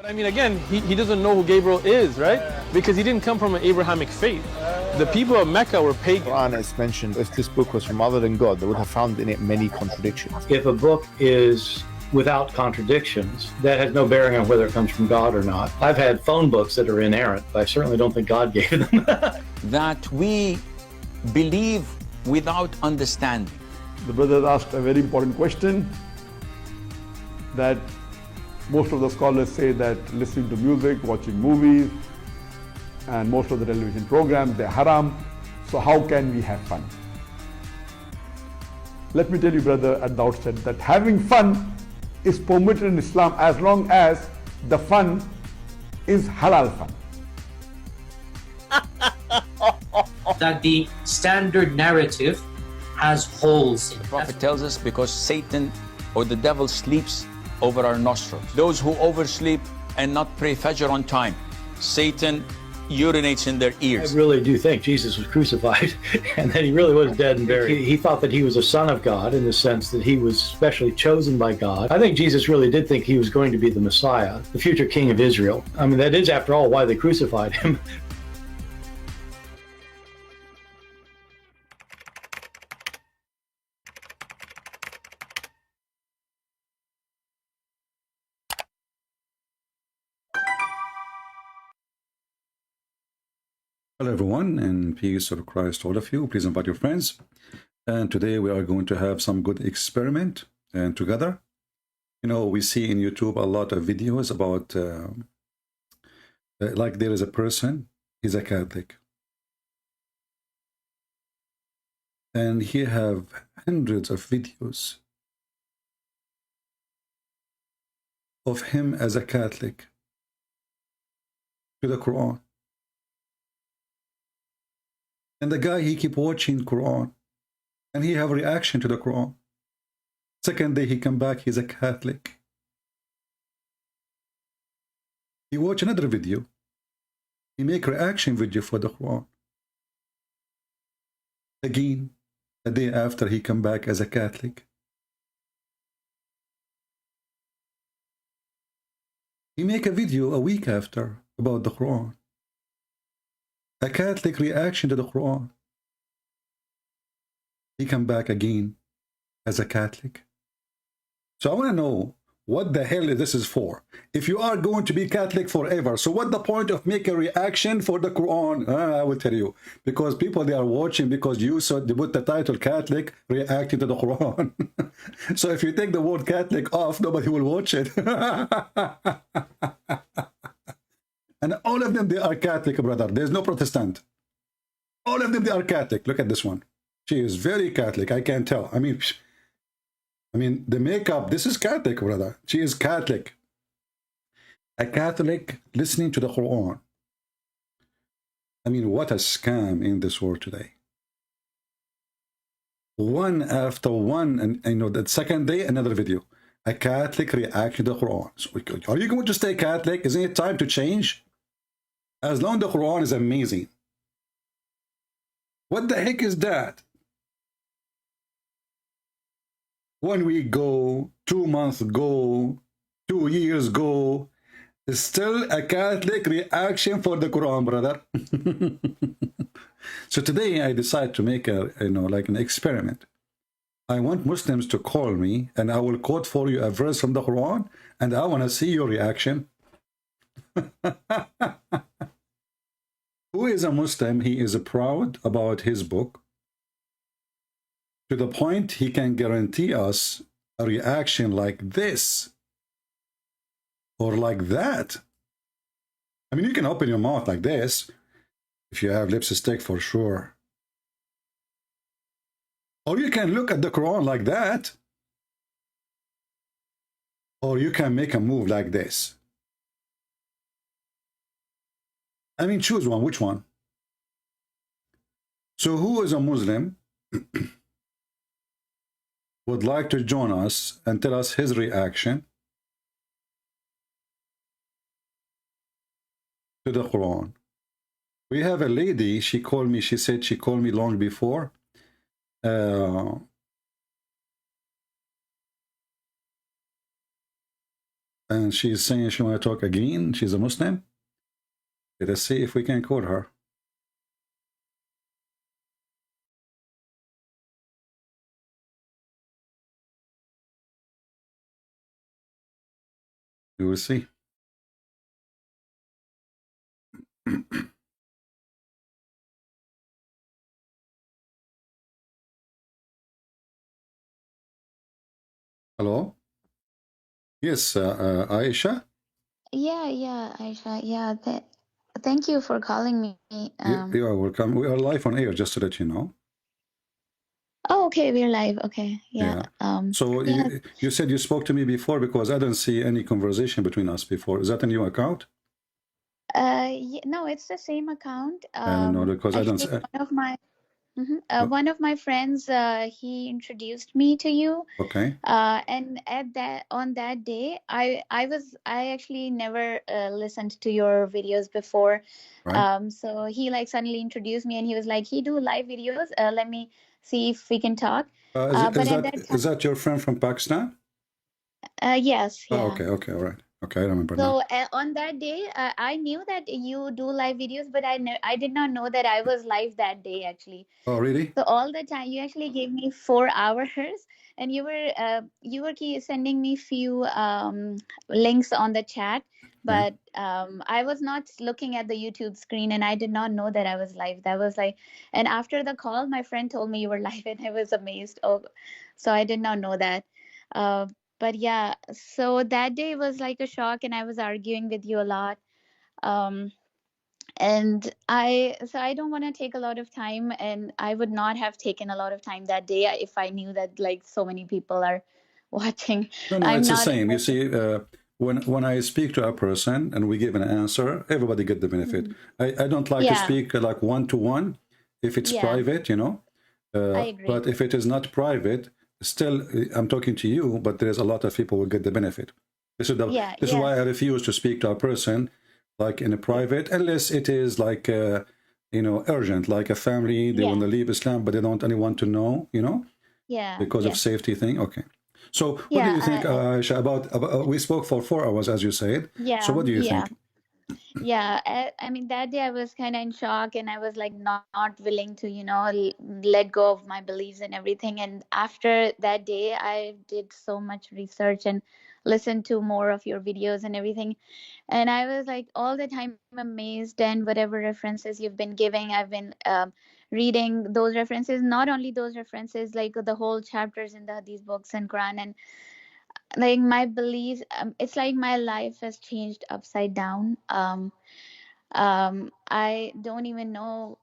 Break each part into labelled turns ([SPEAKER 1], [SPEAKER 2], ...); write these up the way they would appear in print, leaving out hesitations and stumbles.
[SPEAKER 1] I mean, again, he doesn't know who Gabriel is, right? Because he didn't come from an Abrahamic faith. The people of Mecca were pagan.
[SPEAKER 2] Quran is mentioned, if this book was from other than God, they would have found in it many contradictions.
[SPEAKER 3] If a book is without contradictions, that has no bearing on whether it comes from God or not. I've had phone books that are inerrant, but I certainly don't think God gave them.
[SPEAKER 4] That we believe without understanding.
[SPEAKER 5] The brother asked a very important question, that most of the scholars say that listening to music, watching movies, and most of the television programs, they're haram. So how can we have fun? Let me tell you, brother, at the outset, that having fun is permitted in Islam as long as the fun is halal fun.
[SPEAKER 6] That the standard narrative has holes in it.
[SPEAKER 4] The Prophet tells us because Satan or the devil sleeps over our nostrils. Those who oversleep and not pray Fajr on time, Satan urinates in their ears.
[SPEAKER 3] I really do think Jesus was crucified and that he really was dead and buried. He thought that he was a son of God in the sense that he was specially chosen by God. I think Jesus really did think he was going to be the Messiah, the future king of Israel. I mean, that is, after all, why they crucified him.
[SPEAKER 7] Hello everyone, and peace of Christ to all of you. Please invite your friends. And today we are going to have some good experiment and together. You know, we see in YouTube a lot of videos about like there is a person, he's a Catholic. And he have hundreds of videos of him as a Catholic to the Quran. And the guy, he keep watching Quran and he have a reaction to the Quran. Second day he come back, he's a Catholic. He watch another video. He make reaction video for the Quran. Again, the day after he come back as a Catholic. He make a video a week after about the Quran. A Catholic reaction to the Quran. He come back again as a Catholic. So I want to know what the hell this is for. If you are going to be Catholic forever, so what the point of make a reaction for the Quran? I will tell you. Because people, they are watching because you saw they put the title Catholic reacting to the Quran. So if you take the word Catholic off, nobody will watch it. And all of them, they are Catholic, brother. There's no Protestant. All of them, they are Catholic. Look at this one. She is very Catholic. I can't tell. I mean, the makeup, this is Catholic, brother. She is Catholic. A Catholic listening to the Quran. I mean, what a scam in this world today. One after one, and you know, that second day, another video. A Catholic reaction to the Quran. So, are you going to stay Catholic? Isn't it time to change? As long as the Quran is amazing. What the heck is that? 1 week go, 2 months go, 2 years go, still a Catholic reaction for the Quran, brother. So today I decided to make a, you know, like an experiment. I want Muslims to call me and I will quote for you a verse from the Quran and I want to see your reaction. Who is a Muslim? He is proud about his book to the point he can guarantee us a reaction like this or like that. I mean, you can open your mouth like this if you have lipstick for sure. Or you can look at the Quran like that. Or you can make a move like this. I mean, choose one. Which one? So who is a Muslim would like to join us and tell us his reaction to the Quran? We have a lady, she called me, she said she called me long before. And she's saying she want to talk again. She's a Muslim. Let us see if we can call her. We will see. Hello? Yes, Aisha?
[SPEAKER 8] Yeah, Aisha. Yeah, thank you for calling me.
[SPEAKER 7] You are welcome. We are live on air, just to let you know.
[SPEAKER 8] Oh, okay, we're live. Okay, yeah.
[SPEAKER 7] Yeah. So
[SPEAKER 8] Yeah.
[SPEAKER 7] you said you spoke to me before because I don't see any conversation between us before. Is that a new account?
[SPEAKER 8] No, it's the same account.
[SPEAKER 7] No, because I don't.
[SPEAKER 8] Actually, one of my friends, he introduced me to you.
[SPEAKER 7] Okay.
[SPEAKER 8] And on that day, I actually never listened to your videos before.
[SPEAKER 7] Right.
[SPEAKER 8] So he like suddenly introduced me, and he was like, he do live videos. Let me see if we can talk. But at that time,
[SPEAKER 7] Is that your friend from Pakistan?
[SPEAKER 8] yes, yeah.
[SPEAKER 7] Oh, okay, all right. Okay, I remember
[SPEAKER 8] So
[SPEAKER 7] now.
[SPEAKER 8] on that day, I knew that you do live videos, but I did not know that I was live that day actually.
[SPEAKER 7] Oh, really?
[SPEAKER 8] So all the time, you actually gave me 4 hours, and you were sending me few links on the chat, but I was not looking at the YouTube screen, and I did not know that I was live. That was like, and after the call, my friend told me you were live, and I was amazed. Oh, so I did not know that. Uh, but yeah, so that day was like a shock, and I was arguing with you a lot. Um, and I don't want to take a lot of time, and I would not have taken a lot of time that day if I knew that like so many people are watching.
[SPEAKER 7] No,
[SPEAKER 8] I'm
[SPEAKER 7] it's the
[SPEAKER 8] not
[SPEAKER 7] same. You see, when I speak to a person and we give an answer, everybody get the benefit. I don't like to speak like one-to-one if it's private, you know.
[SPEAKER 8] I agree.
[SPEAKER 7] But if it is not private, still I'm talking to you, but there's a lot of people who get the benefit. This is why I refuse to speak to a person like in a private, unless it is like you know, urgent, like a family, they want to leave Islam, but they don't want anyone to know, you know, because of safety thing. Okay. So what do you think, Aisha, about we spoke for 4 hours, as you said. So what do you think?
[SPEAKER 8] Yeah, I mean, that day I was kind of in shock, and I was like not willing to, you know, let go of my beliefs and everything. And after that day, I did so much research and listened to more of your videos and everything. And I was like all the time amazed, and whatever references you've been giving, I've been reading those references, not only those references, like the whole chapters in these books and Quran, and like my beliefs, it's like my life has changed upside down. I don't even know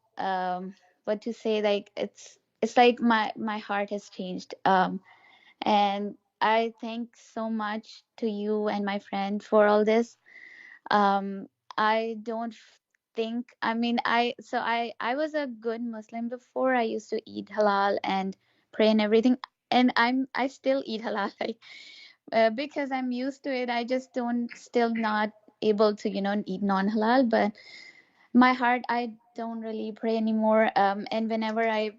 [SPEAKER 8] what to say. Like it's like my heart has changed. And I thank so much to you and my friend for all this. um I don't think, I mean, I was a good Muslim before. I used to eat halal and pray and everything, and I still eat halal like because I'm used to it. I just don't still not able to, you know, eat non-halal. But my heart, I don't really pray anymore. And whenever I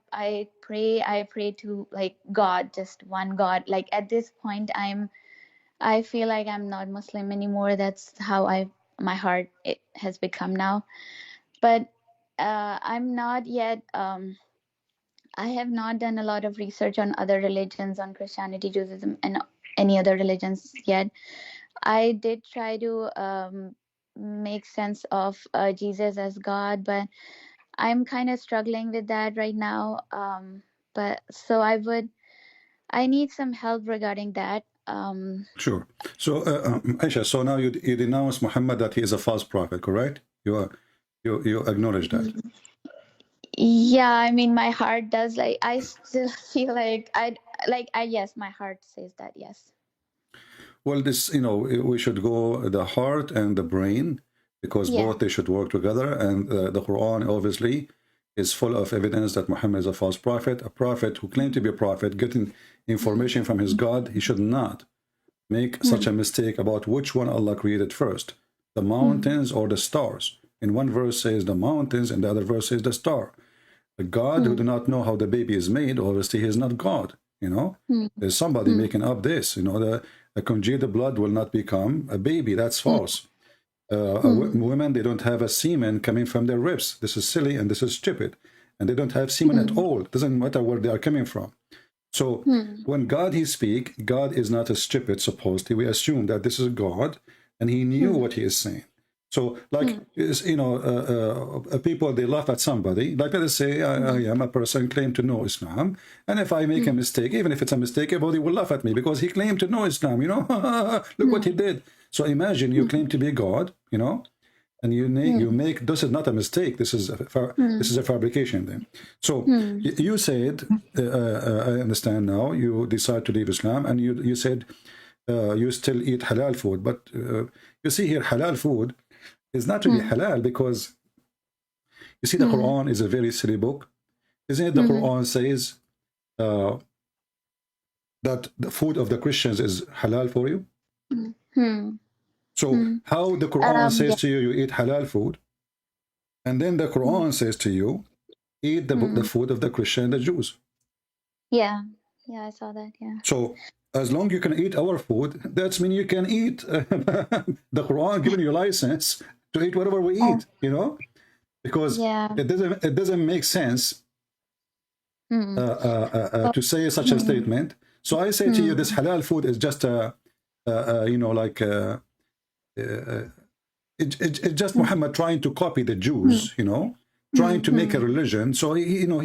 [SPEAKER 8] pray, I pray to like God, just one God. Like at this point, I feel like I'm not Muslim anymore. That's how my heart it has become now. But I'm not yet. I have not done a lot of research on other religions, on Christianity, Judaism, and any other religions yet. I did try to make sense of Jesus as God, but I'm kind of struggling with that right now. But so I need some help regarding that.
[SPEAKER 7] Sure. So Aisha, so now you denounce Muhammad that he is a false prophet, correct? You acknowledge that.
[SPEAKER 8] Yeah, I mean, my heart does, like, I still feel like yes, my heart says that, yes.
[SPEAKER 7] Well, this, you know, we should go the heart and the brain, because both they should work together. And the Quran obviously is full of evidence that Muhammad is a false prophet, a prophet who claimed to be a prophet, getting information from his God. He should not make such a mistake about which one Allah created first, the mountains or the stars. In one verse says the mountains, and the other verse says the star. The God who do not know how the baby is made, obviously he is not God, you know. There's somebody making up this, you know. a congealed blood will not become a baby. That's false. Women, they don't have a semen coming from their ribs. This is silly and this is stupid. And they don't have semen at all. It doesn't matter where they are coming from. So when God he speak, God is not a stupid, supposedly. We assume that this is God and he knew what he is saying. So like, you know, people, they laugh at somebody. Like, let us say I am a person claim to know Islam. And if I make a mistake, even if it's a mistake, everybody will laugh at me because he claimed to know Islam, you know. Look what he did. So imagine you claim to be God, you know, and you make this is not a mistake. This is a fabrication. Then, so you said, I understand now. You decide to leave Islam, and you said you still eat halal food. But you see here, halal food is not really halal because you see the Quran is a very silly book, isn't it? The Quran says that the food of the Christians is halal for you. So how the Quran says to you, you eat halal food, and then the Quran says to you, eat the food of the Christian and the Jews.
[SPEAKER 8] Yeah, I saw that. Yeah.
[SPEAKER 7] So as long you can eat our food, that means you can eat. The Quran giving you license to eat whatever we eat, you know, because it doesn't make sense to say such a statement. So I say to you, this halal food is just a you know, like. It's just Muhammad trying to copy the Jews, you know, trying to make a religion. So he, you know,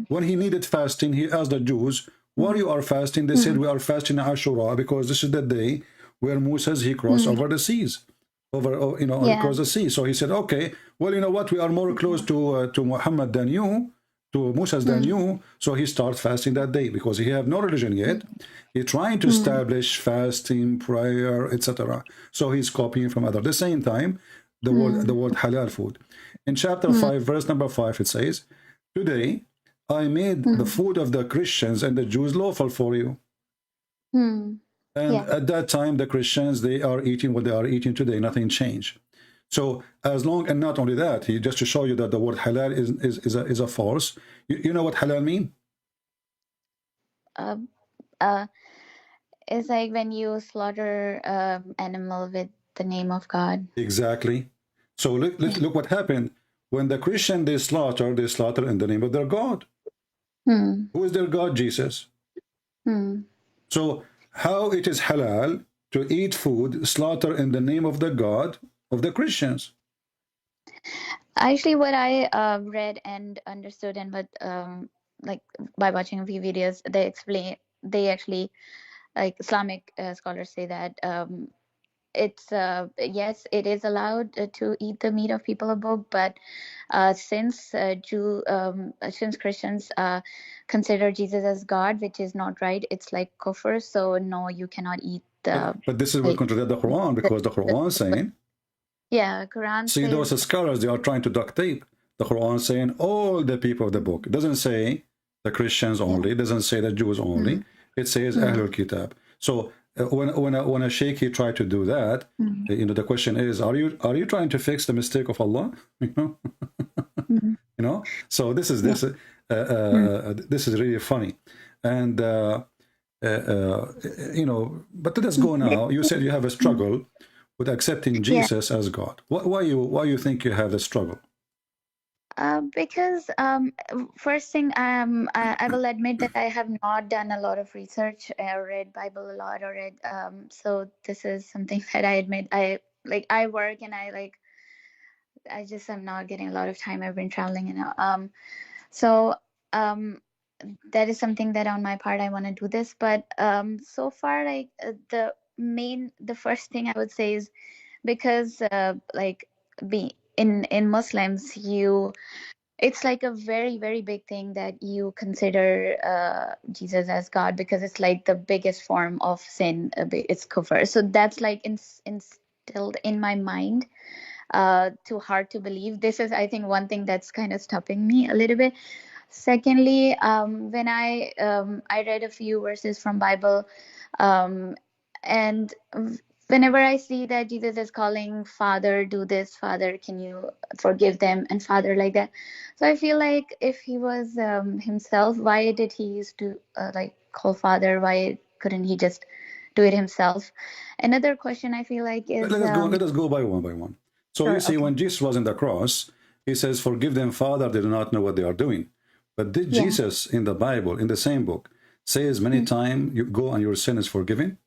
[SPEAKER 7] when he needed fasting, he asked the Jews, "Why you are fasting?" They said, "We are fasting Ashura because this is the day where Moses he crossed over the seas, you know, across the sea." So he said, "Okay, well, you know what? We are more close to Muhammad than you, to Moses than you." So he starts fasting that day because he have no religion yet. He's trying to establish fasting, prayer, etc. So he's copying from others. At the same time, the word halal food. In chapter 5, verse number 5, it says, "Today I made the food of the Christians and the Jews lawful for you." And at that time, the Christians, they are eating what they are eating today. Nothing changed. So as long, and not only that, just to show you that the word halal is a false. You know what halal mean?
[SPEAKER 8] It's like when you slaughter animal with the name of God.
[SPEAKER 7] Exactly. So look what happened. When the Christian, they slaughter in the name of their God. Who is their God? Jesus. So how it is halal to eat food, slaughter in the name of the God of the Christians?
[SPEAKER 8] Actually, what I read and understood, and what like by watching a few videos, they actually, like Islamic scholars say that it's yes, it is allowed to eat the meat of people of book, but since Christians consider Jesus as God, which is not right, it's like kufr. So no, you cannot eat the.
[SPEAKER 7] But this is what contradicts the Quran, because the Quran is saying.
[SPEAKER 8] Yeah, Quran.
[SPEAKER 7] See, those scholars, they are trying to duct tape the Quran, saying all the people of the book. It doesn't say the Christians only. It doesn't say the Jews only. It says Ahlul Kitab. So when a sheikh he tried to do that, you know, the question is, are you trying to fix the mistake of Allah? You know, you know. So this is really funny, and you know. But let us go now. You said you have a struggle with accepting Jesus as God. Why you think you have a struggle?
[SPEAKER 8] Because first thing, I will admit that I have not done a lot of research. I read Bible a lot, or read. So this is something that I admit. I work, and I just am not getting a lot of time. I've been traveling, you know. So that is something that on my part I want to do this. But so far, like the first thing I would say is, because in Muslims, it's like a very, very big thing that you consider Jesus as God, because it's like the biggest form of sin. It's kufr. So that's like instilled in my mind. Too hard to believe. This is, I think, one thing that's kind of stopping me a little bit. Secondly, when I read a few verses from Bible, and whenever I see that Jesus is calling Father, do this, Father, can you forgive them, and Father, like that. So I feel like if he was himself, why did he used to like call Father? Why couldn't he just do it himself. Another question I feel like is
[SPEAKER 7] Let us go by one. So
[SPEAKER 8] sure,
[SPEAKER 7] you see,
[SPEAKER 8] okay.
[SPEAKER 7] when Jesus was on the cross, he says, "Forgive them, Father, they do not know what they are doing." But did Jesus in the Bible, in the same book, say as many times, "You go and your sin is forgiven"?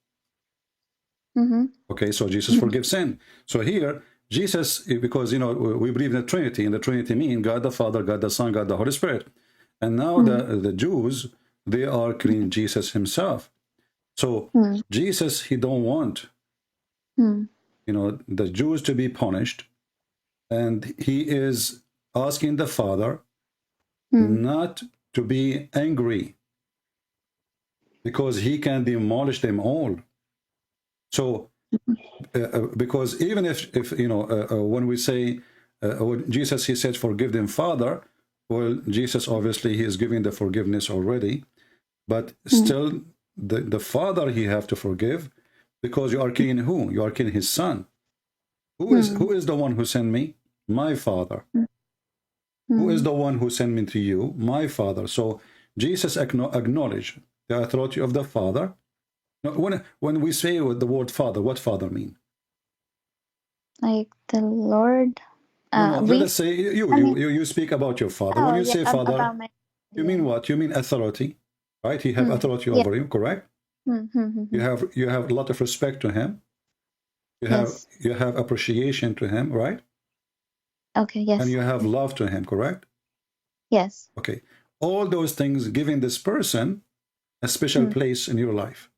[SPEAKER 7] Okay, so Jesus forgives sin. So here, Jesus, because we believe in the Trinity, and the Trinity means God the Father, God the Son, God the Holy Spirit. And now the Jews, they are killing Jesus himself. So Jesus, he don't want the Jews to be punished, and he is asking the Father not to be angry, because he can demolish them all. So because even if when we say when Jesus, he said, "Forgive them, Father," well, Jesus obviously, he is giving the forgiveness already, but still the Father he have to forgive, because you are killing who? You are killing his Son. Who is the one who sent me? My Father. Who is the one who sent me to you? My Father. So Jesus acknowledged the authority of the Father. Now, when we say the word Father, what Father mean?
[SPEAKER 8] Like the Lord.
[SPEAKER 7] No, let us say you speak about your Father. When you say Father,
[SPEAKER 8] about my,
[SPEAKER 7] you mean what? You mean authority, right? He have authority over you, correct? You have a lot of respect to him. You have appreciation to him, right?
[SPEAKER 8] Okay, yes.
[SPEAKER 7] And you have love to him, correct?
[SPEAKER 8] Yes.
[SPEAKER 7] Okay. All those things giving this person a special place in your life.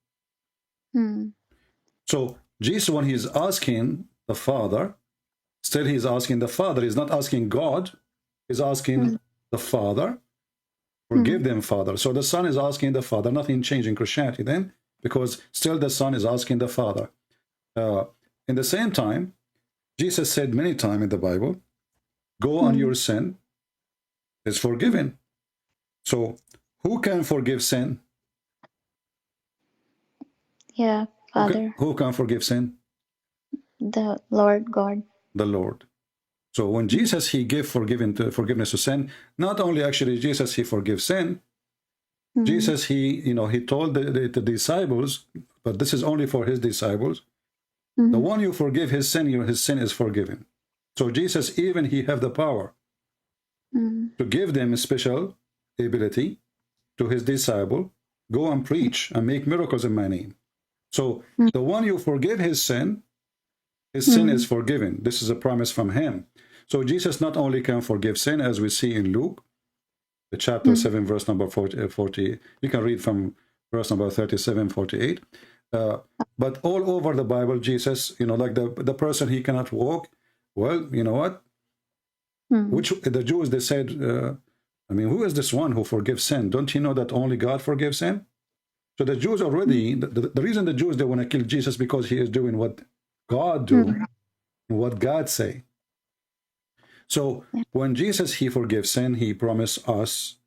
[SPEAKER 7] So Jesus, when he's asking the Father, still he's asking the Father. He's not asking God. He's asking the Father. Forgive them, Father. So the Son is asking the Father. Nothing changed in Christianity then, because still the Son is asking the Father. In the same time, Jesus said many times in the Bible, "Go on, your sin is forgiven." So who can forgive sin?
[SPEAKER 8] Yeah, Father.
[SPEAKER 7] Who can forgive sin?
[SPEAKER 8] The Lord God.
[SPEAKER 7] The Lord. So when Jesus, he gave forgiveness to sin, not only actually Jesus, he forgives sin. Jesus, he told the disciples, but this is only for his disciples, the one you forgive his sin is forgiven. So Jesus, even he have the power to give them a special ability to his disciple, go and preach and make miracles in my name. So the one you forgive his sin is forgiven. This is a promise from him. So Jesus not only can forgive sin, as we see in Luke, the chapter 7, verse number 40. You can read from verse number 37, 48. But all over the Bible, Jesus, like the person, he cannot walk. Well, you know what? Which the Jews, they said, who is this one who forgives sin? Don't you know that only God forgives sin? So the Jews already, the reason the Jews, they want to kill Jesus, because he is doing what God do, what God say. So when Jesus, he forgives sin, he promised us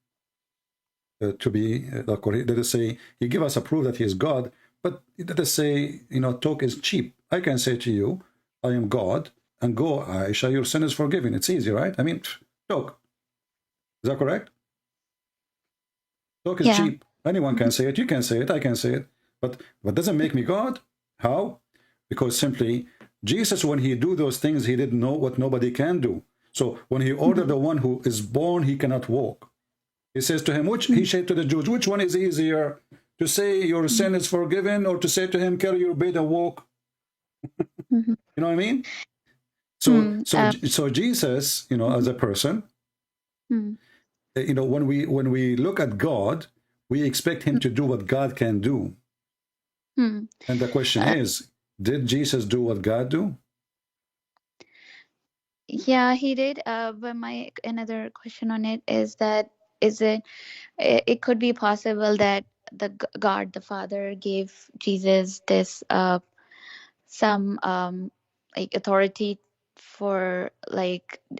[SPEAKER 7] to be, let us say, he give us a proof that he is God, but let us say, talk is cheap. I can say to you, I am God, and go, Aisha, your sin is forgiven. It's easy, right? Talk. Is that correct? Talk is cheap. Anyone can say it. You can say it. I can say it. But doesn't make me God. How? Because simply, Jesus, when he do those things, he didn't know what nobody can do. So when he ordered the one who is born, he cannot walk. He says to him, he said to the Jews, which one is easier, to say your sin is forgiven, or to say to him, carry your bed and walk? You know what I mean? So Jesus, as a person, when we look at God, we expect him to do what God can do. And the question is, did Jesus do what God do?
[SPEAKER 8] Yeah, he did. But my another question on it is that it could be possible that God the Father gave Jesus this some like authority for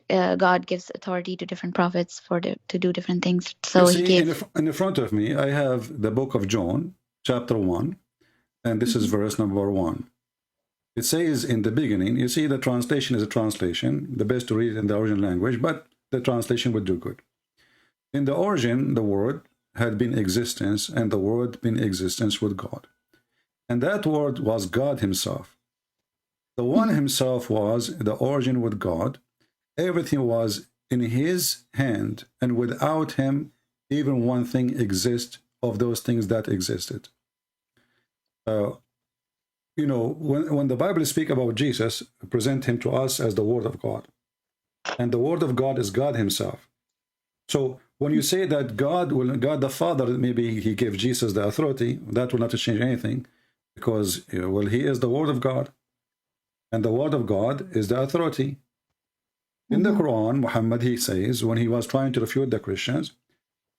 [SPEAKER 8] God gives authority to different prophets to do different things. So
[SPEAKER 7] you see,
[SPEAKER 8] he gave
[SPEAKER 7] in the front of me, I have the book of John, chapter 1, and this is verse number 1. It says in the beginning, you see, the translation is a translation, the best to read in the original language, but the translation would do good. In the origin, the Word had been existence, and the Word been existence with God. And that word was God himself. The one himself was the origin with God. Everything was in his hand, and without him, even one thing exists of those things that existed. You know, when the Bible speaks about Jesus, present him to us as the Word of God. And the Word of God is God himself. So when you say that God the Father, maybe he gave Jesus the authority, that will not change anything, because, well, he is the Word of God. And the Word of God is the authority. In the Quran, Muhammad, he says, when he was trying to refute the Christians,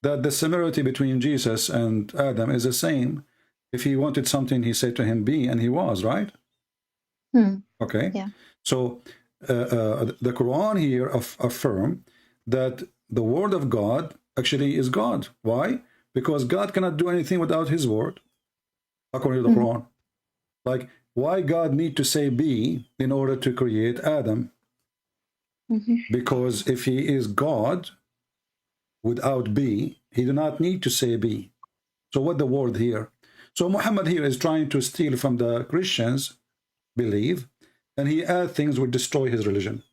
[SPEAKER 7] that the similarity between Jesus and Adam is the same. If he wanted something, he said to him, be, and he was, right? Okay.
[SPEAKER 8] Yeah.
[SPEAKER 7] So the Quran here affirm that the Word of God actually is God. Why? Because God cannot do anything without his word, according to the Quran. Like, why God need to say be in order to create Adam? Because if he is God without be, he do not need to say be. So what the word here? So Muhammad here is trying to steal from the Christians' belief, and he add things would destroy his religion.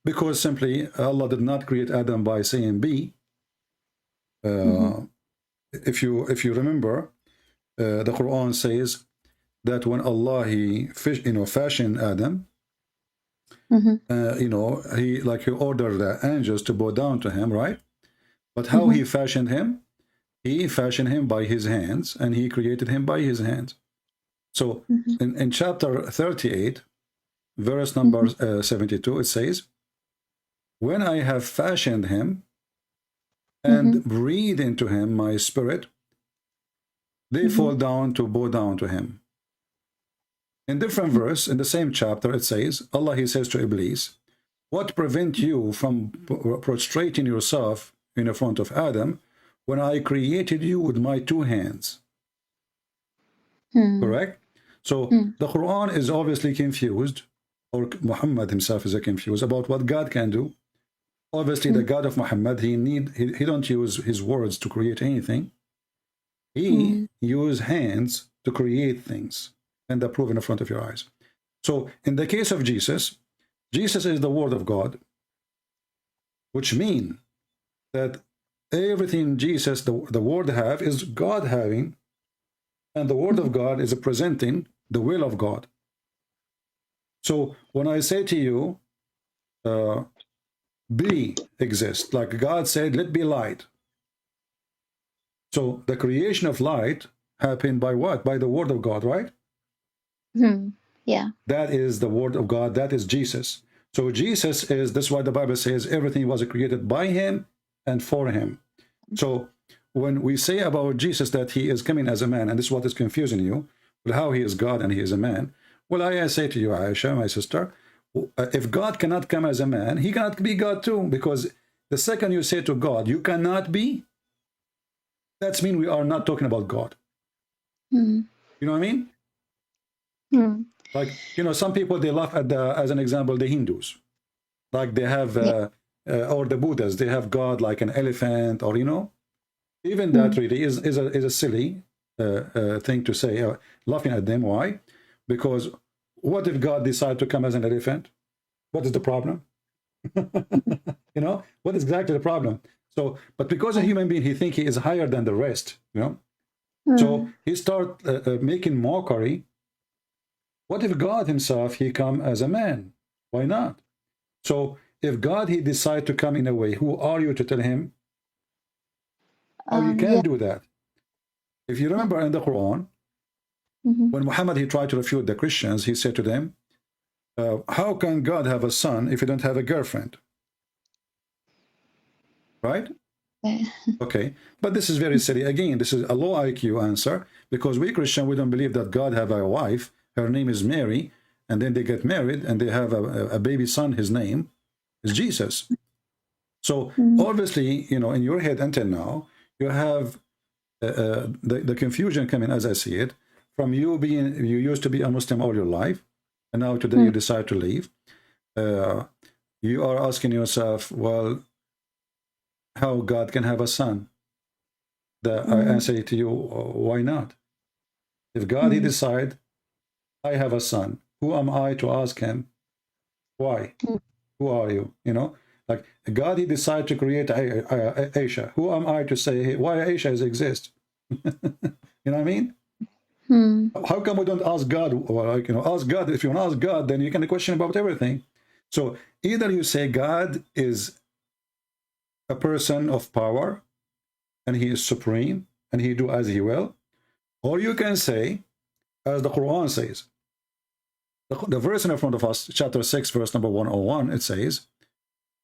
[SPEAKER 7] Because simply Allah did not create Adam by saying be. If you remember, the Quran says that when Allah he fashioned Adam, he ordered the angels to bow down to him, right? But how he fashioned him? He fashioned him by his hands, and he created him by his hands. So in chapter 38, verse number 72, it says, when I have fashioned him and breathed into him my spirit, they fall down to bow down to him. In different verse, in the same chapter, it says, Allah, he says to Iblis, what prevent you from prostrating yourself in the front of Adam when I created you with my two hands? Correct? So the Quran is obviously confused, or Muhammad himself is confused about what God can do. Obviously, the God of Muhammad, he don't use his words to create anything. He use hands to create things, and they're proven in front of your eyes. So in the case of Jesus, Jesus is the Word of God, which means that everything Jesus, the Word have, is God having, and the Word of God is presenting the will of God. So when I say to you, be exists, like God said, let be light. So the creation of light happened by what? By the Word of God, right?
[SPEAKER 8] Yeah.
[SPEAKER 7] That is the Word of God. That is Jesus. So Jesus is, that's why the Bible says everything was created by him and for him. So when we say about Jesus that he is coming as a man, and this is what is confusing you, well, how he is God and he is a man. Well, I say to you, Aisha, my sister, if God cannot come as a man, he cannot be God too, because the second you say to God, you cannot be, that's mean we are not talking about God. You know what I mean? Like, some people, they laugh at as an example, the Hindus. Like they have, or the Buddhas, they have God like an elephant, or, even that really is a silly thing to say, laughing at them. Why? Because what if God decided to come as an elephant? What is the problem? What is exactly the problem? So, but because a human being, he thinks he is higher than the rest, so he start making mockery. What if God himself, he come as a man? Why not? So if God, he decide to come in a way, who are you to tell him how you can do that? If you remember in the Quran, when Muhammad, he tried to refute the Christians, he said to them, how can God have a son if he don't have a girlfriend? Right? Okay, but this is very silly. Again, this is a low IQ answer, because we Christian, we don't believe that God have a wife, her name is Mary, and then they get married and they have a baby son, his name is Jesus. So obviously, in your head until now, you have the confusion coming, as I see it, from you used to be a Muslim all your life, and now today you decide to leave. You are asking yourself, well, how God can have a son? I answer to you, why not? If God, he decide, I have a son, who am I to ask him, why? Who are you? You know, like God, he decide to create Aisha. Who am I to say, hey, why Aisha exists? You know what I mean? How come we don't ask God? Well, like, you know, ask God. If you want to ask God, then you can question about everything. So either you say God is a person of power and he is supreme and he do as he will, or you can say, as the Quran says, the verse in front of us, chapter 6, verse number 101, it says,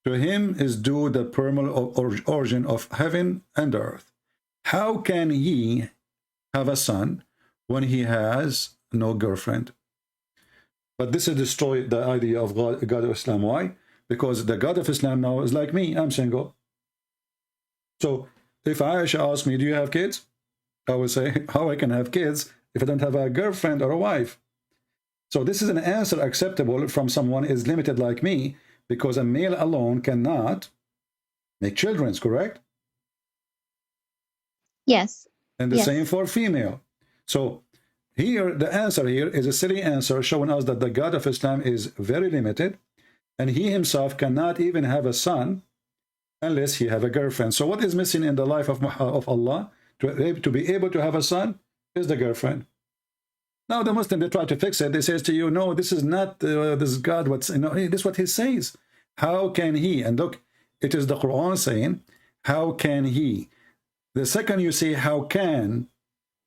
[SPEAKER 7] to him is due the primal origin of heaven and earth. How can he have a son when he has no girlfriend? But this is destroy the idea of God of Islam. Why? Because the God of Islam now is like me. I'm single. So if Aisha asks me, do you have kids? I will say, how I can have kids if I don't have a girlfriend or a wife? So this is an answer acceptable from someone is limited like me, because a male alone cannot make children, correct?
[SPEAKER 8] Yes.
[SPEAKER 7] And the same for female. So here, the answer here is a silly answer showing us that the God of Islam is very limited, and he himself cannot even have a son unless he have a girlfriend. So what is missing in the life of Allah to be able to have a son is the girlfriend. Now the Muslim, they try to fix it. They says to you, no, this is not this is God. What's, you know, this is what he says. How can he? And look, it is the Quran saying, how can he? The second you say how can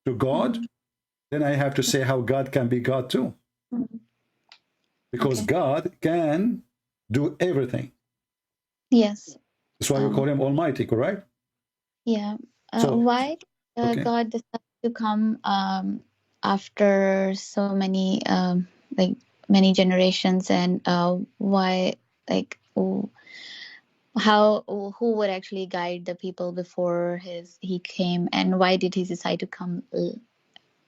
[SPEAKER 7] to God, then I have to say how God can be God too. Because God can do everything.
[SPEAKER 8] Yes.
[SPEAKER 7] That's why we call him Almighty, correct?
[SPEAKER 8] Yeah.
[SPEAKER 7] So,
[SPEAKER 8] why God decided to come after so many like many generations, and why, like, how, who would actually guide the people before he came, and why did he decide to come?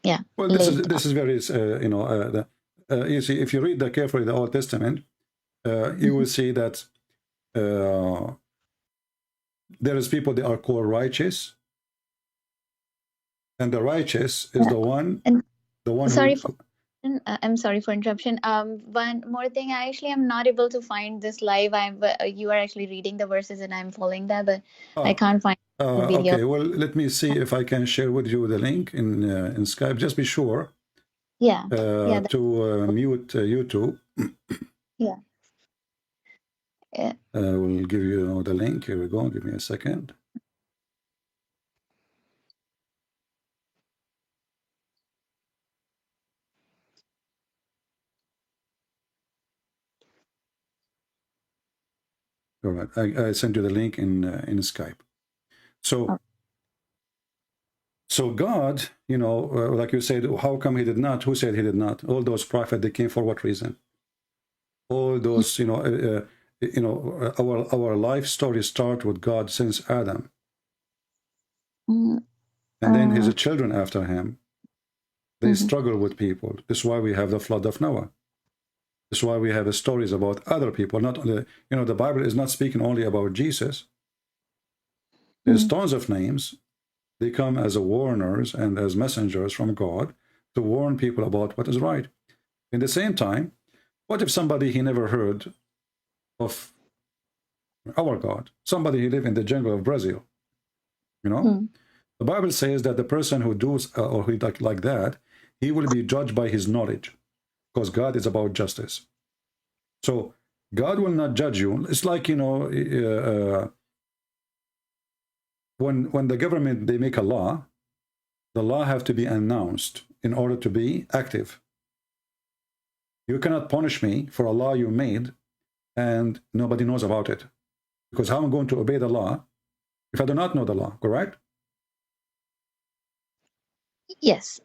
[SPEAKER 8] Yeah.
[SPEAKER 7] Well, this is very you know, you see, if you read carefully the Old Testament, you will see that there is people that are called righteous, and the righteous is the one.
[SPEAKER 8] I'm sorry for interruption. One more thing. I actually am not able to find this live. You are actually reading the verses and I'm following that, but I can't find the video.
[SPEAKER 7] Okay, well, let me see if I can share with you the link in Skype. Just be sure.
[SPEAKER 8] Yeah.
[SPEAKER 7] To mute YouTube.
[SPEAKER 8] Yeah.
[SPEAKER 7] We'll give you the link. Here we go. Give me a second. All right, I sent you the link in Skype. So, so God, you know, like you said, how come he did not? Who said he did not? All those prophets, they came for what reason? All those, you know, our life story start with God since Adam, and then his children after him. They struggle with people. This is why we have the flood of Noah. This is why we have stories about other people. Not only, you know, the Bible is not speaking only about Jesus. There's tons of names. They come as warners and as messengers from God to warn people about what is right. In the same time, what if somebody he never heard of our God? Somebody who live in the jungle of Brazil, you know? The Bible says that the person who does or who like that, he will be judged by his knowledge, because God is about justice. So God will not judge you. It's like, you know, when the government, they make a law, the law have to be announced in order to be active. You cannot punish me for a law you made and nobody knows about it, because how am I going to obey the law if I do not know the law, correct?
[SPEAKER 8] Yes.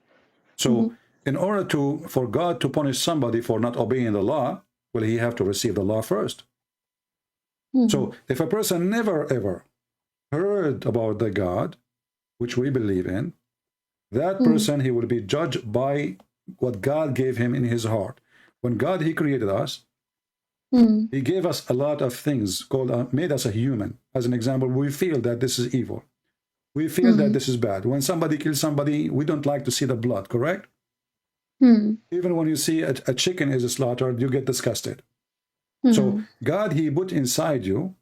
[SPEAKER 7] So in order for God to punish somebody for not obeying the law, well, he have to receive the law first. So if a person never ever heard about the God which we believe in, that person, he will be judged by what God gave him in his heart. When God, he created us, he gave us a lot of things called, made us a human. As an example, we feel that this is evil. We feel that this is bad. When somebody kills somebody, we don't like to see the blood, correct? Even when you see a chicken is slaughtered, you get disgusted. So God, he put inside you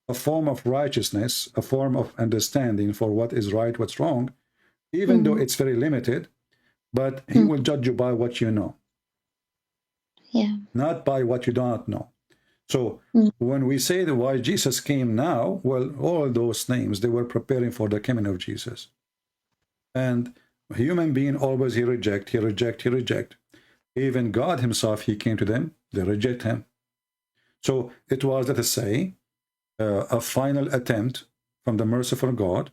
[SPEAKER 7] a form of righteousness, a form of understanding for what is right, what's wrong, even though it's very limited, but he will judge you by what you know.
[SPEAKER 8] Yeah.
[SPEAKER 7] Not by what you do not know. So when we say that why Jesus came now, well, all those names, they were preparing for the coming of Jesus. And a human being always, he reject. Even God himself, he came to them, they reject him. So it was, let us say, a final attempt from the merciful God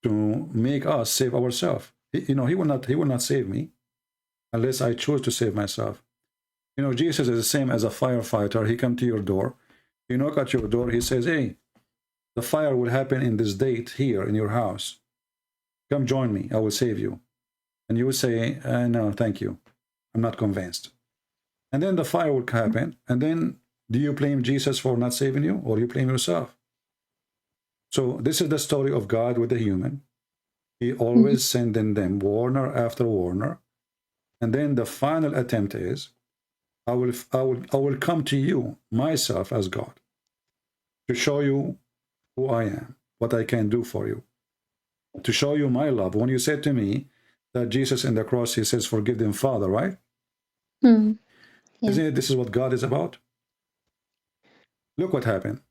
[SPEAKER 7] to make us save ourselves. He will not save me unless I choose to save myself. Jesus is the same as a firefighter. He come to your door, you knock at your door, he says, hey, the fire will happen in this date here in your house. Come join me, I will save you. And you will say, no, thank you, I'm not convinced. And then the fire will happen, and then do you blame Jesus for not saving you, or you blame yourself? So this is the story of God with the human. He always sending them warner after warner, and then the final attempt is, I will come to you myself as God to show you who I am, what I can do for you, to show you my love. When you said to me that Jesus in the cross, he says, forgive them, Father, right?
[SPEAKER 8] Yeah.
[SPEAKER 7] Isn't it, this is what God is about? Look what happened.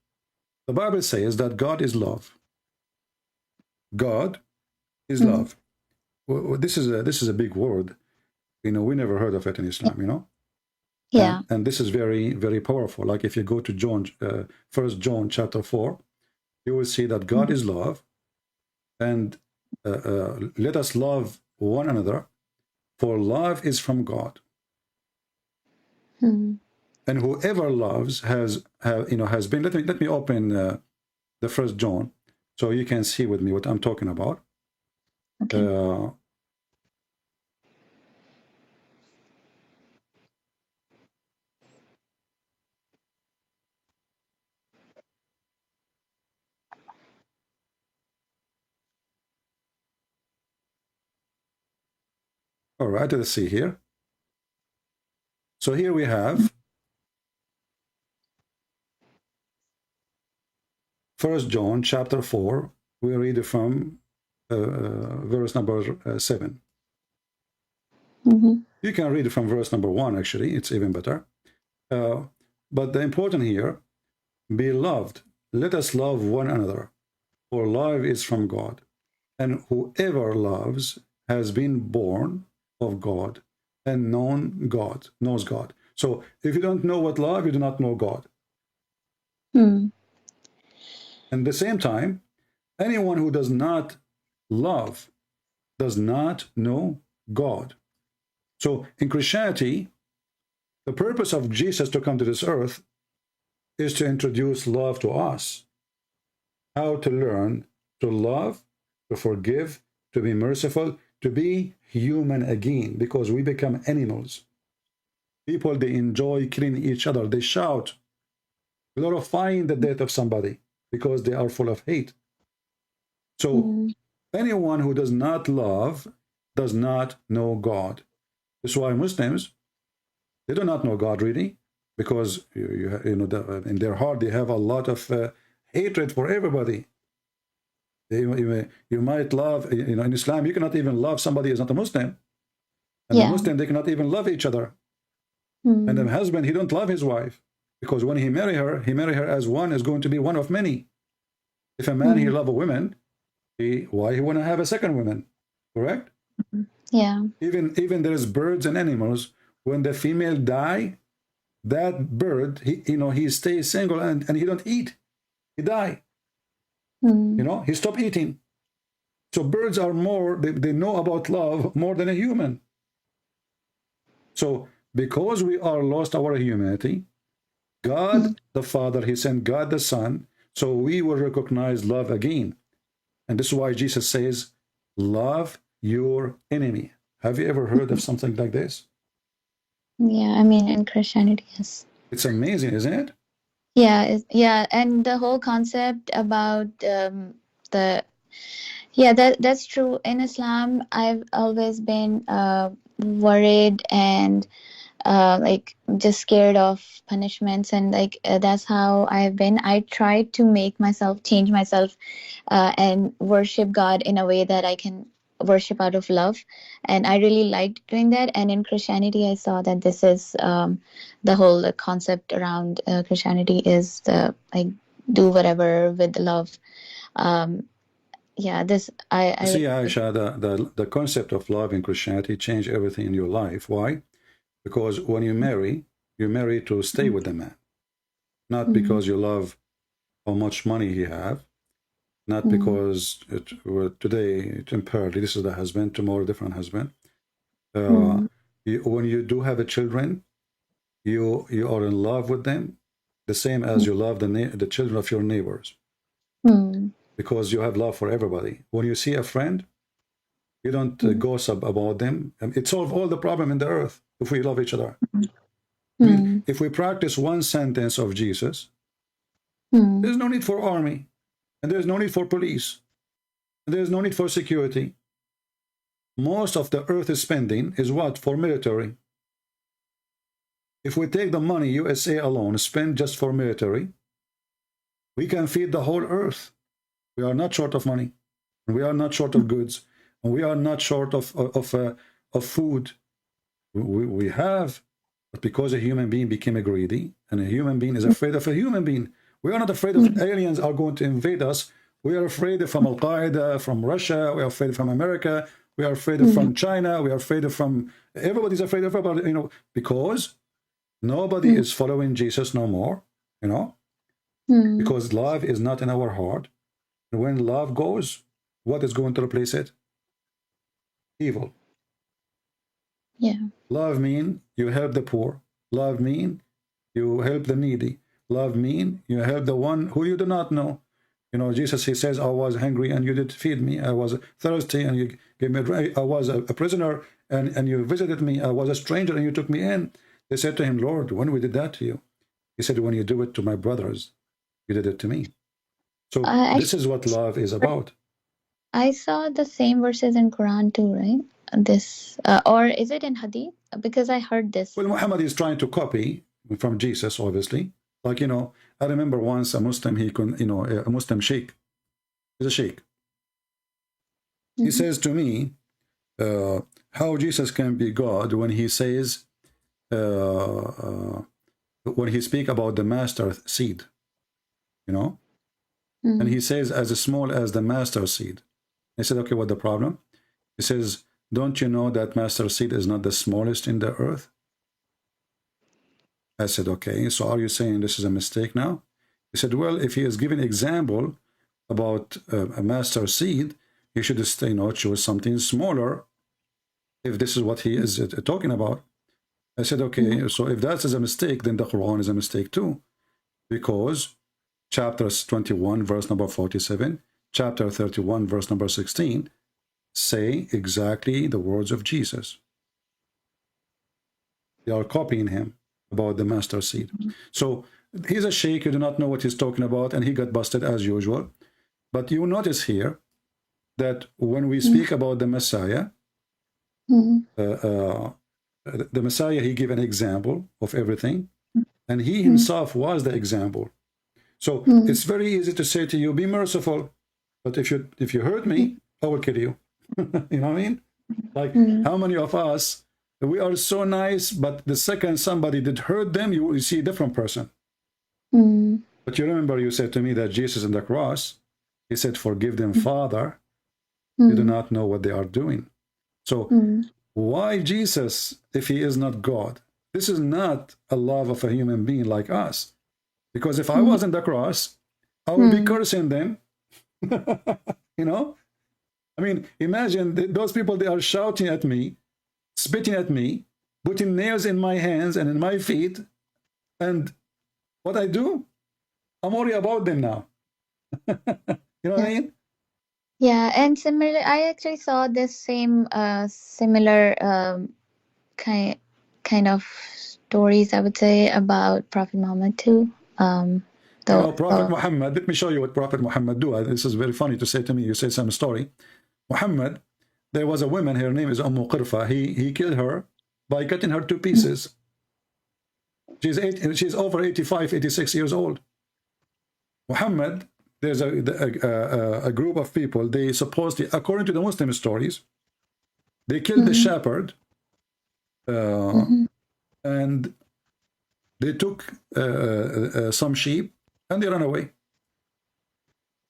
[SPEAKER 7] The Bible says that God is love. God is love. Well, this is a big word. We never heard of it in Islam,
[SPEAKER 8] Yeah.
[SPEAKER 7] And this is very, very powerful. Like if you go to John, 1 John chapter 4, you will see that God is love, and let us love one another, for love is from God. And whoever loves has been. Let me open the 1 John, so you can see with me what I'm talking about.
[SPEAKER 8] Okay.
[SPEAKER 7] All right, let's see here. So here we have 1 John chapter 4. We read it from verse number 7. You can read it from verse number 1, actually. It's even better. But the important here, beloved, let us love one another, for love is from God. And whoever loves has been born of God and knows God. So if you don't know what love, you do not know God. At the same time, anyone who does not love does not know God. So in Christianity, the purpose of Jesus to come to this earth is to introduce love to us. How to learn to love, to forgive, to be merciful, to be human again, because we become animals. People, they enjoy killing each other. They shout, glorifying the death of somebody because they are full of hate. So anyone who does not love does not know God. That's why Muslims, they do not know God really, because in their heart they have a lot of hatred for everybody. You might love, in Islam, you cannot even love somebody who is not a Muslim. And the Muslim, they cannot even love each other. And the husband, he don't love his wife, because when he marry her as one, is going to be one of many. If a man, he love a woman, why he want to have a second woman? Correct?
[SPEAKER 8] Yeah.
[SPEAKER 7] Even there's birds and animals, when the female die, that bird, he stays single and he don't eat. He die. He stopped eating. So birds are more, they know about love more than a human. So because we are lost our humanity, God the Father, he sent God the Son, so we will recognize love again. And this is why Jesus says, love your enemy. Have you ever heard of something like this?
[SPEAKER 8] Yeah, I mean, in Christianity, yes.
[SPEAKER 7] It's amazing, isn't it?
[SPEAKER 8] Yeah, and the whole concept about the Yeah, that's true. In Islam, I've always been worried and like just scared of punishments, and like that's how I've been. I try to make myself change myself and worship God in a way that I can worship out of love, and I really liked doing that. And in Christianity, I saw that this is the whole concept around Christianity is the like do whatever with love. Um, yeah, this
[SPEAKER 7] See,
[SPEAKER 8] I
[SPEAKER 7] Aisha, the concept of love in Christianity changed everything in your life. Why? Because when you marry to stay with the man, not because you love how much money he have, not because today temporarily this is the husband, tomorrow different husband. When you do have a children, you are in love with them, the same as you love the children of your neighbors, because you have love for everybody. When you see a friend, you don't gossip about them. It solves all the problem in the earth if we love each other. I mean, if we practice one sentence of Jesus, there's no need for army, and there's no need for police, and there's no need for security. Most of the earth is spending is what? For military. If we take the money USA alone spend just for military, we can feed the whole earth. We are not short of money. We are not short of goods. And we are not short of food. We have, but because a human being became a greedy, and a human being is afraid of a human being. We are not afraid of aliens are going to invade us. We are afraid from Al-Qaeda, from Russia. We are afraid from America. We are afraid from China. We are afraid from everybody's afraid of everybody, because nobody is following Jesus no more, because love is not in our heart. And when love goes, what is going to replace it? Evil.
[SPEAKER 8] yeah.
[SPEAKER 7] Love mean you help the poor. Love mean you help the needy. Love mean you help the one who you do not know. Jesus, he says, I was hungry and you did feed me. I was thirsty and you gave me a drink. I was a prisoner and you visited me. I was a stranger and you took me in. They said to him, Lord, when we did that to you? He said, when you do it to my brothers, you did it to me. So this is what love is about.
[SPEAKER 8] I saw the same verses in Quran too, right? This, or is it in Hadith? Because I heard this.
[SPEAKER 7] Well, Muhammad is trying to copy from Jesus, obviously. Like, I remember once a Muslim, a Muslim sheikh, he's a sheikh. He says to me, how Jesus can be God when he says, when he speak about the master seed, and he says as small as the master seed. I said, okay, what the problem? He says, don't you know that master seed is not the smallest in the earth? I said, okay, so are you saying this is a mistake now? He said, well, if he is giving example about a master seed, he should choose something smaller if this is what he is talking about. I said, okay, so if that is a mistake, then the Quran is a mistake too, because chapter 21, verse number 47, chapter 31, verse number 16, say exactly the words of Jesus. They are copying him about the master seed. So he's a sheikh, you do not know what he's talking about, and he got busted as usual. But you notice here that when we speak about the Messiah, the Messiah, he gave an example of everything, and he himself was the example. So it's very easy to say to you, be merciful, but if you hurt me, I will kill you. You know what I mean? Like, how many of us, we are so nice, but the second somebody did hurt them, you see a different person. But you remember you said to me that Jesus on the cross, he said, forgive them, Father, you do not know what they are doing. So why Jesus, if he is not God? This is not a love of a human being like us. Because if I was on the cross, I would be cursing them. I mean, imagine those people, they are shouting at me, spitting at me, putting nails in my hands and in my feet. And what I do? I'm worried about them now. You know what I mean?
[SPEAKER 8] Yeah, and similarly, I actually saw this same similar kind of stories, I would say, about Prophet Muhammad too.
[SPEAKER 7] You know, Prophet Muhammad, let me show you what Prophet Muhammad do. This is very funny to say to me. You say some story. Muhammad, there was a woman, her name is Qirfa. He killed her by cutting her to pieces. She's over 85, 86 years old. Muhammad, there's a group of people, they supposedly, according to the Muslim stories, they killed the shepherd, and they took some sheep and they ran away.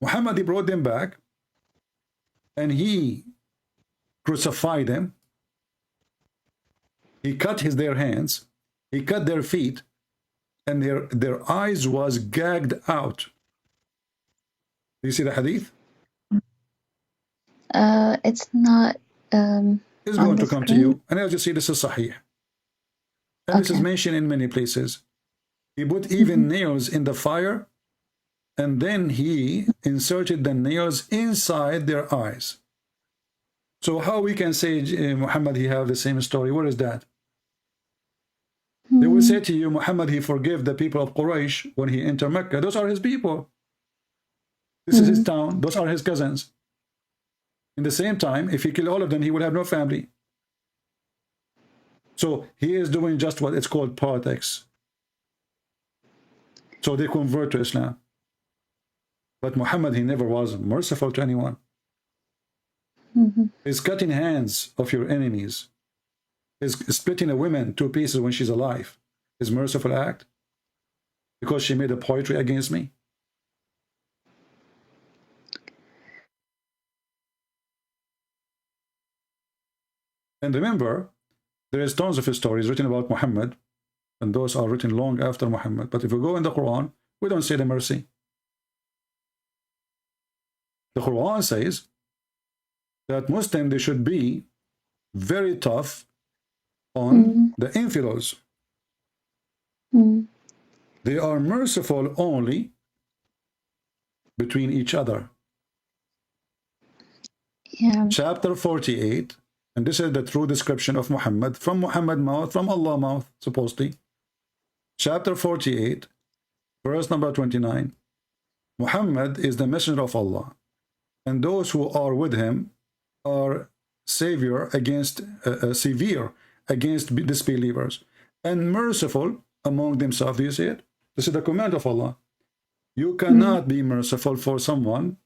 [SPEAKER 7] Muhammad, he brought them back and he crucified them. He cut their hands, he cut their feet, and their eyes was gagged out. Do you see the hadith?
[SPEAKER 8] It's not.
[SPEAKER 7] It's going to come to you, and as you see, this is Sahih. And this is mentioned in many places. He put even nails in the fire, and then he inserted the nails inside their eyes. So how we can say Muhammad, he have the same story? Where is that? They will say to you, Muhammad, he forgave the people of Quraysh when he entered Mecca. Those are his people. This is his town. Those are his cousins. In the same time, if he killed all of them, he would have no family. So he is doing just what it's called politics. So they convert to Islam. But Muhammad, he never was merciful to anyone. He's cutting hands of your enemies. He's splitting a woman to pieces when she's alive. His merciful act because she made a poetry against me. And remember, there is tons of stories written about Muhammad, and those are written long after Muhammad. But if we go in the Quran, we don't see the mercy. The Quran says that Muslims, they should be very tough on the infidels. They are merciful only between each other. Chapter 48, and this is the true description of Muhammad, from Muhammad's mouth, from Allah's mouth, supposedly. Chapter 48, verse number 29. Muhammad is the messenger of Allah, and those who are with him are severe against disbelievers, and merciful among themselves. Do you see it? This is the command of Allah. You cannot be merciful for someone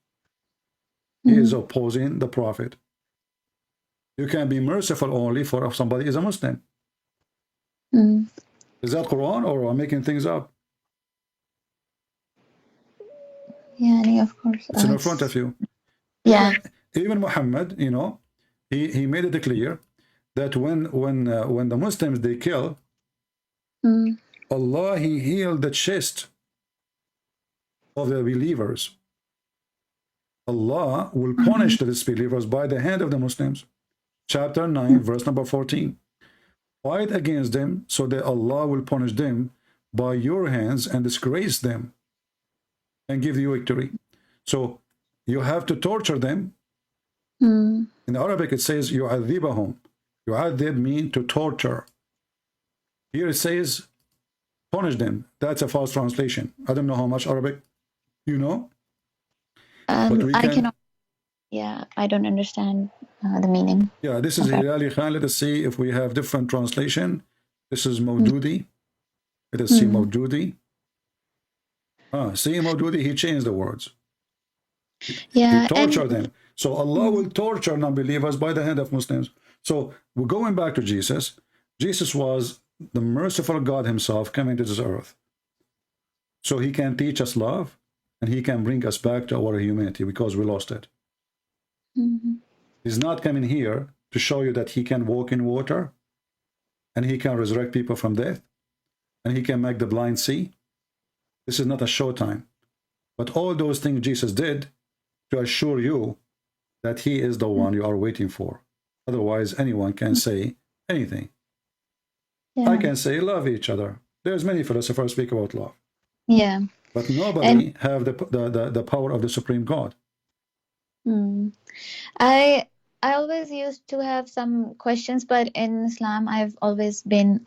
[SPEAKER 7] he is opposing the Prophet. You can be merciful only for if somebody is a Muslim. Is that Quran, or am I making things up?
[SPEAKER 8] Yeah, of course.
[SPEAKER 7] It's in front of you.
[SPEAKER 8] Yeah.
[SPEAKER 7] Even Muhammad, you know, he made it clear that when the Muslims they kill, Allah, he healed the chest of the believers. Allah will punish the disbelievers by the hand of the Muslims. Chapter 9, verse number 14. Fight against them so that Allah will punish them by your hands and disgrace them and give you victory. So you have to torture them. In Arabic it says yu'adhibahum. Yu'adhib means to torture. Here it says punish them. That's a false translation. I don't know how much Arabic you know. But we can.
[SPEAKER 8] Yeah, I don't understand the meaning.
[SPEAKER 7] Yeah, this is Hilali Khan. Let us see if we have different translation. This is Mawdudi. Let us see Mawdudi. See Mawdudi, he changed the words.
[SPEAKER 8] Yeah,
[SPEAKER 7] he tortured them. So Allah will torture non-believers by the hand of Muslims. So we're going back to Jesus. Jesus was the merciful God himself coming to this earth. So he can teach us love, and he can bring us back to our humanity because we lost it. He's not coming here to show you that he can walk in water, and he can resurrect people from death, and he can make the blind see. This is not a showtime. But all those things Jesus did to assure you that he is the one you are waiting for. Otherwise, anyone can say anything. I can say love each other. There's many philosophers speak about love.
[SPEAKER 8] Yeah.
[SPEAKER 7] But nobody have the power of the Supreme God.
[SPEAKER 8] I always used to have some questions, but in Islam I've always been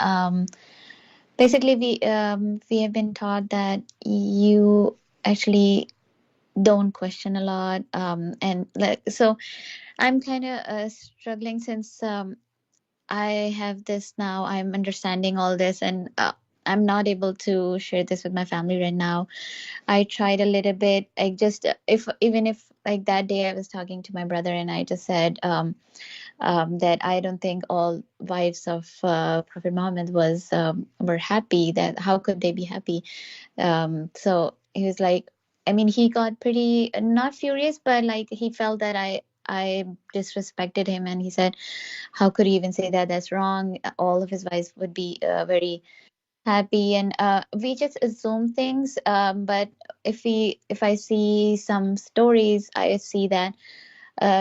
[SPEAKER 8] basically we have been taught that you actually don't question a lot, and like, so I'm kind of struggling since I have this now. I'm understanding all this, and I'm not able to share this with my family right now. I tried a little bit. I just, if even if like that day I was talking to my brother and I just said that I don't think all wives of Prophet Muhammad were happy. That how could they be happy? So he was like, I mean, he got pretty not furious, but like he felt that I disrespected him, and he said, "How could you even say that? That's wrong. All of his wives would be very happy." And we just assume things. But if I see some stories, I see that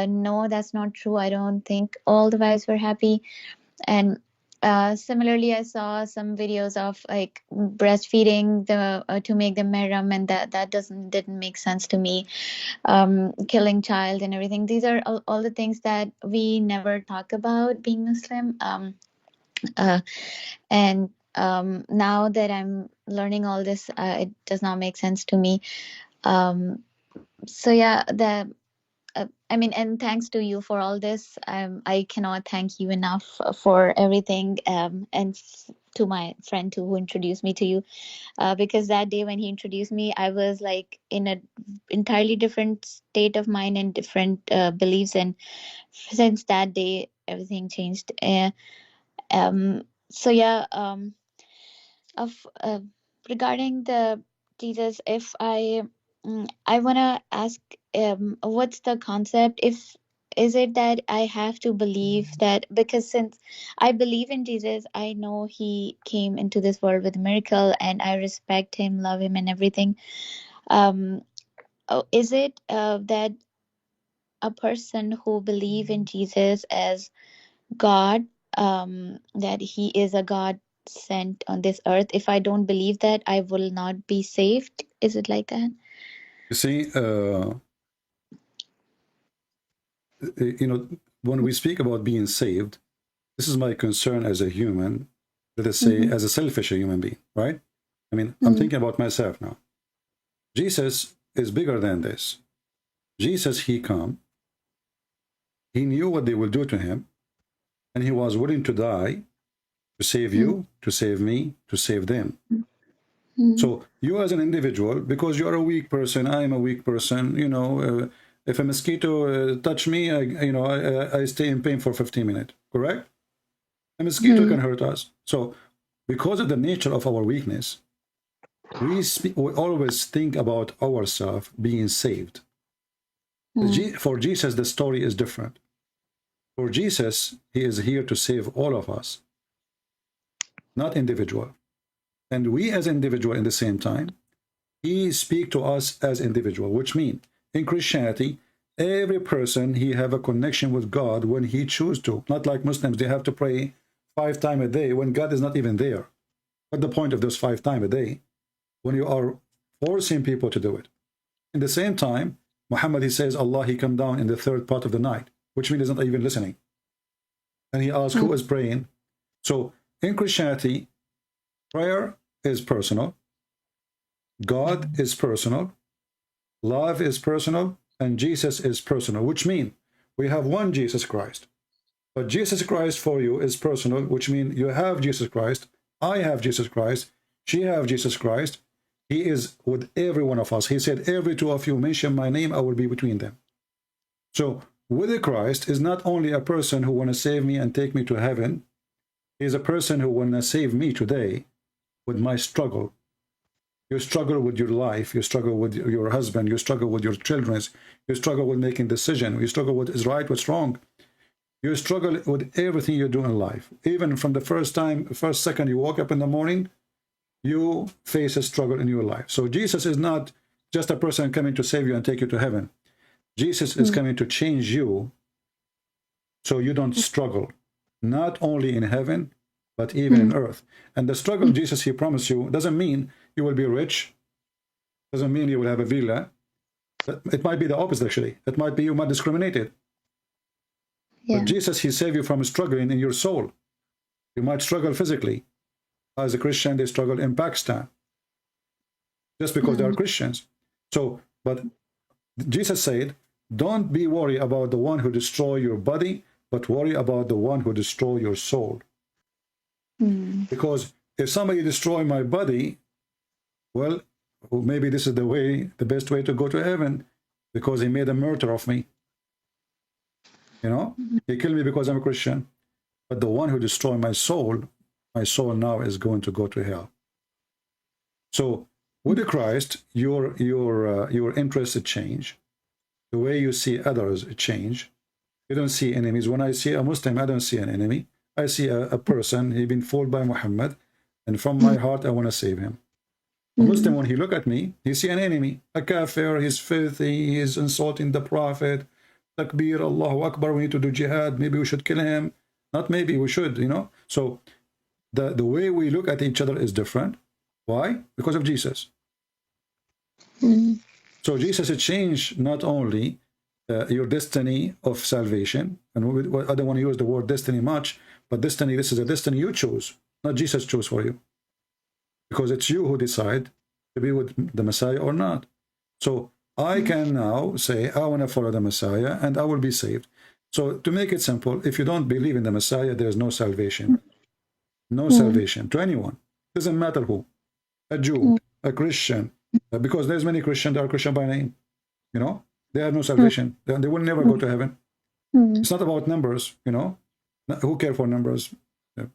[SPEAKER 8] no, that's not true. I don't think all the wives were happy. And similarly, I saw some videos of like breastfeeding the to make them mahram, and that didn't make sense to me. Killing child and everything. These are all the things that we never talk about being Muslim. Uh, and now that I'm learning all this, it does not make sense to me. So yeah, I mean, and thanks to you for all this. I cannot thank you enough for everything. And to my friend too, who introduced me to you, because that day when he introduced me, I was like in a entirely different state of mind and different beliefs. And since that day, everything changed. So yeah, of regarding the Jesus, if I want to ask, what's the concept? If is it that I have to believe that, because since I believe in Jesus, I know he came into this world with a miracle, and I respect him, love him, and everything. Is it that a person who believe in Jesus as God, that he is a God sent on this earth, if I don't believe that, I will not be saved? Is it like that?
[SPEAKER 7] You see, you know, when we speak about being saved, this is my concern as a human, let us say, as a selfish human being, right? I mean, I'm thinking about myself now. Jesus is bigger than this. Jesus, he come, he knew what they will do to him, and he was willing to die to save you, to save me, to save them. So you as an individual, because you are a weak person, I am a weak person, you know, if a mosquito touch me, I stay in pain for 15 minutes, correct? A mosquito can hurt us. So because of the nature of our weakness, we always think about ourselves being saved. For Jesus, the story is different. For Jesus, he is here to save all of us, not individual. And we as individual in the same time, he speak to us as individual, which means in Christianity, every person, he have a connection with God when he choose to. Not like Muslims, they have to pray 5 times a day when God is not even there. What's the point of those 5 times a day when you are forcing people to do it? In the same time, Muhammad, he says, Allah, he come down in the 3rd part of the night, which means he's not even listening. And he asks, who is praying? So in Christianity, prayer is personal, God is personal, love is personal, and Jesus is personal, which means we have one Jesus Christ. But Jesus Christ for you is personal, which means you have Jesus Christ, I have Jesus Christ, she have Jesus Christ. He is with every one of us. He said, every 2 of you mention my name, I will be between them. So with the Christ is not only a person who want to save me and take me to heaven, he is a person who want to save me today with my struggle. You struggle with your life, you struggle with your husband, you struggle with your children, you struggle with making decisions, you struggle with is right, what's wrong. You struggle with everything you do in life. Even from the first second you woke up in the morning, you face a struggle in your life. So Jesus is not just a person coming to save you and take you to heaven. Jesus is coming to change you so you don't struggle, not only in heaven, but even in earth. And the struggle Jesus, he promised you, doesn't mean you will be rich, doesn't mean you will have a villa. It might be the opposite, actually. It might be you might discriminated. Yeah. But Jesus, he saved you from struggling in your soul. You might struggle physically. As a Christian, they struggle in Pakistan just because they are Christians. So, but Jesus said, don't be worried about the one who destroy your body, but worry about the one who destroy your soul. Because if somebody destroy my body, well, maybe this is the best way to go to heaven, because he made a murder of me. You know, he killed me because I'm a Christian. But the one who destroyed my soul now is going to go to hell. So with Christ, your interests change. The way you see others change. You don't see enemies. When I see a Muslim, I don't see an enemy. I see a person, he's been fooled by Muhammad, and from my heart, I want to save him. A Muslim, when he look at me, he see an enemy, a kafir, he's filthy, he's insulting the Prophet, takbir, Allahu Akbar, we need to do jihad, maybe we should kill him. Not maybe, we should, you know. So the way we look at each other is different. Why? Because of Jesus. So Jesus has changed not only your destiny of salvation, and I don't want to use the word destiny much, but destiny, this is a destiny you chose, not Jesus chose for you. Because it's you who decide to be with the Messiah or not. So I can now say, I want to follow the Messiah and I will be saved. So to make it simple, if you don't believe in the Messiah, there is no salvation. No salvation to anyone. Doesn't matter who. A Jew, a Christian, because there's many Christians that are Christian by name. You know, they have no salvation. They will never go to heaven. It's not about numbers, you know. Who care for numbers?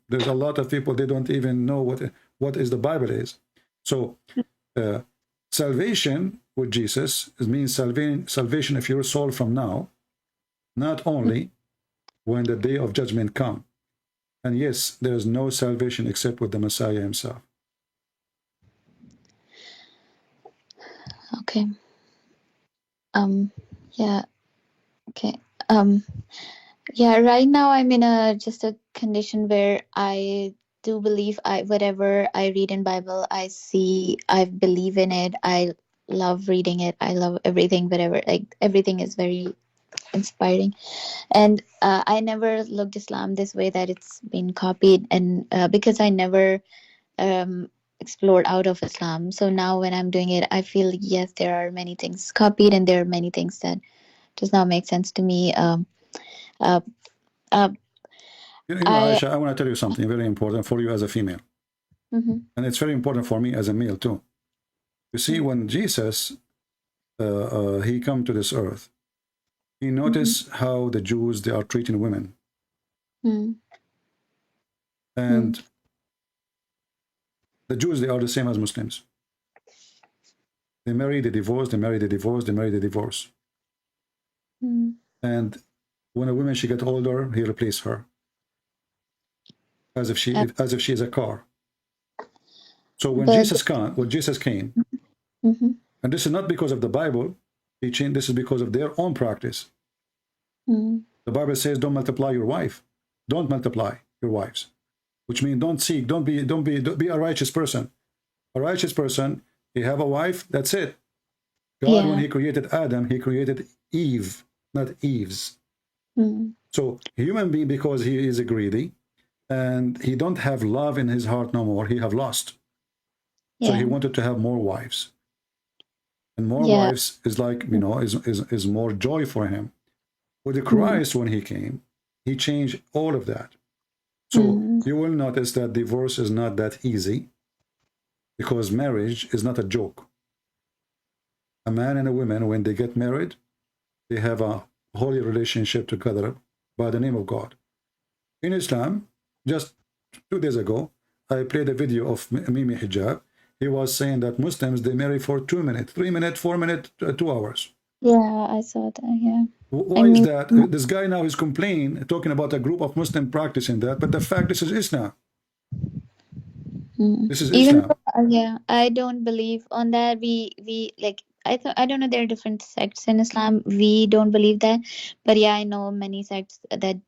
[SPEAKER 7] There's a lot of people, they don't even know what is the Bible is. So salvation with Jesus means salvation of your soul from now, not only when the day of judgment comes. And yes, there is no salvation except with the Messiah himself.
[SPEAKER 8] Okay. Yeah. Okay. Yeah, right now I'm in just a condition where I do believe whatever I read in Bible, I believe in it. I love reading it. I love everything, whatever, like everything is very inspiring. And I never looked Islam this way, that it's been copied, and because I never explored out of Islam. So now when I'm doing it, I feel, yes, there are many things copied and there are many things that does not make sense to me.
[SPEAKER 7] You know, Aisha, I want to tell you something very important for you as a female. And it's very important for me as a male too. You see, when Jesus, he come to this earth, he noticed how the Jews, they are treating women. And the Jews, they are the same as Muslims. They marry, they divorce, they marry, they divorce, they marry, they divorce. And when a woman, she get older, he replace her. As if she is a car. So when Jesus came, and this is not because of the Bible teaching, this is because of their own practice. The Bible says, don't multiply your wife. Don't multiply your wives. Which means don't seek, don't be a righteous person. A righteous person, he have a wife, that's it. God, when he created Adam, he created Eve, not Eves. So human being, because he is greedy, and he don't have love in his heart no more, he have lost. So he wanted to have more wives. And more wives is like, you know, is more joy for him. With Christ, when he came, he changed all of that. So you will notice that divorce is not that easy, because marriage is not a joke. A man and a woman, when they get married, they have a holy relationship together by the name of God. In Islam, just 2 days ago, I played a video of Mimi Hijab. He was saying that Muslims, they marry for 2 minutes, 3 minutes, 4 minutes, 2 hours.
[SPEAKER 8] Yeah, I saw that, yeah.
[SPEAKER 7] Why is that? This guy now is complaining, talking about a group of Muslims practicing that, but the fact, this is Islam. This is Islam.
[SPEAKER 8] Yeah, I don't believe on that. We like, I don't know, there are different sects in Islam. We don't believe that, but yeah, I know many sects that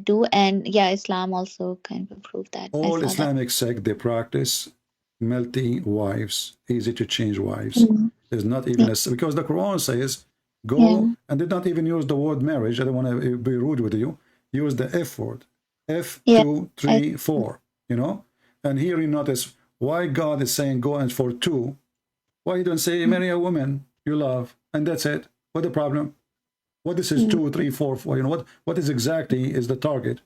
[SPEAKER 8] do, and yeah, Islam also kind of proved that.
[SPEAKER 7] All Islamic sects, they practice multi wives, easy to change wives. There's not even because the Quran says go, and did not even use the word marriage. I don't want to be rude with you. Use the F word. F, 2, 3, 4. You know, And here you notice why God is saying go and for two. Why he don't say marry a woman you love and that's it? What the problem? What this is 2, 3, 4, 4? You know what is exactly is the target?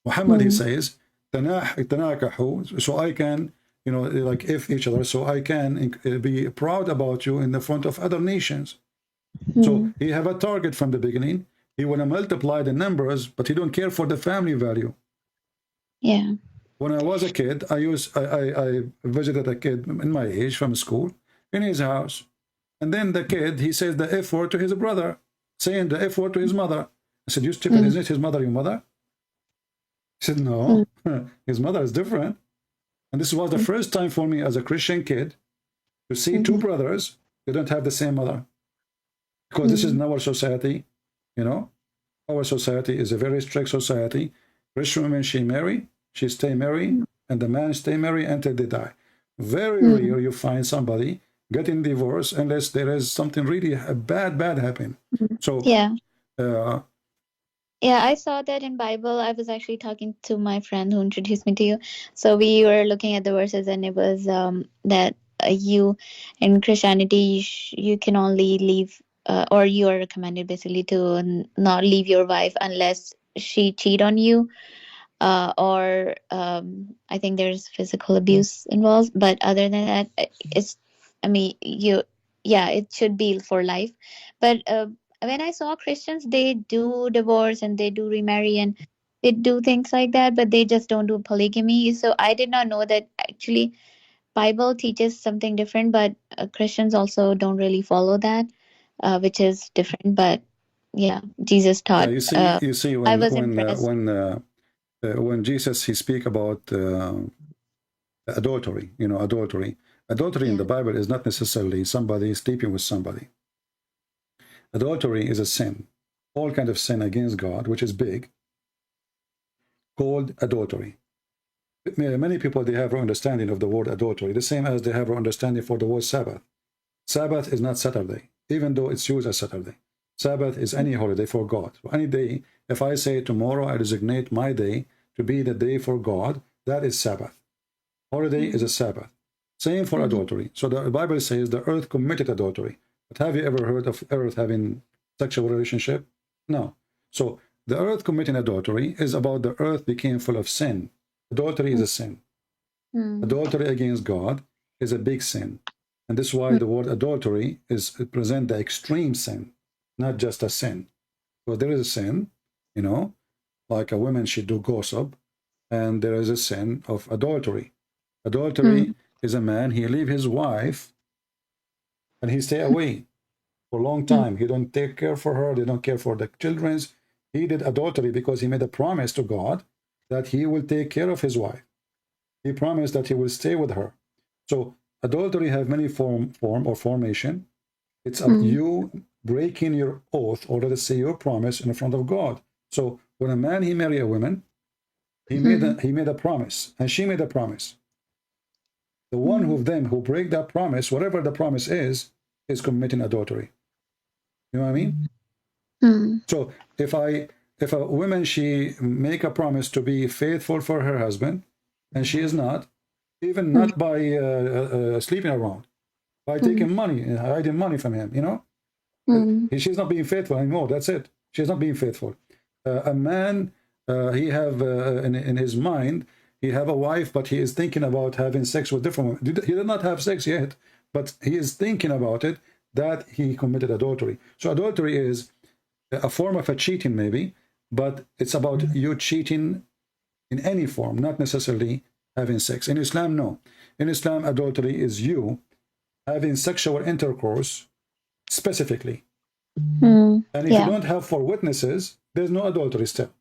[SPEAKER 7] Muhammad he says tanakahu, so I can, you know, like if each other, so I can be proud about you in the front of other nations. So he have a target from the beginning. He want to multiply the numbers, but he don't care for the family value.
[SPEAKER 8] Yeah.
[SPEAKER 7] When I was a kid, I visited a kid in my age from school in his house, and then the kid he says the F word to his brother, saying the F word to his mother. I said, "You stupid! Isn't it his mother your mother?" He said, "No, his mother is different." And this was the first time for me as a Christian kid to see two brothers who don't have the same mother, because this is in our society. You know, our society is a very strict society. Christian women, she stay married, and the man stay married until they die. Very rare you find somebody getting divorced unless there is something really bad happen. So
[SPEAKER 8] yeah, I saw that in Bible. I was actually talking to my friend who introduced me to you. So we were looking at the verses, and it was that you in Christianity you can only leave, or you are recommended basically to not leave your wife unless she cheat on you, or I think there's physical abuse involved. But other than that, it's, I mean, it should be for life. But when I saw Christians, they do divorce and they do remarry and they do things like that, but they just don't do polygamy. So I did not know that actually Bible teaches something different, but Christians also don't really follow that, which is different. But yeah, Jesus taught.
[SPEAKER 7] you see
[SPEAKER 8] I was impressed.
[SPEAKER 7] When Jesus he speak about adultery, you know, adultery in the Bible is not necessarily somebody sleeping with somebody. Adultery is a sin, all kind of sin against God, which is big, called adultery. Many people, they have an understanding of the word adultery, the same as they have an understanding for the word Sabbath. Sabbath is not Saturday, even though it's used as Saturday. Sabbath is any holiday for God. Any day, if I say tomorrow I designate my day to be the day for God, that is Sabbath. Holiday is a Sabbath. Same for adultery. So the Bible says the earth committed adultery. But have you ever heard of earth having sexual relationship? No. So the earth committing adultery is about the earth became full of sin. Adultery is a sin. Adultery against God is a big sin. And this is why the word adultery present the extreme sin, not just a sin. So there is a sin, you know, like a woman should do gossip, and there is a sin of adultery. Adultery is a man, he leave his wife and he stay away for a long time. He don't take care for her, they don't care for the children. He did adultery because he made a promise to God that he will take care of his wife. He promised that he will stay with her. So adultery have many form or formation. It's up you breaking your oath, or let us say your promise in front of God. So when a man he marry a woman, he made a promise, and she made a promise. The one of them who break that promise, whatever the promise is committing adultery. You know what I mean? So if a woman she make a promise to be faithful for her husband, and she is not, even not by sleeping around, by taking money and hiding money from him, you know, she's not being faithful anymore. That's it. She's not being faithful. A man, he have in his mind, he have a wife, but he is thinking about having sex with different women. He did not have sex yet, but he is thinking about it, that he committed adultery. So adultery is a form of a cheating maybe, but it's about you cheating in any form, not necessarily having sex. In Islam, no. In Islam, adultery is you having sexual intercourse specifically. And if you don't have 4 witnesses, there's no adultery still.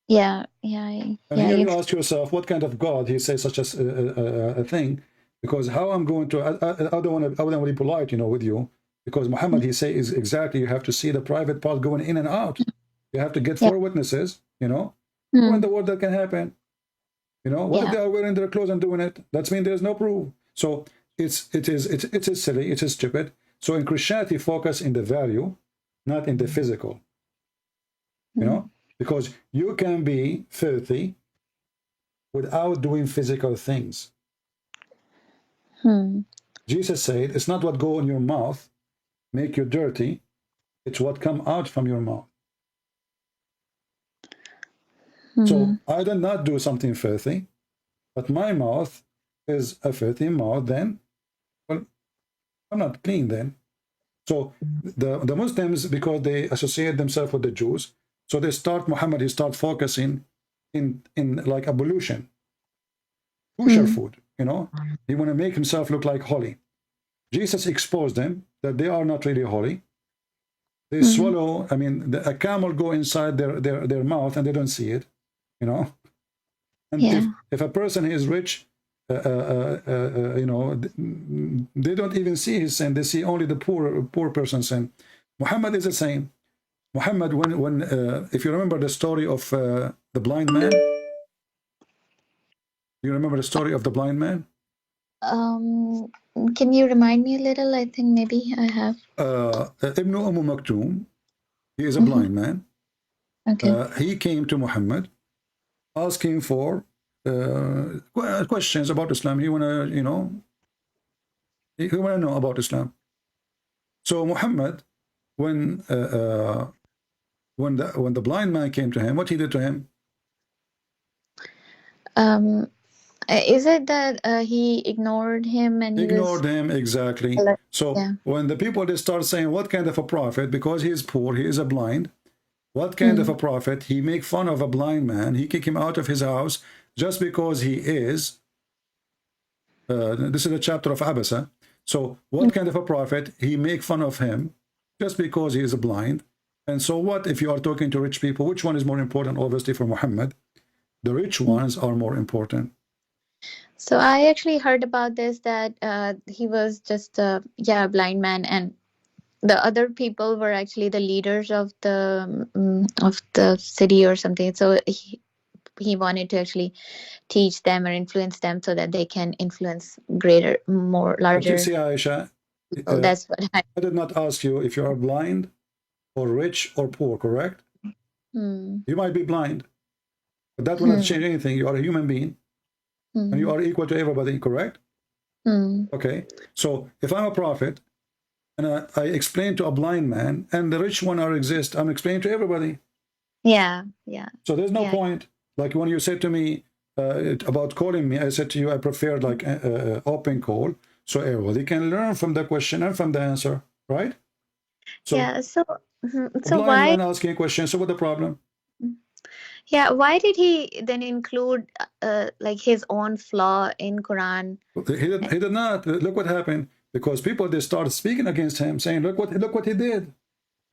[SPEAKER 7] And here you ask yourself, what kind of God he says such a thing? Because how I'm going to, I don't want to be polite, you know, with you, because Muhammad, he say is exactly, you have to see the private part going in and out. You have to get 4 witnesses, you know. Who in the world that can happen? You know, what if they are wearing their clothes and doing it? That means there's no proof. So it is silly, it is stupid. So in Christianity, focus in the value, not in the physical. You know, because you can be filthy without doing physical things. Jesus said, it's not what go in your mouth make you dirty, it's what come out from your mouth. So I did not do something filthy, but my mouth is a filthy mouth, then, well, I'm not clean then. So the Muslims, because they associate themselves with the Jews, so they start, Muhammad, he start focusing in like ablution, kosher food, you know. He want to make himself look like holy. Jesus exposed them that they are not really holy. They swallow, I mean, a camel go inside their mouth and they don't see it, you know. And if a person is rich, you know, they don't even see his sin. They see only the poor person's sin. Muhammad is the same. Muhammad, when if you remember the story of the blind man, you remember the story of the blind man?
[SPEAKER 8] Can you remind me a little? I think maybe I have.
[SPEAKER 7] Ibn Maktoum, he is a blind man.
[SPEAKER 8] Okay.
[SPEAKER 7] He came to Muhammad asking for questions about Islam. He wanna, you know, he wanna know about Islam. So Muhammad, when the blind man came to him, what he did to him?
[SPEAKER 8] Is it that he ignored him and
[SPEAKER 7] Ignored him, exactly. So when the people, they start saying, what kind of a prophet, because he is poor, he is a blind, what kind of a prophet? He make fun of a blind man, he kick him out of his house just because he is, this is a chapter of Abasa. So what kind of a prophet? He make fun of him just because he is a blind. And so what if you are talking to rich people? Which one is more important? Obviously for Muhammad, the rich ones are more important.
[SPEAKER 8] So I actually heard about this, that he was just a blind man, and the other people were actually the leaders of the city or something. So he wanted to actually teach them or influence them so that they can influence greater, more larger.
[SPEAKER 7] But you see, Aisha,
[SPEAKER 8] that's what
[SPEAKER 7] I did not ask you if you are blind or rich or poor, correct? You might be blind, but that will not change anything. You are a human being. And you are equal to everybody, correct? Okay, so if I'm a prophet and I explain to a blind man and the rich one exist, I'm explaining to everybody.
[SPEAKER 8] Yeah.
[SPEAKER 7] So there's no point. Like when you said to me about calling me, I said to you I prefer like open call, so everybody can learn from the question and from the answer, right? So
[SPEAKER 8] yeah. So
[SPEAKER 7] blind
[SPEAKER 8] why
[SPEAKER 7] man asking a question? So what the problem?
[SPEAKER 8] Yeah, why did he then include like his own flaw in Quran?
[SPEAKER 7] He did not. Look what happened. Because people, they started speaking against him, saying, look what he did.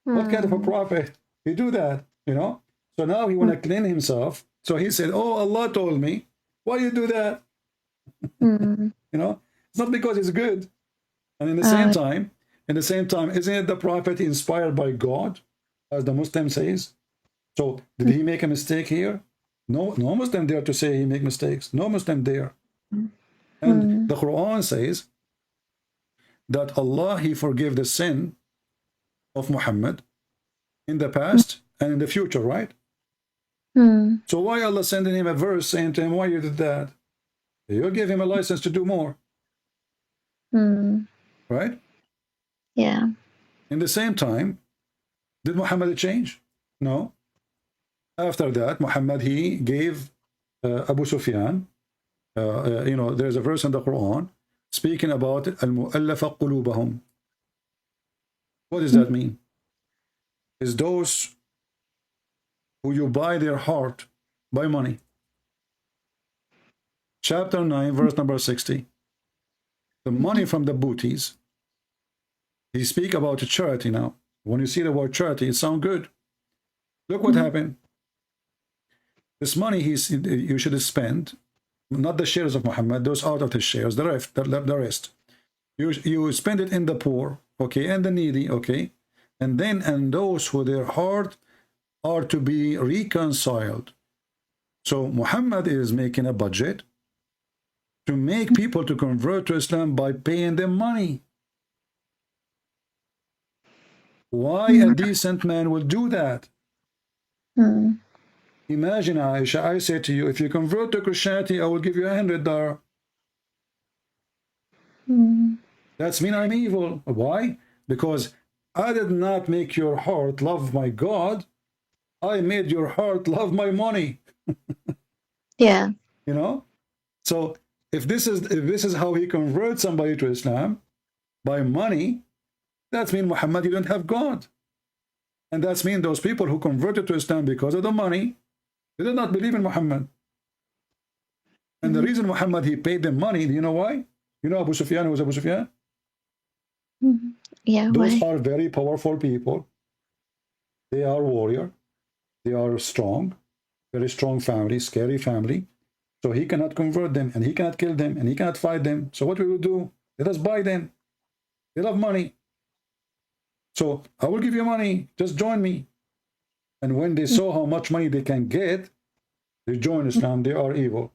[SPEAKER 7] What kind of a prophet? He do that, you know? So now he want to clean himself. So he said, oh, Allah told me. Why you do that? You know? It's not because it's good. And in the same time, isn't it the prophet inspired by God, as the Muslim says? So did he make a mistake here? No Muslim dare to say he make mistakes. No Muslim dare. And the Quran says that Allah, he forgave the sin of Muhammad in the past and in the future, right? So why Allah sending him a verse saying to him, why you did that? You'll give him a license to do more. Right?
[SPEAKER 8] Yeah.
[SPEAKER 7] In the same time, did Muhammad change? No. After that, Muhammad, he gave Abu Sufyan, you know, there's a verse in the Quran speaking about al-mu'allafa qulubahum. What does that mean? Is those who you buy their heart by money. Chapter 9, verse number 60. The money from the booties. He speak about charity now. When you see the word charity, it sounds good. Look what happened. This money you should spend, not the shares of Muhammad, those out of his shares, the rest. You spend it in the poor, okay, and the needy, okay, and then and those who their heart are to be reconciled. So Muhammad is making a budget to make people to convert to Islam by paying them money. Why a decent man will do that? Imagine, Aisha, I say to you, if you convert to Christianity, I will give you $100. That's mean I'm evil. Why? Because I did not make your heart love my God. I made your heart love my money.
[SPEAKER 8] Yeah.
[SPEAKER 7] You know? So if this is how he converts somebody to Islam, by money, that's mean Muhammad, you don't have God. And that's mean those people who converted to Islam because of the money, they did not believe in Muhammad. And the reason Muhammad, he paid them money, do you know why? You know Abu Sufyan, who was Abu Sufyan?
[SPEAKER 8] Yeah,
[SPEAKER 7] Those
[SPEAKER 8] why?
[SPEAKER 7] are very powerful people. They are warrior. They are strong, very strong family, scary family. So he cannot convert them, and he cannot kill them, and he cannot fight them. So what we will do? Let us buy them. They love money. So I will give you money. Just join me. And when they saw how much money they can get, they join Islam. They are evil.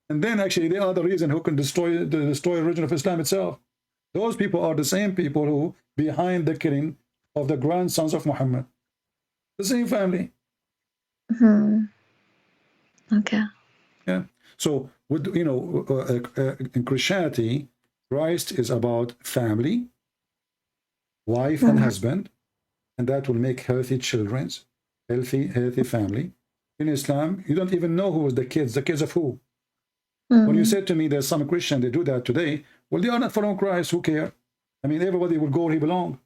[SPEAKER 7] And then actually they are the reason who can destroy the religion of Islam itself. Those people are the same people who behind the killing of the grandsons of Muhammad. The same family.
[SPEAKER 8] Okay.
[SPEAKER 7] Yeah. So with in Christianity, Christ is about family, wife and husband, and that will make healthy children, healthy family. In Islam, you don't even know who was the kids of who. When you said to me there's some Christian, they do that today, well, they are not following Christ, who care? I mean, everybody will go where he belongs.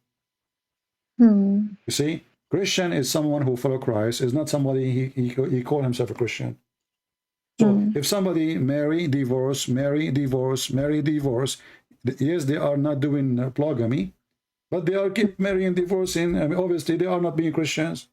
[SPEAKER 7] You see, Christian is someone who follows Christ, is not somebody he call himself a Christian. So if somebody marry, divorce, marry, divorce, marry, divorce, yes, they are not doing polygamy, but they are keep marrying, divorcing. I mean, obviously, they are not being Christians.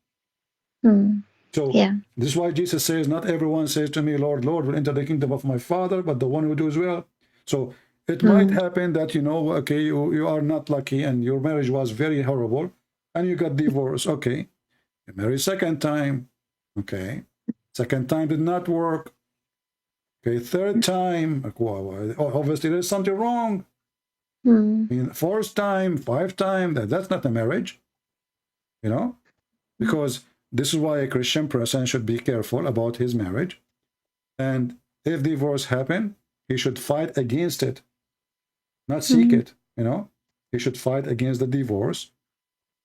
[SPEAKER 7] So this is why Jesus says, not everyone says to me, Lord, Lord, will enter the kingdom of my Father, but the one who does well. So it might happen that, okay, you are not lucky and your marriage was very horrible and you got divorced. Okay. You marry second time. Okay. Second time did not work. Okay. Third time, obviously there's something wrong. I mean, fourth time, fifth time, that's not a marriage, because this is why a Christian person should be careful about his marriage. And if divorce happen, he should fight against it, not seek it, He should fight against the divorce,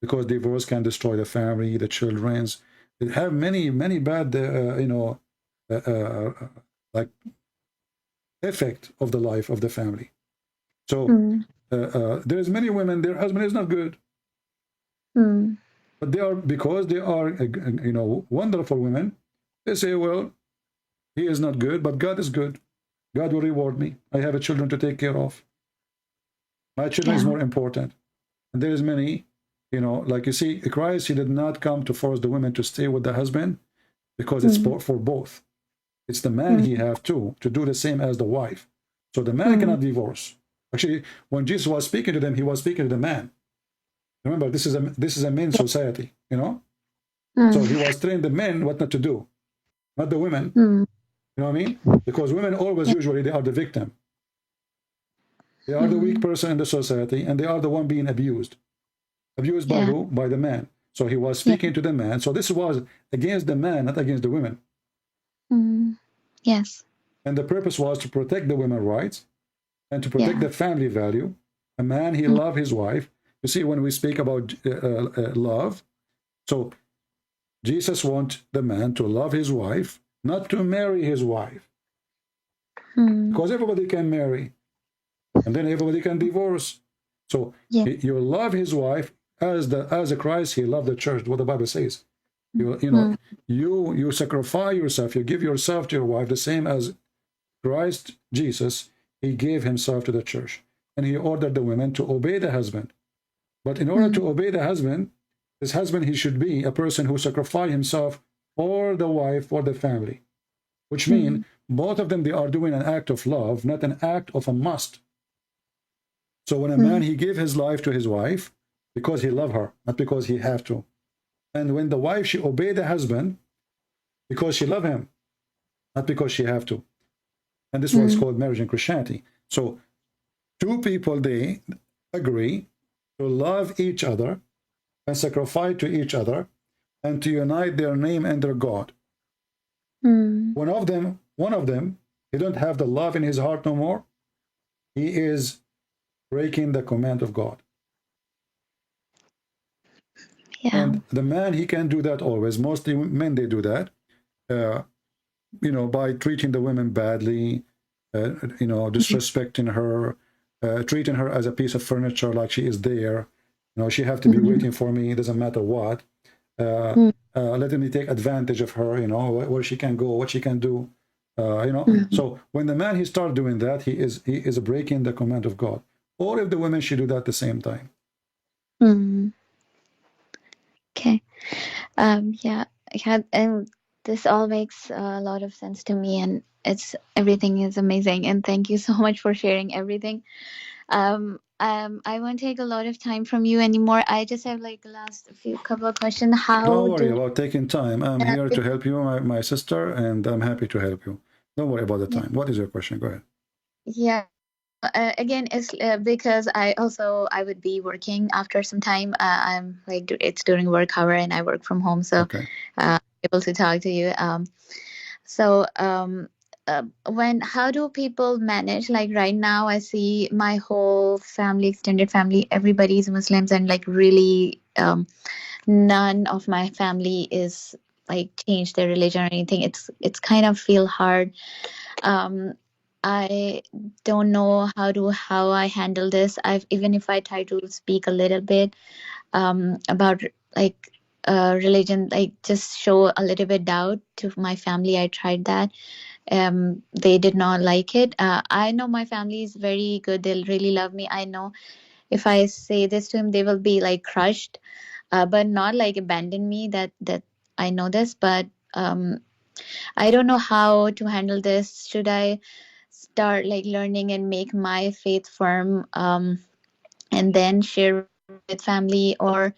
[SPEAKER 7] because divorce can destroy the family, the children's. It have many bad, like effect of the life of the family. So there's many women, their husband is not good. But because they are, wonderful women, they say, well, he is not good, but God is good. God will reward me. I have children to take care of. My children is more important. And there's many, like you see, Christ, he did not come to force the women to stay with the husband, because it's for both. It's the man he have to do the same as the wife. So the man cannot divorce. Actually, when Jesus was speaking to them, he was speaking to the man. Remember, this is a men's society, So he was training the men what not to do, not the women. You know what I mean? Because women always, usually, they are the victim. They are the weak person in the society, and they are the one being abused. Abused by who? By the man. So he was speaking to the man. So this was against the man, not against the women.
[SPEAKER 8] Yes.
[SPEAKER 7] And the purpose was to protect the women's rights and to protect the family value. A man, he loved his wife. You see, when we speak about love, so Jesus wants the man to love his wife, not to marry his wife. Because everybody can marry, and then everybody can divorce. So you love his wife as a Christ, he loved the church, what the Bible says. You sacrifice yourself, you give yourself to your wife, the same as Christ Jesus, he gave himself to the church. And he ordered the women to obey the husband. But in order to obey the husband, this husband, he should be a person who sacrificed himself for the wife, for the family. Which means both of them, they are doing an act of love, not an act of a must. So when a man, he gave his life to his wife because he loved her, not because he have to. And when the wife, she obeyed the husband because she loved him, not because she have to. And this is what's called marriage in Christianity. So two people, they agree to love each other and sacrifice to each other and to unite their name and their God. One of them, he don't have the love in his heart no more. He is breaking the command of God.
[SPEAKER 8] Yeah.
[SPEAKER 7] And the man, he can do that always. Mostly men, they do that, you know, by treating the women badly, you know, disrespecting her, treating her as a piece of furniture, like she is there. You know, she have to be waiting for me, it doesn't matter what. Letting me take advantage of her, you know, where she can go, what she can do. You know, so when the man, he start doing that, he is breaking the command of God. Or if the women should do that at the same time.
[SPEAKER 8] Okay. Yeah, and this all makes a lot of sense to me, and everything is amazing. And thank you so much for sharing everything. I won't take a lot of time from you anymore. I just have like last few couple of questions. How
[SPEAKER 7] Don't worry
[SPEAKER 8] do
[SPEAKER 7] about taking time. I'm here to help you, my sister, and I'm happy to help you. Don't worry about the time. What is your question? Go ahead.
[SPEAKER 8] yeah. Again, it's because I would be working after some time. I'm like it's during work hour, and I work from home, so
[SPEAKER 7] Okay.
[SPEAKER 8] able to talk to you. So when how do people manage? Like right now, I see my whole family, extended family, everybody's Muslims, and like really, none of my family is like changed their religion or anything. It's kind of feel hard. I don't know how I handle this. I've even if I try to speak a little bit about like religion, like just show a little bit doubt to my family. I tried that. They did not like it. I know my family is very good. They'll really love me. I know if I say this to him, they will be like crushed, but not like abandon me. That I know this, but I don't know how to handle this. Should I start like learning and make my faith firm, and then share with family, or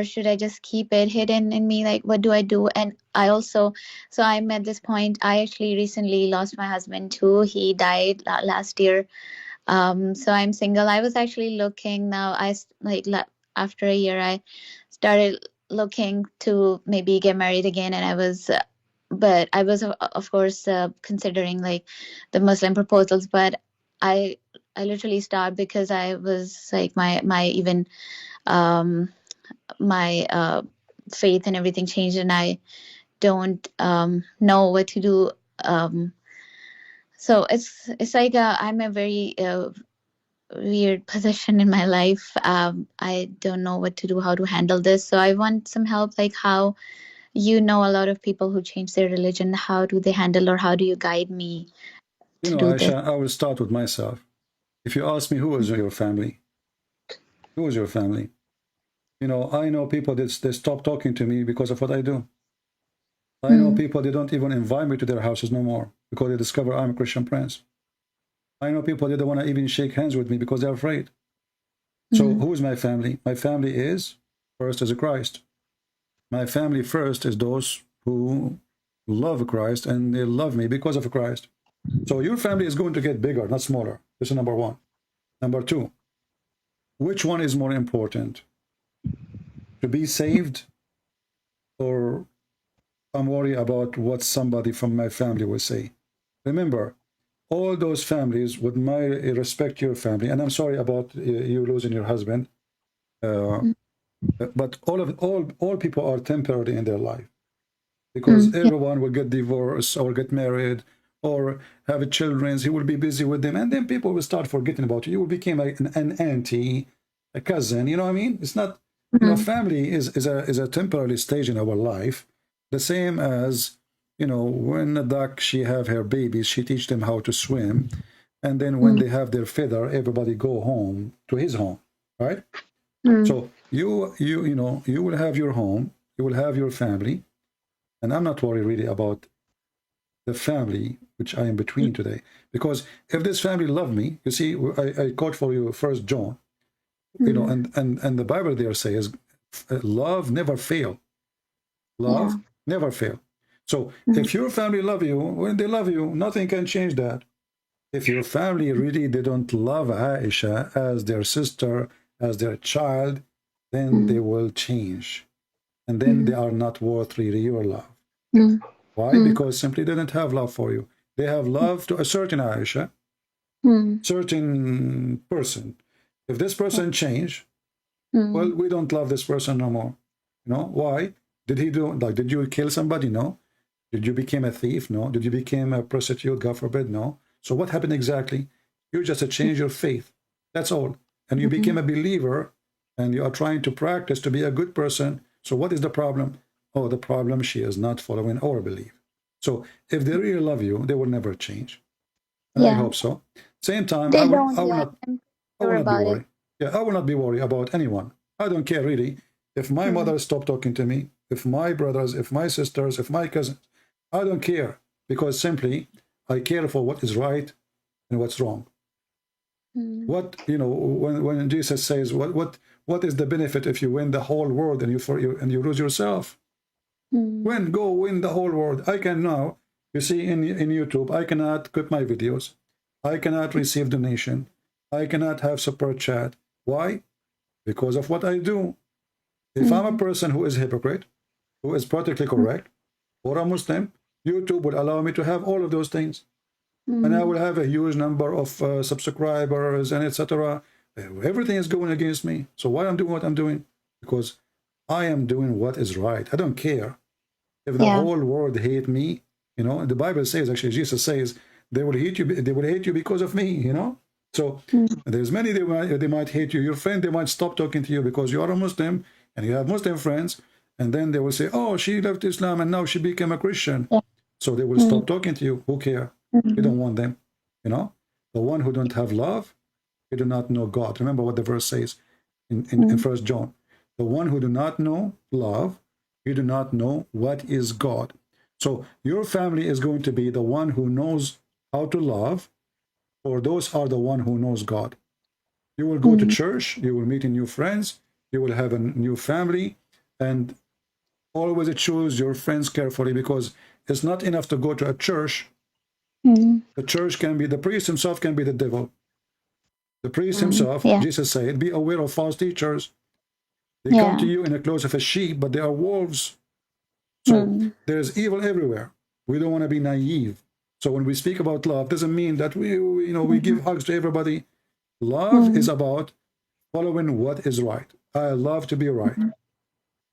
[SPEAKER 8] should I just keep it hidden in me? Like, what do I do? And I also, so I'm at this point. I actually recently lost my husband too. He died last year. So I'm single. I was actually looking now. After a year, I started looking to maybe get married again, and but I was of course considering like the Muslim proposals, but I I literally stopped because I was like my even um my faith and everything changed, and I don't know what to do. So it's like I'm a very weird position in my life. I don't know what to do, how to handle this. So I want some help, like how you know a lot of people who change their religion. How do they handle, or how do you guide me
[SPEAKER 7] You
[SPEAKER 8] to
[SPEAKER 7] know,
[SPEAKER 8] do this?
[SPEAKER 7] Aisha, I will start with myself. If you ask me who is your family, who is your family? You know, I know people that they stop talking to me because of what I do. I know people, they don't even invite me to their houses no more because they discover I'm a Christian prince. I know people that don't want to even shake hands with me because they're afraid. So who is my family? My family is, first is Christ. My family first is those who love Christ, and they love me because of Christ. So your family is going to get bigger, not smaller. This is number one. Number two, which one is more important? To be saved, or I'm worried about what somebody from my family will say? Remember, all those families would respect your family, and I'm sorry about you losing your husband, but all people are temporary in their life, because
[SPEAKER 8] Yeah.
[SPEAKER 7] everyone will get divorced or get married or have children. He will be busy with them, and then people will start forgetting about you. You will become an auntie, a cousin. You know what I mean? It's not, you know, family is a temporary stage in our life, the same as, you know, when a duck, she have her babies, she teach them how to swim, and then when they have their feather, everybody go home to his home, right? So you know, you will have your home, you will have your family, and I'm not worried really about the family which I am between today, because if this family love me, you see, I quote for you First John, you know, and the Bible there says, love never fail. Love never fail. So if your family love you, when they love you, nothing can change that. If your family really, they don't love Aisha as their sister, as their child, then they will change. and then they are not worth really your love. Why? Because simply they don't have love for you. They have love to a certain Aisha, certain person. If this person change, well, we don't love this person no more. You know why? Did he do, like, did you kill somebody? No. Did you become a thief? No. Did you become a prostitute? God forbid? No. So what happened exactly? You just change your faith. That's all. And you became a believer, and you are trying to practice to be a good person. So what is the problem? Oh, the problem, she is not following our belief. So if they really love you, they will never change. And I hope so. Same time, I will not be worried. Yeah, I will not be worried about anyone. I don't care really. If my mother stopped talking to me, if my brothers, if my sisters, if my cousins, I don't care, because simply I care for what is right and what's wrong. What, you know, when Jesus says, what is the benefit if you win the whole world and you lose yourself? When go win the whole world? I can now, you see in YouTube, I cannot quit my videos. I cannot receive donation. I cannot have super chat. Why? Because of what I do. If I'm a person who is hypocrite, who is politically correct, or a Muslim, YouTube would allow me to have all of those things. And I will have a huge number of subscribers and etc. Everything is going against me. So why I'm doing what I'm doing? Because I am doing what is right. I don't care if the whole world hate me. You know, the Bible says, actually, Jesus says, they will hate you. They will hate you because of me. You know, so there's many they might hate you. Your friend, they might stop talking to you because you are a Muslim and you have Muslim friends, and then they will say, "Oh, she left Islam and now she became a Christian." So they will stop talking to you. Who care? You don't want them. You know, the one who don't have love, they do not know God. Remember what the verse says in 1 John. The one who do not know love, you do not know what is God. So your family is going to be the one who knows how to love, or those are the one who knows God. You will go to church, you will meet new friends, you will have a new family, and always choose your friends carefully, because it's not enough to go to a church. The church can be, the priest himself can be the devil. The priest himself, Jesus said, be aware of false teachers. They come to you in the clothes of a sheep, but they are wolves. So there's evil everywhere. We don't want to be naive. So when we speak about love, doesn't mean that we give hugs to everybody. Love is about following what is right. I love to be right.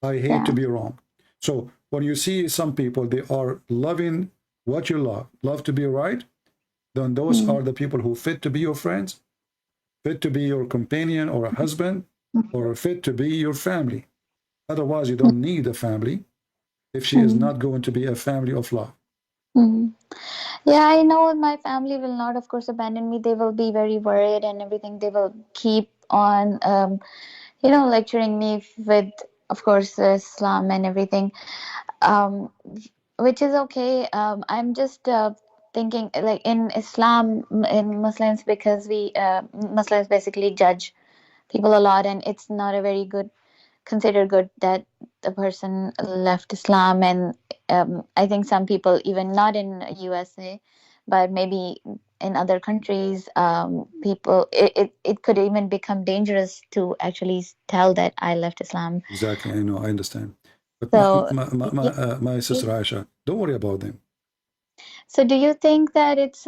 [SPEAKER 7] I hate to be wrong. So when you see some people, they are loving what you love to be right, then those are the people who fit to be your friends, fit to be your companion or a husband, or fit to be your family. Otherwise, you don't need a family if she is not going to be a family of love.
[SPEAKER 8] Yeah, I know my family will not, of course, abandon me. They will be very worried and everything. They will keep on, lecturing me with, of course, Islam and everything, which is okay. I'm just thinking, like, in Islam, in Muslims, because we Muslims basically judge people a lot, and it's not a very good, considered good that the person left Islam. And I think some people, even not in USA, but maybe in other countries, people, it could even become dangerous to actually tell that I left Islam.
[SPEAKER 7] Exactly, I know, I understand. But
[SPEAKER 8] So,
[SPEAKER 7] my sister Aisha, don't worry about them.
[SPEAKER 8] so do you think that it's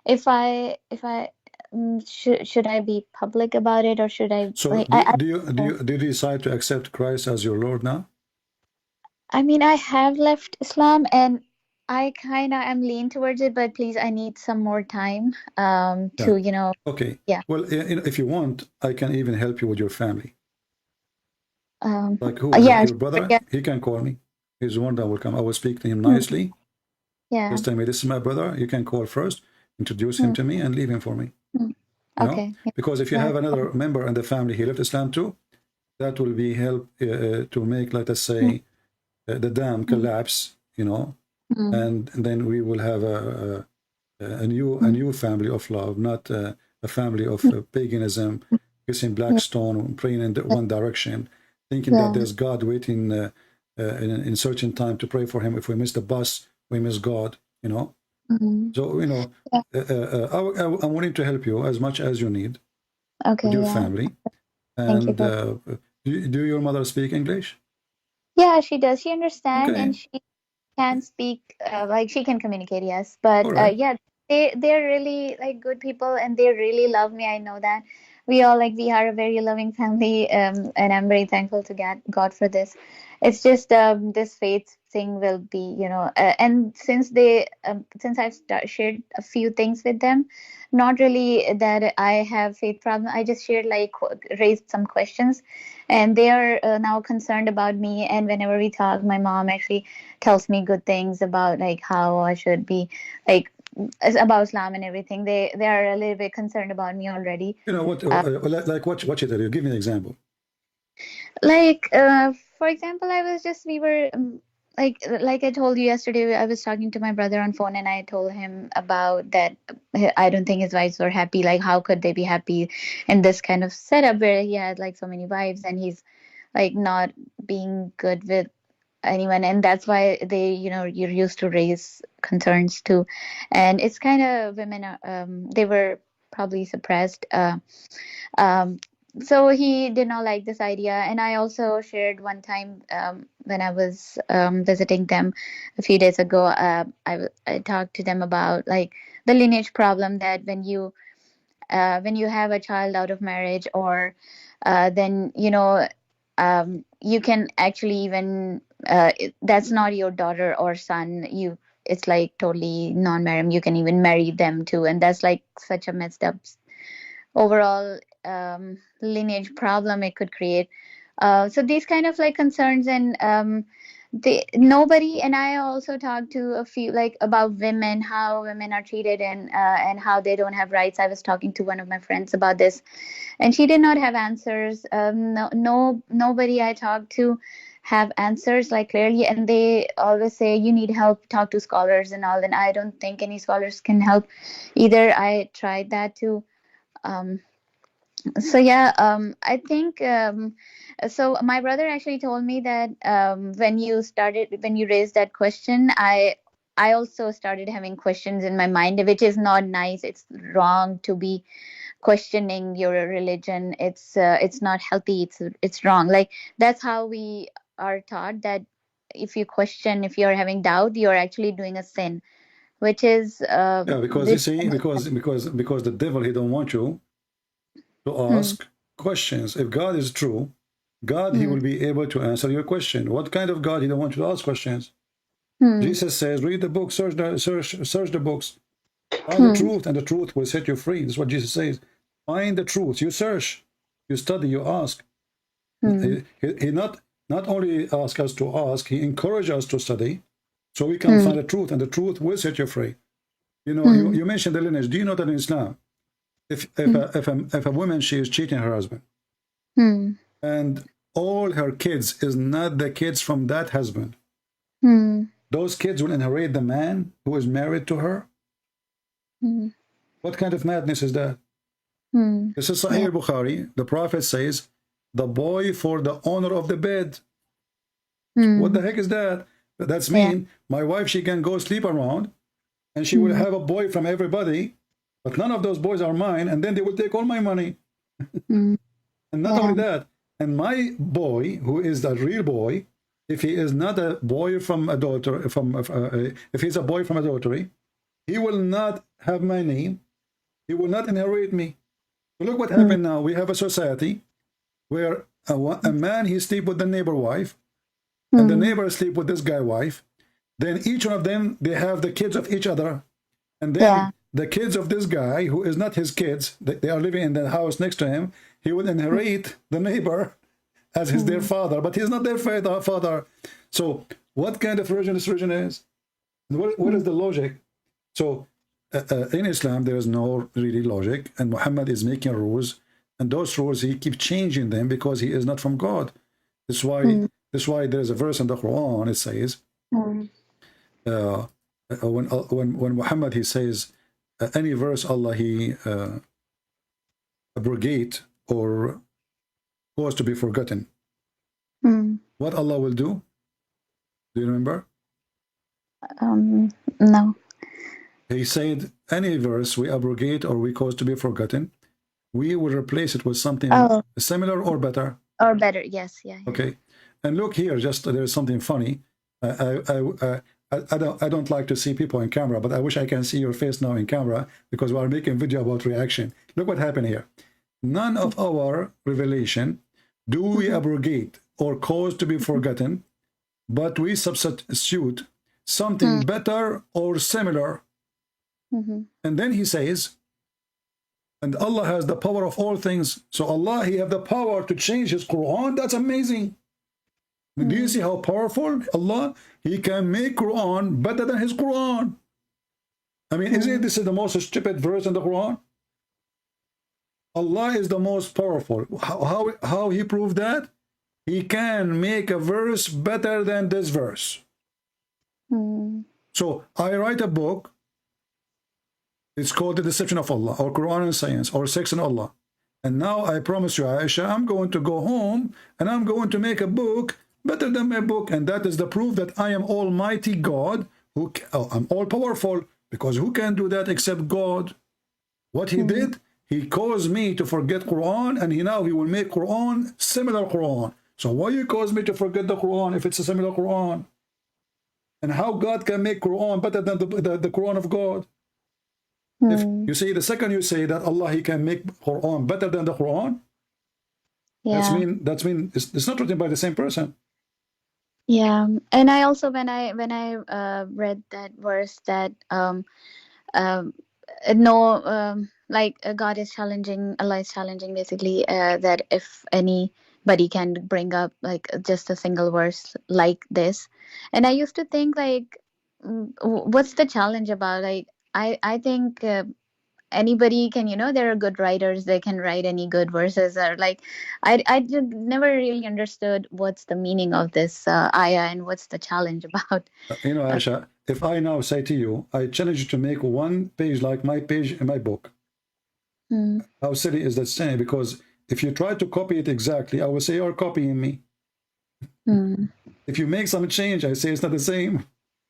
[SPEAKER 8] if I should I be public about it, or should I?
[SPEAKER 7] So
[SPEAKER 8] Like,
[SPEAKER 7] do you decide to accept Christ as your Lord now?
[SPEAKER 8] I mean, I have left Islam, and I kind of am lean towards it, but please, I need some more time to,
[SPEAKER 7] Okay.
[SPEAKER 8] yeah.
[SPEAKER 7] Well, if you want, I can even help you with your family. Like who?
[SPEAKER 8] Yeah,
[SPEAKER 7] Your brother?
[SPEAKER 8] yeah.
[SPEAKER 7] He can call me. He's the one that will come. I will speak to him nicely.
[SPEAKER 8] Yeah.
[SPEAKER 7] Just tell me, this is my brother. You can call first, introduce him to me, and leave him for me.
[SPEAKER 8] Okay.
[SPEAKER 7] Because if you have another member in the family, he left Islam too, that will be help to make, let us say, the dam collapse, and then we will have a new family of love, not a family of paganism, kissing black stone, praying in one direction, thinking that there's God waiting in certain time to pray for him. If we miss the bus, we miss God, So, I'm willing to help you as much as you need with your family. And do your mother speak English?
[SPEAKER 8] Yeah, she does. She understands,
[SPEAKER 7] Okay,
[SPEAKER 8] and she can speak, like she can communicate, yes. But
[SPEAKER 7] all right.
[SPEAKER 8] yeah, they're really like good people, and they really love me. I know that. We are a very loving family, and I'm very thankful to God for this. It's just this faith thing will be, and since I've shared a few things with them, not really that I have faith problem. I just shared like raised some questions, and they are now concerned about me. And whenever we talk, my mom actually tells me good things about like how I should be, like about Islam and everything. They are a little bit concerned about me already.
[SPEAKER 7] You know what?
[SPEAKER 8] Uh,
[SPEAKER 7] Like what you tell you? Give me an example.
[SPEAKER 8] like for example, we were like I told you yesterday, I was talking to my brother on phone, and I told him about that. I don't think his wives were happy. Like, how could they be happy in this kind of setup where he had like so many wives, and he's like not being good with anyone, and that's why you're used to raise concerns too. And it's kind of women they were probably suppressed, so he did not like this idea. And I also shared one time, when I was visiting them a few days ago, I talked to them about like the lineage problem, that when you have a child out of marriage, or then you can actually even that's not your daughter or son. It's like totally non-mahram. You can even marry them too, and that's like such a messed up overall lineage problem it could create. So these kind of like concerns, and nobody. And I also talked to a few like about women, how women are treated, and how they don't have rights. I was talking to one of my friends about this, and she did not have answers. Nobody I talked to have answers like clearly, and they always say you need help, talk to scholars and all. And I don't think any scholars can help either. I tried that too. um, so yeah, I think so my brother actually told me that when you raised that question, I also started having questions in my mind, which is not nice. It's wrong to be questioning your religion. It's not healthy. It's wrong. Like, that's how we are taught, that if you question, if you're having doubt, you're actually doing a sin, which is
[SPEAKER 7] Yeah, because you
[SPEAKER 8] this.
[SPEAKER 7] see, because the devil, he don't want you to
[SPEAKER 8] Hmm,
[SPEAKER 7] ask questions. If God is true, God, he
[SPEAKER 8] hmm,
[SPEAKER 7] will be able to answer your question. What kind of God he don't want you to ask questions?
[SPEAKER 8] hmm,
[SPEAKER 7] Jesus says, read the book, search the books, find the
[SPEAKER 8] hmm,
[SPEAKER 7] truth, and the truth will set you free. That's what Jesus says. Find the truth. You search, you study, you ask.
[SPEAKER 8] hmm,
[SPEAKER 7] He not only ask us to ask, he encourage us to study, so we can
[SPEAKER 8] hmm,
[SPEAKER 7] find the truth, and the truth will set you free. You know,
[SPEAKER 8] hmm,
[SPEAKER 7] you mentioned the lineage. Do you know that in Islam,
[SPEAKER 8] hmm,
[SPEAKER 7] if a woman, she is cheating her husband,
[SPEAKER 8] hmm,
[SPEAKER 7] and all her kids is not the kids from that husband,
[SPEAKER 8] hmm,
[SPEAKER 7] those kids will inherit the man who is married to her.
[SPEAKER 8] hmm,
[SPEAKER 7] What kind of madness is that?
[SPEAKER 8] hmm.
[SPEAKER 7] This is
[SPEAKER 8] Yeah.
[SPEAKER 7] Sahih Bukhari. The Prophet says, the boy for the honor of the bed. What
[SPEAKER 8] Hmm.
[SPEAKER 7] the heck is that? That's
[SPEAKER 8] Yeah.
[SPEAKER 7] mean my wife, she can go sleep around, and she will
[SPEAKER 8] Hmm.
[SPEAKER 7] have a boy from everybody, but none of those boys are mine, and then they will take all my money.
[SPEAKER 8] Hmm.
[SPEAKER 7] And not only
[SPEAKER 8] Yeah.
[SPEAKER 7] that, and my boy, who is the real boy, if he is not a boy from adultery, if he's a boy from adultery, he will not have my name. He will not inherit me. So look what
[SPEAKER 8] Hmm.
[SPEAKER 7] happened now. We have a society where a man, he sleep with the neighbor wife, and the
[SPEAKER 8] Hmm.
[SPEAKER 7] neighbor sleep with this guy wife. Then each one of them, they have the kids of each other. And
[SPEAKER 8] Yeah.
[SPEAKER 7] then the kids of this guy, who is not his kids, they are living in the house next to him, he will inherit the neighbor as his their
[SPEAKER 8] Hmm.
[SPEAKER 7] father, but he's not their father. So what kind of religion this religion is? What
[SPEAKER 8] Hmm.
[SPEAKER 7] is the logic? So in Islam, there is no really logic, and Muhammad is making rules, and those rules, he keeps changing them because he is not from God. That's why,
[SPEAKER 8] Hmm.
[SPEAKER 7] there is a verse in the Quran, it says,
[SPEAKER 8] Hmm.
[SPEAKER 7] uh, when Muhammad, he says, any verse Allah, he abrogate or cause to be forgotten,
[SPEAKER 8] Hmm.
[SPEAKER 7] what Allah will do? Do you remember?
[SPEAKER 8] No.
[SPEAKER 7] He said, any verse we abrogate or we cause to be forgotten, we will replace it with something
[SPEAKER 8] Oh,
[SPEAKER 7] similar or better.
[SPEAKER 8] or better. Yes. Yeah. Yeah.
[SPEAKER 7] Okay. And look here, just there's something funny. I don't like to see people in camera, but I wish I can see your face now in camera because we are making video about reaction. Look what happened here. None of our revelation do we abrogate or cause to be forgotten, but we substitute something better or similar. And then he says, and Allah has the power of all things. So Allah, he have the power to change his Quran. That's amazing. Do you see how powerful Allah? He can make Quran better than his Quran. I mean, isn't this is the most stupid verse in the Quran? Allah is the most powerful. How he proved that? He can make a verse better than this verse. So I write a book. It's called The Deception of Allah, or Quran and Science, or Sex and Allah. And now I promise you, Aisha, I'm going to go home and I'm going to make a book better than my book. And that is the proof that I am Almighty God. I'm all powerful, because who can do that except God? What he did, he caused me to forget Quran, and now he will make Quran similar Quran. So why you cause me to forget the Quran if it's a similar Quran? And how God can make Quran better than the Quran of God? If you see, the second you say that Allah, he can make Quran better than the Quran, that's mean it's not written by the same person.
[SPEAKER 8] Yeah, and I also when I read that verse that like God is challenging, Allah is challenging basically that if anybody can bring up like just a single verse like this, and I used to think like, what's the challenge about? Like I think anybody can, there are good writers, they can write any good verses, or like I never really understood what's the meaning of this ayah and what's the challenge about.
[SPEAKER 7] Aisha, if I now say to you, I challenge you to make one page like my page in my book, how silly is that saying? Because if you try to copy it exactly, I will say you're copying me. If you make some change, I say it's not the same.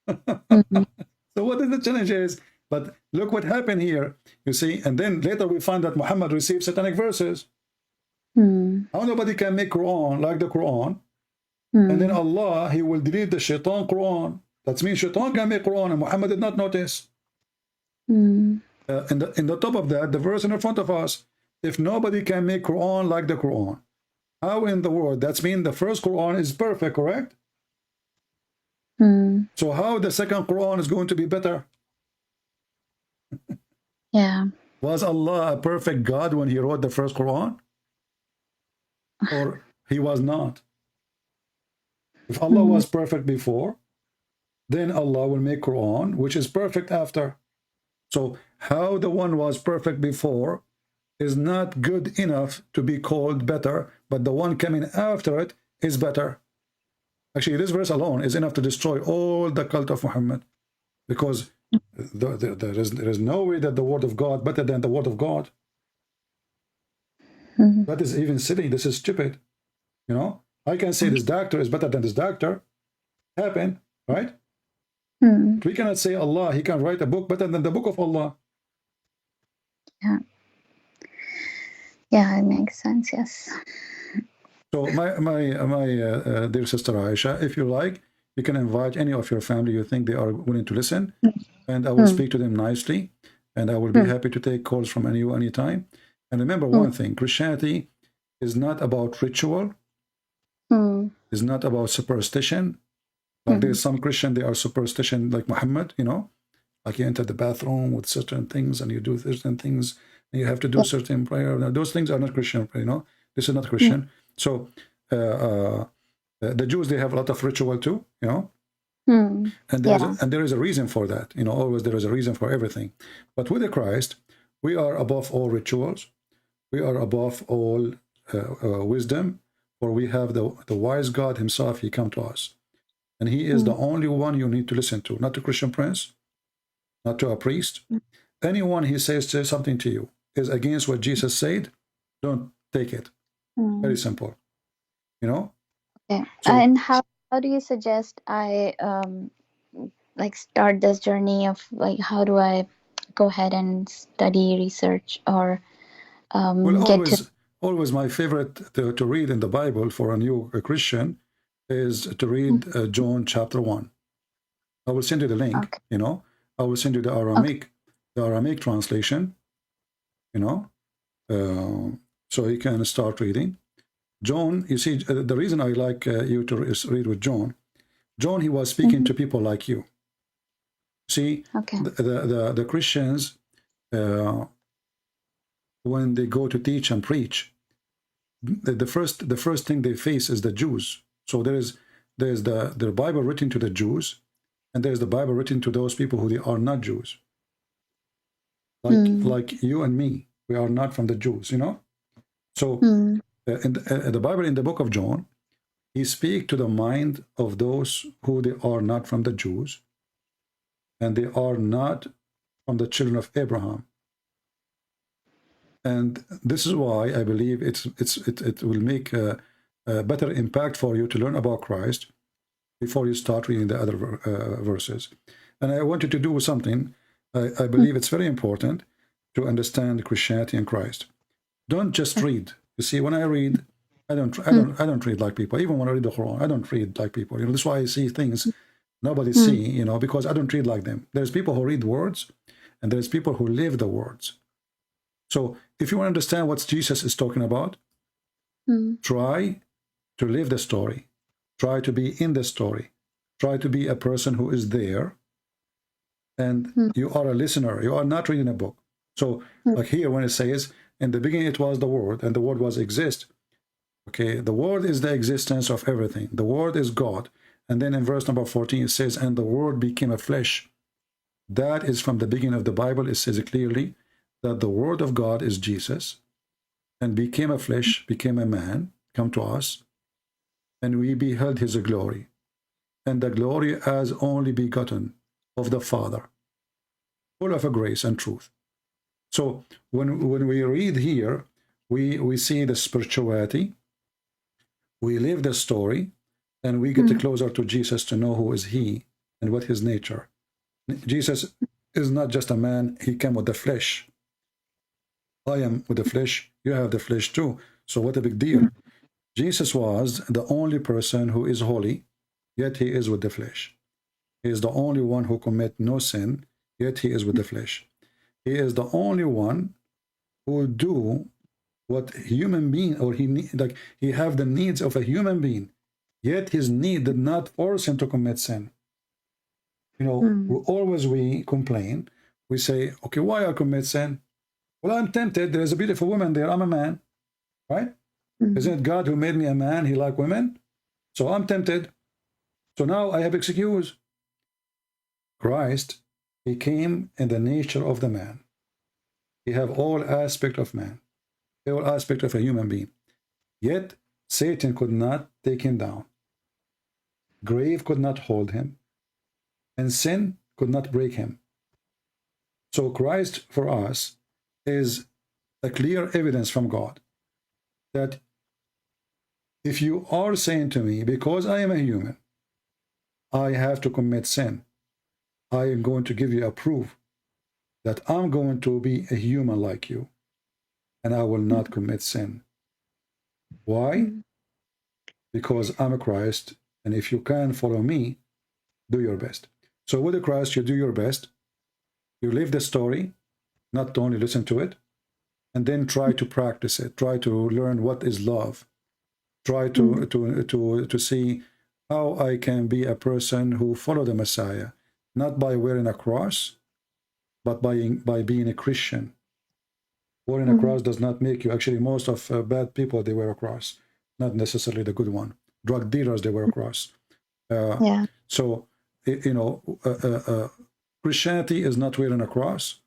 [SPEAKER 7] So what is the challenge is? But look what happened here, you see, and then later we find that Muhammad received satanic verses. How nobody can make Quran like the Quran, and then Allah, he will delete the shaitan Quran. That means shaitan can make Quran, and Muhammad did not notice. In the top of that, the verse in front of us, if nobody can make Quran like the Quran, how in the world? That means the first Quran is perfect, correct? So how the second Quran is going to be better?
[SPEAKER 8] Yeah.
[SPEAKER 7] Was Allah a perfect God when he wrote the first Quran? Or he was not? If Allah was perfect before, then Allah will make Quran which is perfect after. So how the one was perfect before is not good enough to be called better, but the one coming after it is better. Actually, this verse alone is enough to destroy all the cult of Muhammad, because there is no way that the word of God better than the word of God. That is even silly. This is stupid. I can say this doctor is better than this doctor. Happen, right? We cannot say Allah, he can write a book better than the book of Allah.
[SPEAKER 8] Yeah, it makes sense. Yes.
[SPEAKER 7] So my dear sister Aisha, if you like, you can invite any of your family you think they are willing to listen, and I will speak to them nicely, and I will be happy to take calls from anytime. And remember one thing: Christianity is not about ritual, is not about superstition. Like there's some Christian, they are superstition like Muhammad, like you enter the bathroom with certain things and you do certain things and you have to do certain prayer. Now, those things are not Christian, this is not Christian. So the Jews, they have a lot of ritual too, and there is a reason for that. Always there is a reason for everything. But with the Christ, we are above all rituals. We are above all wisdom, for we have the wise God himself. He come to us, and he is the only one you need to listen to, not to Christian prince, not to a priest. Anyone he says something to you is against what Jesus said, don't take it. Very simple,
[SPEAKER 8] Okay.
[SPEAKER 7] So,
[SPEAKER 8] And how do you suggest I like start this journey of like how do I go ahead and study, research, or
[SPEAKER 7] well,
[SPEAKER 8] get to?
[SPEAKER 7] always my favorite to read in the Bible for a new Christian is to read John chapter 1. I will send you the link,
[SPEAKER 8] Okay.
[SPEAKER 7] you know. I will send you the Aramaic translation, you know, so you can start reading. John, you see, the reason I like you to read with John, he was speaking to people like you. See,
[SPEAKER 8] Okay.
[SPEAKER 7] the Christians, when they go to teach and preach, the first thing they face is the Jews. So there's the Bible written to the Jews, and there's the Bible written to those people who they are not Jews. Like you and me, we are not from the Jews, you know. So in the Bible, in the book of John, he speaks to the mind of those who they are not from the Jews, and they are not from the children of Abraham. And this is why I believe it will make a better impact for you to learn about Christ before you start reading the other verses. And I want you to do something. I believe it's very important to understand Christianity and Christ. Don't just read. You see, when I read, I don't read like people. Even when I read the Quran, I don't read like people. You know, that's why I see things nobody see. You know, because I don't read like them. There's people who read words, and there's people who live the words. So if you want to understand what Jesus is talking about, try to live the story. Try to be in the story. Try to be a person who is there. And you are a listener. You are not reading a book. So like here when it says, in the beginning it was the Word, and the Word was exist. Okay, the Word is the existence of everything. The Word is God. And then in verse number 14 it says, and the Word became a flesh. That is from the beginning of the Bible. It says it clearly that the Word of God is Jesus, and became a flesh, became a man, come to us, and we beheld his glory, and the glory as only begotten of the Father, full of a grace and truth. So when we read here, we see the spirituality, we live the story, and we get closer to Jesus to know who is he and what his nature. Jesus is not just a man, he came with the flesh. I am with the flesh, you have the flesh too. So what a big deal. Jesus was the only person who is holy, yet he is with the flesh. He is the only one who commit no sin, yet he is with the flesh. He is the only one who do what human being, or he have the needs of a human being, yet his need did not force him to commit sin. You know, we complain. We say, okay, why I commit sin? Well, I'm tempted. There's a beautiful woman there. I'm a man, right? Isn't it God who made me a man? He liked women. So I'm tempted. So now I have excuse. Christ, he came in the nature of the man. He have all aspect of man, all aspect of a human being. Yet Satan could not take him down. Grave could not hold him. And sin could not break him. So Christ for us is a clear evidence from God that if you are saying to me, because I am a human, I have to commit sin, I am going to give you a proof that I'm going to be a human like you, and I will not commit sin. Why? Because I'm a Christ, and if you can follow me, do your best. So with the Christ, you do your best. You live the story, not only listen to it, and then try to practice it. Try to learn what is love. Try to see how I can be a person who follow the Messiah, not by wearing a cross, but by being a Christian. Wearing a cross does not make you. Actually, most of bad people, they wear a cross, not necessarily the good one. Drug dealers, they wear a cross. So, you know, Christianity is not wearing a cross,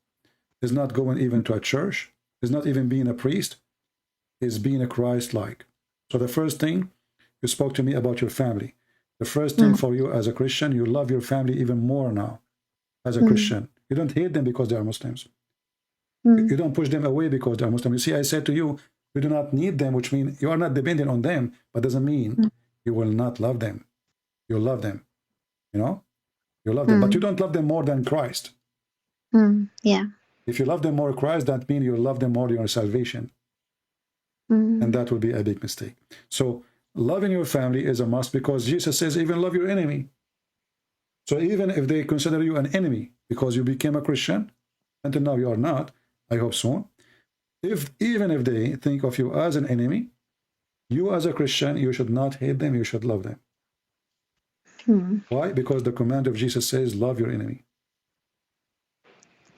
[SPEAKER 7] is not going even to a church, is not even being a priest, is being a Christ-like. So the first thing, you spoke to me about your family. The first thing for you as a Christian, you love your family even more now as a Christian. You don't hate them because they are Muslims. You don't push them away because they are Muslims. You see, I said to you, you do not need them, which means you are not dependent on them, but doesn't mean you will not love them. You love them, you know? You love them, but you don't love them more than Christ.
[SPEAKER 8] Yeah.
[SPEAKER 7] If you love them more Christ, that means you love them more than your salvation. And that would be a big mistake. So loving your family is a must, because Jesus says even love your enemy. So even if they consider you an enemy because you became a Christian, until now you are not, I hope soon, even if they think of you as an enemy, you as a Christian, you should not hate them, you should love them. Why? Because the command of Jesus says love your enemy.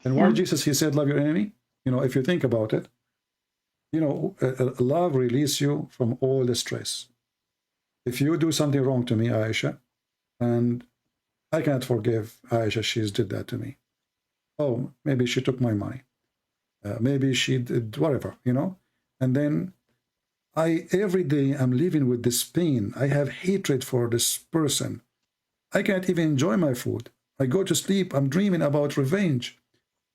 [SPEAKER 7] And why Jesus, he said love your enemy? You know, if you think about it, you know, love releases you from all the stress. If you do something wrong to me, Aisha, and I cannot forgive Aisha, she's did that to me. Oh, maybe she took my money. Maybe she did whatever, you know. And then every day I'm living with this pain. I have hatred for this person. I can't even enjoy my food. I go to sleep, I'm dreaming about revenge.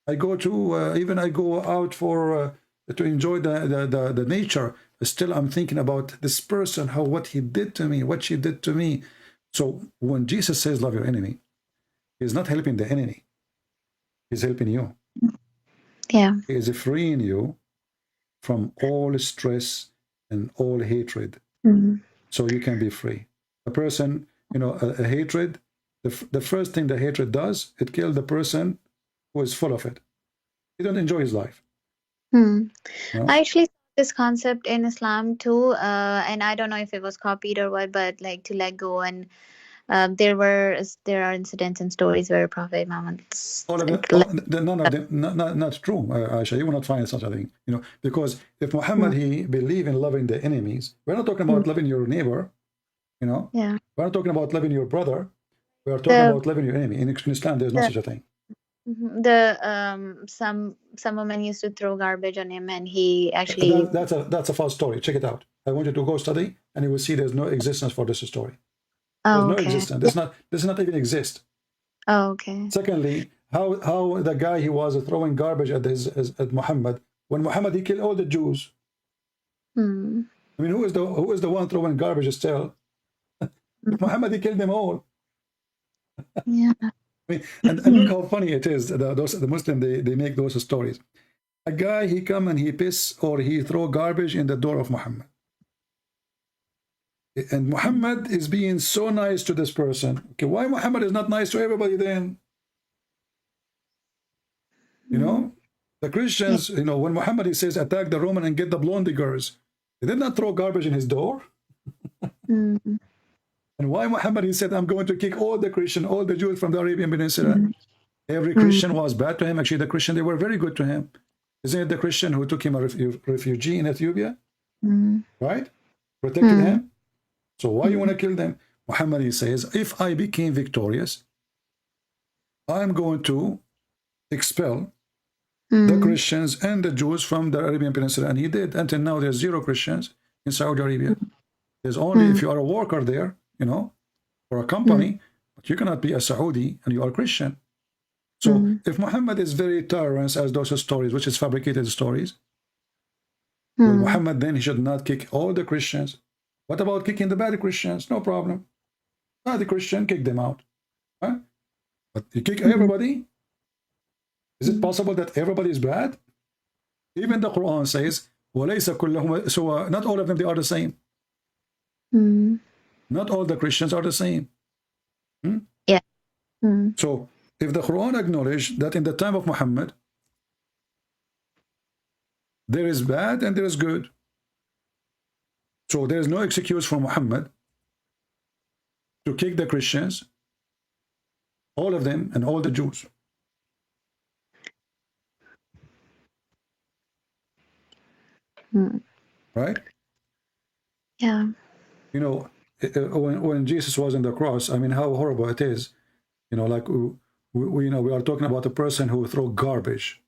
[SPEAKER 7] I go to, even I go out for, to enjoy the nature. Still I'm thinking about this person, what he did to me, what she did to me. So when Jesus says love your enemy, he's not helping the enemy. He's helping you.
[SPEAKER 8] Yeah.
[SPEAKER 7] He is freeing you from all stress and all hatred. So you can be free. A person, you know, a hatred, the first thing the hatred does, it kills the person who is full of it. He don't enjoy his life.
[SPEAKER 8] No? I actually saw this concept in Islam too, and I don't know if it was copied or what, but like to let go. And there are incidents and stories where Prophet Muhammad
[SPEAKER 7] All of it, none of them, not true, Aisha. You will not find such a thing, you know, because if Muhammad he believed in loving the enemies, we're not talking about loving your neighbor, you know.
[SPEAKER 8] Yeah.
[SPEAKER 7] We're not talking about loving your brother. We are talking about loving your enemy. In Islam, there's no such a thing.
[SPEAKER 8] Some women used to throw garbage on him, and he actually
[SPEAKER 7] that's a false story. Check it out. I want you to go study, and you will see there's no existence for this story. There's no existence. This not even exist.
[SPEAKER 8] Oh, okay.
[SPEAKER 7] Secondly, how the guy he was throwing garbage at Muhammad, when Muhammad he killed all the Jews. I mean, who is the one throwing garbage still? Muhammad he killed them all.
[SPEAKER 8] Yeah.
[SPEAKER 7] I mean, and look how funny it is. The Muslim they make those stories. A guy he come and he piss or he throw garbage in the door of Muhammad, and Muhammad is being so nice to this person. Okay, why Muhammad is not nice to everybody then? You know, the Christians, you know, when Muhammad he says attack the Roman and get the blondie girls, they did not throw garbage in his door. And why Muhammad he said I'm going to kick all the Christian, all the Jews from the Arabian Peninsula. Every Christian was bad to him. Actually, the Christian, they were very good to him. Isn't it the Christian who took him a refugee in Ethiopia? Right? Protected him. So why you want to kill them? Muhammad he says, if I became victorious, I'm going to expel the Christians and the Jews from the Arabian Peninsula. And he did. Until now, there's 0 Christians in Saudi Arabia. There's only if you are a worker there, you know, for a company, but you cannot be a Saudi and you are Christian. So if Muhammad is very tolerant as those stories, which is fabricated stories, well, Muhammad then he should not kick all the Christians. What about kicking the bad Christians? No problem. Bad Christian, kick them out. Huh? But you kick everybody? Is it possible that everybody is bad? Even the Quran says, وَلَيْسَ كُلَّهُمْ. So not all of them, they are the same. Not all the Christians are the same.
[SPEAKER 8] Yeah.
[SPEAKER 7] So if the Quran acknowledged that in the time of Muhammad, there is bad and there is good. So there is no excuse for Muhammad to kick the Christians, all of them, and all the Jews. Right?
[SPEAKER 8] Yeah.
[SPEAKER 7] You know, when Jesus was on the cross, I mean, how horrible it is. You know, like we are talking about a person who threw garbage.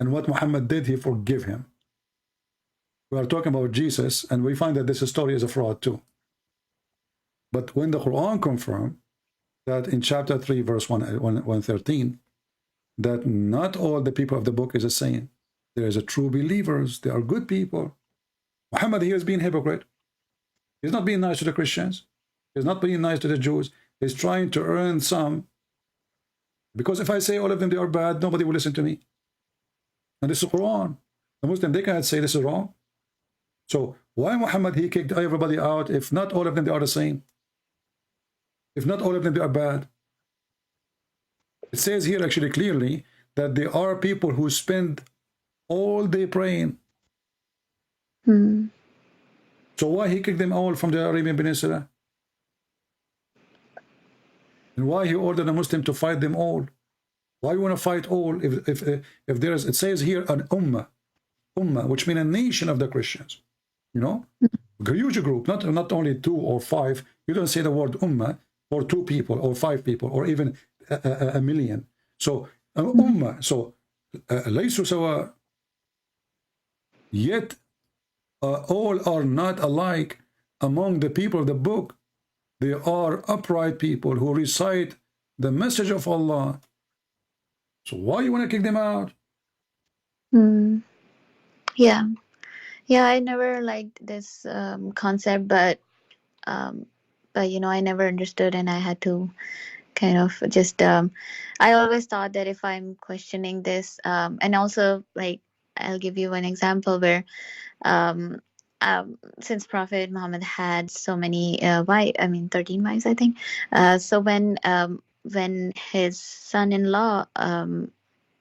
[SPEAKER 7] And what Muhammad did, he forgave him. We are talking about Jesus, and we find that this story is a fraud too. But when the Quran confirmed that in chapter 3, verse 113, that not all the people of the book is the same. There is a true believers. They are good people. Muhammad here is being hypocrite. He's not being nice to the Christians. He's not being nice to the Jews. He's trying to earn some. Because if I say all of them, they are bad, nobody will listen to me. And this is Quran. The Muslim, they cannot say this is wrong. So why Muhammad, he kicked everybody out? If not all of them, they are the same. If not all of them, they are bad. It says here actually clearly that there are people who spend all day praying. So why he kicked them all from the Arabian Peninsula? And why he ordered a Muslim to fight them all? Why you want to fight all if there is, it says here an ummah, which means a nation of the Christians, you know, a huge group, not only 2 or 5. You don't say the word ummah for 2 people or 5 people or even a million. So an ummah, so laysu sawa, yet all are not alike among the people of the book. They are upright people who recite the message of Allah. So why you want to kick them out?
[SPEAKER 8] Yeah. Yeah, I never liked this concept, but you know, I never understood, and I had to kind of just I always thought that if I'm questioning this, and also, like, I'll give you an example where um, since Prophet Muhammad had so many wives, I mean 13 wives, I think. So when his son-in-law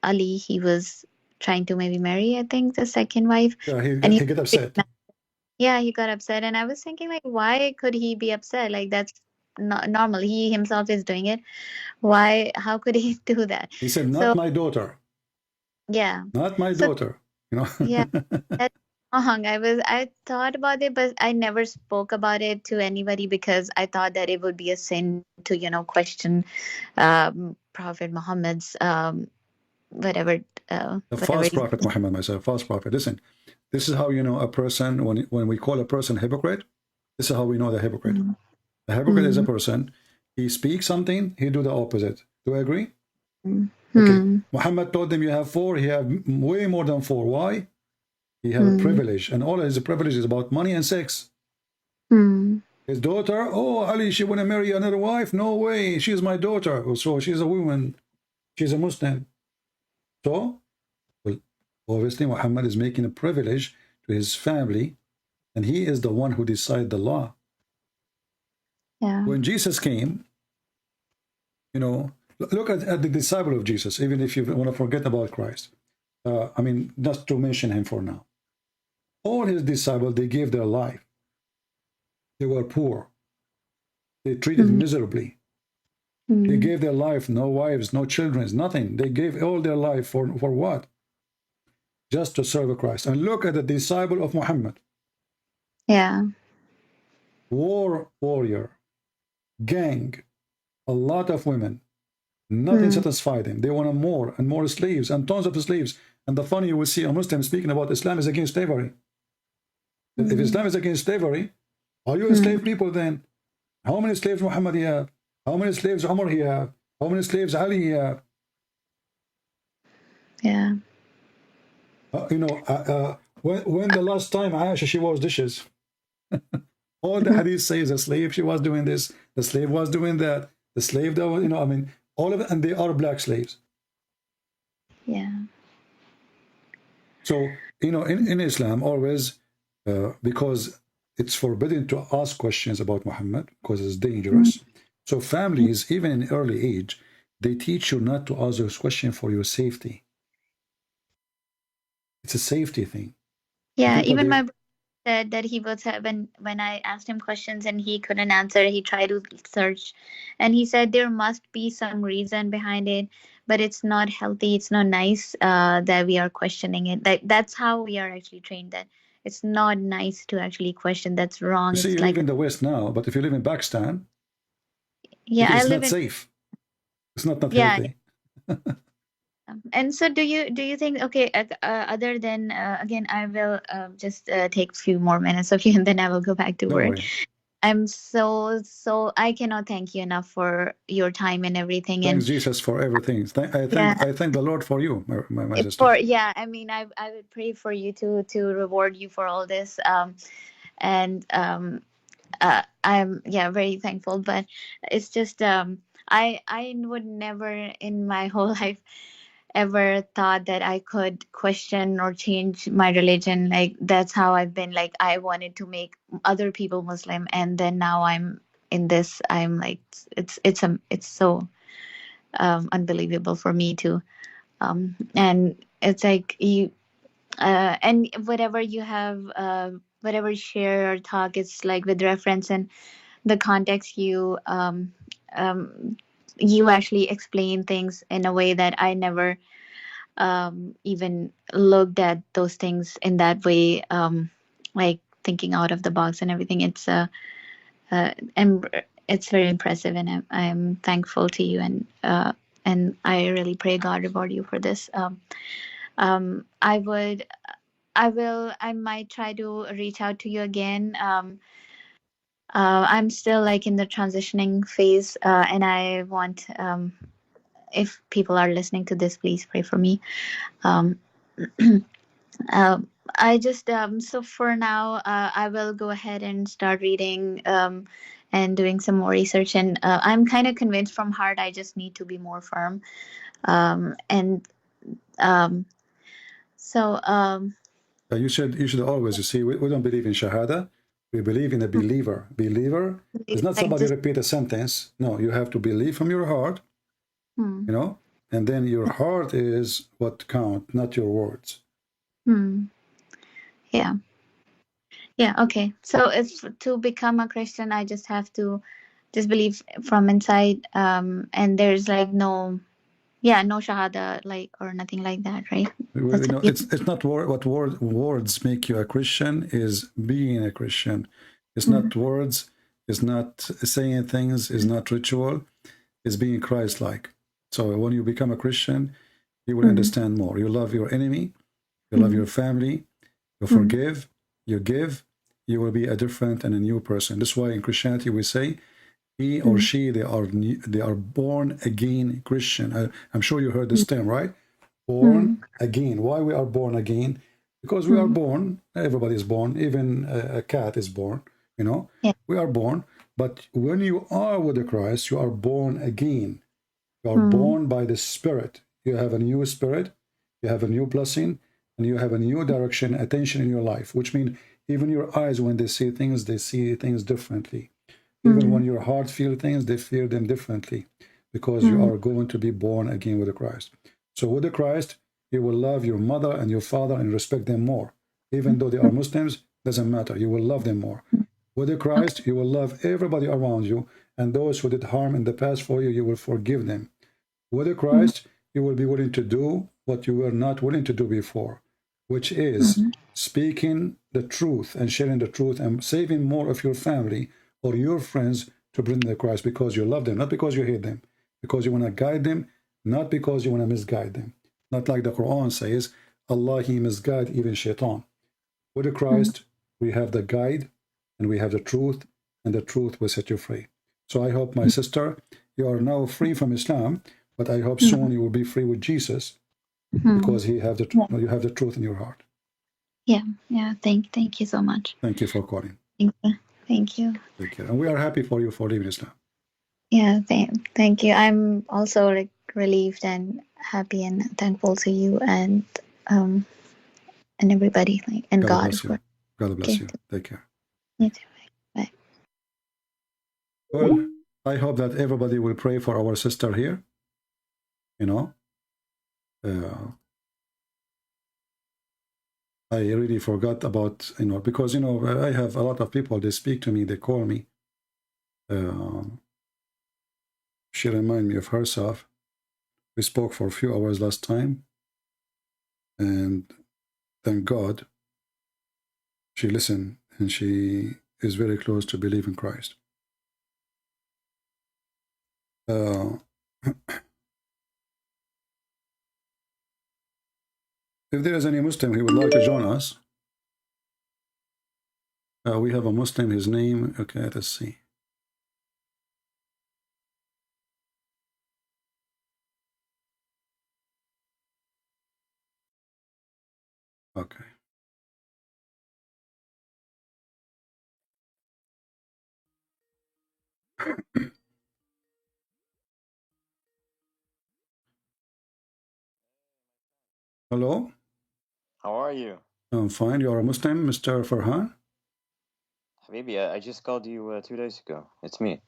[SPEAKER 8] Ali, he was trying to maybe marry, I think, the second wife,
[SPEAKER 7] Yeah,
[SPEAKER 8] and
[SPEAKER 7] he get upset.
[SPEAKER 8] yeah, he got upset, and I was thinking, like, why could he be upset? Like, that's not normal. He himself is doing it. Why? How could he do that?
[SPEAKER 7] He said, "Not
[SPEAKER 8] So
[SPEAKER 7] my daughter,
[SPEAKER 8] yeah,
[SPEAKER 7] not my
[SPEAKER 8] so
[SPEAKER 7] daughter." You know.
[SPEAKER 8] yeah, that's wrong. I thought about it, but I never spoke about it to anybody because I thought that it would be a sin to, you know, question Prophet Muhammad's whatever
[SPEAKER 7] The
[SPEAKER 8] whatever
[SPEAKER 7] false
[SPEAKER 8] he
[SPEAKER 7] prophet Muhammad, myself, false prophet. Listen, this is how you know a person when we call a person hypocrite. This is how we know the hypocrite. A hypocrite is a person. He speaks something, he do the opposite. Do I agree? Okay. Muhammad told them you have 4. He have way more than 4. Why? He have a privilege, and all his privilege is about money and sex. His daughter, oh, Ali, she want to marry another wife? No way. She's my daughter. So she's a woman. She's a Muslim. So, well, obviously, Muhammad is making a privilege to his family, and he is the one who decide the law.
[SPEAKER 8] Yeah.
[SPEAKER 7] When Jesus came, you know, look at the disciple of Jesus, even if you want to forget about Christ. I mean, just to mention him for now. All his disciples, they gave their life. They were poor. They treated miserably. They gave their life, no wives, no children, nothing. They gave all their life for what? Just to serve Christ. And look at the disciple of Muhammad.
[SPEAKER 8] Yeah.
[SPEAKER 7] Warrior, gang, a lot of women. Nothing satisfied them. They wanted more and more slaves and tons of slaves. And the funny, you will see a Muslim speaking about Islam is against slavery. If Islam is against slavery, are you enslaved people then? How many slaves Muhammad he have? How many slaves Umar he have? How many slaves Ali he have?
[SPEAKER 8] Yeah.
[SPEAKER 7] You know, when the last time Aisha, she washed dishes. All the hadith says a slave, she was doing this. The slave was doing that. The slave that was, you know, I mean, all of it, and they are black slaves.
[SPEAKER 8] Yeah.
[SPEAKER 7] So, you know, in Islam, always, because it's forbidden to ask questions about Muhammad, because it's dangerous. So families, even in early age, they teach you not to ask those questions for your safety. It's a safety thing.
[SPEAKER 8] Yeah,
[SPEAKER 7] People,
[SPEAKER 8] even my brother said that he was when I asked him questions and he couldn't answer, he tried to search, and he said there must be some reason behind it, but it's not healthy, it's not nice that we are questioning it. That's how we are actually trained, that it's not nice to actually question. That's wrong.
[SPEAKER 7] You see,
[SPEAKER 8] It's
[SPEAKER 7] you
[SPEAKER 8] like,
[SPEAKER 7] live in the West now, but if you live in Pakistan,
[SPEAKER 8] yeah, I
[SPEAKER 7] it's
[SPEAKER 8] live
[SPEAKER 7] not
[SPEAKER 8] in,
[SPEAKER 7] safe. It's not
[SPEAKER 8] yeah.
[SPEAKER 7] healthy.
[SPEAKER 8] And so do you think, okay, other than again, I will just take a few more minutes of you and then I will go back to
[SPEAKER 7] Don't
[SPEAKER 8] work.
[SPEAKER 7] worry.
[SPEAKER 8] I'm so I cannot thank you enough for your time and everything.
[SPEAKER 7] Thanks
[SPEAKER 8] And
[SPEAKER 7] Jesus for everything.
[SPEAKER 8] yeah,
[SPEAKER 7] I thank the Lord for you, my
[SPEAKER 8] it's
[SPEAKER 7] sister.
[SPEAKER 8] for, yeah, I mean, I would pray for you to reward you for all this. And I'm, yeah, very thankful. But it's just I would never in my whole life ever thought that I could question or change my religion. Like that's how I've been. Like I wanted to make other people Muslim, and then now I'm in this. I'm like it's so unbelievable for me too. And it's like you and whatever you have, whatever you share or talk, it's like with reference and the context um, you actually explain things in a way that I never even looked at those things in that way, like thinking out of the box and everything. And it's very impressive, and I'm thankful to you, and I really pray God reward you for this. I would, I might try to reach out to you again. I'm still like in the transitioning phase, and I want, if people are listening to this, please pray for me. Um, I just so for now, I will go ahead and start reading and doing some more research. And I'm kind of convinced from heart. I just need to be more firm. And um, so
[SPEAKER 7] You should always, you see, we don't believe in shahada. We believe in a believer. Believer is not
[SPEAKER 8] like
[SPEAKER 7] somebody
[SPEAKER 8] just
[SPEAKER 7] repeat a sentence. No, you have to believe from your heart,
[SPEAKER 8] hmm,
[SPEAKER 7] you know, and then your heart is what count, not your words.
[SPEAKER 8] hmm, yeah, yeah, okay. So if to become a Christian, I just have to just believe from inside, and there's like no, yeah, no shahada like or nothing like that, right? That's
[SPEAKER 7] You know,
[SPEAKER 8] it.
[SPEAKER 7] it's not what words make you a Christian is being a Christian. It's
[SPEAKER 8] Mm,
[SPEAKER 7] not words. It's not saying things. It's not ritual. It's being Christ-like. So when you become a Christian, you will
[SPEAKER 8] mm,
[SPEAKER 7] understand more. You love your enemy. You love
[SPEAKER 8] mm,
[SPEAKER 7] your family. You
[SPEAKER 8] mm,
[SPEAKER 7] forgive. You give. You will be a different and a new person. That's why in Christianity we say he or
[SPEAKER 8] mm,
[SPEAKER 7] she they are born again Christian. I'm sure you heard this
[SPEAKER 8] mm,
[SPEAKER 7] term, right? Born
[SPEAKER 8] mm,
[SPEAKER 7] again. Why we are born again? Because we are
[SPEAKER 8] mm.
[SPEAKER 7] born. Everybody is born. Even a cat is born. You know,
[SPEAKER 8] Yeah.
[SPEAKER 7] we are born. But when you are with the Christ, you are born again. You are
[SPEAKER 8] Mm,
[SPEAKER 7] born by the Spirit. You have a new spirit. You have a new blessing, and you have a new direction, attention in your life. Which means even your eyes, when they see things differently. Even when
[SPEAKER 8] mm,
[SPEAKER 7] your heart feels things, they feel them differently, because you
[SPEAKER 8] mm,
[SPEAKER 7] are going to be born again with the Christ. So with the Christ, you will love your mother and your father and respect them more. Even though they are Muslims, doesn't matter. You will love them more. With the
[SPEAKER 8] okay.
[SPEAKER 7] Christ, you will love everybody around you, and those who did harm in the past for you, you will forgive them. With the
[SPEAKER 8] Mm,
[SPEAKER 7] Christ, you will be willing to do what you were not willing to do before, which is
[SPEAKER 8] mm,
[SPEAKER 7] speaking the truth and sharing the truth and saving more of your family or your friends to bring the Christ, because you love them, not because you hate them, because you want to guide them, not because you want to misguide them. Not like the Quran says, Allah, He misguide even shaitan. With the
[SPEAKER 8] mm,
[SPEAKER 7] Christ, we have the guide and we have the truth, and the truth will set you free. So I hope, my sister, you are now free from Islam, but I hope
[SPEAKER 8] mm,
[SPEAKER 7] soon you will be free with Jesus,
[SPEAKER 8] mm.
[SPEAKER 7] because
[SPEAKER 8] Yeah.
[SPEAKER 7] you have the truth in your heart.
[SPEAKER 8] Yeah. Yeah. Thank you so much.
[SPEAKER 7] Thank you for calling.
[SPEAKER 8] Thank you. Thank you.
[SPEAKER 7] Take care. And we are happy for you for leaving Islam.
[SPEAKER 8] Yeah. Thank you. I'm also like relieved and happy and thankful to you um and everybody like and
[SPEAKER 7] God
[SPEAKER 8] God
[SPEAKER 7] bless you.
[SPEAKER 8] for
[SPEAKER 7] God bless
[SPEAKER 8] okay.
[SPEAKER 7] you. Take care.
[SPEAKER 8] You too. Bye.
[SPEAKER 7] Well, I hope that everybody will pray for our sister here. You know, uh, I really forgot about, because, I have a lot of people, they speak to me, they call me. Uh, she remind me of herself. We spoke for a few hours last time, and thank God she listened, and she is very close to believe in Christ. Uh, if there is any Muslim who would like to join us, we have a Muslim, his name, okay, let's see. Okay. Hello?
[SPEAKER 9] How are you?
[SPEAKER 7] I'm fine. You are a Muslim, Mr. Farhan?
[SPEAKER 9] Habibi, I just called you 2 days ago. It's me.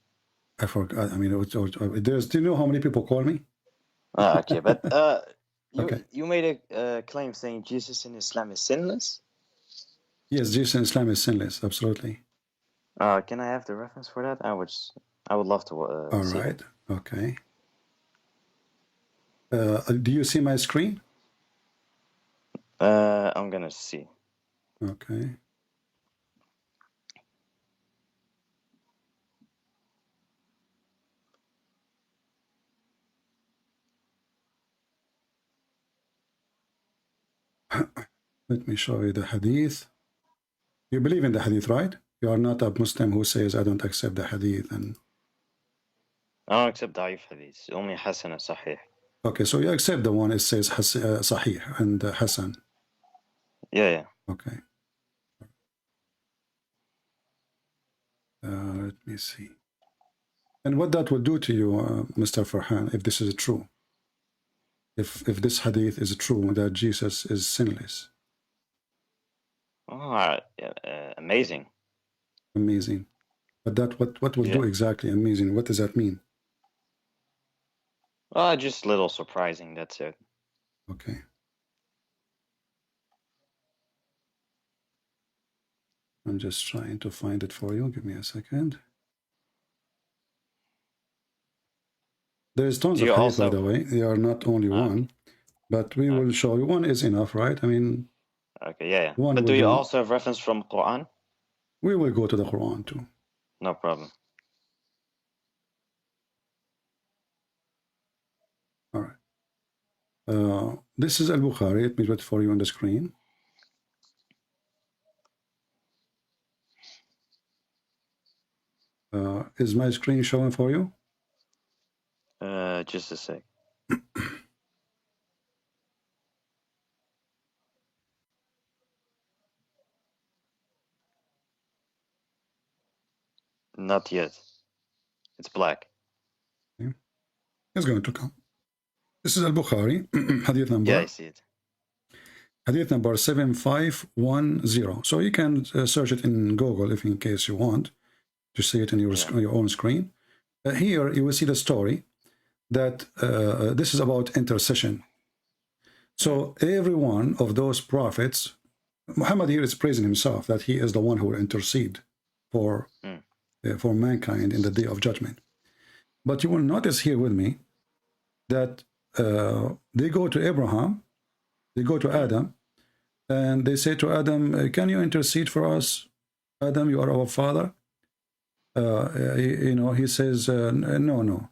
[SPEAKER 7] I forgot. I mean, do you know how many people call me?
[SPEAKER 9] Okay, but
[SPEAKER 7] Okay.
[SPEAKER 9] you made a claim saying Jesus in Islam is sinless?
[SPEAKER 7] Yes, Jesus in Islam is sinless. Absolutely.
[SPEAKER 9] Can I have the reference for that? I would love to
[SPEAKER 7] All
[SPEAKER 9] see
[SPEAKER 7] right. Okay. Do you see my screen?
[SPEAKER 9] that. I'm gonna see.
[SPEAKER 7] Okay. Let me show you the hadith. You believe in the hadith, right? You are not a Muslim who says, I don't accept the hadith. And
[SPEAKER 9] I don't accept Da'if hadith. Only Hasan and Sahih.
[SPEAKER 7] okay, so you accept the one it says Sahih and Hassan.
[SPEAKER 9] Yeah.
[SPEAKER 7] Okay. Let me see. And what that will do to you, Mr. Farhan, if this is true? If this hadith is true, that Jesus is sinless.
[SPEAKER 9] Oh, amazing.
[SPEAKER 7] Amazing. But that what will do exactly amazing? What does that mean?
[SPEAKER 9] Just a little surprising, that's it.
[SPEAKER 7] Okay. I'm just trying to find it for you. Give me a second. There's tons of hadith, by the way. They are not only one, but we will show you. One is enough, right? I mean...
[SPEAKER 9] Okay, yeah.
[SPEAKER 7] One
[SPEAKER 9] but do you also have reference from Quran?
[SPEAKER 7] We will go to the Quran too.
[SPEAKER 9] No problem.
[SPEAKER 7] All right. This is Al-Bukhari. Let me put it for you on the screen. Is my screen showing for you?
[SPEAKER 9] Just a sec. Not yet. It's black.
[SPEAKER 7] Okay. It's going to come. This is Al-Bukhari, hadith number.
[SPEAKER 9] Yeah, I see it.
[SPEAKER 7] Hadith number 7510. So you can search it in Google if in case you want to see it in your own screen. Here you will see the story that this is about intercession. So every one of those prophets, Muhammad here is praising himself that he is the one who will intercede for mankind in the day of judgment. But you will notice here with me that they go to Abraham, they go to Adam, and they say to Adam, can you intercede for us? Adam, you are our father. He says, no.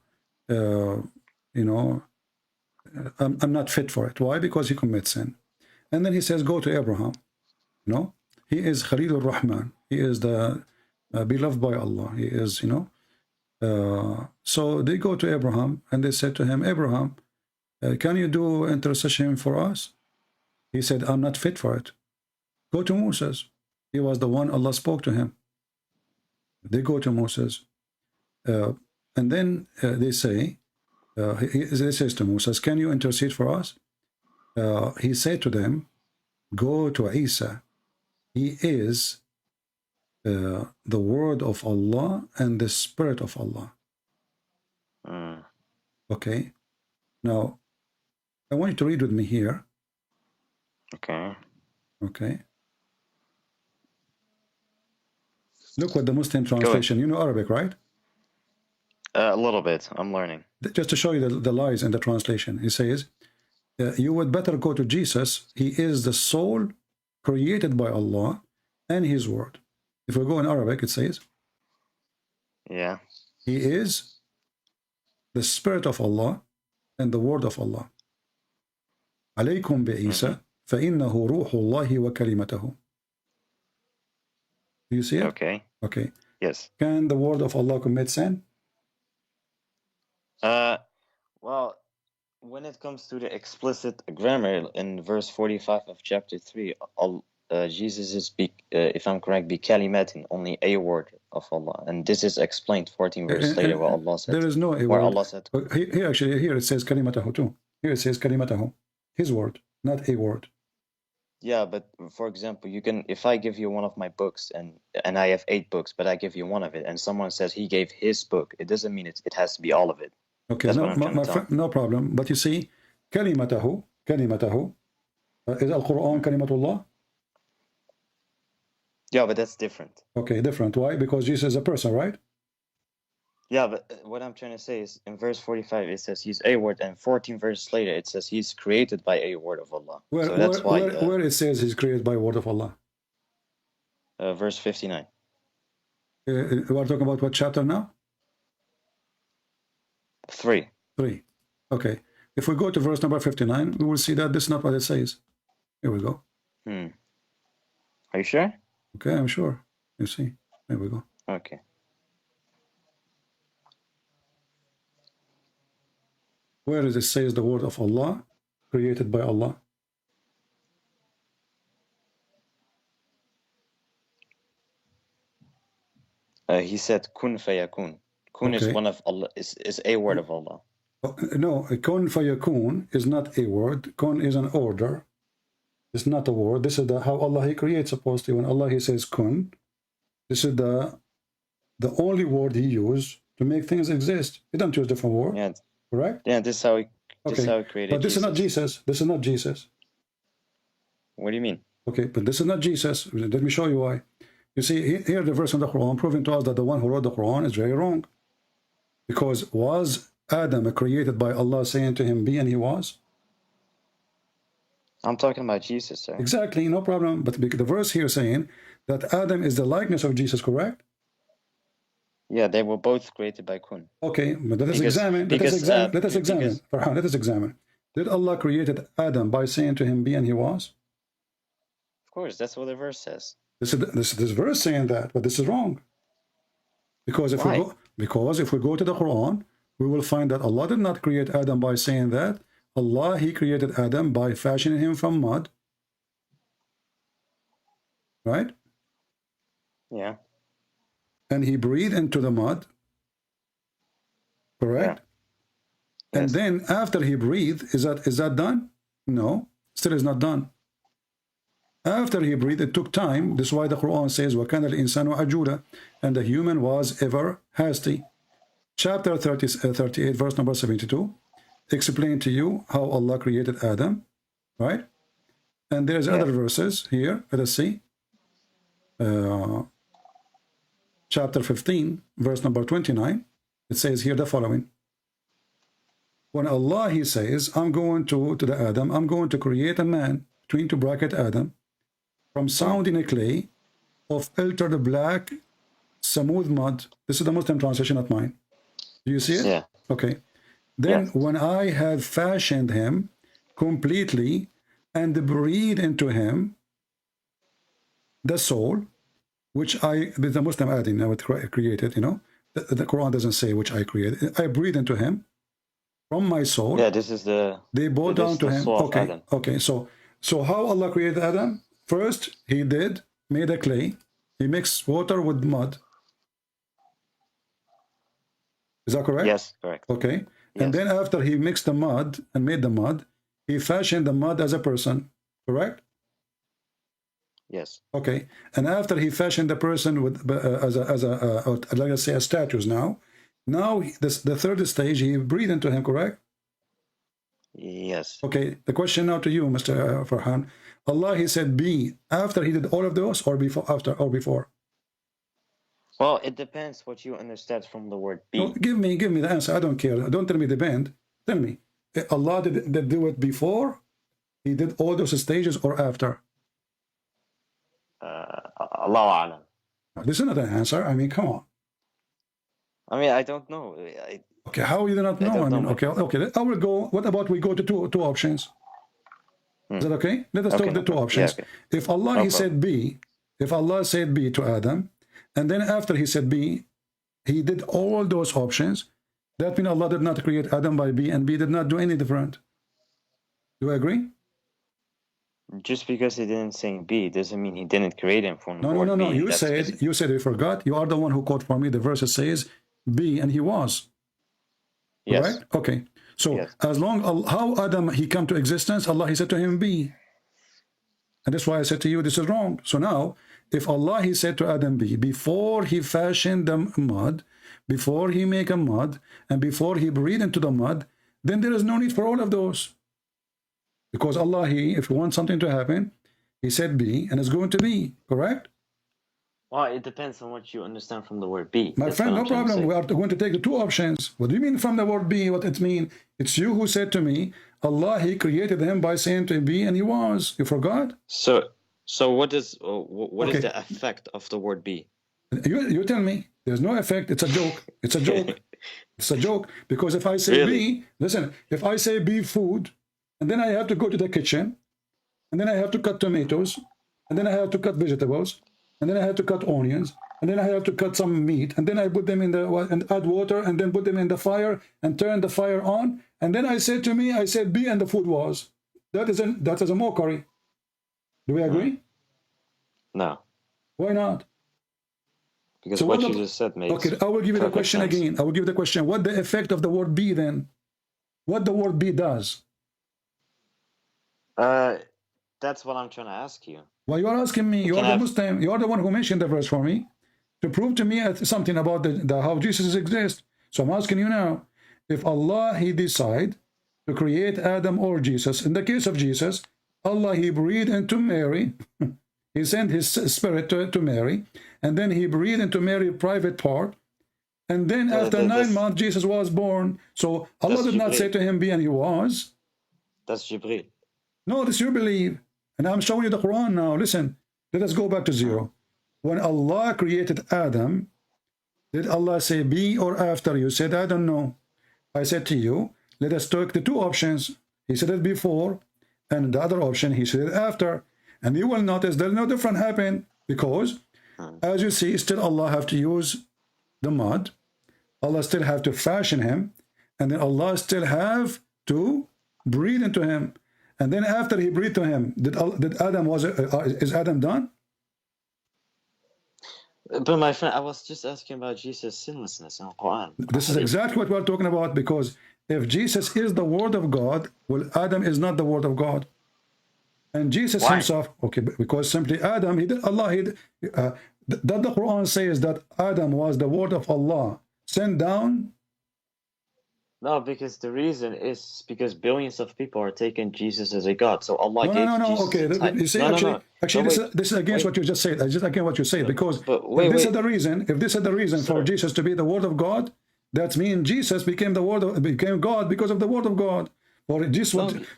[SPEAKER 7] I'm not fit for it. Why? Because he commits sin. And then he says, go to Abraham. He is Khalilur Rahman. He is the beloved by Allah. He is, so they go to Abraham and they said to him, Abraham, can you do intercession for us? He said, I'm not fit for it. Go to Moses. He was the one Allah spoke to him. They go to Moses. And then they say, he says to Moses, can you intercede for us? He said to them, go to Isa. He is the word of Allah and the spirit of Allah. Okay. Now, I want you to read with me here. Okay. Look what the Muslim translation. You know Arabic, right?
[SPEAKER 9] A little bit. I'm learning.
[SPEAKER 7] Just to show you the lies in the translation. He says, you would better go to Jesus. He is the soul created by Allah and his word. If we go in Arabic, it says,
[SPEAKER 9] yeah,
[SPEAKER 7] he is the spirit of Allah and the word of Allah. عليكم بعيسى فإنه روح الله وكلمته. Do you see it? Okay.
[SPEAKER 9] Yes.
[SPEAKER 7] Can the word of Allah commit sin?
[SPEAKER 9] Well, when it comes to the explicit grammar in verse 45 of chapter 3, Jesus is, if I'm correct, bi kalimatin, only a word of Allah. And this is explained 14 verses later where Allah said.
[SPEAKER 7] There is no a
[SPEAKER 9] where
[SPEAKER 7] word.
[SPEAKER 9] Allah said.
[SPEAKER 7] Here it says kalimatahu too. Here it says kalimatahu, his word. not a word.
[SPEAKER 9] Yeah, but for example, you can, if I give you one of my books and I have 8 books, but I give you one of it, and someone says he gave his book, it doesn't mean it has to be all of it.
[SPEAKER 7] Okay,
[SPEAKER 9] That's
[SPEAKER 7] no,
[SPEAKER 9] what I'm trying to tell.
[SPEAKER 7] no problem. But you see, kalimatahu, is Al-Quran kalimatullah?
[SPEAKER 9] Yeah, but that's different.
[SPEAKER 7] Okay, different. Why? Because Jesus is a person, right?
[SPEAKER 9] Yeah, but what I'm trying to say is in verse 45 it says he's a word, and 14 verses later it says he's created by a word of Allah. So that's why
[SPEAKER 7] where it says he's created by word of Allah?
[SPEAKER 9] Verse 59.
[SPEAKER 7] We are talking about what chapter now?
[SPEAKER 9] 3.
[SPEAKER 7] 3. Okay. If we go to verse number 59, we will see that this is not what it says. Here we go.
[SPEAKER 9] Are you sure?
[SPEAKER 7] Okay, I'm sure. You see. There we go.
[SPEAKER 9] Okay.
[SPEAKER 7] Where does it say the word of Allah, created by Allah?
[SPEAKER 9] He said kun fayakun. Kun is one of Allah, is a word of Allah.
[SPEAKER 7] No, kun fayakun is not a word. Kun is an order. It's not a word. This is how Allah He creates supposedly. When Allah He says kun, this is the only word He used to make things exist. He doesn't use different word.
[SPEAKER 9] Yeah.
[SPEAKER 7] Correct?
[SPEAKER 9] Yeah, this is how He created.
[SPEAKER 7] But this
[SPEAKER 9] Jesus.
[SPEAKER 7] is not Jesus. This is not Jesus.
[SPEAKER 9] What do you mean?
[SPEAKER 7] Okay, but this is not Jesus. Let me show you why. You see, here the verse in the Quran proving to us that the one who wrote the Quran is very wrong. Because was Adam created by Allah saying to him, be, and he was?
[SPEAKER 9] I'm talking about Jesus, sir.
[SPEAKER 7] Exactly, no problem. But the verse here saying that Adam is the likeness of Jesus, correct?
[SPEAKER 9] Yeah, they were both created by kun.
[SPEAKER 7] Okay, but let us examine. Let us examine. Did Allah created Adam by saying to him, be, and he was?
[SPEAKER 9] Of course, that's what the verse says.
[SPEAKER 7] This verse saying that, but this is wrong. Because if we go to the Quran, we will find that Allah did not create Adam by saying that. Allah, He created Adam by fashioning him from mud. Right?
[SPEAKER 9] Yeah.
[SPEAKER 7] And He breathed into the mud. Correct? Yeah. And then after He breathed, is that done? No, still is not done. After He breathed, it took time. This is why the Quran says, وَكَانَ الْإِنسَانُ عَجُولًا, and the human was ever hasty. Chapter 38, verse number 72, explain to you how Allah created Adam, right? And there's other verses here. Let us see. Chapter 15, verse number 29, it says here the following. When Allah, He says, I'm going to the Adam, I'm going to create a man, between two bracket Adam, from sound in a clay of altered black smooth mud. This is the Muslim translation, not mine. Do you see it?
[SPEAKER 9] Yeah.
[SPEAKER 7] Okay. Then when I had fashioned him completely and breathed into him the soul, which the Muslim adding now it created, you know. The Quran doesn't say which I created. I breathed into him from my soul.
[SPEAKER 9] Yeah, this is
[SPEAKER 7] they bowed down to him. Okay. Okay. So how Allah created Adam? First, He made a clay. He mixed water with mud. Is that correct?
[SPEAKER 9] Yes, correct.
[SPEAKER 7] Okay. Yes. And then after He mixed the mud and made the mud, He fashioned the mud as a person. Correct?
[SPEAKER 9] Yes.
[SPEAKER 7] Okay. And after He fashioned the person with like I say, as statues now. Now the third stage, He breathed into him. Correct?
[SPEAKER 9] Yes.
[SPEAKER 7] Okay. The question now to you, Mr. Farhan. Allah, He said be after He did all of those, or before, after, or before?
[SPEAKER 9] Well, it depends what you understand from the word be.
[SPEAKER 7] No, give me the answer. I don't care. Don't tell me depend. Tell me. Allah did do it before? He did all those stages, or after?
[SPEAKER 9] Allahu A'lam.
[SPEAKER 7] This is not an answer. I mean, come on.
[SPEAKER 9] I mean, I don't know.
[SPEAKER 7] Okay, how you do not know? I mean, okay. I will go. What about we go to two options? Is that okay? Let us talk the two options. Yeah, okay. If Allah He said be, if Allah said be to Adam, and then after He said be, He did all those options, that means Allah did not create Adam by be, and be did not do any different. Do you agree?
[SPEAKER 9] Just because He didn't say be doesn't mean He didn't create him from
[SPEAKER 7] no. You said you forgot. You are the one who quote for me. The verse says be, and he was.
[SPEAKER 9] Yes.
[SPEAKER 7] Right? Okay. So
[SPEAKER 9] Yes.
[SPEAKER 7] as long how Adam he come to existence, Allah he said to him be. And that's why I said to you this is wrong. So now if Allah he said to Adam be before he fashioned the mud, before he make a mud, and before he breathed into the mud, then there is no need for all of those. Because Allah he, if he wants something to happen, he said be, and it's going to be, correct?
[SPEAKER 9] Well, it depends on what you understand from the word be.
[SPEAKER 7] My
[SPEAKER 9] That's
[SPEAKER 7] friend,
[SPEAKER 9] what
[SPEAKER 7] no
[SPEAKER 9] I'm trying to
[SPEAKER 7] problem.
[SPEAKER 9] say.
[SPEAKER 7] We are going to take the two options. What do you mean from the word be? What it means? It's you who said to me, Allah, he created him by saying to him be, and he was. You forgot?
[SPEAKER 9] So what is what is
[SPEAKER 7] Okay.
[SPEAKER 9] the effect of the word be?
[SPEAKER 7] You tell me. There's no effect. It's a joke. It's a joke. It's a joke. Because if I say
[SPEAKER 9] Really?
[SPEAKER 7] be, listen, if I say be food, and then I have to go to the kitchen, and then I have to cut tomatoes, and then I have to cut vegetables, and then I have to cut onions, and then I have to cut some meat, and then I put them in the and add water, and then put them in the fire and turn the fire on, and then I said to me, I said be, and the food was. That is a mockery. Do we agree?
[SPEAKER 9] No,
[SPEAKER 7] Why not?
[SPEAKER 9] because
[SPEAKER 7] So
[SPEAKER 9] what
[SPEAKER 7] what
[SPEAKER 9] you
[SPEAKER 7] the-
[SPEAKER 9] just said makes
[SPEAKER 7] Okay, I will give you the
[SPEAKER 9] perfect
[SPEAKER 7] question
[SPEAKER 9] sense.
[SPEAKER 7] again. I will give you the question. What the effect of the word be then? What the word be does?
[SPEAKER 9] That's what I'm trying to ask you.
[SPEAKER 7] Well, you are asking me. You are
[SPEAKER 9] Can I
[SPEAKER 7] the
[SPEAKER 9] have-
[SPEAKER 7] Muslim. You are the one who mentioned the verse for me to prove to me something about the how Jesus exists. So I'm asking you now, if Allah he decide to create Adam or Jesus, in the case of Jesus, Allah he breathed into Mary, he sent his spirit to Mary, and then he breathed into Mary's private part, and then after 9 months Jesus was born. So Allah
[SPEAKER 9] That's
[SPEAKER 7] did not
[SPEAKER 9] Jibreel.
[SPEAKER 7] say to him be, and he was.
[SPEAKER 9] That's Jibreel.
[SPEAKER 7] No, this you believe. And I'm showing you the Quran now. Listen, let us go back to zero. When Allah created Adam, did Allah say be or after? You said, I don't know. I said to you, let us take the two options. He said it before, and the other option, he said it after. And you will notice there's no different happen, because as you see, still Allah have to use the mud. Allah still have to fashion him, and then Allah still have to breathe into him. And then after he breathed to him, did Adam is Adam done?
[SPEAKER 9] But my friend, I was just asking about Jesus' sinlessness in the Quran.
[SPEAKER 7] This is exactly what we're talking about, because if Jesus is the word of God, well, Adam is not the word of God. And Jesus
[SPEAKER 9] Why?
[SPEAKER 7] himself, okay, because simply Adam, he did, Allah, he did, that the Quran says that Adam was the word of Allah sent down.
[SPEAKER 9] No, because the reason is because billions of people are taking Jesus as a God. So Allah gave
[SPEAKER 7] No.
[SPEAKER 9] Jesus
[SPEAKER 7] Okay,
[SPEAKER 9] a title.
[SPEAKER 7] you see,
[SPEAKER 9] No, no,
[SPEAKER 7] actually,
[SPEAKER 9] no.
[SPEAKER 7] actually,
[SPEAKER 9] No,
[SPEAKER 7] this,
[SPEAKER 9] wait.
[SPEAKER 7] this is against
[SPEAKER 9] Wait.
[SPEAKER 7] what you just said. Just again what you said, because
[SPEAKER 9] But wait,
[SPEAKER 7] if this
[SPEAKER 9] wait.
[SPEAKER 7] is the reason, if this is the reason for
[SPEAKER 9] Sir.
[SPEAKER 7] Jesus to be the word of God, that means Jesus became became God because of the word of God. Or this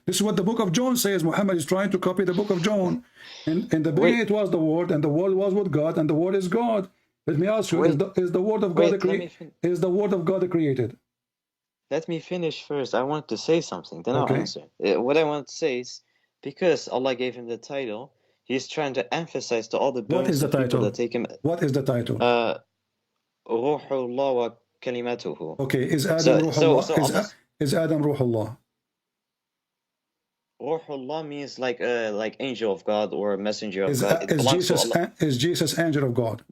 [SPEAKER 7] is what the book of John says. Muhammad is trying to copy the book of John. In the beginning it was the word, and the word was with God, and the word is God. Let me ask you:
[SPEAKER 9] Wait.
[SPEAKER 7] is the word of God
[SPEAKER 9] Wait, let me
[SPEAKER 7] is the word of God created?
[SPEAKER 9] Let me finish first. I want to say something, then I'll
[SPEAKER 7] Okay.
[SPEAKER 9] answer. What I want to say is, because Allah gave him the title, He's trying to emphasize to all the
[SPEAKER 7] What
[SPEAKER 9] billions
[SPEAKER 7] is the
[SPEAKER 9] of people
[SPEAKER 7] title?
[SPEAKER 9] that take him,
[SPEAKER 7] What is the title?
[SPEAKER 9] Ruhullah wa kalimatuhu.
[SPEAKER 7] Okay, is Adam
[SPEAKER 9] So
[SPEAKER 7] Ruhullah?
[SPEAKER 9] Allah's,
[SPEAKER 7] Is Adam Ruhullah?
[SPEAKER 9] Ruhullah means like angel of God or messenger of
[SPEAKER 7] Is
[SPEAKER 9] God. It belongs to Allah.
[SPEAKER 7] is Jesus angel of God?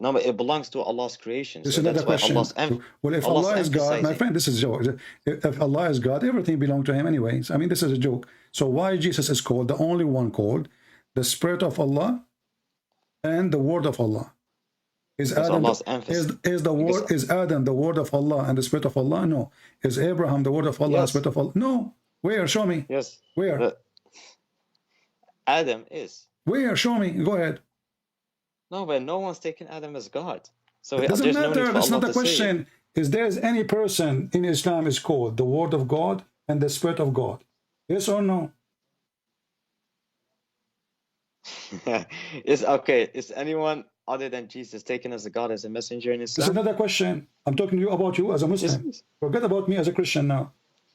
[SPEAKER 9] No, but it belongs to Allah's creation.
[SPEAKER 7] This
[SPEAKER 9] So
[SPEAKER 7] is another
[SPEAKER 9] that's why
[SPEAKER 7] question. Well, if
[SPEAKER 9] Allah's
[SPEAKER 7] Allah is God, my
[SPEAKER 9] emphasizing.
[SPEAKER 7] friend, this is joke. If Allah is God, everything belongs to Him anyways. I mean, this is a joke. So why Jesus is called the only one called the Spirit of Allah and the Word of Allah? Is
[SPEAKER 9] Because
[SPEAKER 7] Adam
[SPEAKER 9] Allah's emphasis.
[SPEAKER 7] is the word
[SPEAKER 9] Because-
[SPEAKER 7] is Adam the Word of Allah and the Spirit of Allah? No. Is Abraham the Word of Allah and the
[SPEAKER 9] Yes.
[SPEAKER 7] Spirit of Allah? No. Where? Show me.
[SPEAKER 9] Yes.
[SPEAKER 7] Where?
[SPEAKER 9] But Adam is.
[SPEAKER 7] Where? Show me. Go ahead.
[SPEAKER 9] No, but no one's taken Adam as God. So
[SPEAKER 7] It doesn't
[SPEAKER 9] there's no
[SPEAKER 7] matter.
[SPEAKER 9] need for
[SPEAKER 7] That's
[SPEAKER 9] Allah
[SPEAKER 7] not the
[SPEAKER 9] to say it.
[SPEAKER 7] question. Is there any person in Islam is called the Word of God and the Spirit of God? Yes or no?
[SPEAKER 9] Is okay. Is anyone other than Jesus taken as a God, as a messenger in
[SPEAKER 7] This is
[SPEAKER 9] Islam?
[SPEAKER 7] another question. I'm talking to you about you as a Muslim.
[SPEAKER 9] Yes.
[SPEAKER 7] Forget about me as a Christian now.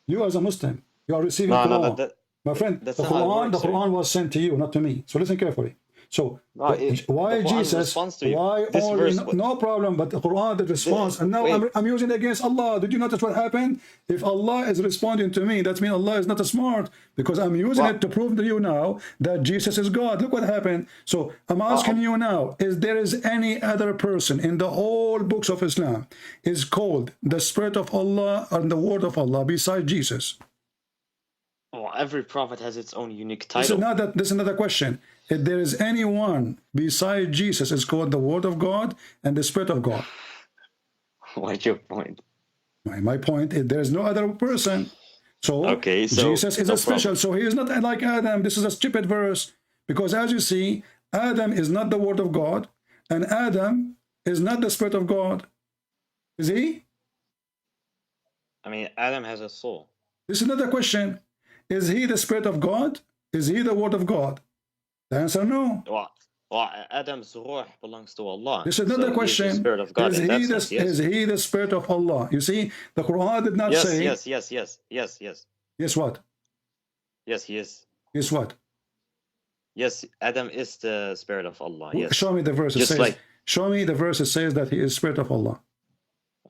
[SPEAKER 7] You as a Muslim, you are receiving
[SPEAKER 9] No,
[SPEAKER 7] Quran.
[SPEAKER 9] no,
[SPEAKER 7] My friend,
[SPEAKER 9] that's
[SPEAKER 7] the
[SPEAKER 9] not how it
[SPEAKER 7] Quran,
[SPEAKER 9] works,
[SPEAKER 7] the
[SPEAKER 9] sir.
[SPEAKER 7] Quran was sent to you, not to me. So listen carefully. So
[SPEAKER 9] No,
[SPEAKER 7] why
[SPEAKER 9] the Quran
[SPEAKER 7] Jesus?
[SPEAKER 9] responds to you.
[SPEAKER 7] Why
[SPEAKER 9] This
[SPEAKER 7] only?
[SPEAKER 9] verse,
[SPEAKER 7] No problem. But the Quran the response, and now
[SPEAKER 9] wait.
[SPEAKER 7] I'm using it against Allah. Did you notice what happened? If Allah is responding to me, that means Allah is not a smart, because I'm using it to prove to you now that Jesus is God. Look what happened. So I'm asking you now: is there any other person in the whole books of Islam is called the Spirit of Allah and the Word of Allah besides Jesus?
[SPEAKER 9] Well, every prophet has its own unique title.
[SPEAKER 7] This is another question. If there is anyone besides Jesus is called the Word of God and the Spirit of God.
[SPEAKER 9] What's your point?
[SPEAKER 7] My point is there is no other person. So,
[SPEAKER 9] okay, so
[SPEAKER 7] Jesus is a special. So he is not like Adam. This is a stupid verse. Because as you see, Adam is not the Word of God. And Adam is not the Spirit of God. Is he?
[SPEAKER 9] I mean, Adam has a soul.
[SPEAKER 7] This is another question. Is he the Spirit of God? Is he the Word of God? The answer no.
[SPEAKER 9] Well, Adam's ruh belongs to Allah.
[SPEAKER 7] This is another question.
[SPEAKER 9] The Spirit of God.
[SPEAKER 7] Is he the Spirit of Allah? You see, the Quran did not say. Yes, what?
[SPEAKER 9] Yes, he is.
[SPEAKER 7] Yes, what?
[SPEAKER 9] Yes, Adam is the Spirit of Allah. Yes.
[SPEAKER 7] Show me the verse. Show me the verse that says that he is Spirit of Allah.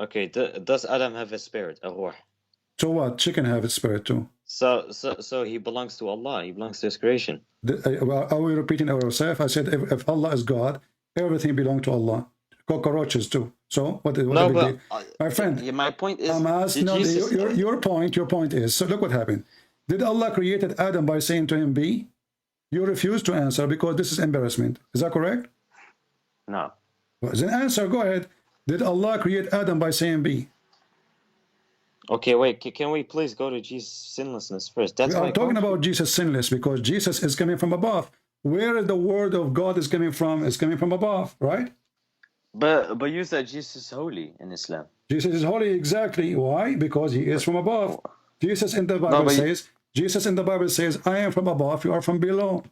[SPEAKER 7] Okay,
[SPEAKER 9] does Adam have a spirit, a ruh?
[SPEAKER 7] So what? Chicken have its spirit too.
[SPEAKER 9] So he belongs to Allah. He belongs to His creation.
[SPEAKER 7] Are we repeating ourselves? I said if Allah is God, everything belongs to Allah. Cockroaches too. So what
[SPEAKER 9] no, but
[SPEAKER 7] my friend,
[SPEAKER 9] my point is,
[SPEAKER 7] I'm asking. No, your point is. So look what happened. Did Allah created Adam by saying to him, "Be"? You refuse to answer because this is embarrassment. Is that correct?
[SPEAKER 9] No.
[SPEAKER 7] Well, then answer. Go ahead. Did Allah create Adam by saying, "Be"?
[SPEAKER 9] Okay, wait. Can we please go to Jesus' sinlessness first?
[SPEAKER 7] We are talking about Jesus sinless because Jesus is coming from above. Where the word of God is coming from? Is coming from above, right?
[SPEAKER 9] But you said Jesus is holy in Islam.
[SPEAKER 7] Jesus is holy, exactly. Why? Because he is from above. Jesus in the Bible says, Jesus in the Bible says, I am from above, you are from below.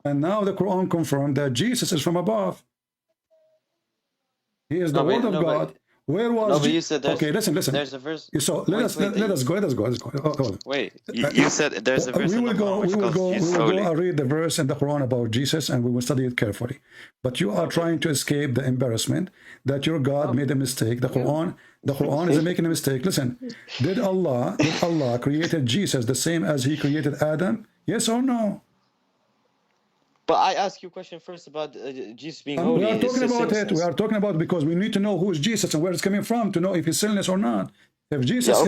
[SPEAKER 7] And now the Quran confirmed that Jesus is from above. He is the word of God. Where was
[SPEAKER 9] you said
[SPEAKER 7] okay, listen.
[SPEAKER 9] There's a verse.
[SPEAKER 7] So let us go. Hold on.
[SPEAKER 9] Wait, you said there's a verse.
[SPEAKER 7] We will go and read the verse in the Quran about Jesus, and we will study it carefully. But you are trying to escape the embarrassment that your God made a mistake. The Quran is making a mistake. Listen, did Allah created Jesus the same as He created Adam? Yes or no?
[SPEAKER 9] But I asked you a question first about Jesus being holy.
[SPEAKER 7] We are talking about it. We are talking about it because we need to know who is Jesus and where it's coming from to know if he's sinless or not. If Jesus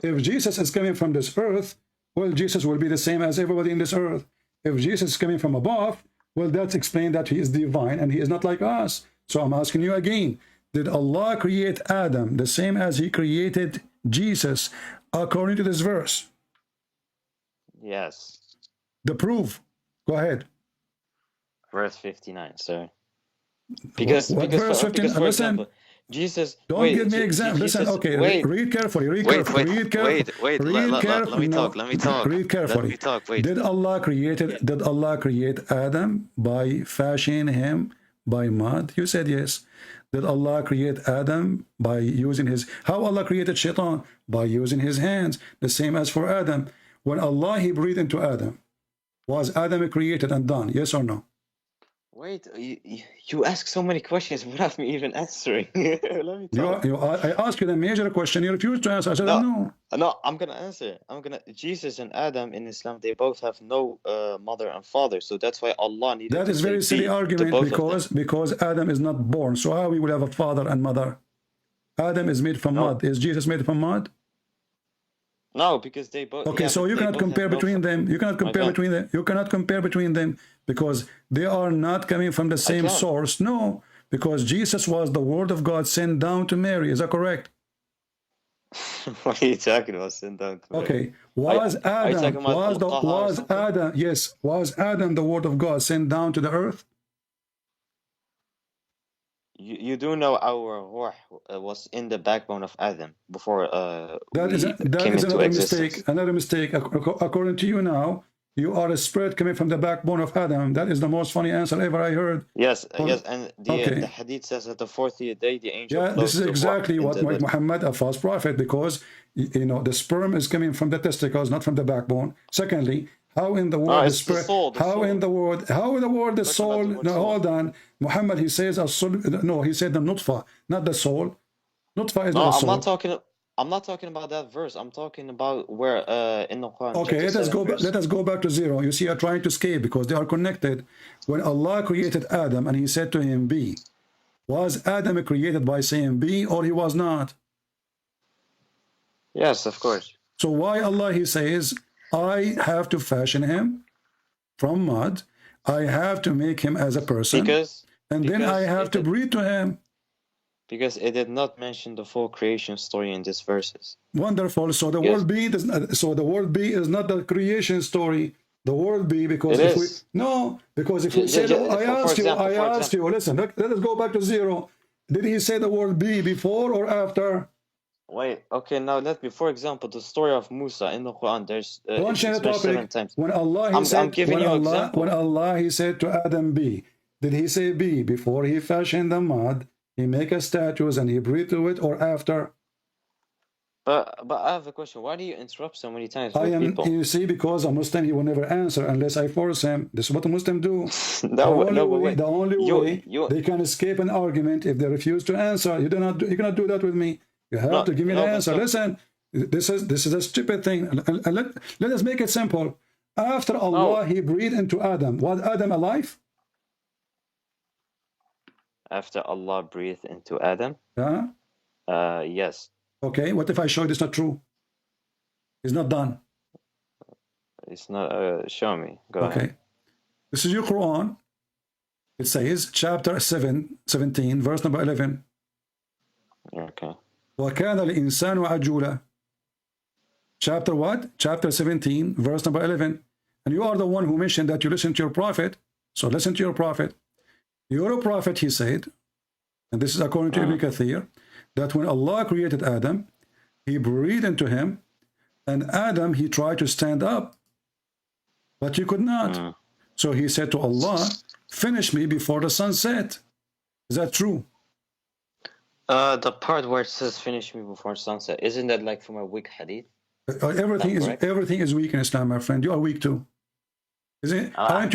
[SPEAKER 7] if Jesus is coming from this earth, well, Jesus will be the same as everybody in this earth. If Jesus is coming from above, well, that's explained that he is divine and he is not like us. So I'm asking you again, did Allah create Adam the same as he created Jesus according to this verse?
[SPEAKER 9] Yes.
[SPEAKER 7] The proof. Go ahead.
[SPEAKER 9] Verse 59, sir. Because
[SPEAKER 7] verse 59?
[SPEAKER 9] For example, Jesus.
[SPEAKER 7] Don't give me example. Listen, okay. Read carefully. Read carefully.
[SPEAKER 9] Let me talk.
[SPEAKER 7] Read carefully.
[SPEAKER 9] Let me talk. Wait.
[SPEAKER 7] Did Allah create Adam by fashioning him by mud? You said yes. Did Allah create Adam by using his? How Allah created Shaitan? By using his hands. The same as for Adam. When Allah He breathed into Adam, was Adam created and done? Yes or no?
[SPEAKER 9] Wait, you ask so many questions without me even answering. Let me talk.
[SPEAKER 7] I asked you the major question. You refused to answer. I said no.
[SPEAKER 9] No, I'm gonna answer. Jesus and Adam in Islam, they both have no mother and father, so that's why Allah needed.
[SPEAKER 7] That is very silly argument because Adam is not born. So how we will have a father and mother? Adam is made from mud. Is Jesus made from mud?
[SPEAKER 9] No, because they both.
[SPEAKER 7] Okay, so you cannot compare between them. You cannot compare between them. You cannot compare between them because they are not coming from the same source. No, because Jesus was the Word of God sent down to Mary. Is that correct?
[SPEAKER 9] What are you talking about? Sent down to Mary?
[SPEAKER 7] Okay, was Adam the Word of God sent down to the earth?
[SPEAKER 9] You do know our ruh was in the backbone of Adam before
[SPEAKER 7] that is another mistake. Another mistake. According to you now, you are a spirit coming from the backbone of Adam. That is the most funny answer ever I heard.
[SPEAKER 9] Yes, and the hadith says that the 40th day the angel.
[SPEAKER 7] Yeah, this is exactly what Muhammad, a false prophet, because the sperm is coming from the testicles, not from the backbone. Secondly, How in the world the
[SPEAKER 9] it's the
[SPEAKER 7] spirit?
[SPEAKER 9] soul. The
[SPEAKER 7] How
[SPEAKER 9] soul.
[SPEAKER 7] in the world? How in the world the
[SPEAKER 9] Talking
[SPEAKER 7] soul?
[SPEAKER 9] about the word
[SPEAKER 7] No,
[SPEAKER 9] soul.
[SPEAKER 7] hold on. Muhammad, he says no. He said the nutfa, not the soul. Nutfa is
[SPEAKER 9] No,
[SPEAKER 7] not a
[SPEAKER 9] I'm
[SPEAKER 7] soul.
[SPEAKER 9] not talking. I'm not talking about that verse. I'm talking about where in the Quran.
[SPEAKER 7] Okay,
[SPEAKER 9] chapter 7, verse.
[SPEAKER 7] let us go back to zero. You see, you're trying to escape because they are connected. When Allah created Adam and he said to him, be, was Adam created by saying be, or he was not?
[SPEAKER 9] Yes, of course.
[SPEAKER 7] So why Allah, he says, I have to fashion him from mud. I have to make him as a person. And then I have to breathe to him.
[SPEAKER 9] Because it did not mention the full creation story in these verses.
[SPEAKER 7] Wonderful. So the word be does not, so the word be is not the creation story. The word be, because if we because if we say I asked you, listen, let us go back to zero. Did he say the word be before or after?
[SPEAKER 9] Wait, okay, now let me, for example, the story of Musa in the Quran, there's
[SPEAKER 7] Don't change the topic.
[SPEAKER 9] 7 times.
[SPEAKER 7] When Allah he said, when Allah he said to Adam be, did he say be before he fashioned the mud, he make a statues and he breathed to it, or after?
[SPEAKER 9] But I have a question. Why do you interrupt so many times with people?
[SPEAKER 7] You see, because a Muslim, he will never answer unless I force him. This is what a Muslim do. The only way they can escape an argument if they refuse to answer. You cannot do that with me. You have to give me the answer. Listen, this is a stupid thing. Let us make it simple. After Allah, he breathed into Adam. Was Adam alive?
[SPEAKER 9] After Allah breathed into Adam? Yes.
[SPEAKER 7] Okay, what if I show you it's not true? It's not done.
[SPEAKER 9] It's not, show me. Go ahead.
[SPEAKER 7] This is your Quran. It says, chapter 17, verse number 11.
[SPEAKER 9] Okay.
[SPEAKER 7] وَكَانَ الْإِنسَانُ عَجُولًا. Chapter what? Chapter 17, verse number 11. And you are the one who mentioned that you listen to your prophet. So listen to your prophet. Your prophet, he said, and this is according to Ibn Kathir, that when Allah created Adam, he breathed into him, and Adam, he tried to stand up, but he could not. So he said to Allah, finish me before the sun set. Is that true?
[SPEAKER 9] The part where it says finish me before sunset, isn't that like from a weak hadith?
[SPEAKER 7] Everything is weak in Islam, my friend. You are weak too. Isn't it? Aren't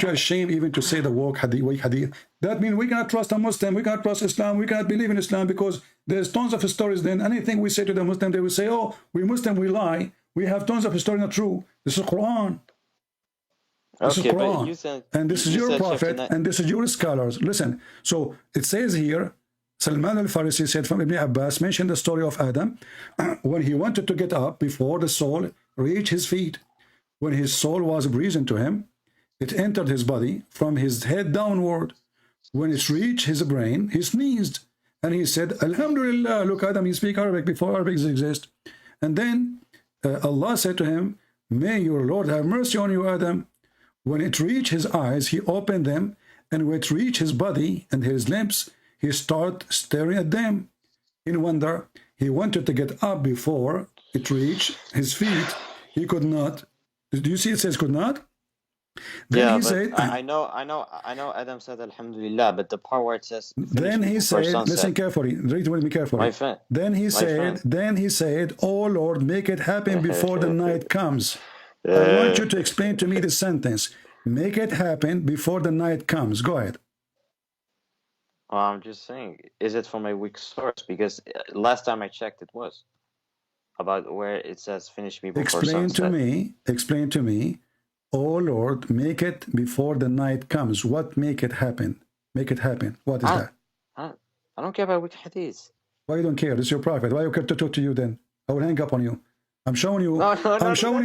[SPEAKER 7] you ashamed even to say the weak hadith? That means we cannot trust a Muslim, we cannot trust Islam, we cannot believe in Islam, because there's tons of stories. Then anything we say to the Muslim, they will say, oh, we Muslim, we lie. We have tons of stories not true. This is Quran. This is Quran. And this is your prophet, and this is your scholars. Listen, so it says here, Salman al-Farisi said from Ibn Abbas, mentioned the story of Adam, when he wanted to get up before the soul reached his feet. When his soul was breathed into him, it entered his body from his head downward. When it reached his brain, he sneezed. And he said, Alhamdulillah, look, Adam, he speak Arabic before Arabic exist. And then Allah said to him, may your Lord have mercy on you, Adam. When it reached his eyes, he opened them. And when it reached his body and his lips, he started staring at them. In wonder, he wanted to get up before it reached his feet. He could not. Do you see it says could not? Then he said,
[SPEAKER 9] I know Adam said Alhamdulillah, but the part where it says
[SPEAKER 7] then he said, listen carefully, read with me carefully.
[SPEAKER 9] My friend.
[SPEAKER 7] Then he said, oh Lord, make it happen before the night comes. I want you to explain to me the sentence. Make it happen before the night comes. Go ahead.
[SPEAKER 9] I'm just saying, is it from a weak source? Because last time I checked, it was about where it says finish me before sunset.
[SPEAKER 7] Explain to me, oh Lord, make it before the night comes. What make it happen? Make it happen. What is that?
[SPEAKER 9] I don't care about weak hadiths.
[SPEAKER 7] Why you don't care? This is your prophet. Why you care to talk to you then? I will hang up on you. I'm showing you. I'm showing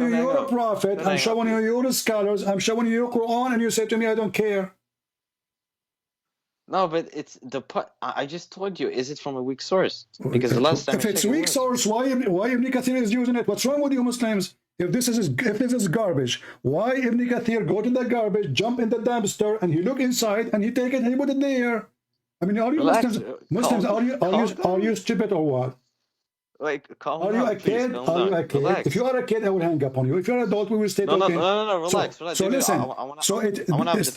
[SPEAKER 7] you your prophet. I'm showing you your scholars. I'm showing you your Quran, and you say to me, I don't care.
[SPEAKER 9] No, but it's the part. I just told you. Is it from a weak source? Because the last time,
[SPEAKER 7] if it's weak source, why Ibn Kathir is using it? What's wrong with you Muslims? If this is garbage, why Ibn Kathir go to the garbage, jump in the dumpster, and he look inside and he take it and he put it there? I mean, are you Muslims? Are you stupid or what?
[SPEAKER 9] Like,
[SPEAKER 7] are you a kid? Are you a kid?
[SPEAKER 9] Relax.
[SPEAKER 7] If you are a kid, I will hang up on you. If you're an adult, we will stay talking.
[SPEAKER 9] No, relax.
[SPEAKER 7] So listen.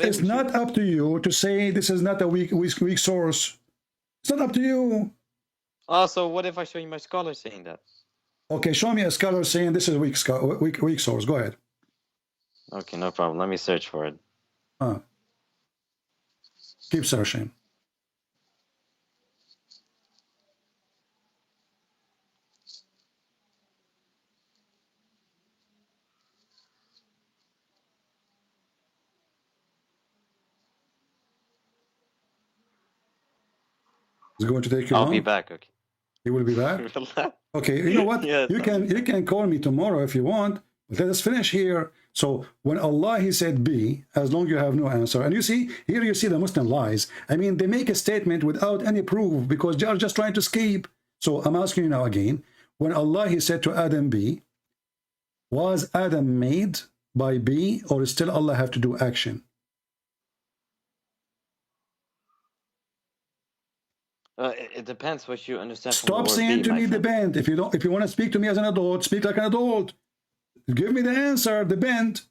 [SPEAKER 7] It's not up to you to say this is not a weak source. It's not up to you.
[SPEAKER 9] So what if I show you my scholar saying that?
[SPEAKER 7] Okay, show me a scholar saying this is a weak source. Go ahead.
[SPEAKER 9] Okay, no problem. Let me search for it.
[SPEAKER 7] Keep searching. It's going to take you
[SPEAKER 9] I'll
[SPEAKER 7] long?
[SPEAKER 9] be back. Okay.
[SPEAKER 7] You will be back? Okay, you know what?
[SPEAKER 9] Yes,
[SPEAKER 7] you can call me tomorrow if you want. But let us finish here. So when Allah, he said be, as long you have no answer. And you see, here you see the Muslim lies. I mean, they make a statement without any proof because they are just trying to escape. So I'm asking you now again, when Allah, he said to Adam be, was Adam made by be, or still Allah have to do action?
[SPEAKER 9] it depends what you understand from
[SPEAKER 7] Stop
[SPEAKER 9] the word
[SPEAKER 7] saying
[SPEAKER 9] be,
[SPEAKER 7] to
[SPEAKER 9] my
[SPEAKER 7] me
[SPEAKER 9] friend.
[SPEAKER 7] depend. If you want to speak to me as an adult, speak like an adult. Give me the answer, depend.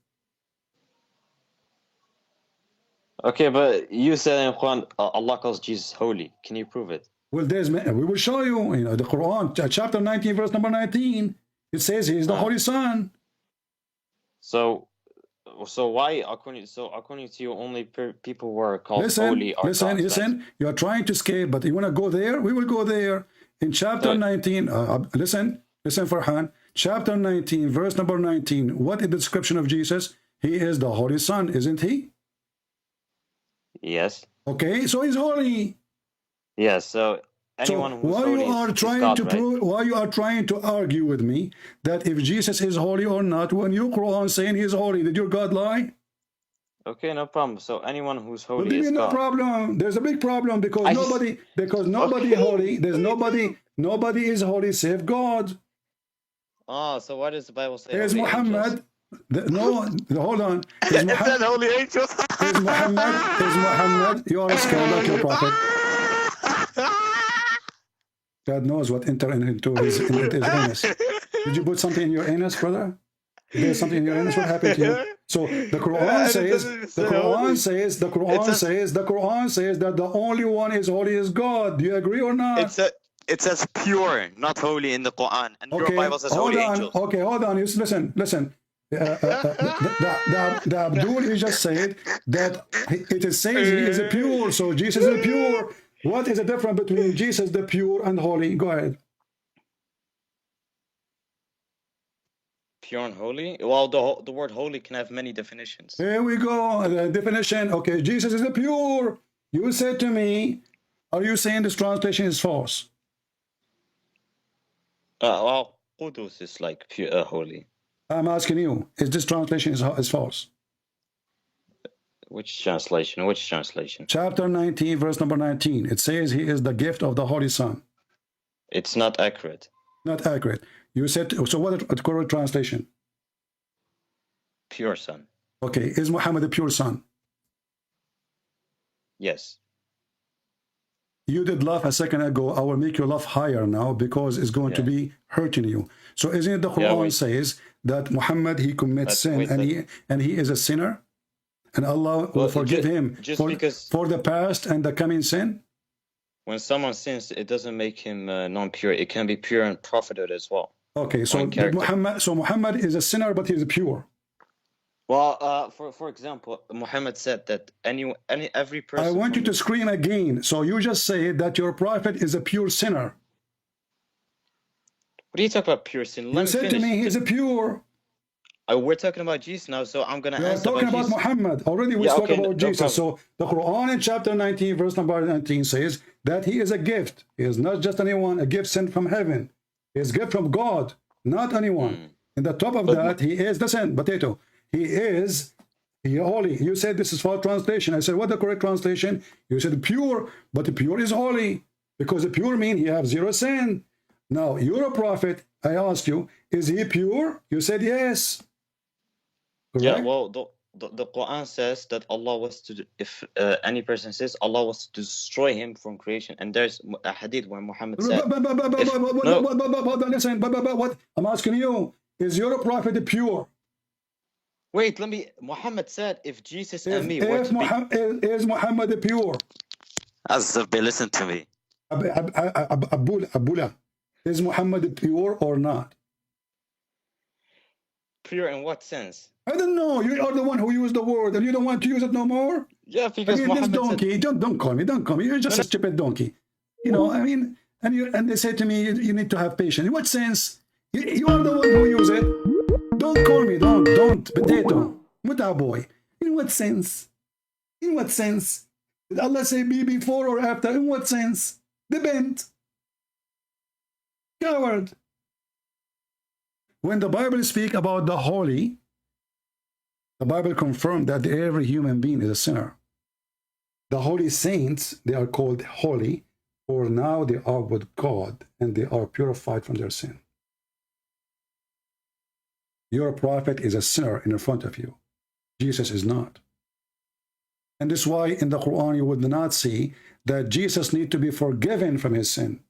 [SPEAKER 9] Okay, but you said in Quran, Allah calls Jesus holy. Can you prove it?
[SPEAKER 7] Well, we will show you, the Quran, chapter 19, verse number 19. It says he is the Holy Son.
[SPEAKER 9] So why, according to you, only people who are called holy are gods,
[SPEAKER 7] Listen. You are trying to escape, but you want to go there? We will go there. In chapter 19, listen, Farhan. Chapter 19, verse number 19. What is the description of Jesus? He is the Holy Son, isn't he?
[SPEAKER 9] Yes.
[SPEAKER 7] Okay, so he's holy.
[SPEAKER 9] Yes. So anyone who's holy is God, right?
[SPEAKER 7] Why you are trying to argue with me that if Jesus is holy or not, when your Quran saying he's holy, did your God lie?
[SPEAKER 9] Okay, no problem. So anyone who's holy is
[SPEAKER 7] no
[SPEAKER 9] God.
[SPEAKER 7] problem. There's a big problem because nobody holy. There's nobody is holy save God.
[SPEAKER 9] Oh, so why does the Bible say
[SPEAKER 7] Is Muhammad? Hold on.
[SPEAKER 9] Is that holy angels?
[SPEAKER 7] Is Muhammad? You are a scale like your prophet. God knows what entered into his anus. Did you put something in your anus, brother? There's something in your anus. What happened to you? So the Quran says that the only one is holy is God. Do you agree or not?
[SPEAKER 9] It says pure, not holy in the Quran, and your Bible says holy angels.
[SPEAKER 7] Okay, hold on. Listen. The Abdul, he just said that it says he is pure, so Jesus is pure. What is the difference between Jesus the pure and holy? Go ahead.
[SPEAKER 9] Pure and holy? Well, the word holy can have many definitions.
[SPEAKER 7] Here we go. The definition. Okay, Jesus is the pure. You said to me, are you saying this translation is false?
[SPEAKER 9] Well, Qudus is like pure, holy.
[SPEAKER 7] I'm asking you, is this translation is false?
[SPEAKER 9] Which translation? Which translation?
[SPEAKER 7] Chapter 19, verse number 19. It says he is the gift of the Holy Son.
[SPEAKER 9] It's not accurate.
[SPEAKER 7] Not accurate. You said, so what is the correct translation?
[SPEAKER 9] Pure Son.
[SPEAKER 7] Okay, is Muhammad the pure Son?
[SPEAKER 9] Yes.
[SPEAKER 7] You did laugh a second ago. I will make you laugh higher now because it's going to be hurting you. So isn't it the Quran says that Muhammad, he commits sin and he is a sinner? And Allah will forgive him for the past and the coming sin?
[SPEAKER 9] When someone sins, it doesn't make him non-pure. It can be pure and profited as well.
[SPEAKER 7] Okay, so Muhammad is a sinner, but he's pure.
[SPEAKER 9] Well, for example, Muhammad said that every person.
[SPEAKER 7] I want you to scream again. So you just say that your prophet is a pure sinner.
[SPEAKER 9] What are you talking about, pure sin?
[SPEAKER 7] You said to me he's a pure.
[SPEAKER 9] We're talking about Jesus now, so I'm going to answer
[SPEAKER 7] talking about Muhammad. Already we spoke about Jesus. So the Quran in chapter 19, verse number 19 says that he is a gift. He is not just anyone, a gift sent from heaven. He is a gift from God, not anyone. In the top of that, he is, listen, potato, he is holy. You said this is false translation. I said, what the correct translation? You said pure, but the pure is holy. Because the pure means he has zero sin. Now, you're a prophet. I asked you, is he pure? You said yes. Correct?
[SPEAKER 9] Yeah, well, the Quran says that Allah was to, if any person says Allah was to destroy him from creation, and there's a hadith where Muhammad said,
[SPEAKER 7] listen, what I'm asking you, is your prophet pure?
[SPEAKER 9] Wait, Muhammad said, if Jesus and me were to
[SPEAKER 7] is Muhammad pure?
[SPEAKER 9] Listen to me.
[SPEAKER 7] Abula, is Muhammad pure or not?
[SPEAKER 9] Pure in what sense?
[SPEAKER 7] I don't know. You are the one who used the word, and you don't want to use it no more.
[SPEAKER 9] Yeah,
[SPEAKER 7] I
[SPEAKER 9] because
[SPEAKER 7] mean, this
[SPEAKER 9] Muhammad
[SPEAKER 7] donkey.
[SPEAKER 9] said,
[SPEAKER 7] Don't call me. Don't call me. You're just
[SPEAKER 9] no,
[SPEAKER 7] a stupid donkey. You know. I mean, and they say to me, you need to have patience. In what sense? You are the one who use it. Don't call me. Don't potato. Muta boy. In what sense? In what sense? Did Allah say be before or after? In what sense? Depend. Coward. When the Bible speaks about the holy, the Bible confirmed that every human being is a sinner. The holy saints, they are called holy, for now they are with God and they are purified from their sin. Your prophet is a sinner in front of you. Jesus is not. And this is why in the Quran you would not see that Jesus needs to be forgiven from his sin.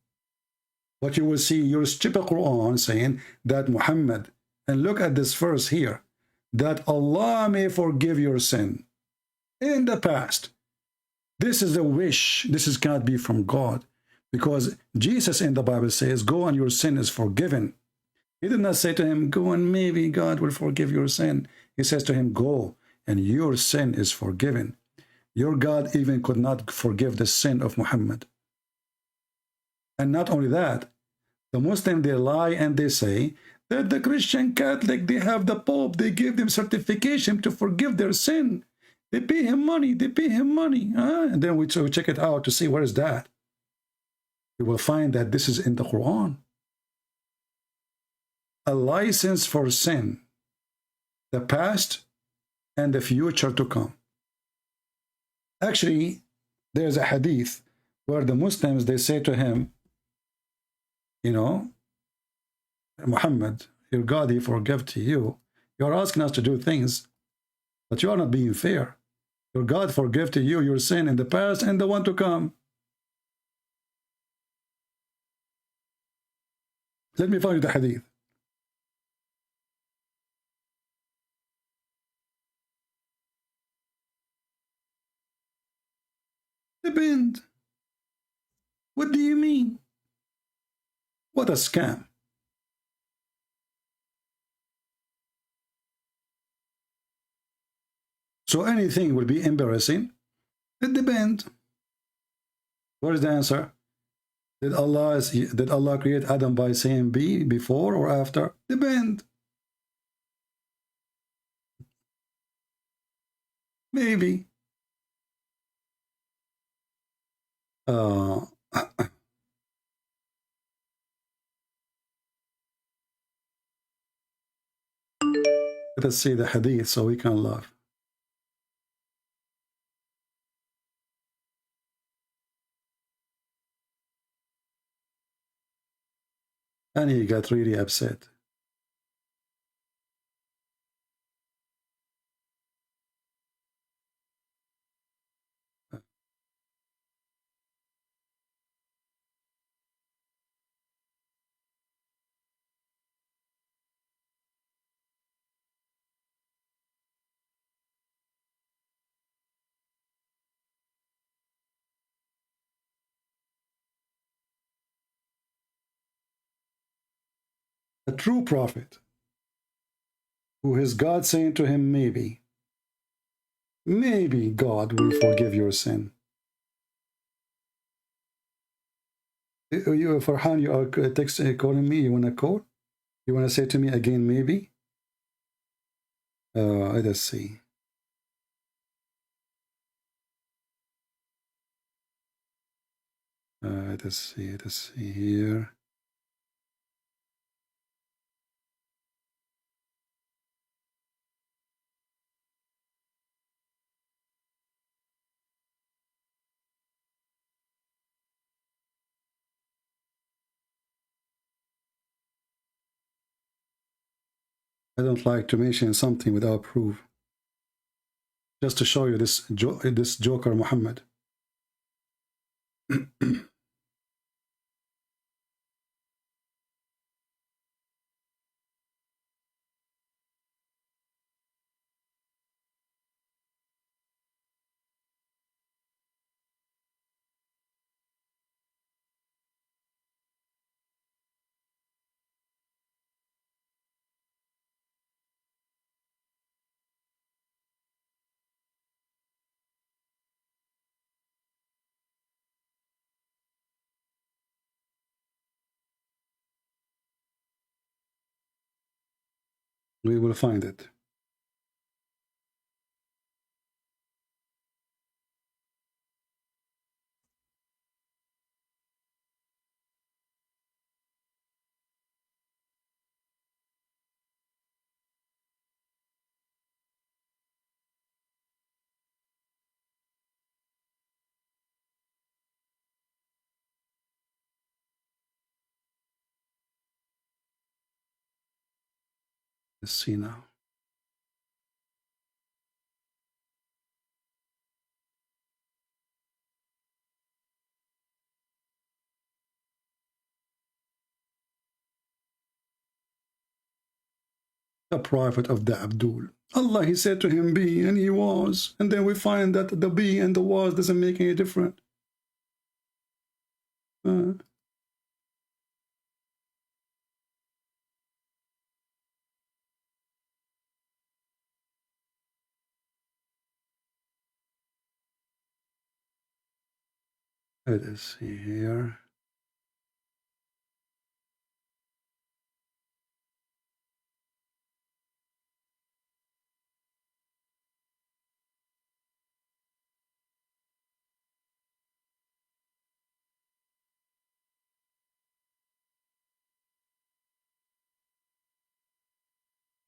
[SPEAKER 7] But you will see your stupid Quran saying that Muhammad, and look at this verse here, that Allah may forgive your sin in the past. This is a wish. This is cannot be from God, because Jesus in the Bible says, go and your sin is forgiven. He did not say to him, go and maybe God will forgive your sin. He says to him, go and your sin is forgiven. Your God even could not forgive the sin of Muhammad. And not only that, the Muslim, they lie and they say that the Christian Catholic, they have the Pope, they give them certification to forgive their sin. They pay him money, they pay him money. And then we check it out to see where is that. You will find that this is in the Quran. A license for sin, the past and the future to come. Actually, there's a hadith where the Muslims, they say to him, you know, Muhammad, your God, he forgave to you. You're asking us to do things, but you are not being fair. Your God forgave to you your sin in the past and the one to come. Let me find you the hadith. Depend. What do you mean? What a scam. So anything will be embarrassing. It depends. What is the answer? Did Allah create Adam by saying be before or after? Depend. Maybe. Let us see the hadith so we can laugh. And he got really upset. A true prophet, who is God saying to him, maybe God will forgive your sin. You, Farhan, you are calling me. You want to call? You want to say to me again, maybe? Let us see. Let us see here. I don't like to mention something without proof. Just to show you this joker, Muhammad. We will find it. Let's see now. The prophet of the Abdul. Allah, he said to him, be, and he was. And then we find that the be and the was doesn't make any difference. Let us see here.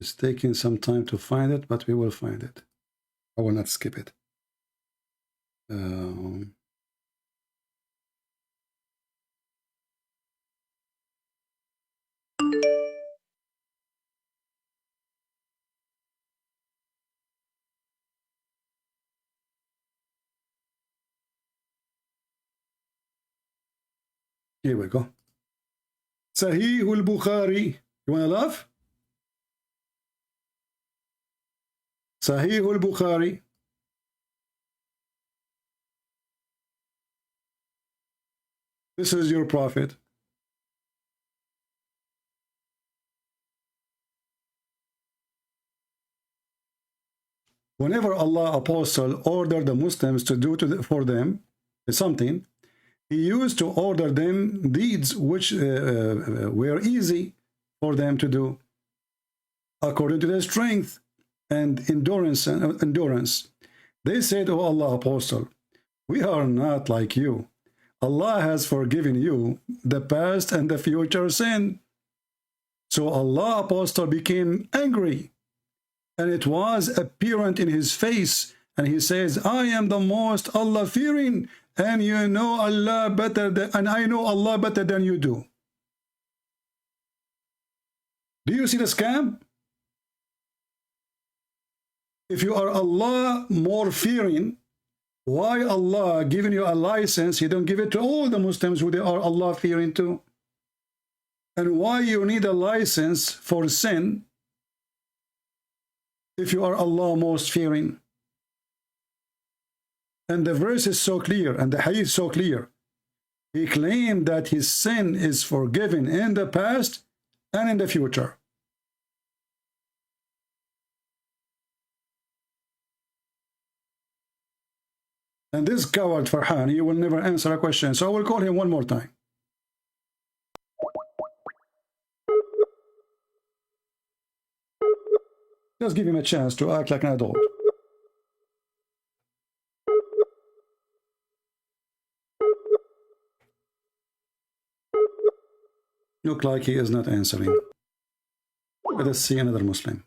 [SPEAKER 7] It's taking some time to find it, but we will find it. I will not skip it. Here we go. Sahih al-Bukhari. You want to laugh? Sahih al-Bukhari. This is your prophet. Whenever Allah apostle ordered the Muslims to do for them something, he used to order them deeds which were easy for them to do according to their strength and endurance. They said, "Oh Allah apostle, we are not like you. Allah has forgiven you the past and the future sin." So Allah apostle became angry, and it was apparent in his face, and he says, "I am the most Allah fearing, and you know Allah better than, and I know Allah better than you do." Do you see the scam? If you are Allah more fearing, why Allah giving you a license? He don't give it to all the Muslims who they are Allah fearing too. And why you need a license for sin if you are Allah most fearing? And the verse is so clear, and the hadith is so clear. He claimed that his sin is forgiven in the past and in the future. And this coward Farhan, he will never answer a question, so I will call him one more time. Just give him a chance to act like an adult. Look like he is not answering. Let us see another Muslim.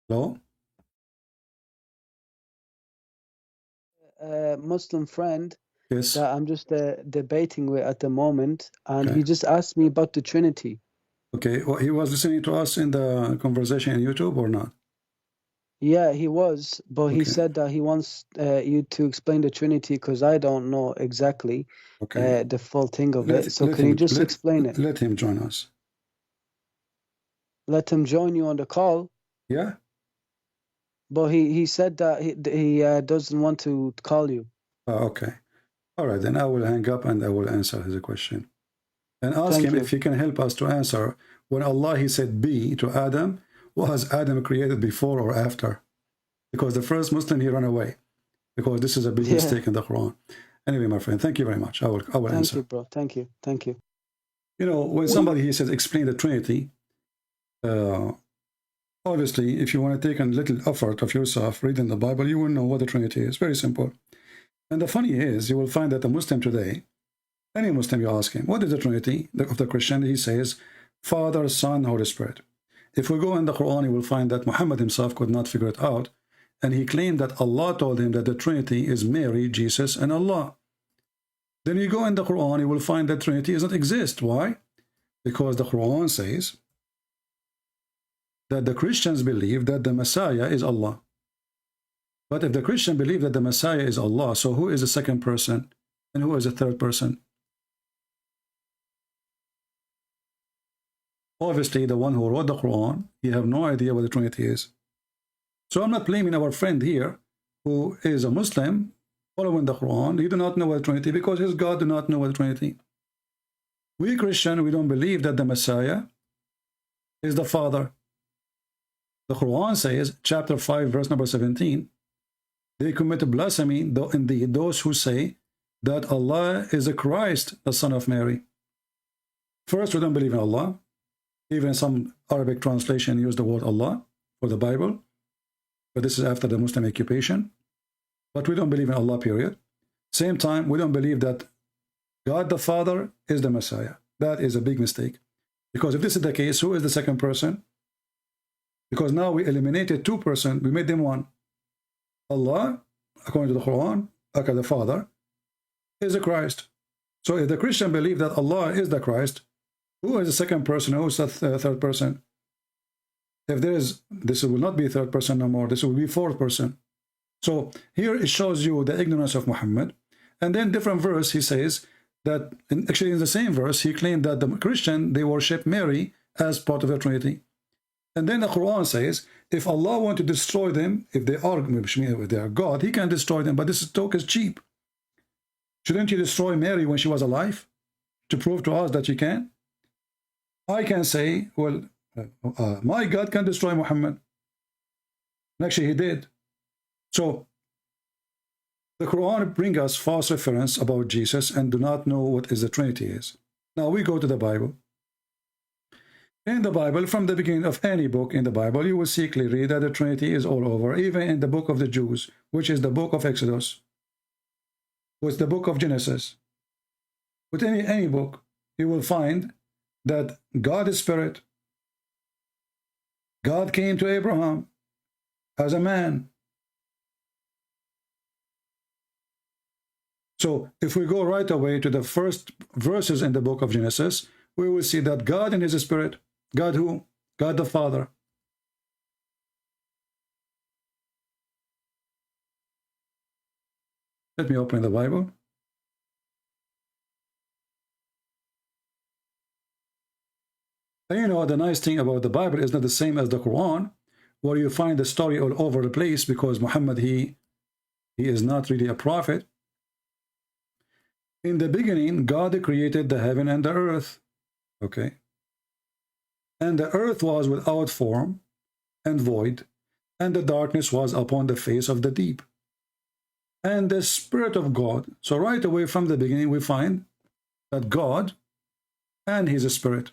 [SPEAKER 7] Hello?
[SPEAKER 10] Muslim friend
[SPEAKER 7] Yes.
[SPEAKER 10] that I'm just debating with at the moment, and
[SPEAKER 7] Okay.
[SPEAKER 10] he just asked me about the Trinity.
[SPEAKER 7] Okay, well, he was listening to us in the conversation on YouTube or not?
[SPEAKER 10] Yeah, he was, but he
[SPEAKER 7] Okay.
[SPEAKER 10] said that he wants you to explain the Trinity because I don't know exactly
[SPEAKER 7] Okay.
[SPEAKER 10] the full thing of
[SPEAKER 7] Let-
[SPEAKER 10] it. So
[SPEAKER 7] let
[SPEAKER 10] can you
[SPEAKER 7] him-
[SPEAKER 10] just
[SPEAKER 7] let-
[SPEAKER 10] explain it?
[SPEAKER 7] Let him join us.
[SPEAKER 10] Let him join you on the call,
[SPEAKER 7] Yeah?
[SPEAKER 10] but he said that he doesn't want to call you.
[SPEAKER 7] Okay. All right, then I will hang up and I will answer his question. And ask
[SPEAKER 10] Thank
[SPEAKER 7] him
[SPEAKER 10] you.
[SPEAKER 7] if he can help us to answer when Allah, he said be to Adam, was Adam created before or after? Because the first Muslim, he ran away. Because this is a big mistake in the Quran. Anyway, my friend, thank you very much. I will answer.
[SPEAKER 10] Thank you, bro. Thank you. Thank you.
[SPEAKER 7] You know, when somebody, he says, explain the Trinity, obviously, if you want to take a little effort of yourself reading the Bible, you will know what the Trinity is. Very simple. And the funny is, you will find that a Muslim today, any Muslim, you ask him, what is the Trinity of the Christian? He says, Father, Son, Holy Spirit. If we go in the Quran, you will find that Muhammad himself could not figure it out. And he claimed that Allah told him that the Trinity is Mary, Jesus, and Allah. Then you go in the Quran, you will find that Trinity does not exist. Why? Because the Quran says that the Christians believe that the Messiah is Allah. But if the Christian believe that the Messiah is Allah, so who is the second person and who is the third person? Obviously, the one who wrote the Quran, he have no idea what the Trinity is. So I'm not blaming our friend here, who is a Muslim, following the Quran. He do not know what the Trinity, because his God do not know what the Trinity. We Christian, we don't believe that the Messiah is the Father. The Quran says, chapter 5, verse number 17, they commit blasphemy, though indeed those who say that Allah is the Christ, the Son of Mary. First, we don't believe in Allah. Even some Arabic translation use the word Allah for the Bible. But this is after the Muslim occupation. But we don't believe in Allah, period. Same time, we don't believe that God the Father is the Messiah. That is a big mistake. Because if this is the case, who is the second person? Because now we eliminated two persons, we made them one. Allah, according to the Quran, aka the Father, is the Christ. So if the Christian believe that Allah is the Christ, who is the second person? Who is the third person? If there is, this will not be third person no more. This will be fourth person. So here it shows you the ignorance of Muhammad. And then different verse, he says that, actually in the same verse, he claimed that the Christian, they worship Mary as part of the Trinity. And then the Quran says, if Allah want to destroy them, if they are God, he can destroy them. But this talk is cheap. Shouldn't you destroy Mary when she was alive to prove to us that you can? I can say, well, my God can destroy Muhammad. And actually, he did. So, the Quran brings us false reference about Jesus and do not know what is the Trinity is. Now, we go to the Bible. In the Bible, from the beginning of any book in the Bible, you will see clearly that the Trinity is all over, even in the book of the Jews, which is the book of Exodus, with the book of Genesis. With any book, you will find that God is Spirit. God came to Abraham as a man. So if we go right away to the first verses in the book of Genesis, we will see that God in his Spirit, God who? God the Father. Let me open the Bible. And you know, the nice thing about the Bible is not the same as the Quran, where you find the story all over the place, because Muhammad, he is not really a prophet. In the beginning, God created the heaven and the earth. Okay. And the earth was without form and void, and the darkness was upon the face of the deep. And the Spirit of God. So right away from the beginning, we find that God and his Spirit.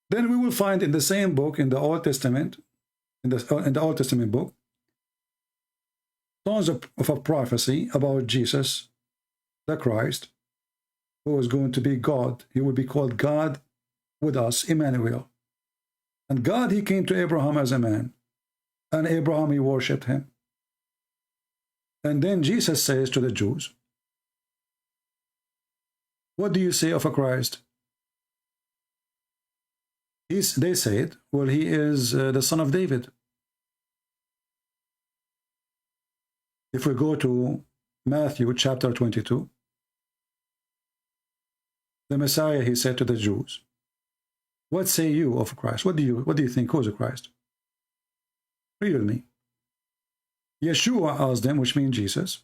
[SPEAKER 7] Then we will find in the same book, in the Old Testament, in the Old Testament book, tons of a prophecy about Jesus, the Christ, who was going to be God. He would be called God with us, Emmanuel. And God, he came to Abraham as a man. And Abraham, he worshipped him. And then Jesus says to the Jews, what do you say of a Christ? They said, well, he is the son of David. If we go to Matthew chapter 22, the Messiah, he said to the Jews, what say you of Christ? What do you think? Who is the Christ? Read with me. Yeshua asked them, which means Jesus,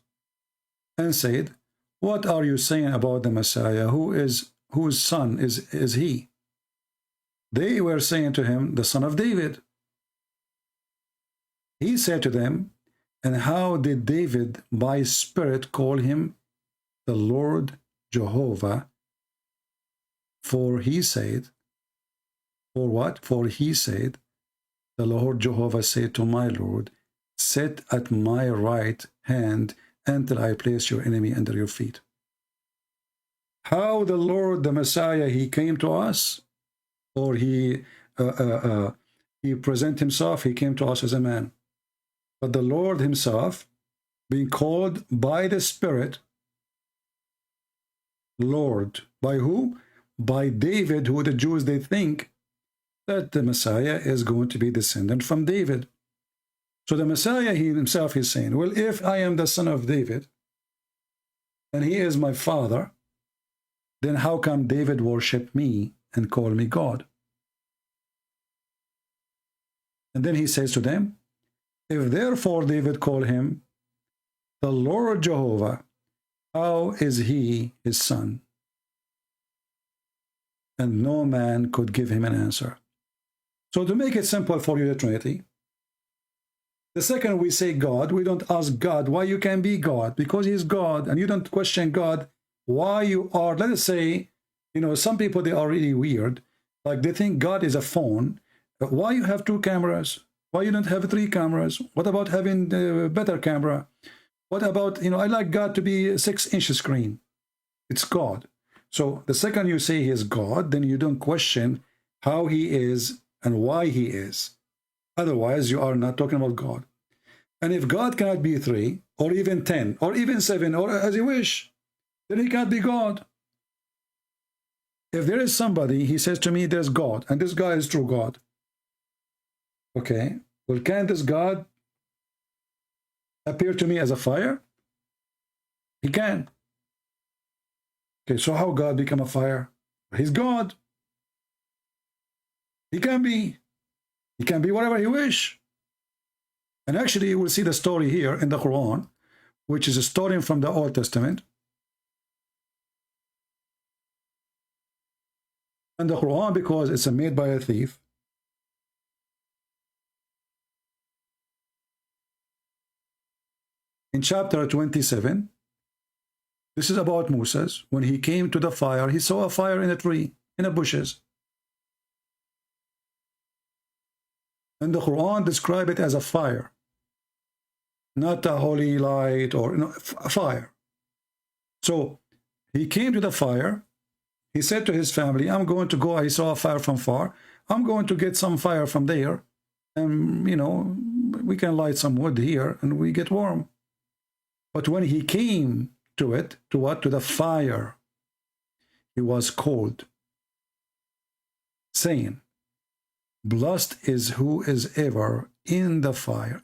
[SPEAKER 7] and said, what are you saying about the Messiah? Who is whose son is he? They were saying to him, the son of David. He said to them, and how did David by spirit call him the Lord Jehovah? For he said, for what? For he said, the Lord Jehovah said to my Lord, sit at my right hand until I place your enemy under your feet. How the Lord, the Messiah, he came to us, or he present himself, he came to us as a man. But the Lord himself, being called by the Spirit, Lord, by who? By David, who the Jews, they think that the Messiah is going to be descendant from David. So the Messiah, he himself is saying, well, if I am the son of David, and he is my father, then how come David worship me and call me God? And then he says to them, if therefore David call him the Lord Jehovah, how is he his son? And no man could give him an answer. So to make it simple for you, the Trinity, the second we say God, we don't ask God why you can be God, because he's God, and you don't question God why you are. Let us say, you know, some people, they are really weird, like they think God is a phone. Why you have 2 cameras? Why you don't have 3 cameras? What about having a better camera? What about, you know, I like God to be a 6-inch screen. It's God. So the second you say he is God, then you don't question how he is and why he is. Otherwise, you are not talking about God. And if God cannot be 3, or even 10, or even 7, or as you wish, then he can't be God. If there is somebody, he says to me, there's God, and this guy is true God. Okay, well, can this God appear to me as a fire? He can. Okay, so how God become a fire? He's God. He can be whatever he wish. And actually, you will see the story here in the Quran, which is a story from the Old Testament. And the Quran, because it's made by a thief, in chapter 27, this is about Moses. When he came to the fire, he saw a fire in a tree, in the bushes. And the Quran describes it as a fire, not a holy light or a fire. So he came to the fire. He said to his family, I'm going to go. I saw a fire from far. I'm going to get some fire from there. And, you know, we can light some wood here and we get warm. But when he came to it, to what? To the fire, he was cold, saying, blessed is who is ever in the fire,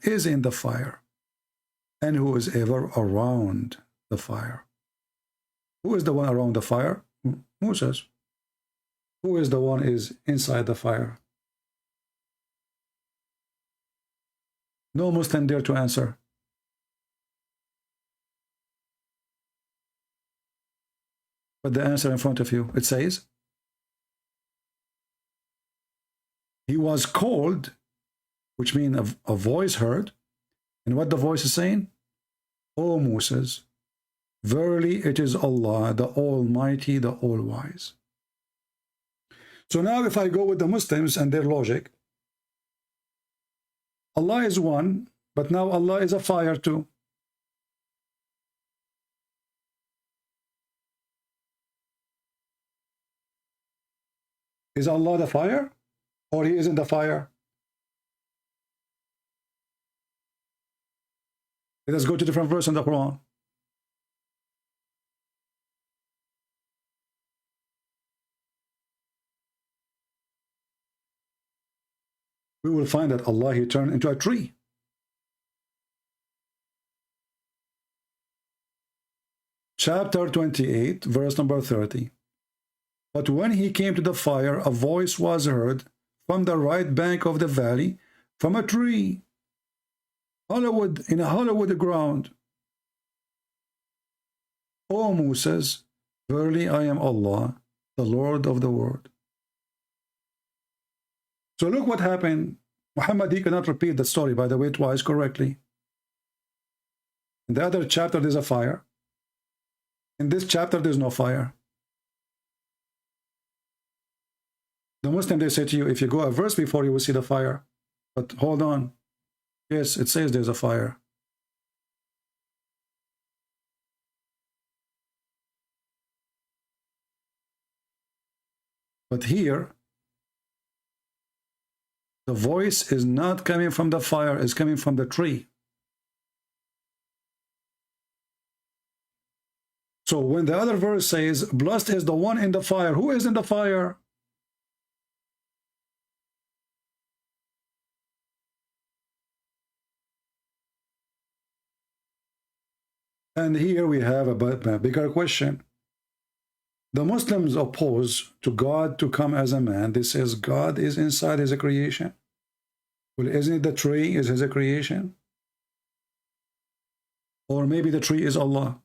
[SPEAKER 7] and who is ever around the fire. Who is the one around the fire? Moses. Who is the one is inside the fire? No Muslim dare to answer. But the answer in front of you, it says, he was called, which means a voice heard. And what the voice is saying? O Moses, verily it is Allah, the Almighty, the All-Wise. So now if I go with the Muslims and their logic, Allah is one, but now Allah is a fire too. Is Allah the fire? Or he isn't the fire? Let us go to different verse in the Quran. We will find that Allah, he turned into a tree. Chapter 28, verse number 30. But when he came to the fire, a voice was heard from the right bank of the valley, from a tree, in a hollow wood ground. O Moses, verily I am Allah, the Lord of the world. So look what happened. Muhammad, he cannot repeat the story, by the way, twice correctly. In the other chapter, there's a fire. In this chapter, there's no fire. The Muslim, they say to you, if you go a verse before, you will see the fire. But hold on. Yes, it says there's a fire. But here, the voice is not coming from the fire, it's coming from the tree. So when the other verse says, blessed is the one in the fire, who is in the fire? And here we have a bigger question. The Muslims oppose to God to come as a man. They says God is inside his creation. Well, isn't it the tree is his creation? Or maybe the tree is Allah.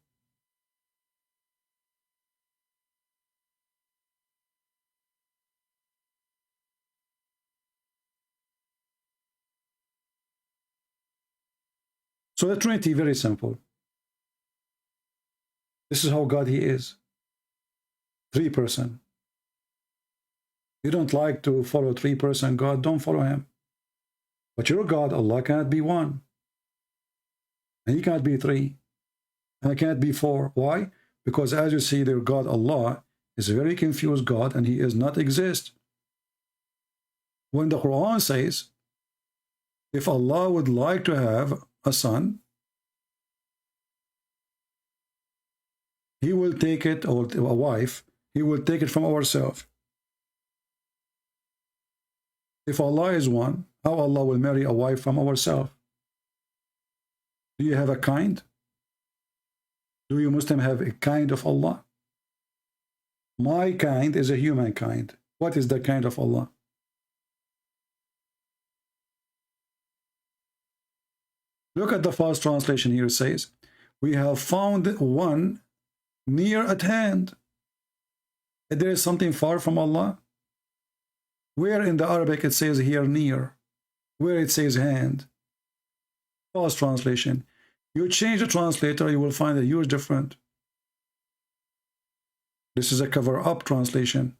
[SPEAKER 7] So the Trinity, very simple. This is how God he is. 3-person. You don't like to follow 3-person God, don't follow him. But your God, Allah, cannot be 1. And he can't be 3. And he can't be 4. Why? Because as you see, their God, Allah, is a very confused God and he is not exist. When the Quran says, if Allah would like to have a son, he will take it, or a wife, he will take it from ourselves. If Allah is 1, how Allah will marry a wife from ourselves? Do you have a kind? Do you Muslim have a kind of Allah? My kind is a human kind. What is the kind of Allah? Look at the first translation here. It says, we have found one near at hand. There is something far from Allah. Where in the Arabic it says here near, where it says hand. First translation. You change the translator, you will find a huge difference. This is a cover-up translation.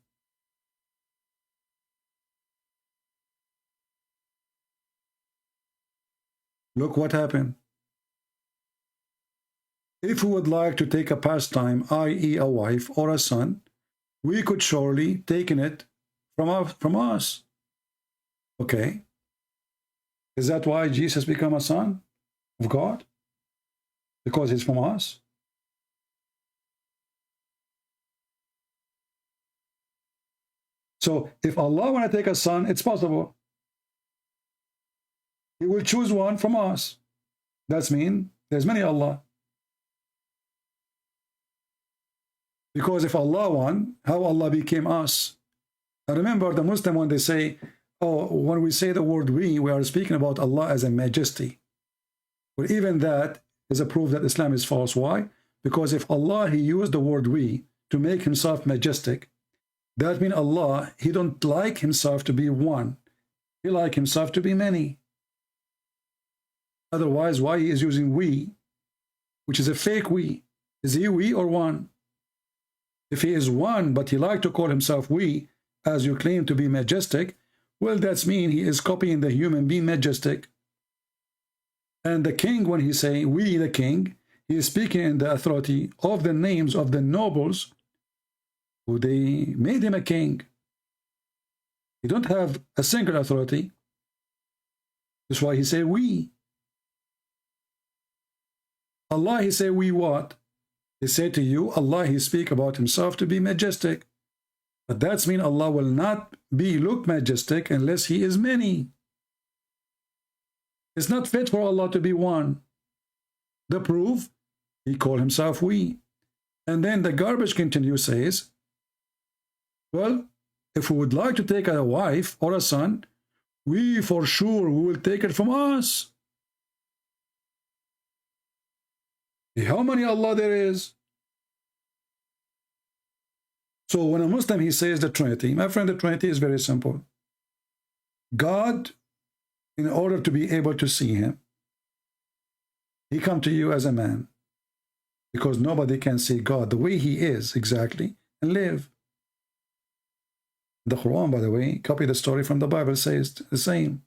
[SPEAKER 7] Look what happened. If we would like to take a pastime, i.e. a wife or a son, we could surely take it from us. Okay. Is that why Jesus became a son of God? Because he's from us? So if Allah want to take a son, it's possible. He will choose one from us. That means there's many Allah. Because if Allah won, how Allah became us? Now remember, the Muslim, when they say, oh, when we say the word we are speaking about Allah as a majesty. Well, even that is a proof that Islam is false. Why? Because if Allah, he used the word we to make himself majestic, that means Allah, he don't like himself to be one. He like himself to be many. Otherwise, why he is using we, which is a fake we? Is he we or one? If he is one, but he like to call himself we, as you claim to be majestic, well, that's mean he is copying the human being majestic. And the king, when he say we the king, he is speaking in the authority of the names of the nobles who they made him a king. He don't have a single authority. That's why he say we. Allah, he say we what? He said to you, Allah, he speak about himself to be majestic. But that's mean Allah will not look majestic unless he is many. It's not fit for Allah to be one. The proof, he called himself we. And then the garbage continue says, well, if we would like to take a wife or a son, we for sure we will take it from us. How many Allah there is? So when a Muslim, he says the Trinity, my friend, the Trinity is very simple. God, in order to be able to see him, he come to you as a man, because nobody can see God the way he is exactly and live. The Quran, by the way, copy the story from the Bible, says the same.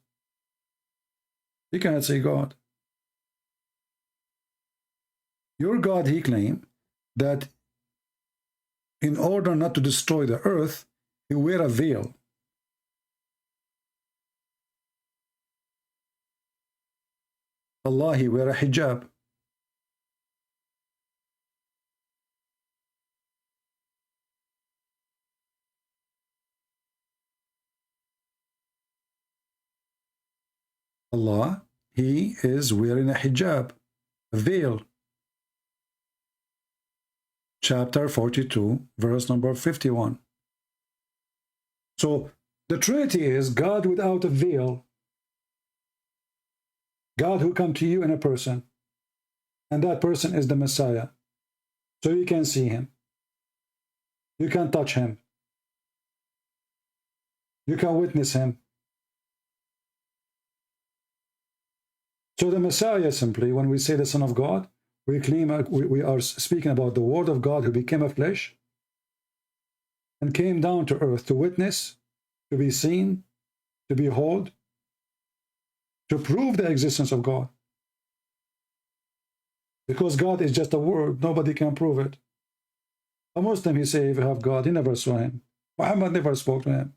[SPEAKER 7] You cannot see God. Your God, he claimed that in order not to destroy the earth, he wear a veil. Allah, he wear a hijab. Allah, he is wearing a hijab, a veil. Chapter 42, verse number 51. So the Trinity is God without a veil. God who come to you in a person. And that person is the Messiah. So you can see him. You can touch him. You can witness him. So the Messiah, simply, when we say the Son of God, we claim we are speaking about the Word of God who became a flesh and came down to earth to witness, to be seen, to behold, to prove the existence of God. Because God is just a word, nobody can prove it. A Muslim, he say, if you have God, he never saw him. Muhammad never spoke to him.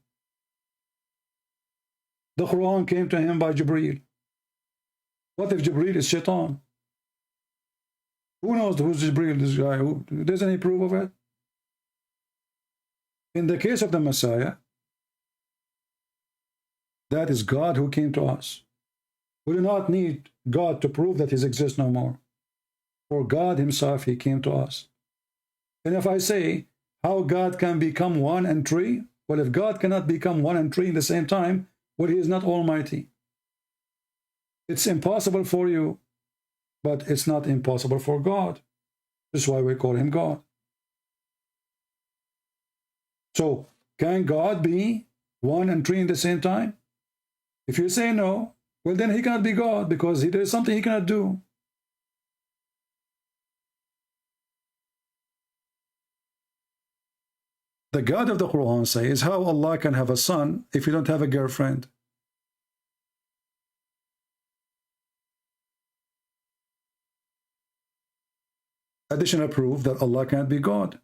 [SPEAKER 7] The Quran came to him by Jibreel. What if Jibreel is Shaitan? Who knows who's Jibreel, this guy? There's any proof of it? In the case of the Messiah, that is God who came to us. We do not need God to prove that he exists no more. For God himself, he came to us. And if I say how God can become one and three, well, if God cannot become one and three in the same time, well, he is not almighty. It's impossible for you, but it's not impossible for God. This is why we call him God. So, can God be one and three in the same time? If you say no, well, then he cannot be God, because there is something he cannot do. The God of the Quran says how Allah can have a son if you don't have a girlfriend. Additional proof that Allah can't be God,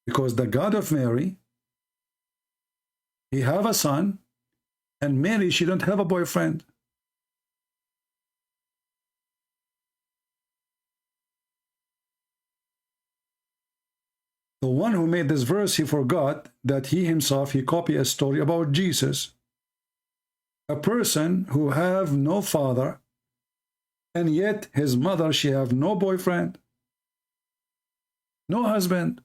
[SPEAKER 7] because the God of Mary, he have a son, and Mary, she don't have a boyfriend. The one who made this verse, he forgot that he himself, he copied a story about Jesus, a person who have no father, and yet his mother, she have no boyfriend, no husband.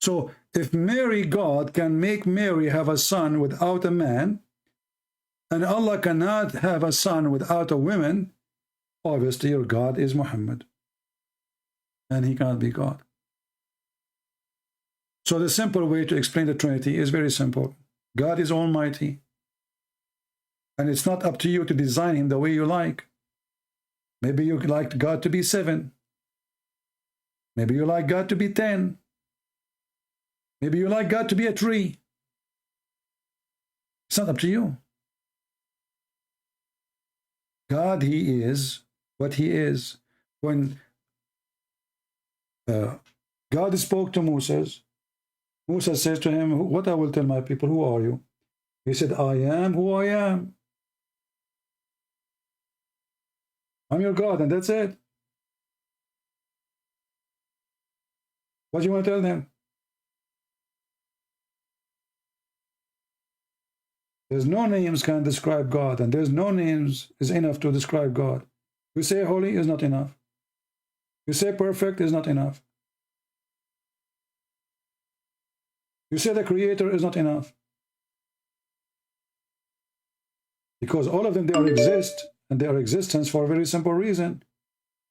[SPEAKER 7] So if Mary, God, can make Mary have a son without a man, and Allah cannot have a son without a woman, obviously your God is Muhammad, and he cannot be God. So the simple way to explain the Trinity is very simple. God is almighty, and it's not up to you to design him the way you like. Maybe you like God to be 7. Maybe you like God to be 10. Maybe you like God to be a 3. It's not up to you. God, he is what he is. When God spoke to Moses, Musa says to him, what I will tell my people, who are you? He said, I am who I am. I'm your God, and that's it. What do you want to tell them? There's no names can describe God, and there's no names is enough to describe God. You say holy is not enough. You say perfect is not enough. You say the creator is not enough. Because all of them, they are exist, and they are existence for a very simple reason.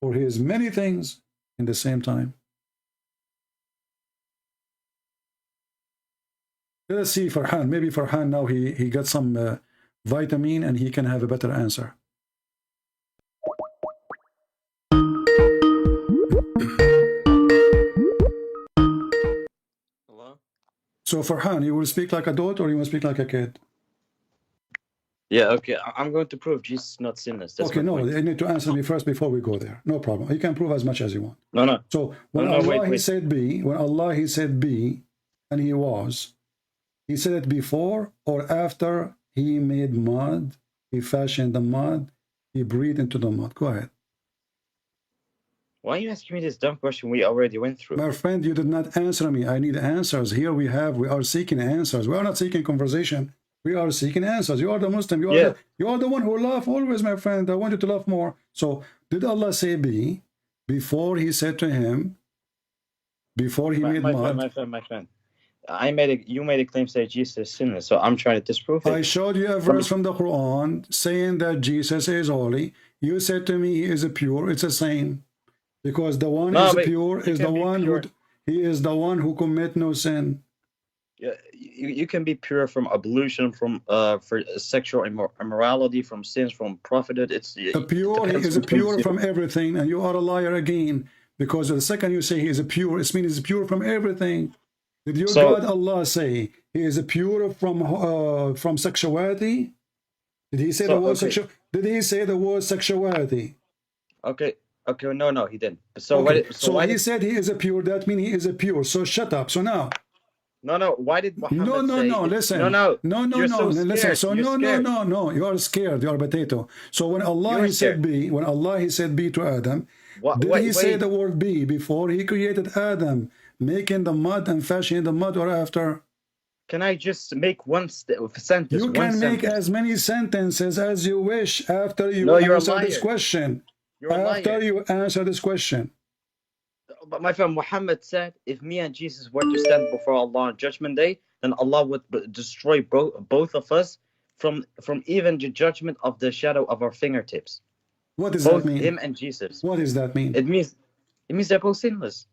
[SPEAKER 7] For he is many things in the same time. Let's see Farhan. Maybe Farhan now he got some vitamin and he can have a better answer.
[SPEAKER 9] Hello?
[SPEAKER 7] So Farhan, you will speak like a adult or you will speak like a kid?
[SPEAKER 9] Yeah, okay. I'm going to prove Jesus is not sinless. That's
[SPEAKER 7] Okay,
[SPEAKER 9] my
[SPEAKER 7] no,
[SPEAKER 9] point.
[SPEAKER 7] you need to answer me first before we go there. No problem. You can prove as much as you want.
[SPEAKER 9] No.
[SPEAKER 7] So when
[SPEAKER 9] No,
[SPEAKER 7] Allah
[SPEAKER 9] wait.
[SPEAKER 7] he said be, when Allah he said be, and he was, he said it before or after he made mud, he fashioned the mud, he breathed into the mud. Go ahead.
[SPEAKER 9] Why are you asking me this dumb question we already went through?
[SPEAKER 7] My friend, you did not answer me. I need answers. Here we are seeking answers. We are not seeking conversation. We are seeking answers. You are the Muslim. You are the one who laugh always, my friend. I want you to laugh more. So did Allah say be before he said to him, before he made mud?
[SPEAKER 9] My friend. You made a claim say Jesus is sinless, so I'm trying to disprove it.
[SPEAKER 7] I showed you a verse from the Quran saying that Jesus is holy. You said to me he is pure. It's the same. Because the one is pure is the one he is the one who commit no sin.
[SPEAKER 9] Yeah, you can be pure from ablution, from for sexual immorality, from sins, from prophethood. He is
[SPEAKER 7] pure from everything, and you are a liar again. Because the second you say he is pure, it means he's pure from everything. Did your God Allah say he is pure from sexuality? Did he say the word sexual? Did he say the word sexuality?
[SPEAKER 9] Okay, no, he didn't.
[SPEAKER 7] He said he is pure. That means he is pure. So shut up. So now.
[SPEAKER 9] No. Why did Muhammad say?
[SPEAKER 7] Listen.
[SPEAKER 9] No.
[SPEAKER 7] Listen. So no. You are scared. You are a potato. So when Allah he said be to Adam, did he say the word be before he created Adam, making the mud and fashioning the mud, or after?
[SPEAKER 9] Can I just make one sentence?
[SPEAKER 7] You can make as many sentences as you wish after you answer this question. After you answer this question.
[SPEAKER 9] But my friend Muhammad said, if me and Jesus were to stand before Allah on Judgment Day, then Allah would destroy both of us from even the judgment of the shadow of our fingertips.
[SPEAKER 7] What does that mean?
[SPEAKER 9] Him and Jesus.
[SPEAKER 7] What does that mean?
[SPEAKER 9] It means they're both sinless.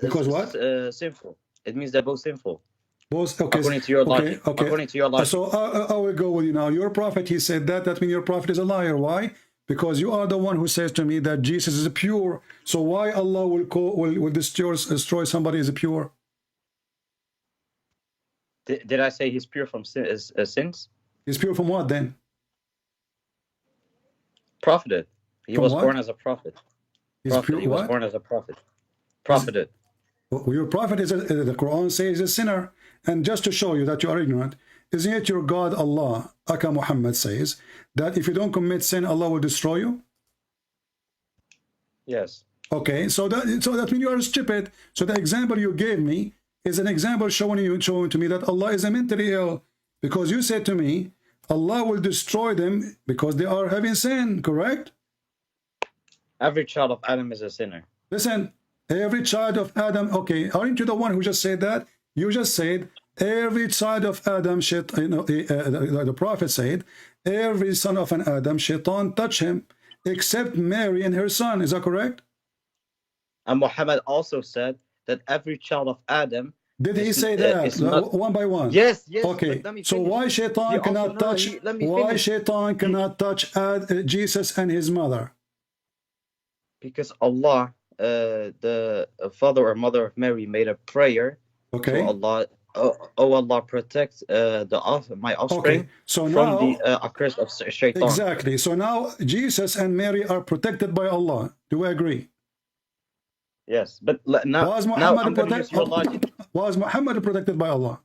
[SPEAKER 7] Because what?
[SPEAKER 9] Sinful. It means they're both sinful.
[SPEAKER 7] Both, okay.
[SPEAKER 9] According to your logic.
[SPEAKER 7] Okay.
[SPEAKER 9] According to your logic.
[SPEAKER 7] So I will go with you now. Your prophet, he said that. That means your prophet is a liar. Why? Because you are the one who says to me that Jesus is pure. So why Allah will destroy somebody is pure?
[SPEAKER 9] Did I say he's pure from sins?
[SPEAKER 7] He's pure from what then?
[SPEAKER 9] Profited. He was born as a prophet.
[SPEAKER 7] He's pure.
[SPEAKER 9] He was born as a prophet. Profited.
[SPEAKER 7] Your prophet is the Quran says a sinner. And just to show you that you are ignorant, isn't it your God Allah, Aka Muhammad says, that if you don't commit sin, Allah will destroy you?
[SPEAKER 9] Yes.
[SPEAKER 7] Okay, so that means you are stupid. So the example you gave me is an example showing to me that Allah is mentally ill. Because you said to me, Allah will destroy them because they are having sin, correct?
[SPEAKER 9] Every child of Adam is a sinner.
[SPEAKER 7] Listen, every child of Adam, okay, aren't you the one who just said that? You just said, every child of Adam, the prophet said, every son of an Adam, shaitan touch him, except Mary and her son. Is that correct?
[SPEAKER 9] And Muhammad also said that every child of Adam.
[SPEAKER 7] Did he say that one by one?
[SPEAKER 9] Yes.
[SPEAKER 7] Okay. So why shaitan cannot touch? Why shaitan cannot touch Jesus and his mother?
[SPEAKER 9] Because Allah, the father or mother of Mary, made a prayer.
[SPEAKER 7] Okay.
[SPEAKER 9] To Allah, Allah, protect my offspring
[SPEAKER 7] from
[SPEAKER 9] the curse of shaitan.
[SPEAKER 7] Exactly. So now Jesus and Mary are protected by Allah. Do we agree?
[SPEAKER 9] Yes, but now
[SPEAKER 7] was Muhammad protected by Allah?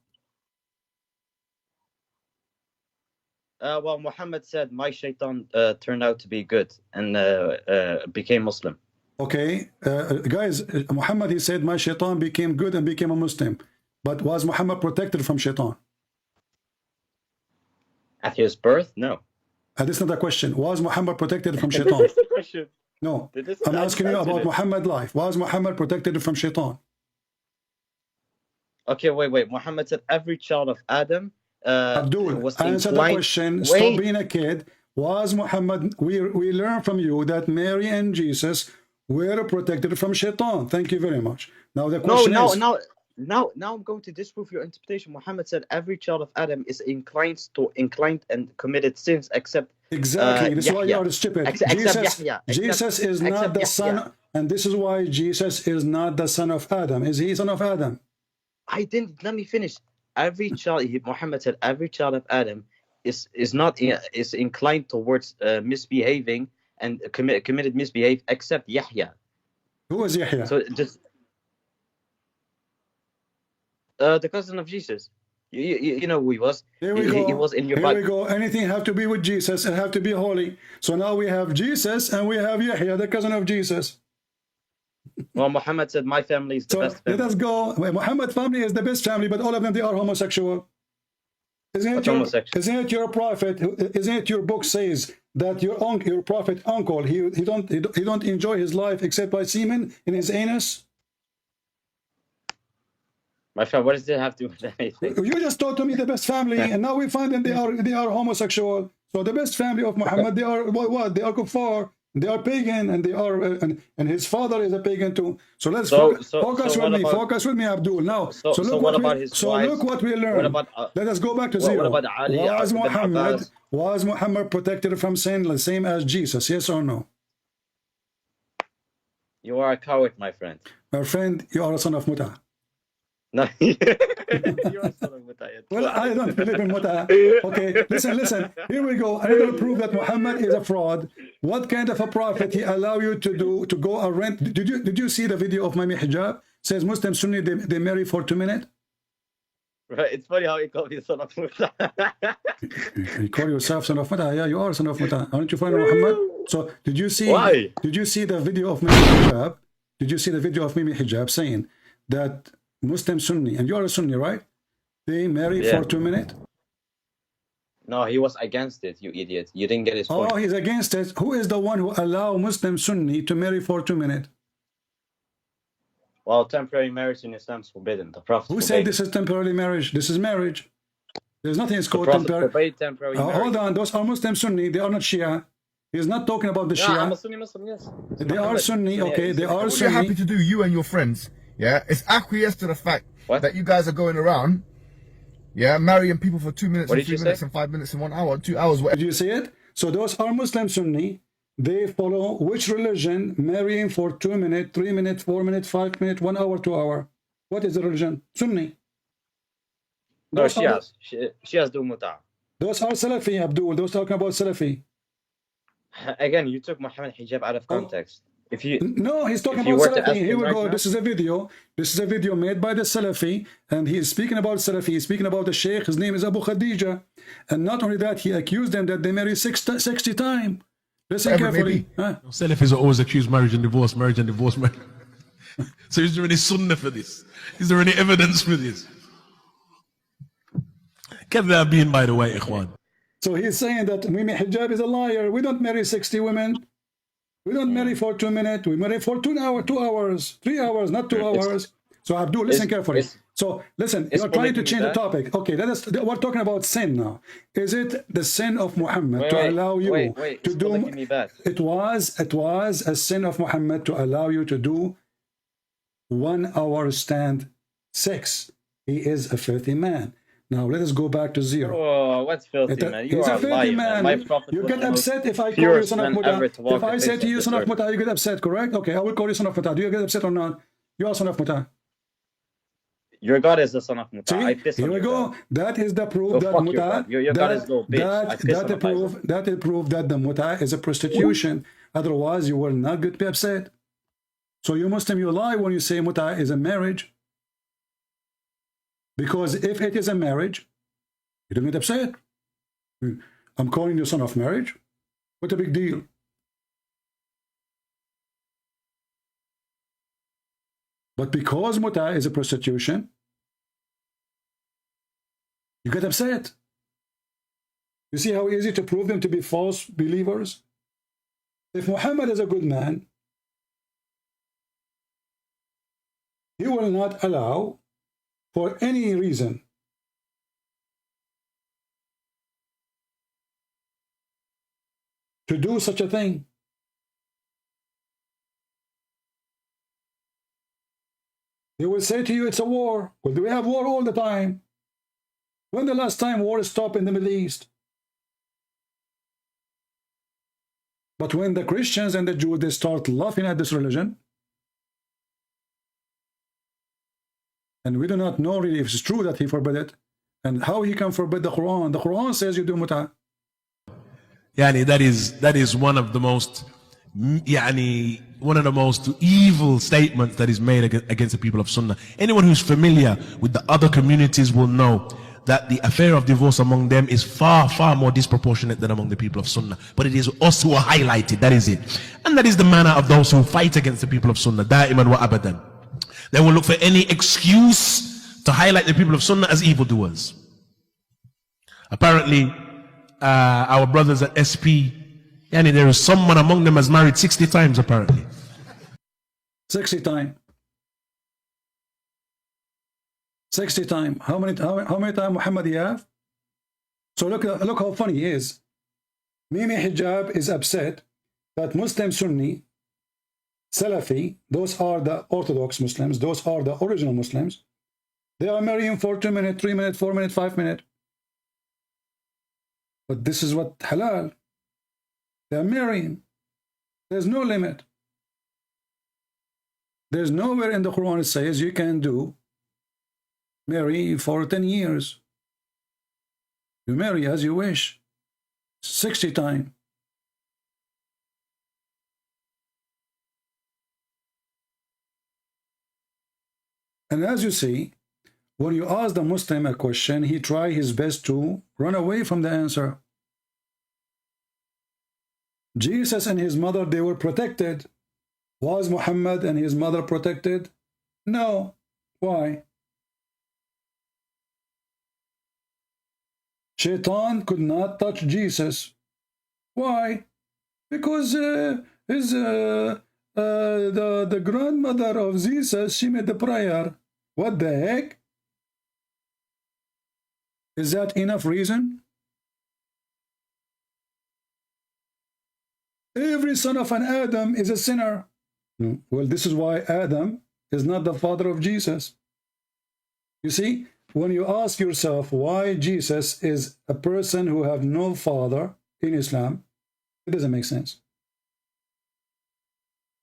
[SPEAKER 9] Well, Muhammad said my shaitan turned out to be good and became Muslim.
[SPEAKER 7] Okay, guys, Muhammad, he said my shaitan became good and became a Muslim. But was Muhammad protected from shaitan?
[SPEAKER 9] At his birth, no.
[SPEAKER 7] This is not a question. Was Muhammad protected from shaitan?
[SPEAKER 9] This is the question.
[SPEAKER 7] No, I'm asking you about Muhammad's life. Was Muhammad protected from shaitan?
[SPEAKER 9] Okay, wait. Muhammad said every child of Adam
[SPEAKER 7] Abdul, answer the question. Stop being a kid. Was Muhammad, we learn from you that Mary and Jesus were protected from shaitan. Thank you very much. Now the question
[SPEAKER 9] now I'm going to disprove your interpretation. Muhammad said every child of Adam is inclined and committed sins except
[SPEAKER 7] Exactly. This is why you
[SPEAKER 9] Yahya.
[SPEAKER 7] are stupid.
[SPEAKER 9] Except Yahya.
[SPEAKER 7] Jesus is not the
[SPEAKER 9] Yahya.
[SPEAKER 7] son, and this is why Jesus is not the son of Adam. Is he son of Adam?
[SPEAKER 9] I didn't. Let me finish. Every child, Muhammad said, every child of Adam is inclined towards misbehaving and committed misbehave except Yahya.
[SPEAKER 7] Who is Yahya?
[SPEAKER 9] So just the cousin of Jesus. You know who he was.
[SPEAKER 7] Here we go.
[SPEAKER 9] He was in your
[SPEAKER 7] Here we go. Anything have to be with Jesus and have to be holy. So now we have Jesus and we have Yahya, the cousin of Jesus.
[SPEAKER 9] Well, Muhammad said, my family is the best family.
[SPEAKER 7] Let us go. Muhammad's family is the best family, but all of them, they are homosexual. Isn't it your prophet? Isn't it your book says that your prophet uncle, he don't enjoy his life except by semen in his anus?
[SPEAKER 9] My friend, what does it have to do with anything?
[SPEAKER 7] You just told me the best family, and now we find them they are homosexual. So the best family of Muhammad, they are what? They are kuffar, they are pagan, and they are and his father is a pagan too. So let's focus with me, Abdul. Now, look what we learned. Let us go back to zero.
[SPEAKER 9] What about Ali?
[SPEAKER 7] Was Muhammad protected from sin the same as Jesus? Yes or no?
[SPEAKER 9] You are a coward, my friend.
[SPEAKER 7] My friend, you are a son of Muta.
[SPEAKER 9] No, you're a son of Muta.
[SPEAKER 7] Well, I don't believe in Muta. Okay, listen. Here we go. Another proof that Muhammad is a fraud. What kind of a prophet he allow you to go and rent? Did you see the video of Mami Hijab? Says Muslim Sunni they marry for 2 minutes.
[SPEAKER 9] Right, it's funny how he called you son of Muta.
[SPEAKER 7] You call yourself son of Muta? Yeah, you are son of Muta. Aren't you friend of Muhammad? So did you see?
[SPEAKER 9] Why?
[SPEAKER 7] Did you see the video of Mimi Hijab? Did you see the video of Mimi Hijab saying that Muslim Sunni, and you are a Sunni, right? They marry for 2 minutes?
[SPEAKER 9] No, he was against it, you idiot. You didn't get his point.
[SPEAKER 7] Oh, he's against it. Who is the one who allow Muslim Sunni to marry for 2 minutes?
[SPEAKER 9] Well, temporary marriage in Islam is forbidden. The Prophet
[SPEAKER 7] Who said this is temporary marriage? This is marriage. There's nothing is called temporary. Hold on, those are Muslim Sunni. They are not Shia. He's not talking about the Shia.
[SPEAKER 9] I'm a Sunni Muslim, yes.
[SPEAKER 7] They are Sunni, okay. They are
[SPEAKER 11] What
[SPEAKER 7] Sunni.
[SPEAKER 11] you're happy to do, you and your friends, yeah, is acquiesce to the fact that you guys are going around, yeah, marrying people for 2 minutes and 3 minutes and 5 minutes and 1 hour, 2 hours.
[SPEAKER 7] Did you see it? So those are Muslim Sunni. They follow which religion? Marrying for 2 minutes, 3 minutes, 4 minutes, 5 minutes, 1 hour, 2 hour. What is the religion? Sunni.
[SPEAKER 9] No, Shias do Muta.
[SPEAKER 7] Those are Salafi, Abdul. Those talking about Salafi.
[SPEAKER 9] Again, you took Muhammad Hijab out of context.
[SPEAKER 7] No, he's talking about Salafi. Here we go. This is a video. This is a video made by the Salafi, and he is speaking about Salafi. He's speaking about the Sheikh. His name is Abu Khadija. And not only that, he accused them that they marry 60 times. Listen carefully.
[SPEAKER 12] Salafis are always accused marriage and divorce. So is there any sunnah for this? Is there any evidence for this? Kadhabin, by the way, Ikhwan.
[SPEAKER 7] So he's saying that Mimi Hijab is a liar. We don't marry 60 women. We don't marry for 2 minutes. We marry for 2 hours, 3 hours, not 2 hours. So Abdul, listen carefully. So listen, you're trying to change the topic. Okay, we're talking about sin now. Is it the sin of Muhammad to allow you to do? It was a sin of Muhammad to allow you to do 1 hour stand 6. He is a filthy man. Now let us go back to zero.
[SPEAKER 9] Oh, what's filthy, man? You are a liar, man. My prophet
[SPEAKER 7] you get upset if I call you son of Muta. If I say to you son of Muta, you get upset, correct? Okay, I will call you son of Muta. Do you get upset or not? You are son of Muta.
[SPEAKER 9] Your God is the son of Muta.
[SPEAKER 7] See, here we go. That is the proof that Muta.
[SPEAKER 9] Your God is no bitch.
[SPEAKER 7] That is proof that the Muta is a prostitution. Otherwise, you will not get upset. So you Muslim, you lie when you say Muta is a marriage. Because if it is a marriage, you don't get upset. I'm calling you son of marriage. What a big deal. But because Muta is a prostitution, you get upset. You see how easy to prove them to be false believers? If Muhammad is a good man, he will not allow for any reason to do such a thing. They will say to you, it's a war. Well, do we have war all the time? When the last time war stopped in the Middle East? But when the Christians and the Jews, they start laughing at this religion, and we do not know really if it's true that he forbid it, and how he can forbid the Quran. The Quran says you do mut'ah.
[SPEAKER 12] Yani that is one of the most evil statements that is made against the people of Sunnah. Anyone who's familiar with the other communities will know that the affair of divorce among them is far, far more disproportionate than among the people of Sunnah. But it is us who are highlighted, that is it. And that is the manner of those who fight against the people of Sunnah, da'iman wa abadan. They will look for any excuse to highlight the people of Sunnah as evildoers. Apparently, our brothers at SP, yani there is someone among them has married 60 times apparently.
[SPEAKER 7] 60 times. 60 times. How many times Muhammad he have? So look how funny he is. Mimi Hijab is upset that Muslim Sunni, Salafi, those are the Orthodox Muslims, those are the original Muslims, they are marrying for 2 minutes, 3 minutes, 4 minutes, 5 minutes. But this is what halal. They are marrying. There's no limit. There's nowhere in the Quran it says you can marry for 10 years. You marry as you wish. 60 times. And as you see, when you ask the Muslim a question, he tries his best to run away from the answer. Jesus and his mother, they were protected. Was Muhammad and his mother protected? No. Why? Shaitan could not touch Jesus. Why? Because the grandmother of Jesus, she made the prayer. What the heck? Is that enough reason? Every son of an Adam is a sinner. Well, this is why Adam is not the father of Jesus. You see, when you ask yourself why Jesus is a person who have no father in Islam, it doesn't make sense.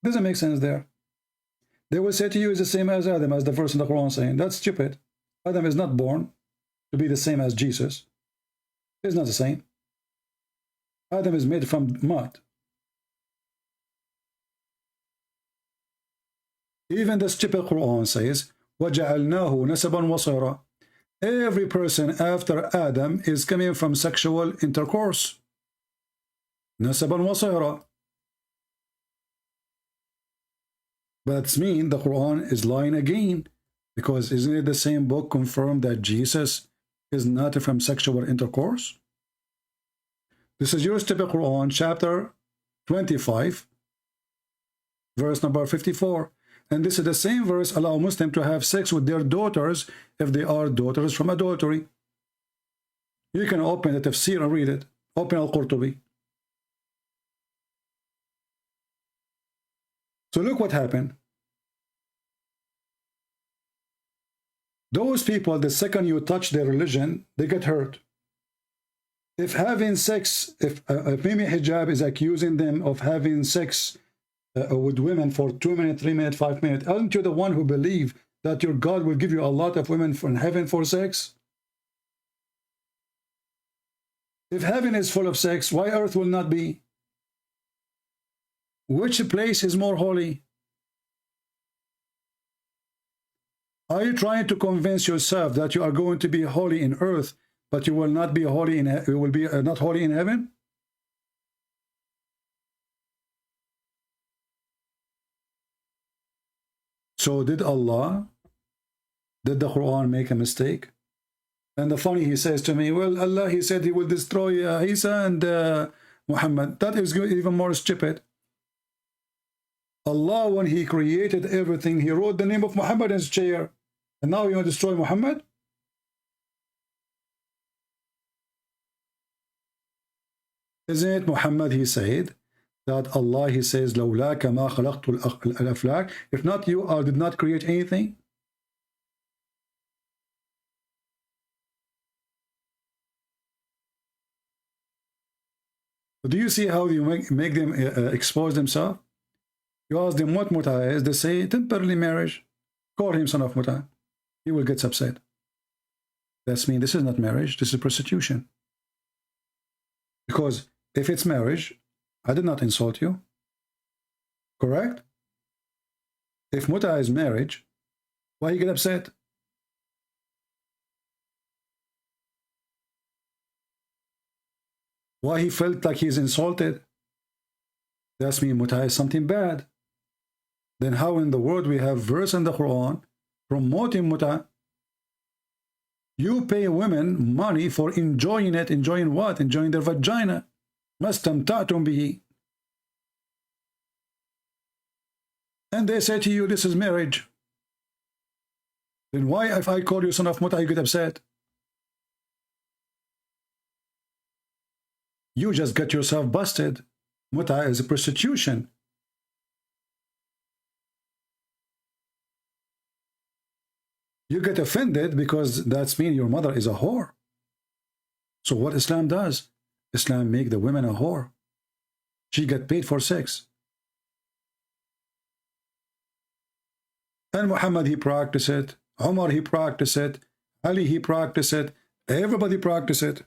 [SPEAKER 7] It doesn't make sense there. They will say to you, is the same as Adam, as the verse in the Quran saying. That's stupid. Adam is not born to be the same as Jesus. It's not the same. Adam is made from mud. Even the stupid Quran says, وَجَعَلْنَاهُ نَسَبًا وَصِيرًا. Every person after Adam is coming from sexual intercourse. نَسَبًا وَصِيرًا. But that means the Quran is lying again, because isn't it the same book confirmed that Jesus is not from sexual intercourse? This is your stupid Quran, chapter 25, verse number 54. And this is the same verse allow Muslims to have sex with their daughters if they are daughters from adultery. You can open the tafsir and read it. Open Al-Qurtubi. So look what happened. Those people, the second you touch their religion, they get hurt. If having sex, if Mimi Hijab is accusing them of having sex with women for 2 minutes, 3 minutes, 5 minutes, aren't you the one who believe that your God will give you a lot of women from heaven for sex? If heaven is full of sex, why earth will not be? Which place is more holy? Are you trying to convince yourself that you are going to be holy in earth, but you will not be holy in you will be not holy in heaven? So did the Quran make a mistake? And the funny, he says to me, well, Allah, he said he will destroy Isa and Muhammad. That is even more stupid. Allah, when he created everything, he wrote the name of Muhammad in his chair. And now you want to destroy Muhammad? Isn't it Muhammad, he said, that Allah, he says, لَوْلَاكَ مَا خَلَقْتُ الْأَفْلَاكَ. If not you, I did not create anything. Do you see how you make them expose themselves? You ask them what muta is, they say temporary marriage. Call him son of muta. He will get upset. That's mean this is not marriage, this is prostitution. Because if it's marriage, I did not insult you. Correct? If muta is marriage, why you get upset? Why he felt like he's insulted? That's mean muta is something bad. Then how in the world we have verse in the Quran promoting muta? You pay women money for enjoying it. Enjoying what? Enjoying their vagina. Mastamta'tum bihi. And they say to you, this is marriage. Then why, if I call you son of muta, you get upset? You just got yourself busted. Muta is a prostitution. You get offended because that's mean your mother is a whore. So what Islam does? Islam make the women a whore. She get paid for sex. And Muhammad, he practiced it. Umar, he practiced it. Ali, he practiced it. Everybody practiced it.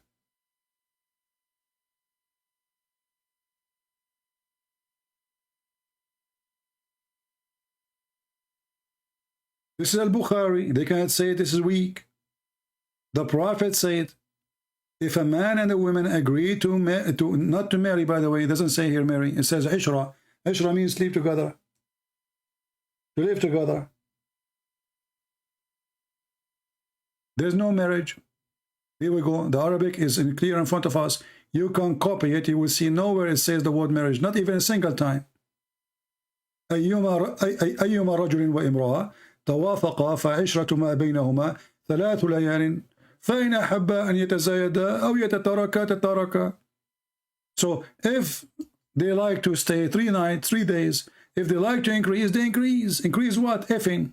[SPEAKER 7] This is Al-Bukhari. They cannot say this is weak. The Prophet said, if a man and a woman agree to not to marry, by the way, it doesn't say here marry. It says ishra. Ishra means sleep together. To live together. There's no marriage. Here we go. The Arabic is clear in front of us. You can copy it. You will see nowhere it says the word marriage. Not even a single time. أيما رجل وامرأة توافقا فعشرة ما بينهما 3 ليال فإن أحبا أن يتزايدا أو يتتاركا تتاركا. So if they like to stay 3 nights, 3 days, if they like to increase, they increase. Increase what? Effing.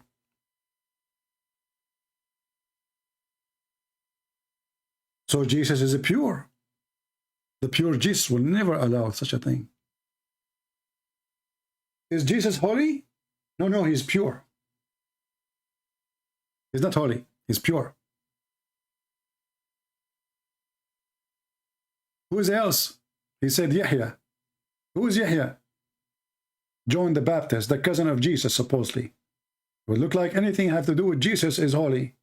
[SPEAKER 7] So Jesus is pure. The pure Jesus will never allow such a thing. Is Jesus holy? No, no, he's pure. He's not holy, he's pure. Who is else? He said Yahya. Who is Yahya? John the Baptist, the cousin of Jesus, supposedly. It would look like anything have to do with Jesus is holy.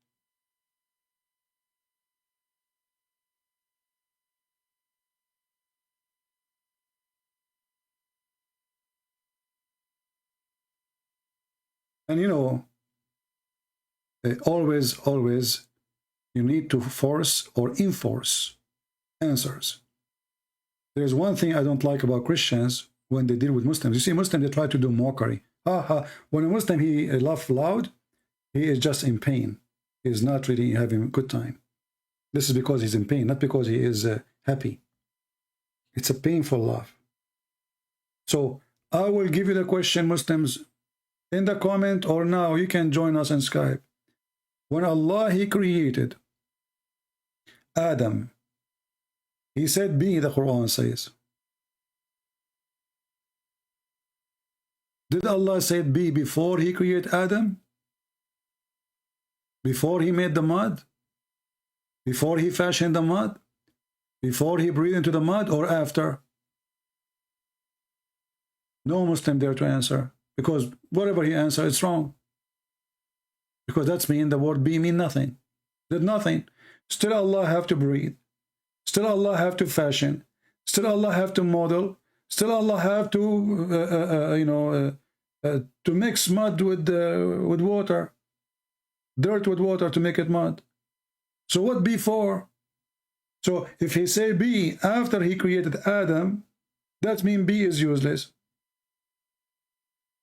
[SPEAKER 7] And you know, always you need to force or enforce answers. There's one thing I don't like about Christians when they deal with Muslims. You see, Muslims, they try to do mockery. When a Muslim, he laughs loud, he is just in pain. He is not really having a good time. This is because he's in pain, not because he is happy. It's a painful laugh. So I will give you the question, Muslims, in the comment or now. You can join us on Skype. When Allah, he created Adam, he said be, the Quran says. Did Allah say be before he created Adam? Before he made the mud? Before he fashioned the mud? Before he breathed into the mud, or after? No Muslim dare to answer, because whatever he answers, it's wrong. Because that's mean the word be mean nothing. Did nothing. Still Allah have to breathe. Still Allah have to fashion. Still Allah have to model. Still Allah have to to mix mud with water, dirt with water to make it mud. So what before? So if he say be after he created Adam, that means be is useless,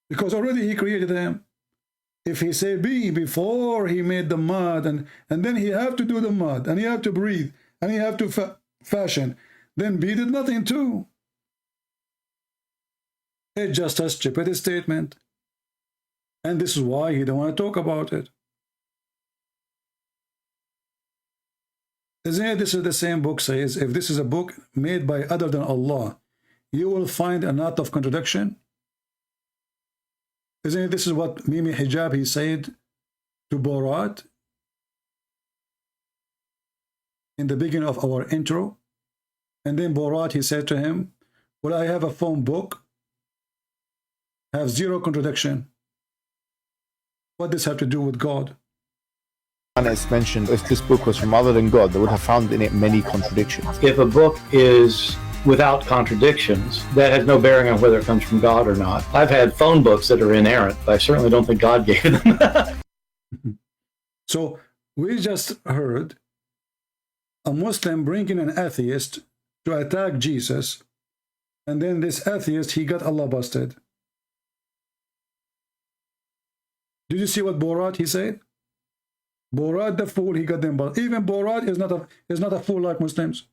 [SPEAKER 7] because already he created him. If he say be before he made the mud, and then he have to do the mud, and he have to breathe, and he have to fashion, then be did nothing too. It's just a stupid statement. And this is why he don't want to talk about it. Isn't it, this is the same book says, if this is a book made by other than Allah, you will find a lot of contradiction. Isn't it? This is what Mimi Hijab, he said to Borat in the beginning of our intro. And then Borat, he said to him, well, I have a phone book, have zero contradiction. What does this have to do with God?
[SPEAKER 2] And it's mentioned if this book was from other than God, they would have found in it many contradictions.
[SPEAKER 3] If a book is without contradictions, that has no bearing on whether it comes from God or not. I've had phone books that are inerrant, but I certainly don't think God gave them.
[SPEAKER 7] So we just heard a Muslim bringing an atheist to attack Jesus, and then this atheist, he got Allah busted. Did you see what Borat, he said? Borat the fool, he got them busted. Even Borat is not a fool like Muslims.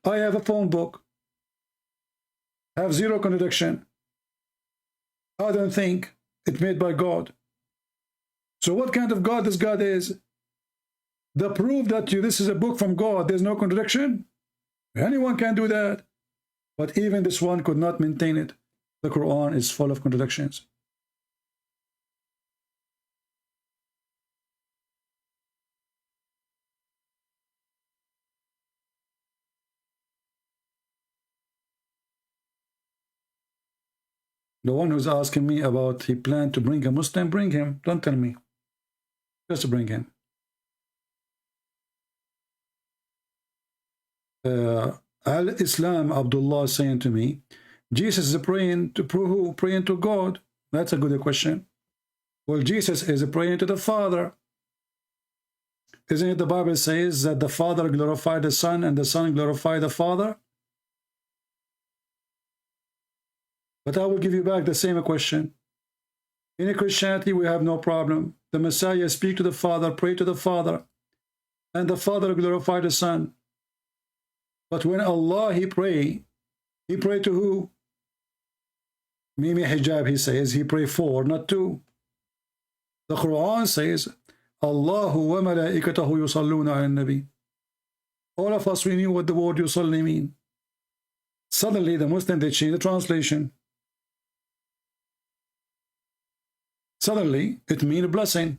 [SPEAKER 7] I have a phone book, have zero contradiction. I don't think it's made by God. So what kind of God this God is? The proof that this is a book from God, there's no contradiction. Anyone can do that. But even this one could not maintain it. The Quran is full of contradictions. The one who's asking me about he planned to bring a Muslim, bring him. Don't tell me. Just bring him. Al-Islam Abdullah saying to me, Jesus is praying to who? Praying to God. That's a good question. Well, Jesus is praying to the Father. Isn't it the Bible says that the Father glorified the Son and the Son glorified the Father? But I will give you back the same question. In Christianity, we have no problem. The Messiah speak to the Father, pray to the Father, and the Father glorify the Son. But when Allah, he pray to who? Mimi Hijab, he says, he pray for, not to. The Quran says, Allahu wa malaikatahu yusalluna ala nabi. All of us, we knew what the word yusalli mean. Suddenly, the Muslim, they change the translation. Suddenly, it means blessing.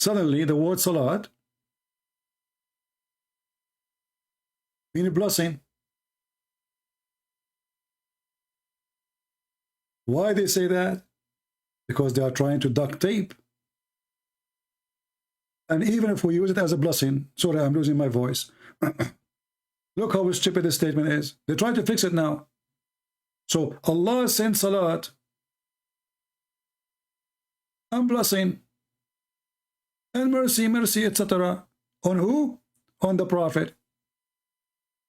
[SPEAKER 7] Suddenly, the word salat means blessing. Why they say that? Because they are trying to duct tape. And even if we use it as a blessing, sorry, I'm losing my voice. Look how stupid this statement is. They try to fix it now. So Allah sent salat and blessing and mercy, etc. On who? On the Prophet.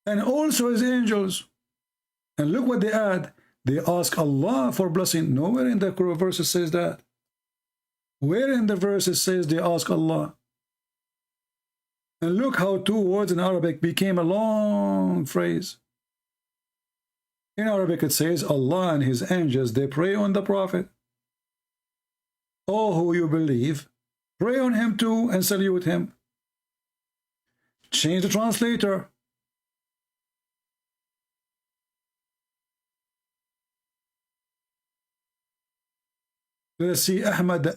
[SPEAKER 7] And also his angels. And look what they add. They ask Allah for blessing. Nowhere in the verses says that. Where in the verses says they ask Allah? And look how two words in Arabic became a long phrase. In Arabic it says Allah and his angels, they pray on the Prophet. All who you believe, pray on him too and salute him. Change the translator. Let's see Ahmad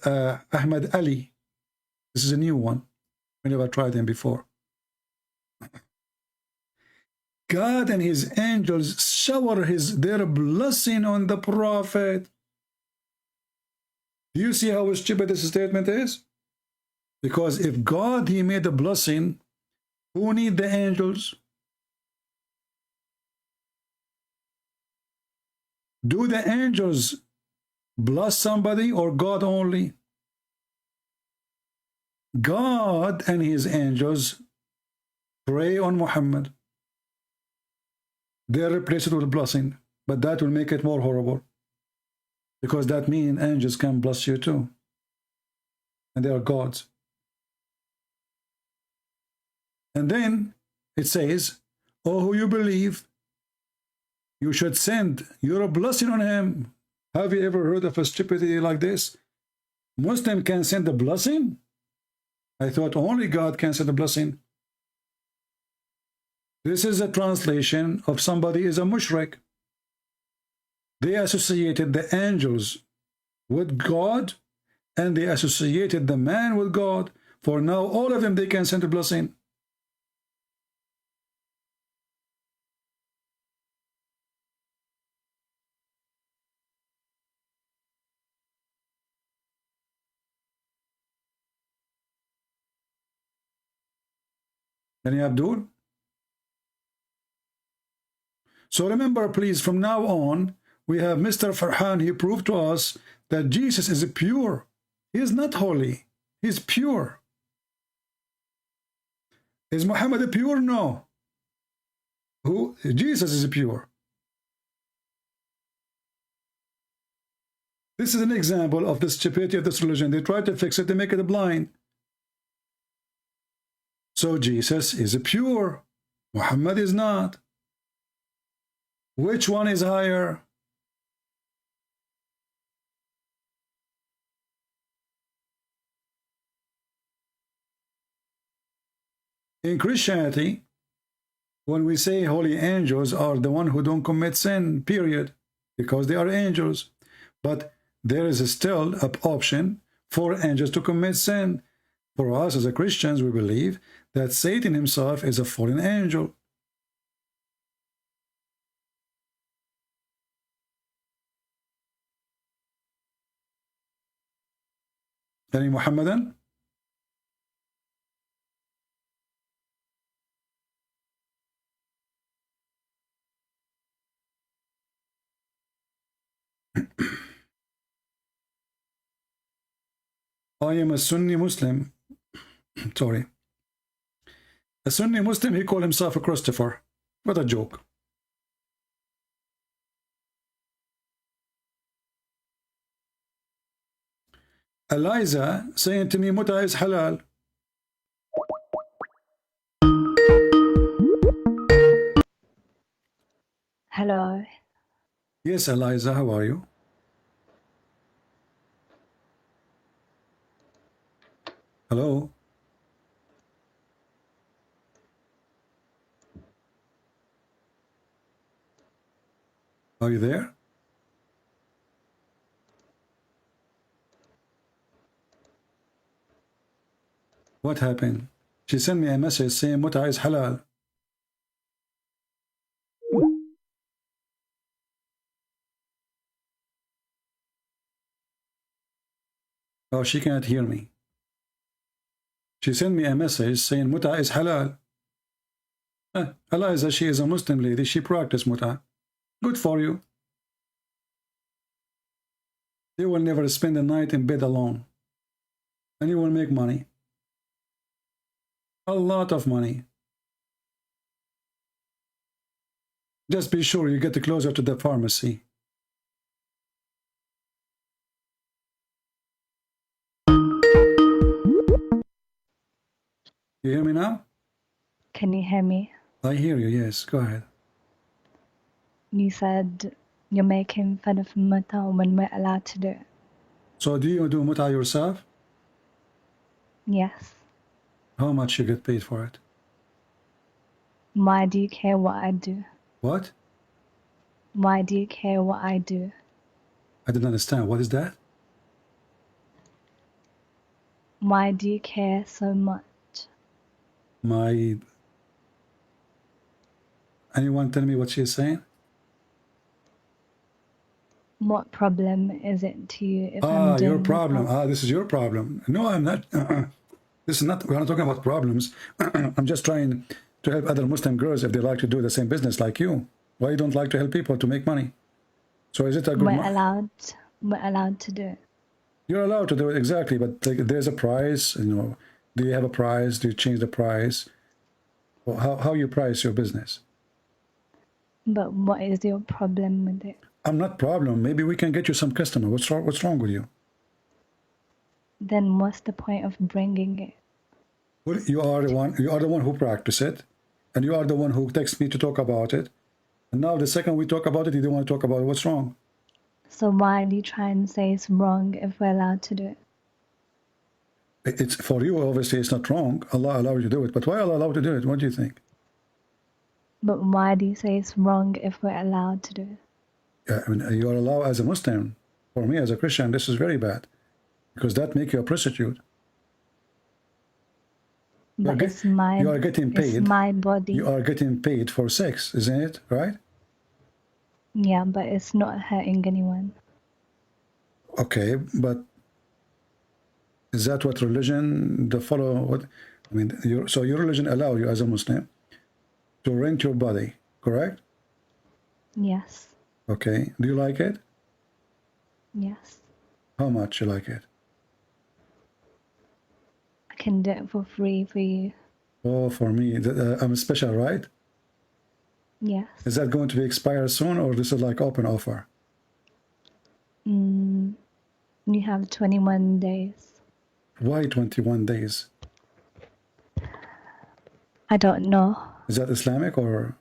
[SPEAKER 7] Ali. This is a new one. We never tried him before. God and his angels shower their blessing on the Prophet. Do you see how stupid this statement is? Because if God, he made a blessing, who need the angels? Do the angels bless somebody or God only? God and his angels pray on Muhammad. They replace it with a blessing, but that will make it more horrible, because that means angels can bless you too, and they are gods. And then it says, oh, who you believe, you should send your blessing on him. Have you ever heard of a stupidity like this? Muslim can send a blessing? I thought only God can send a blessing. This is a translation of somebody is a mushrik. They associated the angels with God, and they associated the man with God. For now, all of them, they can send a blessing. Any Abdul? So remember, please, from now on, we have Mr. Farhan. He proved to us that Jesus is pure. He is not holy. He's pure. Is Muhammad pure? No. Who? Jesus is pure. This is an example of the stupidity of this religion. They try to fix it, they make it blind. So Jesus is pure. Muhammad is not. Which one is higher? In Christianity, when we say holy angels are the one who don't commit sin, period, because they are angels. But there is still an option for angels to commit sin. For us as a Christians, we believe that Satan himself is a fallen angel. Any Muhammadan? I am a Sunni Muslim. Sorry. A Sunni Muslim, he called himself a Christopher. What a joke. Eliza saying to me, Muta is halal.
[SPEAKER 13] Hello.
[SPEAKER 7] Yes, Eliza, how are you? Hello? Are you there? What happened? She sent me a message saying Muta is halal. Oh, she cannot hear me. She sent me a message saying Muta is halal. Eliza, she is a Muslim lady. She practices Muta. Good for you. You will never spend the night in bed alone. And you will make money. A lot of money. Just be sure you get closer to the pharmacy. You hear me now?
[SPEAKER 13] Can you hear me?
[SPEAKER 7] I hear you, yes. Go ahead.
[SPEAKER 13] You said you're making fun of Muta when we're allowed to do it.
[SPEAKER 7] So do you do Muta yourself?
[SPEAKER 13] Yes.
[SPEAKER 7] How much you get paid for it?
[SPEAKER 13] Why do you care what I do?
[SPEAKER 7] What?
[SPEAKER 13] Why do you care what I do?
[SPEAKER 7] I didn't understand. What is that?
[SPEAKER 13] Why do you care so much?
[SPEAKER 7] Anyone tell me what she's saying?
[SPEAKER 13] What problem is it to you if I'm doing
[SPEAKER 7] your problem.
[SPEAKER 13] Muta?
[SPEAKER 7] This is your problem. No, I'm not. This is not. We're not talking about problems. I'm just trying to help other Muslim girls if they like to do the same business like you. Why you don't like to help people to make money? So is it a good?
[SPEAKER 13] We're allowed to do it.
[SPEAKER 7] You're allowed to do it, exactly, but there's a price. Do you have a price? Do you change the price? Well, how you price your business?
[SPEAKER 13] But what is your problem with it?
[SPEAKER 7] I'm not problem. Maybe we can get you some customer. What's wrong with you?
[SPEAKER 13] Then what's the point of bringing it?
[SPEAKER 7] Well, you are the one who practice it, and you are the one who texts me to talk about it. And now the second we talk about it, you don't want to talk about it. What's wrong?
[SPEAKER 13] So why do you try and say it's wrong if we're allowed to do it?
[SPEAKER 7] It's for you, obviously it's not wrong. Allah allowed you to do it. But why Allah allowed you to do it? What do you think?
[SPEAKER 13] But why do you say it's wrong if we're allowed to do it?
[SPEAKER 7] Yeah, I mean, you are allowed as a Muslim. For me, as a Christian, this is very bad because that makes you a prostitute.
[SPEAKER 13] But it's my,
[SPEAKER 7] you are getting paid.
[SPEAKER 13] It's my body.
[SPEAKER 7] You are getting paid for sex, isn't it? Right?
[SPEAKER 13] Yeah, but it's not hurting anyone.
[SPEAKER 7] Okay, but is that what religion, the follow, what, I mean, so your religion allow you as a Muslim to rent your body, correct?
[SPEAKER 13] Yes.
[SPEAKER 7] Okay, do you like it?
[SPEAKER 13] Yes.
[SPEAKER 7] How much you like it?
[SPEAKER 13] I can do it for free for you.
[SPEAKER 7] Oh, for me, I'm special, right?
[SPEAKER 13] Yes.
[SPEAKER 7] Is that going to be expired soon, or this is like open offer?
[SPEAKER 13] You have 21 days.
[SPEAKER 7] Why 21 days?
[SPEAKER 13] I don't know.
[SPEAKER 7] Is that Islamic or?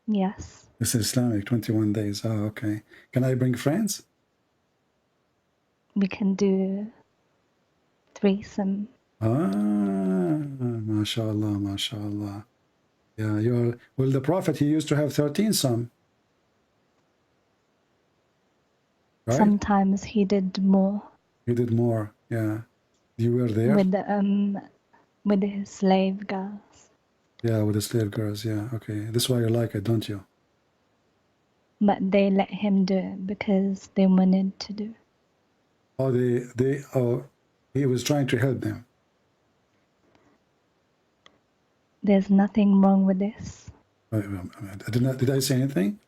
[SPEAKER 13] Yes.
[SPEAKER 7] It's Islamic, 21 days. Oh, okay. Can I bring friends?
[SPEAKER 13] We can do threesome.
[SPEAKER 7] MashaAllah, MashaAllah. Yeah, you're, well, the Prophet, he used to have 13 some. Right?
[SPEAKER 13] Sometimes he did more.
[SPEAKER 7] He did more, yeah. You were there?
[SPEAKER 13] With his slave girls.
[SPEAKER 7] Yeah, with the slave girls, yeah, okay. That's why you like it, don't you?
[SPEAKER 13] But they let him do it because they wanted to do it.
[SPEAKER 7] Oh, he was trying to help them.
[SPEAKER 13] There's nothing wrong with this.
[SPEAKER 7] Did I say anything?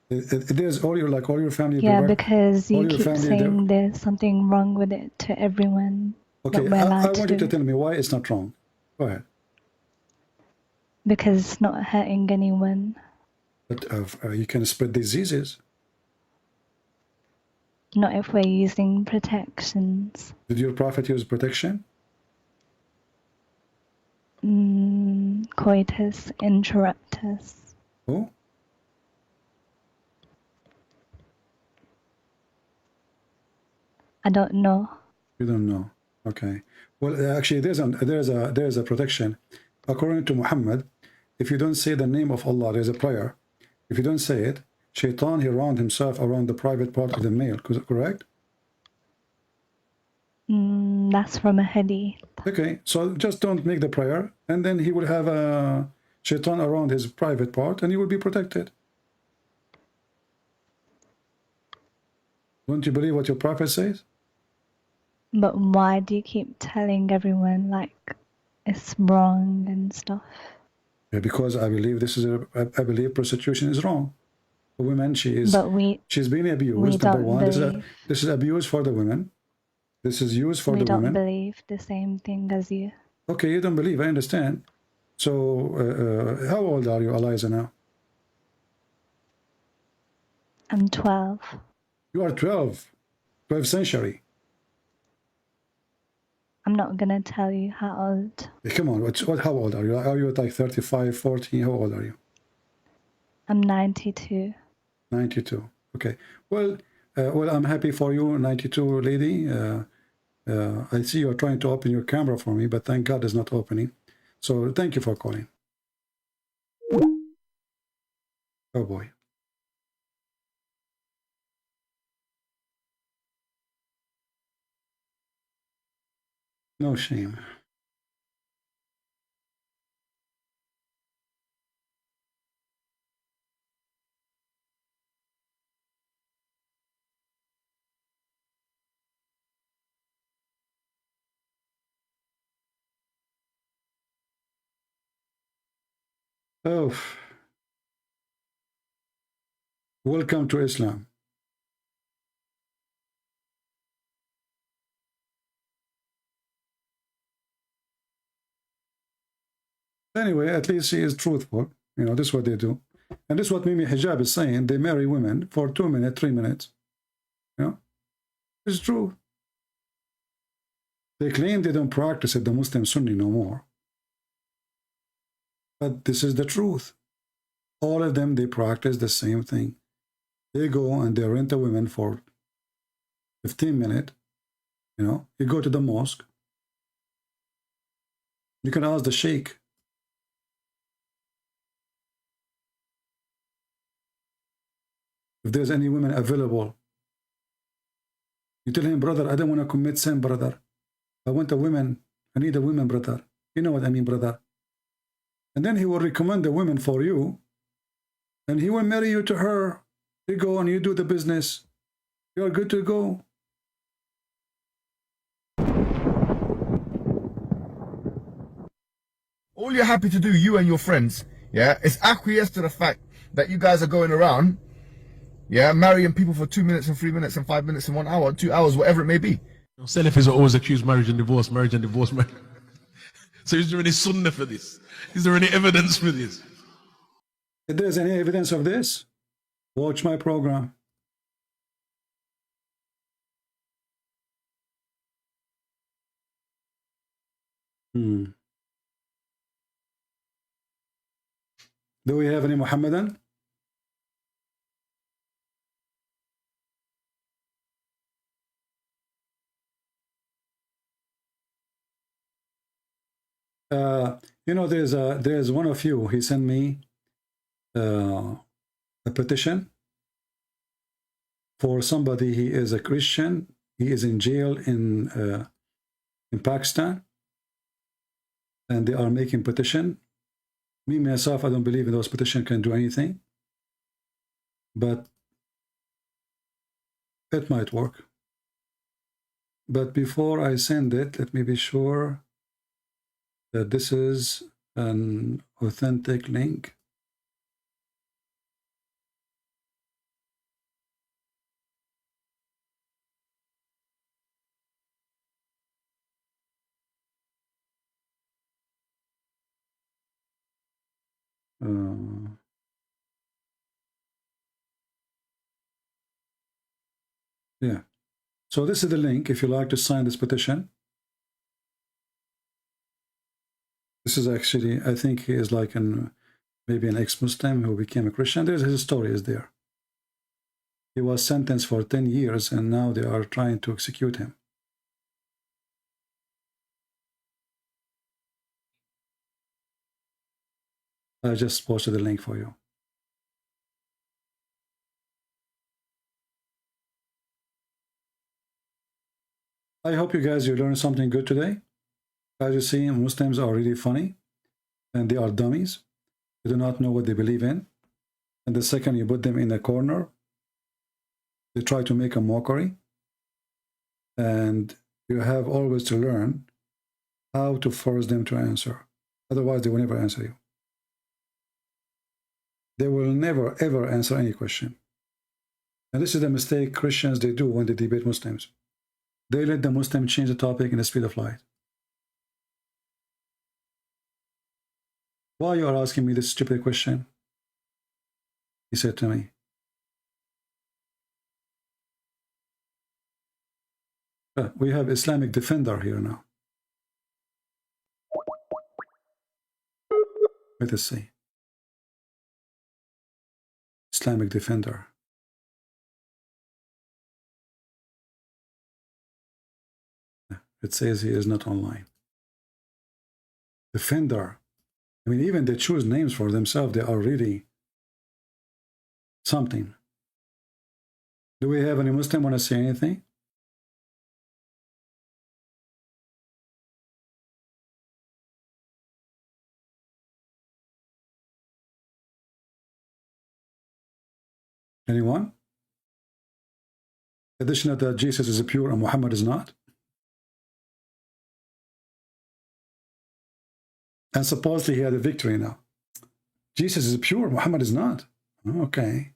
[SPEAKER 7] There's all your family.
[SPEAKER 13] Yeah, because you keep saying there's something wrong with it to everyone.
[SPEAKER 7] Okay, I want you to tell me why it's not wrong. Go ahead.
[SPEAKER 13] Because it's not hurting anyone.
[SPEAKER 7] But you can spread diseases.
[SPEAKER 13] Not if we're using protections.
[SPEAKER 7] Did your Prophet use protection?
[SPEAKER 13] Coitus interruptus.
[SPEAKER 7] Who?
[SPEAKER 13] I don't know.
[SPEAKER 7] You don't know. Okay. Well, actually, there's a protection. According to Muhammad, if you don't say the name of Allah, there's a prayer. If you don't say it, Shaitan, he round himself around the private part of the male. Correct?
[SPEAKER 13] That's from a hadith.
[SPEAKER 7] Okay, so just don't make the prayer, and then he will have a Shaitan around his private part, and he will be protected. Don't you believe what your Prophet says?
[SPEAKER 13] But why do you keep telling everyone like it's wrong and stuff?
[SPEAKER 7] Yeah, because I believe I believe prostitution is wrong. The women, she's being abused. Number one, this is abuse for the women. This is used for the women.
[SPEAKER 13] We don't believe the same thing as you.
[SPEAKER 7] Okay, you don't believe. I understand. So, how old are you, Eliza, now?
[SPEAKER 13] I'm 12.
[SPEAKER 7] You are 12. 12th century.
[SPEAKER 13] I'm not gonna tell you how old.
[SPEAKER 7] Hey, come on, how old are you? Are you like 35, 40? How old are you?
[SPEAKER 13] I'm 92.
[SPEAKER 7] 92. Okay. Well, I'm happy for you, 92 lady. I see you're trying to open your camera for me, but thank God it's not opening. So thank you for calling. Oh boy. No shame. Oh, welcome to Islam. Anyway, at least she is truthful. You know, this is what they do. And this is what Mimi Hijab is saying. They marry women for 2 minutes, 3 minutes. You know, it's true. They claim they don't practice it, the Muslim Sunni, no more. But this is the truth. All of them, they practice the same thing. They go and they rent a woman for 15 minutes. You know, you go to the mosque. You can ask the sheikh. if there's any women available. You tell him, brother, I don't want to commit sin, brother. I want a woman. I need a woman, brother. You know what I mean, brother. And then he will recommend a woman for you, and he will marry you to her. You go and you do the business. You're good to go.
[SPEAKER 11] All you're happy to do, you and your friends, yeah, is acquiesce to the fact that you guys are going around, yeah, marrying people for 2 minutes and 3 minutes and 5 minutes and 1 hour, 2 hours, whatever it may be.
[SPEAKER 12] Salafis are always accused marriage and divorce, marriage and divorce. So is there any sunnah for this? Is there any evidence for this?
[SPEAKER 7] If there's any evidence of this, watch my program. Do we have any Muhammadan? You know, there's one of you. He sent me a petition for somebody. He is a Christian. He is in jail in Pakistan, and they are making petition. Me myself, I don't believe in those petitions can do anything, but it might work. But before I send it, let me be sure that this is an authentic link. Yeah. So this is the link if you like to sign this petition. This is actually, I think he is like maybe an ex-Muslim who became a Christian. There's his story is there. He was sentenced for 10 years and now they are trying to execute him. I just posted the link for you. I hope you guys, you learned something good today. As you see, Muslims are really funny and they are dummies. They do not know what they believe in. And the second you put them in a corner, they try to make a mockery. And you have always to learn how to force them to answer. Otherwise, they will never answer you. They will never, ever answer any question. And this is the mistake Christians, they do when they debate Muslims. They let the Muslim change the topic in the speed of light. Why you are asking me this stupid question? He said to me. We have Islamic Defender here now. Let us see. Islamic Defender. It says he is not online. Defender. I mean, even they choose names for themselves. They are really something. Do we have any Muslim want to say anything? Anyone? Additional that Jesus is pure and Muhammad is not? And supposedly he had a victory now. Jesus is pure, Muhammad is not. Okay,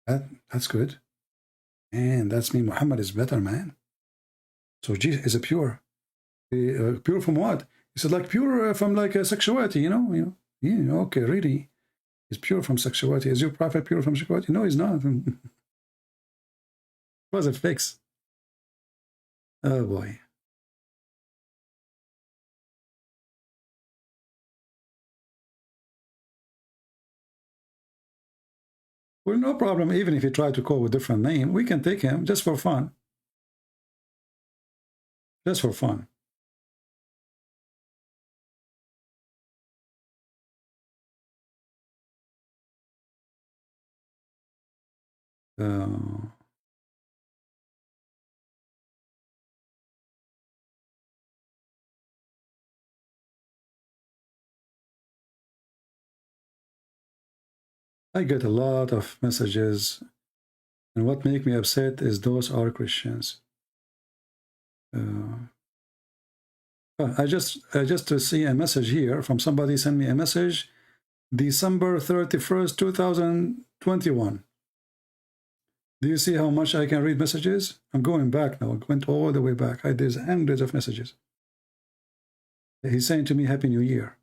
[SPEAKER 7] that's good. And that's mean Muhammad is better, man. So Jesus is a pure. Pure from what? He said like pure from like sexuality, you know. Yeah, okay, really. He's pure from sexuality. Is your prophet pure from sexuality? No, he's not. It was a fix. Oh boy. Well, no problem. Even if he tried to call with a different name, we can take him just for fun. Just for fun. I get a lot of messages, and what make me upset is those are Christians. I just see a message here from somebody. Sent me a message, December 31st, 2021. Do you see how much I can read messages? I'm going back now. I went all the way back. There's hundreds of messages. He's saying to me, Happy New Year.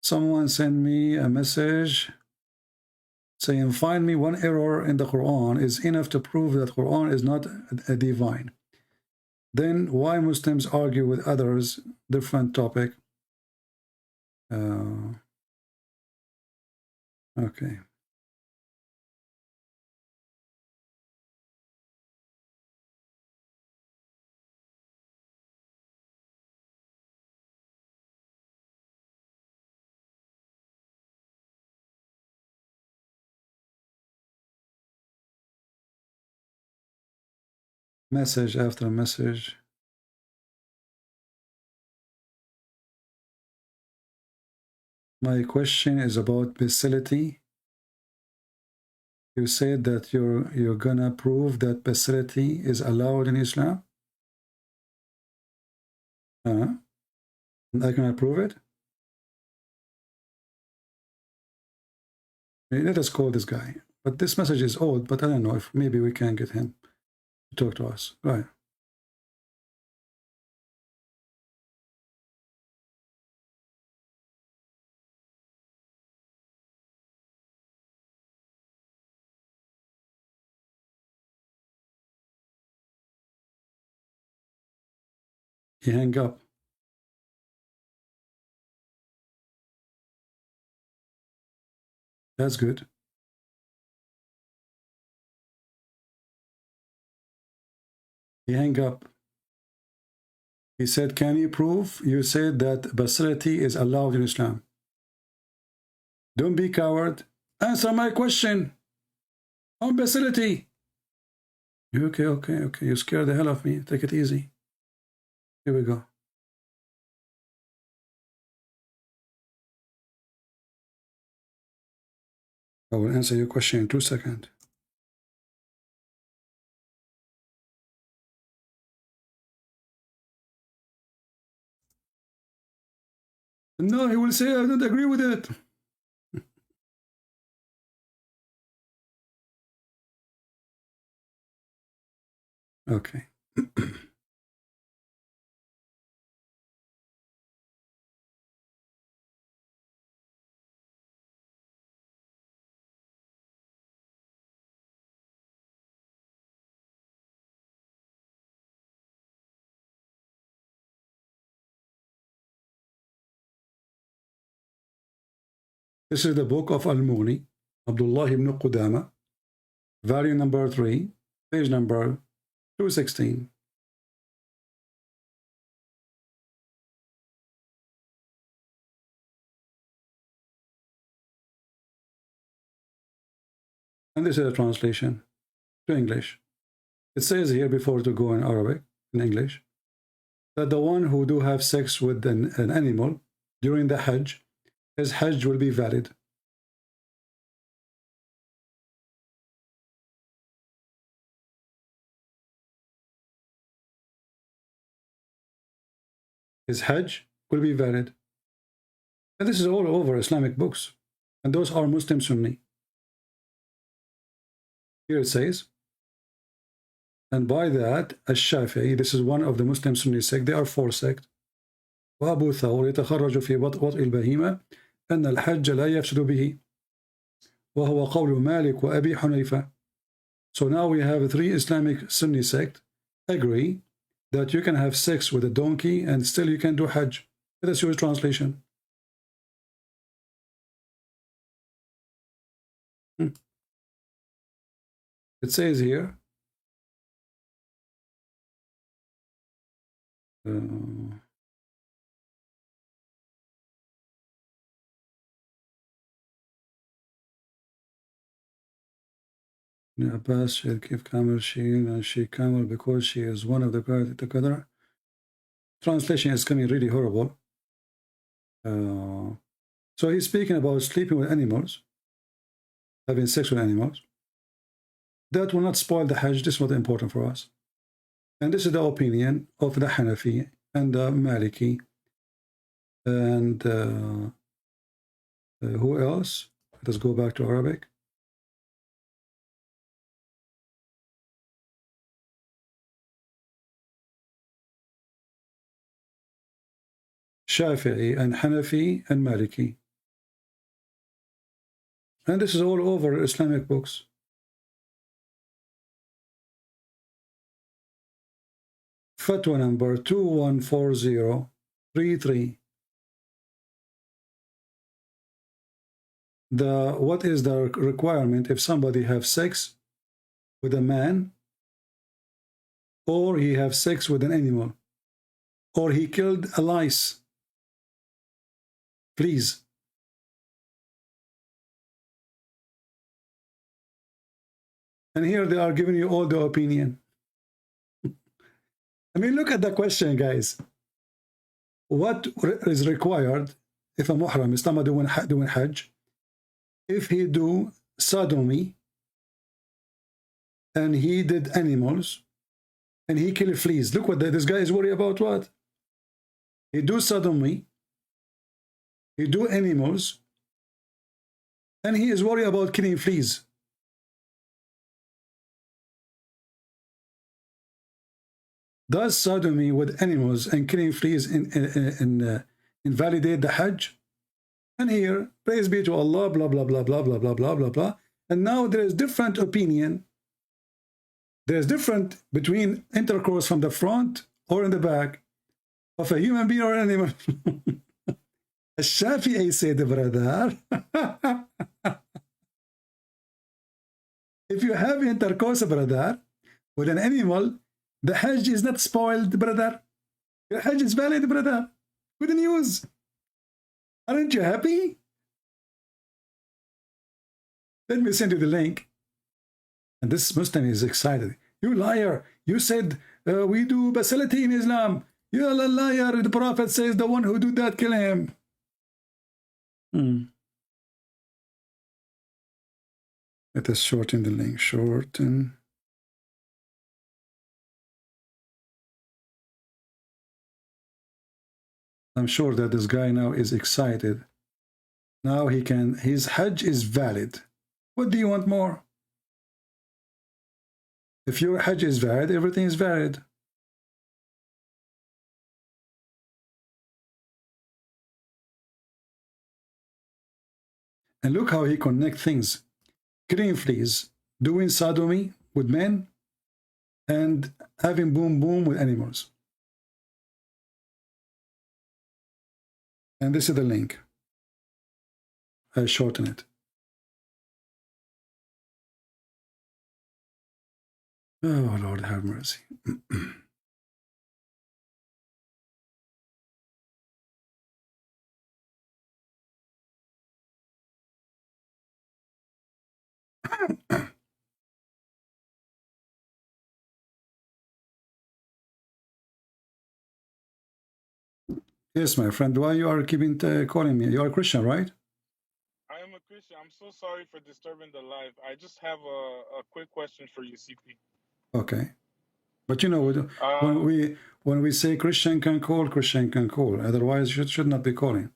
[SPEAKER 7] Someone sent me a message saying, find me one error in the Quran is enough to prove that Quran is not a divine. Then why Muslims argue with others? Different topic. Okay. Message after message. My question is about bestiality. You said that you're gonna prove that bestiality is allowed in Islam. And I cannot prove it. Let us call this guy. But this message is old. But I don't know if maybe we can get him to talk to us. Go ahead. He hang up. That's good. He hang up. He said, can you prove? You said that bestiality is allowed in Islam. Don't be coward. Answer my question on bestiality. Okay. You scared the hell of me. Take it easy. Here we go. I will answer your question in 2 seconds. No, he will say, I don't agree with it. Okay. This is the book of Al-Mughni, Abdullah ibn Qudama, volume number 3, page number 216. And this is a translation to English. It says here, before to go in Arabic, in English, that the one who do have sex with an animal during the Hajj, his Hajj will be valid. His Hajj will be valid. And this is all over Islamic books. And those are Muslim Sunni. Here it says, and by that, Ash-Shafi'i, this is one of the Muslim Sunni sect, there are 4 sects. وأبو ثور يتخرج في وطء البهيمة أن الحج لا يفسد به وهو قول مالك وأبي حنيفة. So now we have 3 Islamic Sunni sect agree that you can have sex with a donkey and still you can do Hajj. Let us use translation. It says here, Abbas should give Kamel Sheen and she Kamel because she is one of the together. Translation is coming really horrible. So he's speaking about sleeping with animals, having sex with animals. That will not spoil the Hajj. This is not important for us. And this is the opinion of the Hanafi and the Maliki. And who else? Let's go back to Arabic. Shafi'i and Hanafi and Maliki. And this is all over Islamic books. Fatwa number 214033. What is the requirement if somebody have sex with a man, or he have sex with an animal, or he killed a lice? Please. And here they are giving you all the opinion. I mean, look at the question, guys. What is required if a muhram is doing Hajj? If he do sodomy, and he did animals, and he killed fleas. Look what this guy is worried about. What? He do sodomy, he do animals, and he is worried about killing fleas. Does sodomy with animals and killing fleas invalidate the Hajj? And here, praise be to Allah, blah, blah, blah, blah, blah, blah, blah, blah, blah. And now there is different opinion. There is different between intercourse from the front or in the back of a human being or an animal. Shafi'i said, brother, if you have intercourse, brother, with an animal, the Hajj is not spoiled, brother. Your Hajj is valid, brother. Good news. Aren't you happy? Let me send you the link. And this Muslim is excited. You liar. You said we do facility in Islam. You're a liar. The Prophet says the one who do that, kill him. Let us shorten the link. Shorten. I'm sure that this guy now is excited. Now he can, his Hajj is valid. What do you want more? If your Hajj is valid, everything is valid. And look how he connects things. Killing fleas, doing sodomy with men, and having boom boom with animals. And this is the link. I shorten it. Oh, Lord, have mercy. Yes, my friend. Why you are keeping calling me? You are a Christian, right?
[SPEAKER 14] I am a Christian. I'm so sorry for disturbing the live. I just have a quick question for you, CP.
[SPEAKER 7] Okay. But you know, when we say Christian can call, Christian can call. Otherwise, should not be calling.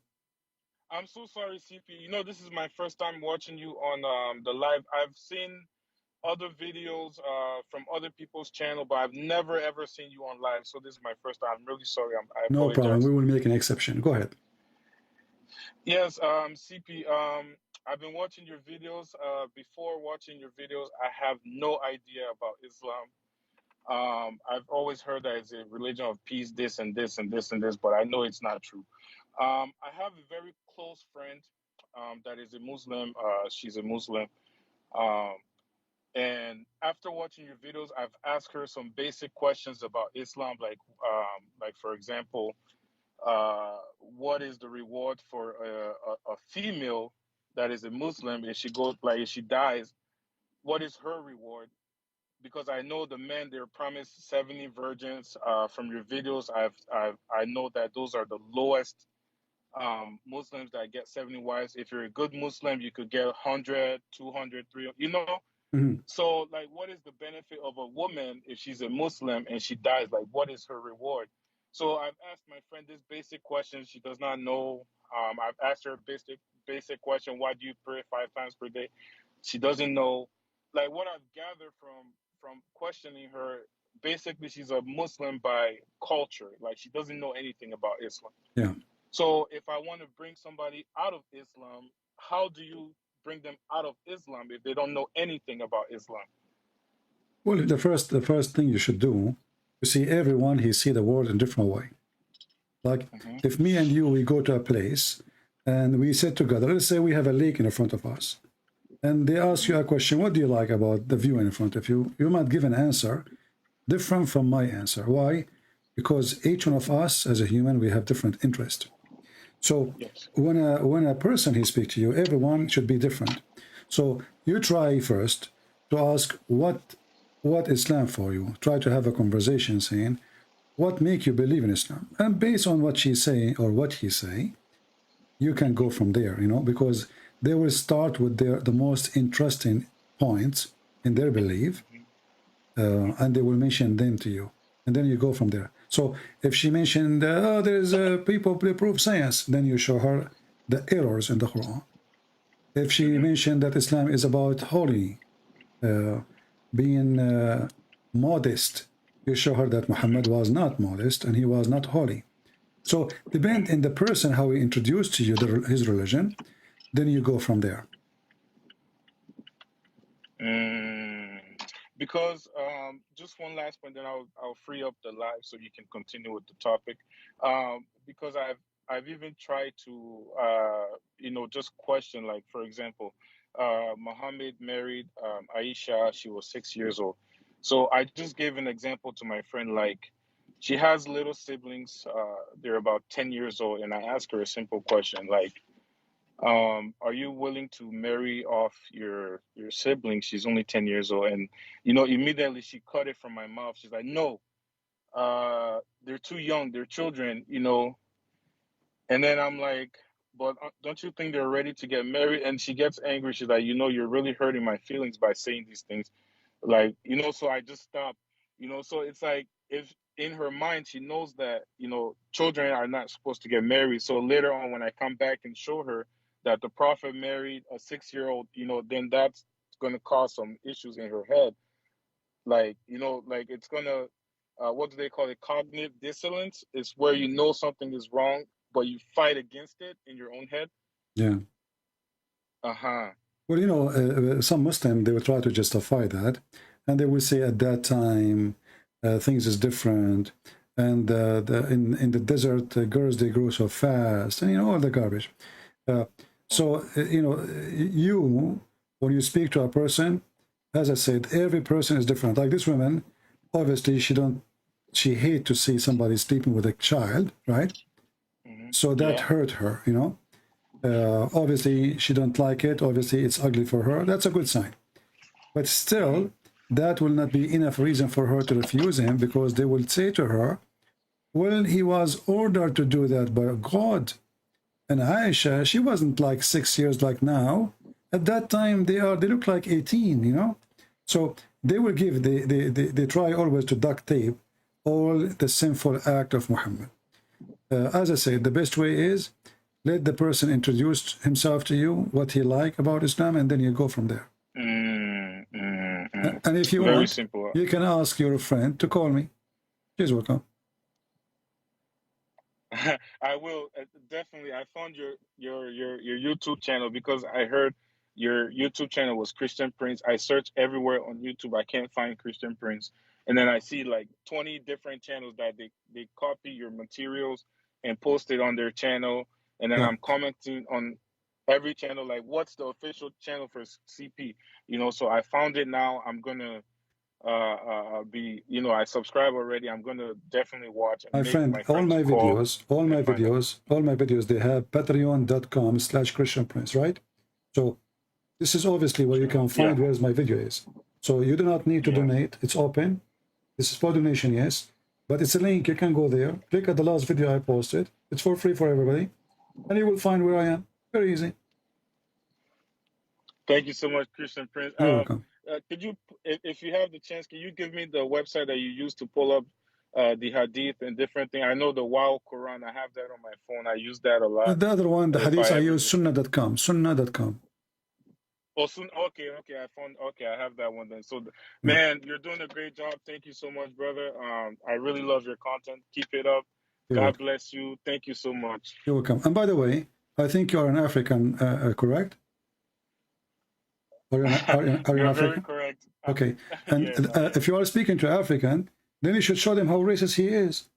[SPEAKER 14] I'm so sorry, CP. You know, this is my first time watching you on the live. I've seen other videos from other people's channel, but I've never ever seen you on live. So this is my first time. I'm really sorry. I
[SPEAKER 7] No
[SPEAKER 14] apologize.
[SPEAKER 7] problem. We will make an exception. Go ahead.
[SPEAKER 14] Yes, CP. I've been watching your videos. Before watching your videos, I have no idea about Islam. I've always heard that it's a religion of peace, this and this and this and this, but I know it's not true. I have a very close friend that is a Muslim. She's a Muslim. And after watching your videos, I've asked her some basic questions about Islam, like for example, what is the reward for a female that is a Muslim if she goes, like, if she dies? What is her reward? Because I know the men, they're promised 70 virgins. From your videos, I know that those are the lowest Muslims that get 70 wives. If you're a good Muslim, you could get 100, 200, 300, you know?
[SPEAKER 7] Mhm.
[SPEAKER 14] So, like, what is the benefit of a woman if she's a Muslim and she dies? Like, what is her reward? So I've asked my friend this basic question. She does not know. I've asked her a basic question. Why do you pray 5 times per day? She doesn't know. Like, what I've gathered from questioning her, basically she's a Muslim by culture. Like, she doesn't know anything about Islam.
[SPEAKER 7] Yeah.
[SPEAKER 14] So if I want to bring somebody out of Islam, how do you bring them out of Islam if they don't know anything about Islam?
[SPEAKER 7] Well, the first thing you should do, you see, everyone he see the world in a different way. Like if me and you we go to a place and we sit together, let's say we have a lake in front of us, and they ask you a question, what do you like about the view in front of you? You might give an answer different from my answer. Why? Because each one of us as a human, we have different interests. So when a person he speaks to you, everyone should be different. So you try first to ask what Islam for you. Try to have a conversation saying, what make you believe in Islam? And based on what she say or what he say, you can go from there, you know, because they will start with the most interesting points in their belief, and they will mention them to you. And then you go from there. So if she mentioned, oh, there's people prove science, then you show her the errors in the Quran. If she mentioned that Islam is about holy, being modest, you show her that Muhammad was not modest and he was not holy. So depend in the person how he introduced to you his religion, then you go from there.
[SPEAKER 14] Because just one last point, then I'll free up the live so you can continue with the topic. Because I've even tried to just question, like, for example, Muhammad married Aisha. She was 6 years old. So I just gave an example to my friend, like, she has little siblings. They're about 10 years old, and I asked her a simple question, like, are you willing to marry off your sibling? She's only 10 years old. And, immediately she cut it from my mouth. She's like, no, they're too young. They're children, And then I'm like, but don't you think they're ready to get married? And she gets angry. She's like, you're really hurting my feelings by saying these things. Like, so I just stopped, so it's like, if in her mind, she knows that, children are not supposed to get married. So later on, when I come back and show her that the Prophet married a 6-year-old, then that's going to cause some issues in her head. Like, like it's going to, what do they call it? Cognitive dissonance. It's where you know something is wrong, but you fight against it in your own head.
[SPEAKER 7] Yeah.
[SPEAKER 14] Uh-huh.
[SPEAKER 7] Well, some Muslims, they will try to justify that. And they will say at that time, things is different. And in the desert, girls, they grow so fast. And, all the garbage. So, you, when you speak to a person, as I said, every person is different. Like this woman, obviously, she hates to see somebody sleeping with a child, right? So that hurt her, obviously she don't like it. Obviously it's ugly for her. That's a good sign. But still, that will not be enough reason for her to refuse him, because they will say to her, well, he was ordered to do that by God. And Aisha, she wasn't like 6 years like now. At that time, they look like 18, So they will give, they try always to duct tape all the sinful act of Muhammad. As I said, the best way is let the person introduce himself to you, what he like about Islam, and then you go from there. And if you want,
[SPEAKER 14] simple.
[SPEAKER 7] You can ask your friend to call me. She's welcome.
[SPEAKER 14] I will definitely. I found your YouTube channel because I heard your YouTube channel was Christian Prince. I searched everywhere on YouTube. I can't find Christian Prince, and then I see like 20 different channels that they copy your materials and post it on their channel, and then I'm commenting on every channel, like what's the official channel for CP, so I found it now. I'm gonna be, I subscribe already. I'm gonna definitely watch and
[SPEAKER 7] My
[SPEAKER 14] make
[SPEAKER 7] friend,
[SPEAKER 14] my friend to call
[SPEAKER 7] all my
[SPEAKER 14] and find out.
[SPEAKER 7] videos, they have patreon.com/Christian Prince, right? So this is obviously where you can find
[SPEAKER 14] Yeah.
[SPEAKER 7] where my video is. So you do not need to
[SPEAKER 14] Yeah.
[SPEAKER 7] donate. It's open. This is for donation, yes. But it's a link. You can go there. Click at the last video I posted. It's for free for everybody. And you will find where I am. Very easy.
[SPEAKER 14] Thank you so much, Christian Prince.
[SPEAKER 7] You're welcome.
[SPEAKER 14] Could you, if you have the chance, can you give me the website that you use to pull up the hadith and different things? I know the Wow Quran. I have that on my phone. I use that a lot.
[SPEAKER 7] The other one, the
[SPEAKER 14] If
[SPEAKER 7] hadith, I
[SPEAKER 14] ever
[SPEAKER 7] use sunnah.com. Sunnah.com.
[SPEAKER 14] Oh, soon. Okay. I found. Okay, I have that one then. So, man, you're doing a great job. Thank you so much, brother. I really love your content. Keep it up.
[SPEAKER 7] You're
[SPEAKER 14] God
[SPEAKER 7] welcome.
[SPEAKER 14] bless you. Thank you so much.
[SPEAKER 7] You're welcome. And by the way, I think you're an African, correct? Are you an
[SPEAKER 14] You're
[SPEAKER 7] African?
[SPEAKER 14] very correct.
[SPEAKER 7] Okay. And
[SPEAKER 14] Yes,
[SPEAKER 7] if you are speaking to African, then you should show them how racist he is.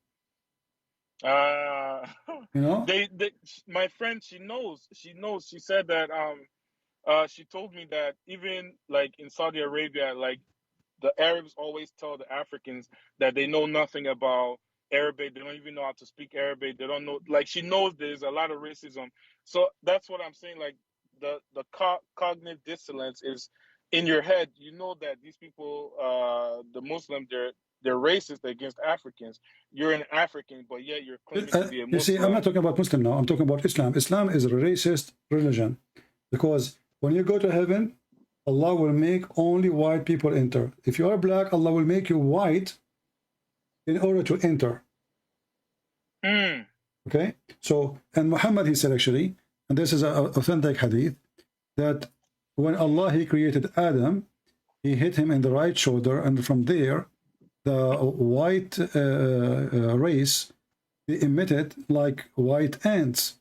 [SPEAKER 7] You know?
[SPEAKER 14] My friend, she knows. She said that. She told me that even like in Saudi Arabia, like the Arabs always tell the Africans that they know nothing about Arabic. They don't even know how to speak Arabic. They don't know. Like she knows there's a lot of racism. So that's what I'm saying. Like the cognitive dissonance is in your head. You know that these people, the Muslims, they're racist against Africans. You're an African, but yet you're claiming to be a Muslim.
[SPEAKER 7] You see, I'm not talking about Muslim now. I'm talking about Islam. Islam is a racist religion because when you go to heaven, Allah will make only white people enter. If you are black, Allah will make you white in order to enter. Okay? So, and Muhammad, he said actually, and this is an authentic hadith, that when Allah, he created Adam, he hit him in the right shoulder, and from there, the white race, they emitted like white ants.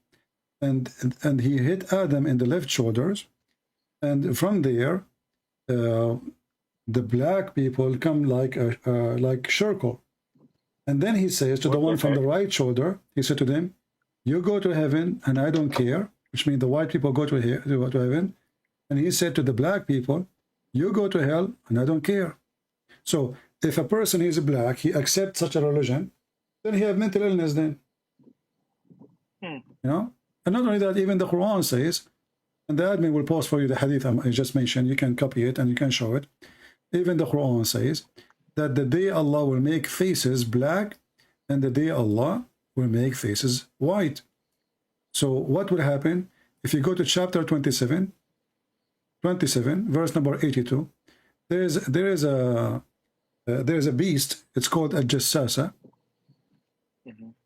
[SPEAKER 7] And he hit Adam in the left shoulders, and from there, the black people come like circle. And then he says to the one from the right shoulder, he said to them, you go to heaven and I don't care, which means the white people go to heaven. And he said to the black people, you go to hell and I don't care. So if a person is black, he accepts such a religion, then he have mental illness then. You know? And not only that, even the Quran says, and the admin will post for you the hadith I just mentioned. You can copy it and you can show it. Even the Quran says that the day Allah will make faces black and the day Allah will make faces white. So what will happen if you go to chapter 27, verse number 82? There is a beast. It's called a jassasa,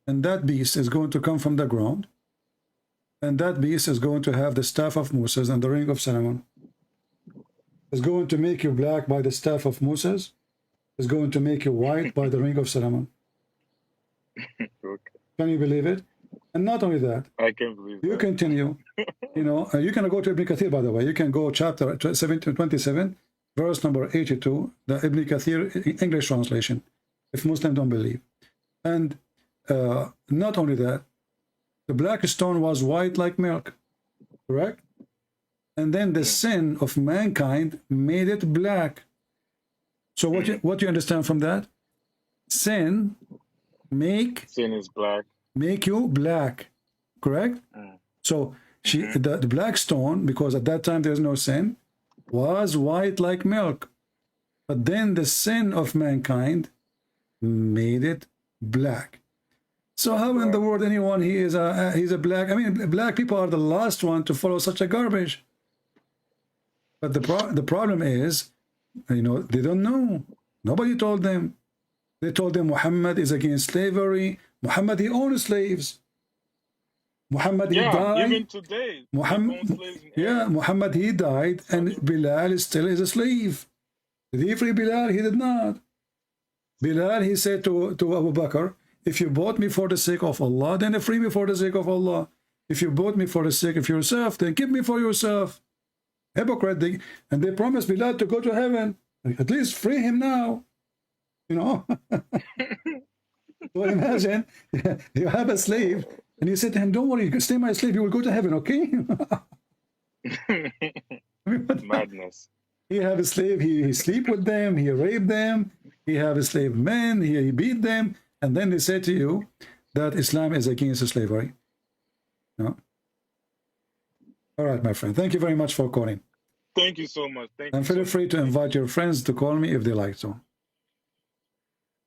[SPEAKER 7] and that beast is going to come from the ground. And that beast is going to have the staff of Moses and the ring of Solomon. It's going to make you black by the staff of Moses. It's going to make you white by the ring of Solomon. Can you believe it? And not only that,
[SPEAKER 14] I can't believe
[SPEAKER 7] you continue. You know, you can go to Ibn Kathir, by the way. You can go chapter 27, verse number 82, the Ibn Kathir English translation, if Muslims don't believe. And not only that, the black stone was white like milk, correct? And then the sin of mankind made it black. So what you understand from that? Sin
[SPEAKER 14] is black.
[SPEAKER 7] Make you black, correct? So the black stone, because at that time there's no sin, was white like milk. But then the sin of mankind made it black. So how in the world anyone he's a black? I mean, black people are the last one to follow such a garbage. But the problem is, you know, they don't know. Nobody told them. They told them Muhammad is against slavery. Muhammad, he owned slaves. Muhammad, he died.
[SPEAKER 14] Even today.
[SPEAKER 7] Muhammad, he died, and Bilal still is a slave. Did he free Bilal? He did not. Bilal, he said to Abu Bakr, if you bought me for the sake of Allah, then free me for the sake of Allah. If you bought me for the sake of yourself, then keep me for yourself. Hypocrite. And they promised Bilal to go to heaven. At least free him now. You know? So imagine, you have a slave, and you say to him, don't worry, stay my slave, you will go to heaven, okay?
[SPEAKER 14] Madness.
[SPEAKER 7] He have a slave, he sleep with them, he rape them, he have a slave men, he beat them, and then they say to you that Islam is against slavery. No. All right, my friend. Thank you very much for calling.
[SPEAKER 14] Thank you so much. Thank you.
[SPEAKER 7] And feel free to invite your friends to call me if they like to.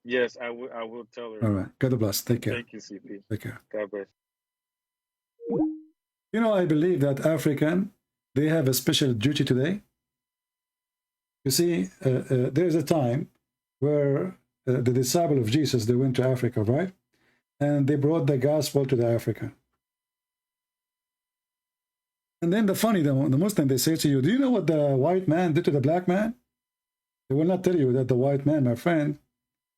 [SPEAKER 14] Yes, I will. I will tell her.
[SPEAKER 7] All right. God bless. Take care.
[SPEAKER 14] Thank you, CP.
[SPEAKER 7] Take care.
[SPEAKER 14] God bless.
[SPEAKER 7] You know, I believe that African, they have a special duty today. You see, there's a time where the disciple of Jesus, they went to Africa, right? And they brought the gospel to the African. And then the Muslim, they say to you, do you know what the white man did to the black man? They will not tell you that the white man, my friend,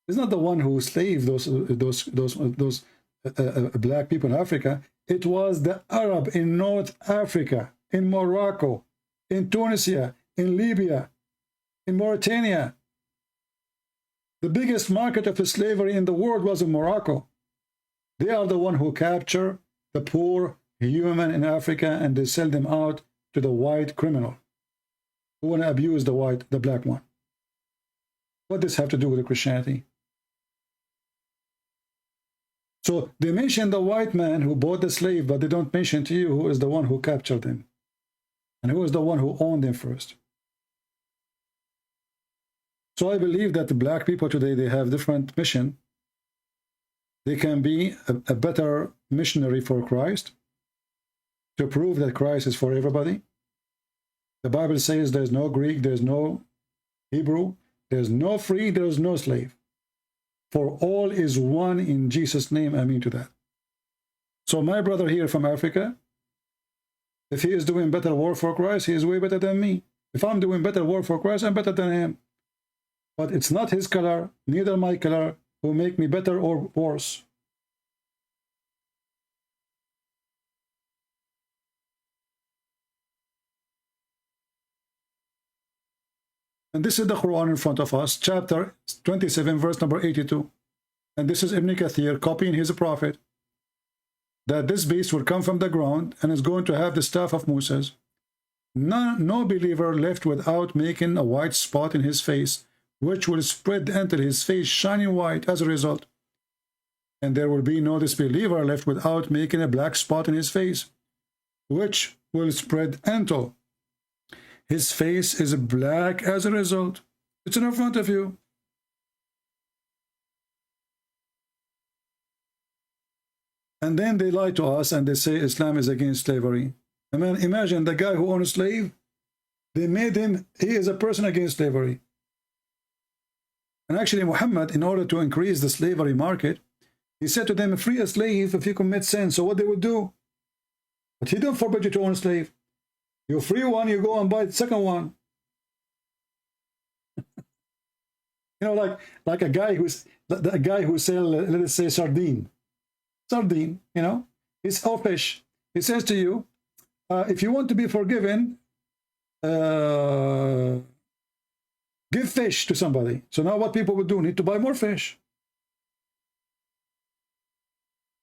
[SPEAKER 7] is not the one who slaved those black people in Africa. It was the Arab in North Africa, in Morocco, in Tunisia, in Libya, in Mauritania. The biggest market of slavery in the world was in Morocco. They are the one who capture the poor human in Africa and they sell them out to the white criminal who want to abuse the black one. What does this have to do with Christianity? So they mention the white man who bought the slave, but they don't mention to you who is the one who captured them and who is the one who owned them first. So I believe that the black people today, they have different mission. They can be a better missionary for Christ, to prove that Christ is for everybody. The Bible says there's no Greek, there's no Hebrew, there's no free, there's no slave. For all is one in Jesus' name. Amen to that. So my brother here from Africa, if he is doing better work for Christ, he is way better than me. If I'm doing better work for Christ, I'm better than him. But it's not his color, neither my color, who make me better or worse. And this is the Quran in front of us, chapter 27, verse number 82. And this is Ibn Kathir copying his prophet, that this beast will come from the ground and is going to have the staff of Moses. No believer left without making a white spot in his face, which will spread until his face shining white as a result. And there will be no disbeliever left without making a black spot in his face, which will spread until his face is black as a result. It's in front of you. And then they lie to us and they say Islam is against slavery. I mean, imagine the guy who owned a slave, they made him, he is a person against slavery. And actually Muhammad, in order to increase the slavery market, he said to them, free a slave if you commit sin. So what they would do? But he didn't forbid you to own a slave. You free one, you go and buy the second one. You know, like a guy who's the guy who sell, let us say, sardine, you know, it's all fish. He says to you, if you want to be forgiven, give fish to somebody. So now what people would do, need to buy more fish.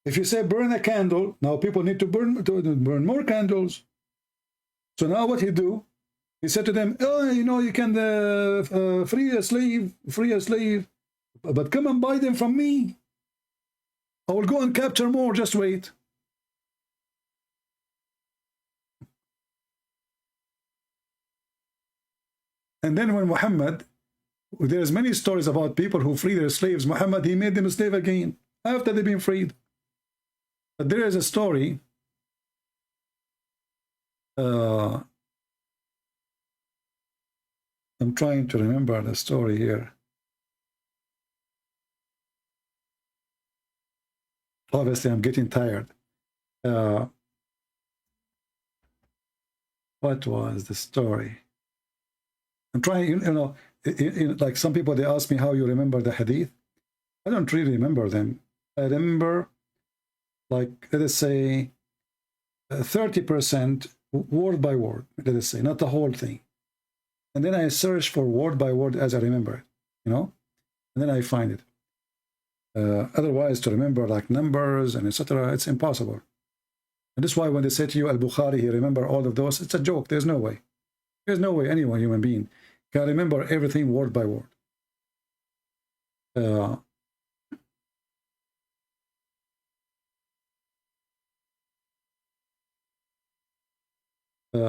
[SPEAKER 7] If you say burn a candle, now people need to burn more candles. So now what he do? He said to them, oh, you know, you can free a slave, but come and buy them from me. I will go and capture more, just wait. And then when Muhammad, there's many stories about people who free their slaves. Muhammad, he made them a slave again after they've been freed. But there is a story. I'm trying to remember the story here. Obviously, I'm getting tired. What was the story? I'm trying, you know, like some people, they ask me how you remember the hadith. I don't really remember them. I remember, like, let us say, 30% word by word, let us say, not the whole thing. And then I search for word by word as I remember it, you know, and then I find it. Otherwise, to remember like numbers and etc., it's impossible. And that's why when they say to you, Al-Bukhari, he remember all of those, it's a joke. There's no way. There's no way anyone, human being, can remember everything word by word.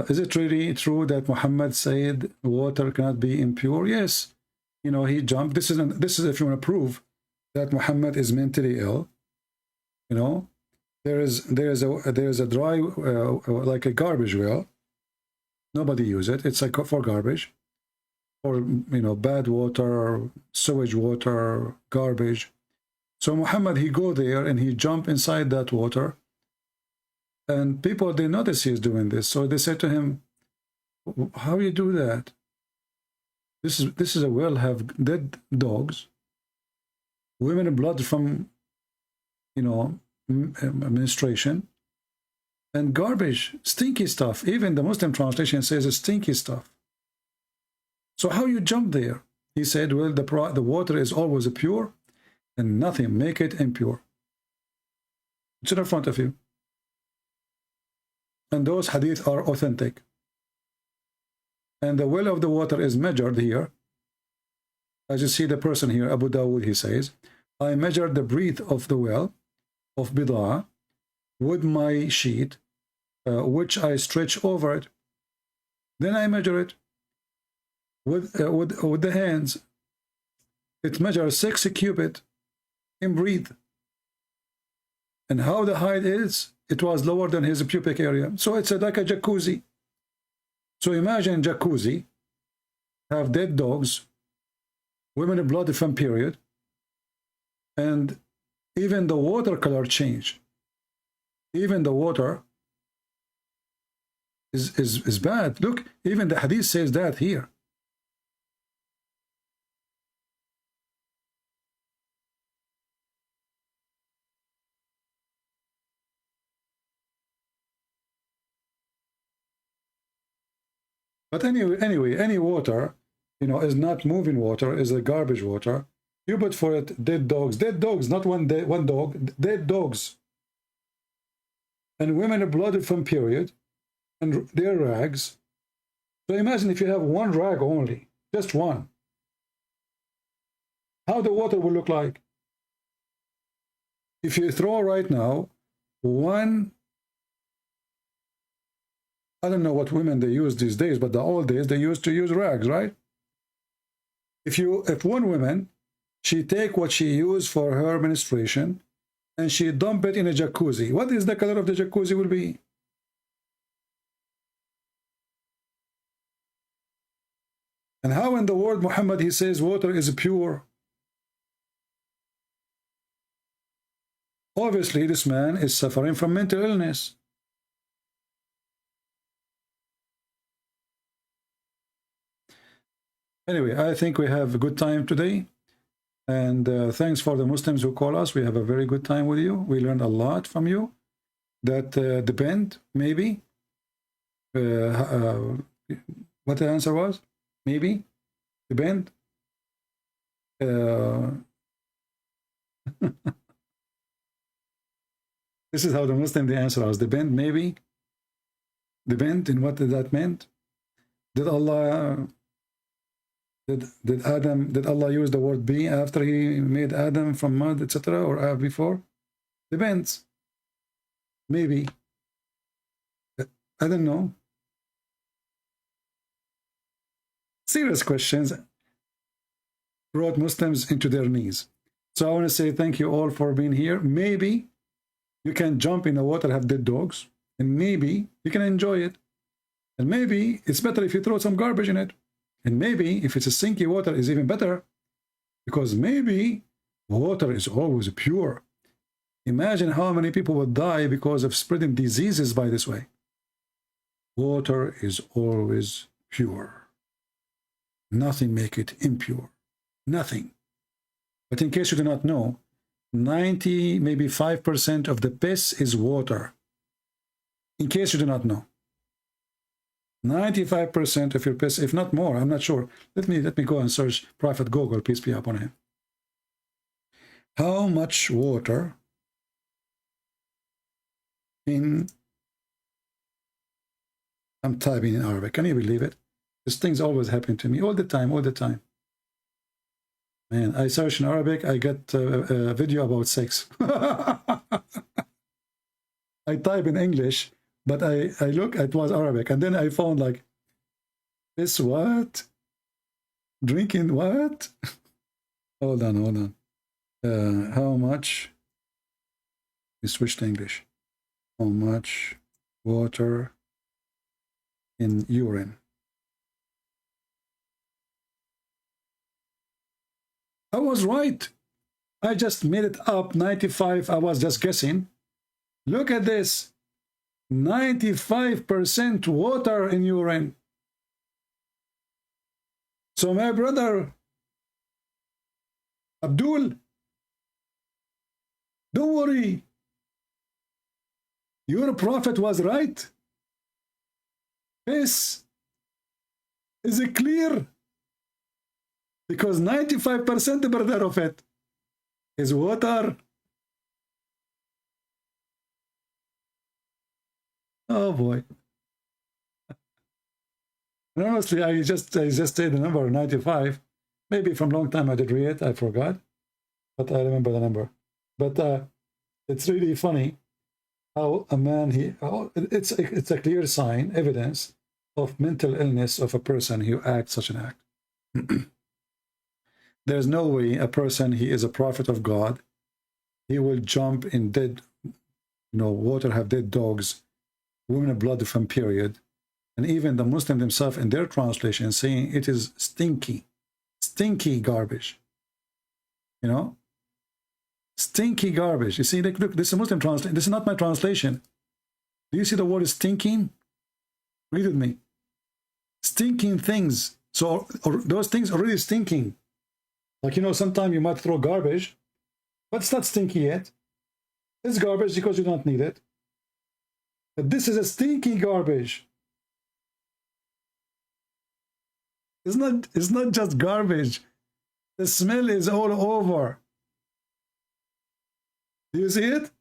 [SPEAKER 7] Is it really true that Muhammad said water cannot be impure? Yes. You know, he jumped. This is if you want to prove that Muhammad is mentally ill. You know, there is a dry like a garbage well. Nobody use it. It's like for garbage, or you know, bad water, sewage water, garbage. So Muhammad, he go there and he jump inside that water. And people, they notice he's doing this. So they say to him, how you do that? This is a well, have dead dogs, women blood from, you know, menstruation, and garbage, stinky stuff. Even the Muslim translation says it's stinky stuff. So how you jump there? He said, well, the water is always pure, and nothing make it impure. It's in front of you. And those hadith are authentic. And the well of the water is measured here. As you see the person here, Abu Dawud, he says, I measured the breadth of the well of Bid'ah with my sheet, which I stretch over it. Then I measure it with the hands. It measures 6 cubits in breadth. And how the height is, it was lower than his pubic area. So it's like a jacuzzi. So imagine jacuzzi, have dead dogs, women blood from period, and even the water color change. Even the water is bad. Look, even the hadith says that here. But anyway, any water, you know, is not moving water, is a garbage water. You put for it dead dogs, not one dog, dead dogs. And women are blooded from period, and their rags. So imagine if you have one rag only, just one. How the water will look like? If you throw right now one, I don't know what women they use these days, but the old days they used to use rags, right? If one woman, she take what she used for her menstruation and she dump it in a jacuzzi, what is the color of the jacuzzi will be? And how in the word Muhammad he says water is pure? Obviously this man is suffering from mental illness. Anyway, I think we have a good time today. And thanks for the Muslims who call us. We have a very good time with you. We learned a lot from you. That depend, maybe. What the answer was? Maybe. Depend. This is how the Muslim the answer was. Depend, maybe. Depend in what that meant. Did Allah... Did Allah use the word be after he made Adam from mud, etc., or before? Depends. Maybe. I don't know. Serious questions brought Muslims into their knees. So I want to say thank you all for being here. Maybe you can jump in the water, have dead dogs, and maybe you can enjoy it. And maybe it's better if you throw some garbage in it. And maybe if it's a stinky water is even better, because maybe water is always pure. Imagine how many people would die because of spreading diseases by this way. Water is always pure. Nothing make it impure. Nothing. But in case you do not know, 90, maybe 5% of the piss is water. In case you do not know. 95% of your piss, if not more, I'm not sure. Let me go and search Prophet Google, peace be upon him. How much water in I'm typing in Arabic. Can you believe it? This thing's always happening to me all the time, all the time. Man, I search in Arabic, I get a video about sex. I type in English, but I look, it was Arabic, and then I found like, this what? Drinking what? Hold on, hold on. How much? We switch to English. How much water in urine? I was right. I just made it up. 95. I was just guessing. Look at this. 95% water in urine. So my brother Abdul, don't worry. Your prophet was right. This is it clear? Because 95% brother of it is water. Oh boy. And honestly, I just said the number 95. Maybe from long time I did read it, I forgot. But I remember the number. But it's really funny how a man, it's a clear sign, evidence of mental illness of a person who acts such an act. There's no way a person, he is a prophet of God, he will jump in dead, water, have dead dogs, women of blood from period. And even the Muslim themselves in their translation saying it is stinky garbage. Stinky garbage. You see, look, this is a Muslim translation. This is not my translation. Do you see the word stinking? Read with me. Stinking things. So those things already stinking. Like, sometimes you might throw garbage, but it's not stinky yet. It's garbage because you don't need it. But this is a stinky garbage. It's not just garbage. The smell is all over. Do you see it?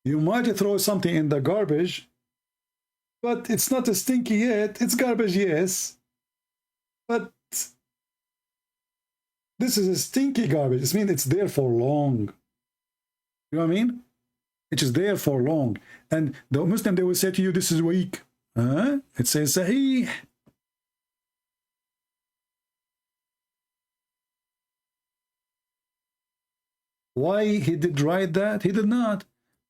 [SPEAKER 7] You might throw something in the garbage, but it's not a stinky yet. It's garbage, yes. But this is a stinky garbage. It means it's there for long. You know what I mean? It is there for long. And the Muslim, they will say to you, this is weak. It says Sahih. Why he did write that? He did not.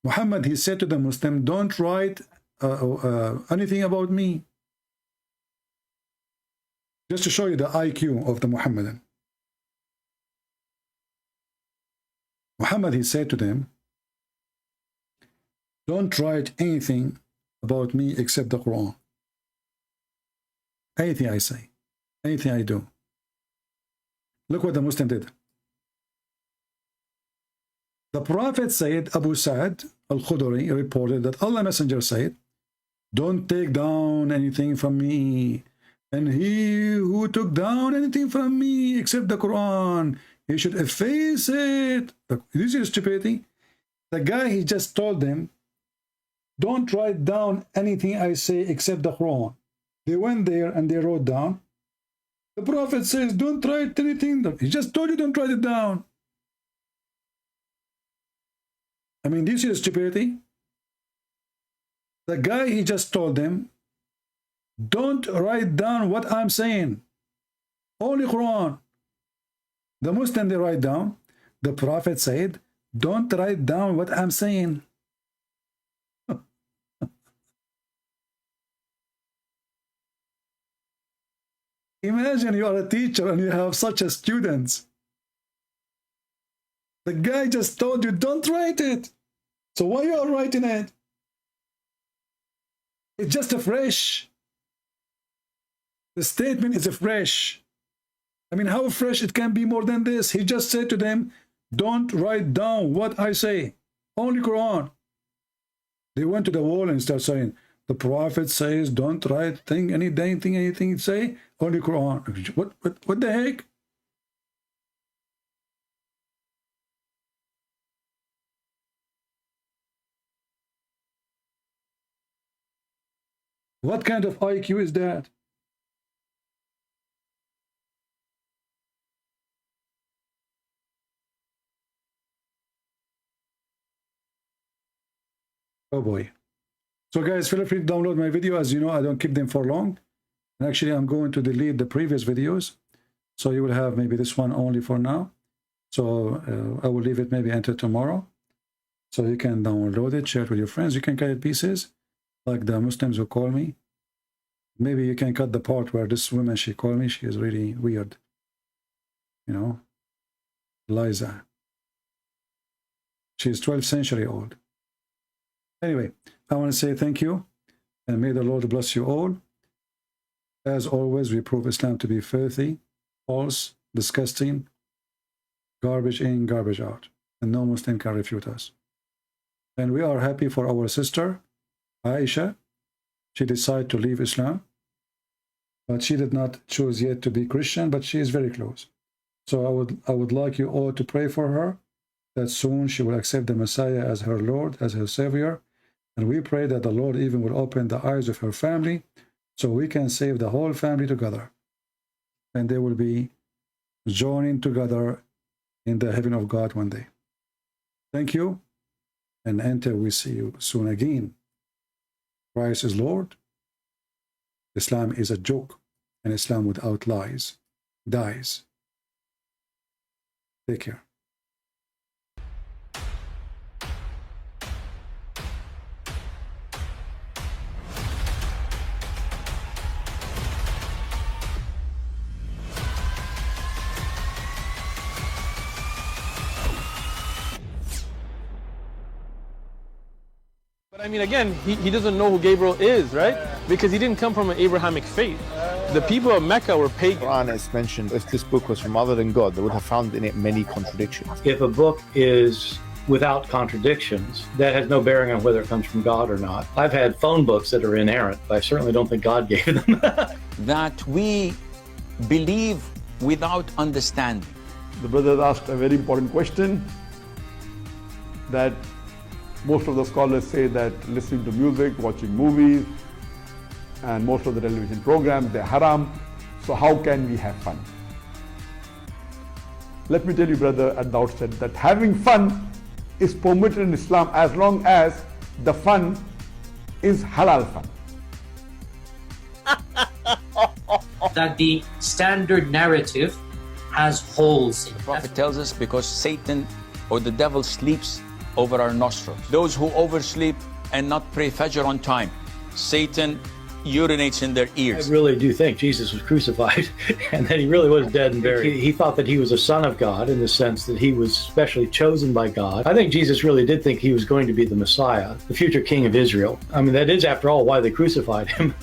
[SPEAKER 7] Muhammad, he said to the Muslim, don't write anything about me. Just to show you the IQ of the Muhammadan. Muhammad, he said to them, don't write anything about me except the Quran. Anything I say, anything I do. Look what the Muslim did. The Prophet said, Abu Sa'd al-Khudri reported that Allah Messenger said, don't take down anything from me. And he who took down anything from me except the Quran, he should efface it. This is stupidity. The guy, he just told them, don't write down anything I say except the Quran. They went there and they wrote down. The Prophet says, don't write anything. He just told you don't write it down. I mean, this is stupidity. The guy, he just told them, don't write down what I'm saying. Only Quran. The Muslim, they write down. The Prophet said, don't write down what I'm saying. Imagine you are a teacher and you have such a student. The guy just told you, don't write it. So why you are writing it? It's just a fresh. The statement is a fresh. I mean, how fresh it can be more than this? He just said to them, don't write down what I say. Only Quran. They went to the wall and started saying, the Prophet says, don't write anything say, only Quran. What the heck? What kind of IQ is that? Oh boy. So guys, feel free to download my video. As you know, I don't keep them for long. And actually, I'm going to delete the previous videos. So you will have maybe this one only for now. So I will leave it maybe until tomorrow. So you can download it, share it with your friends. You can cut it pieces, like the Muslims who call me. Maybe you can cut the part where this woman, she called me. She is really weird. You know, Liza. She is 12th century old. Anyway, I want to say thank you, and may the Lord bless you all. As always, we prove Islam to be filthy, false, disgusting, garbage in, garbage out, and no Muslim can refute us. And we are happy for our sister, Aisha. She decided to leave Islam, but she did not choose yet to be Christian, but she is very close. So I would like you all to pray for her, that soon she will accept the Messiah as her Lord, as her Savior. And we pray that the Lord even will open the eyes of her family, so we can save the whole family together. And they will be joining together in the heaven of God one day. Thank you. And until we see you soon again. Christ is Lord. Islam is a joke. And Islam without lies dies. Take care.
[SPEAKER 1] I mean, again, he doesn't know who Gabriel is, right? Because he didn't come from an Abrahamic faith. The people of Mecca were pagan.
[SPEAKER 2] The Quran is mentioned, if this book was from other than God, they would have found in it many contradictions.
[SPEAKER 3] If a book is without contradictions, that has no bearing on whether it comes from God or not. I've had phone books that are inerrant, but I certainly don't think God gave them.
[SPEAKER 4] That we believe without understanding.
[SPEAKER 5] The brother asked a very important question, that most of the scholars say that listening to music, watching movies, and most of the television programs, they're haram. So how can we have fun? Let me tell you, brother, at the outset, that having fun is permitted in Islam as long as the fun is halal fun.
[SPEAKER 6] That the standard narrative has holes in it.
[SPEAKER 4] The Prophet tells us because Satan or the devil sleeps over our nostrils. Those who oversleep and not pray Fajr on time, Satan urinates in their ears.
[SPEAKER 3] I really do think Jesus was crucified and that he really was dead and buried. He thought that he was a son of God in the sense that he was specially chosen by God. I think Jesus really did think he was going to be the Messiah, the future king of Israel. I mean, that is, after all, why they crucified him.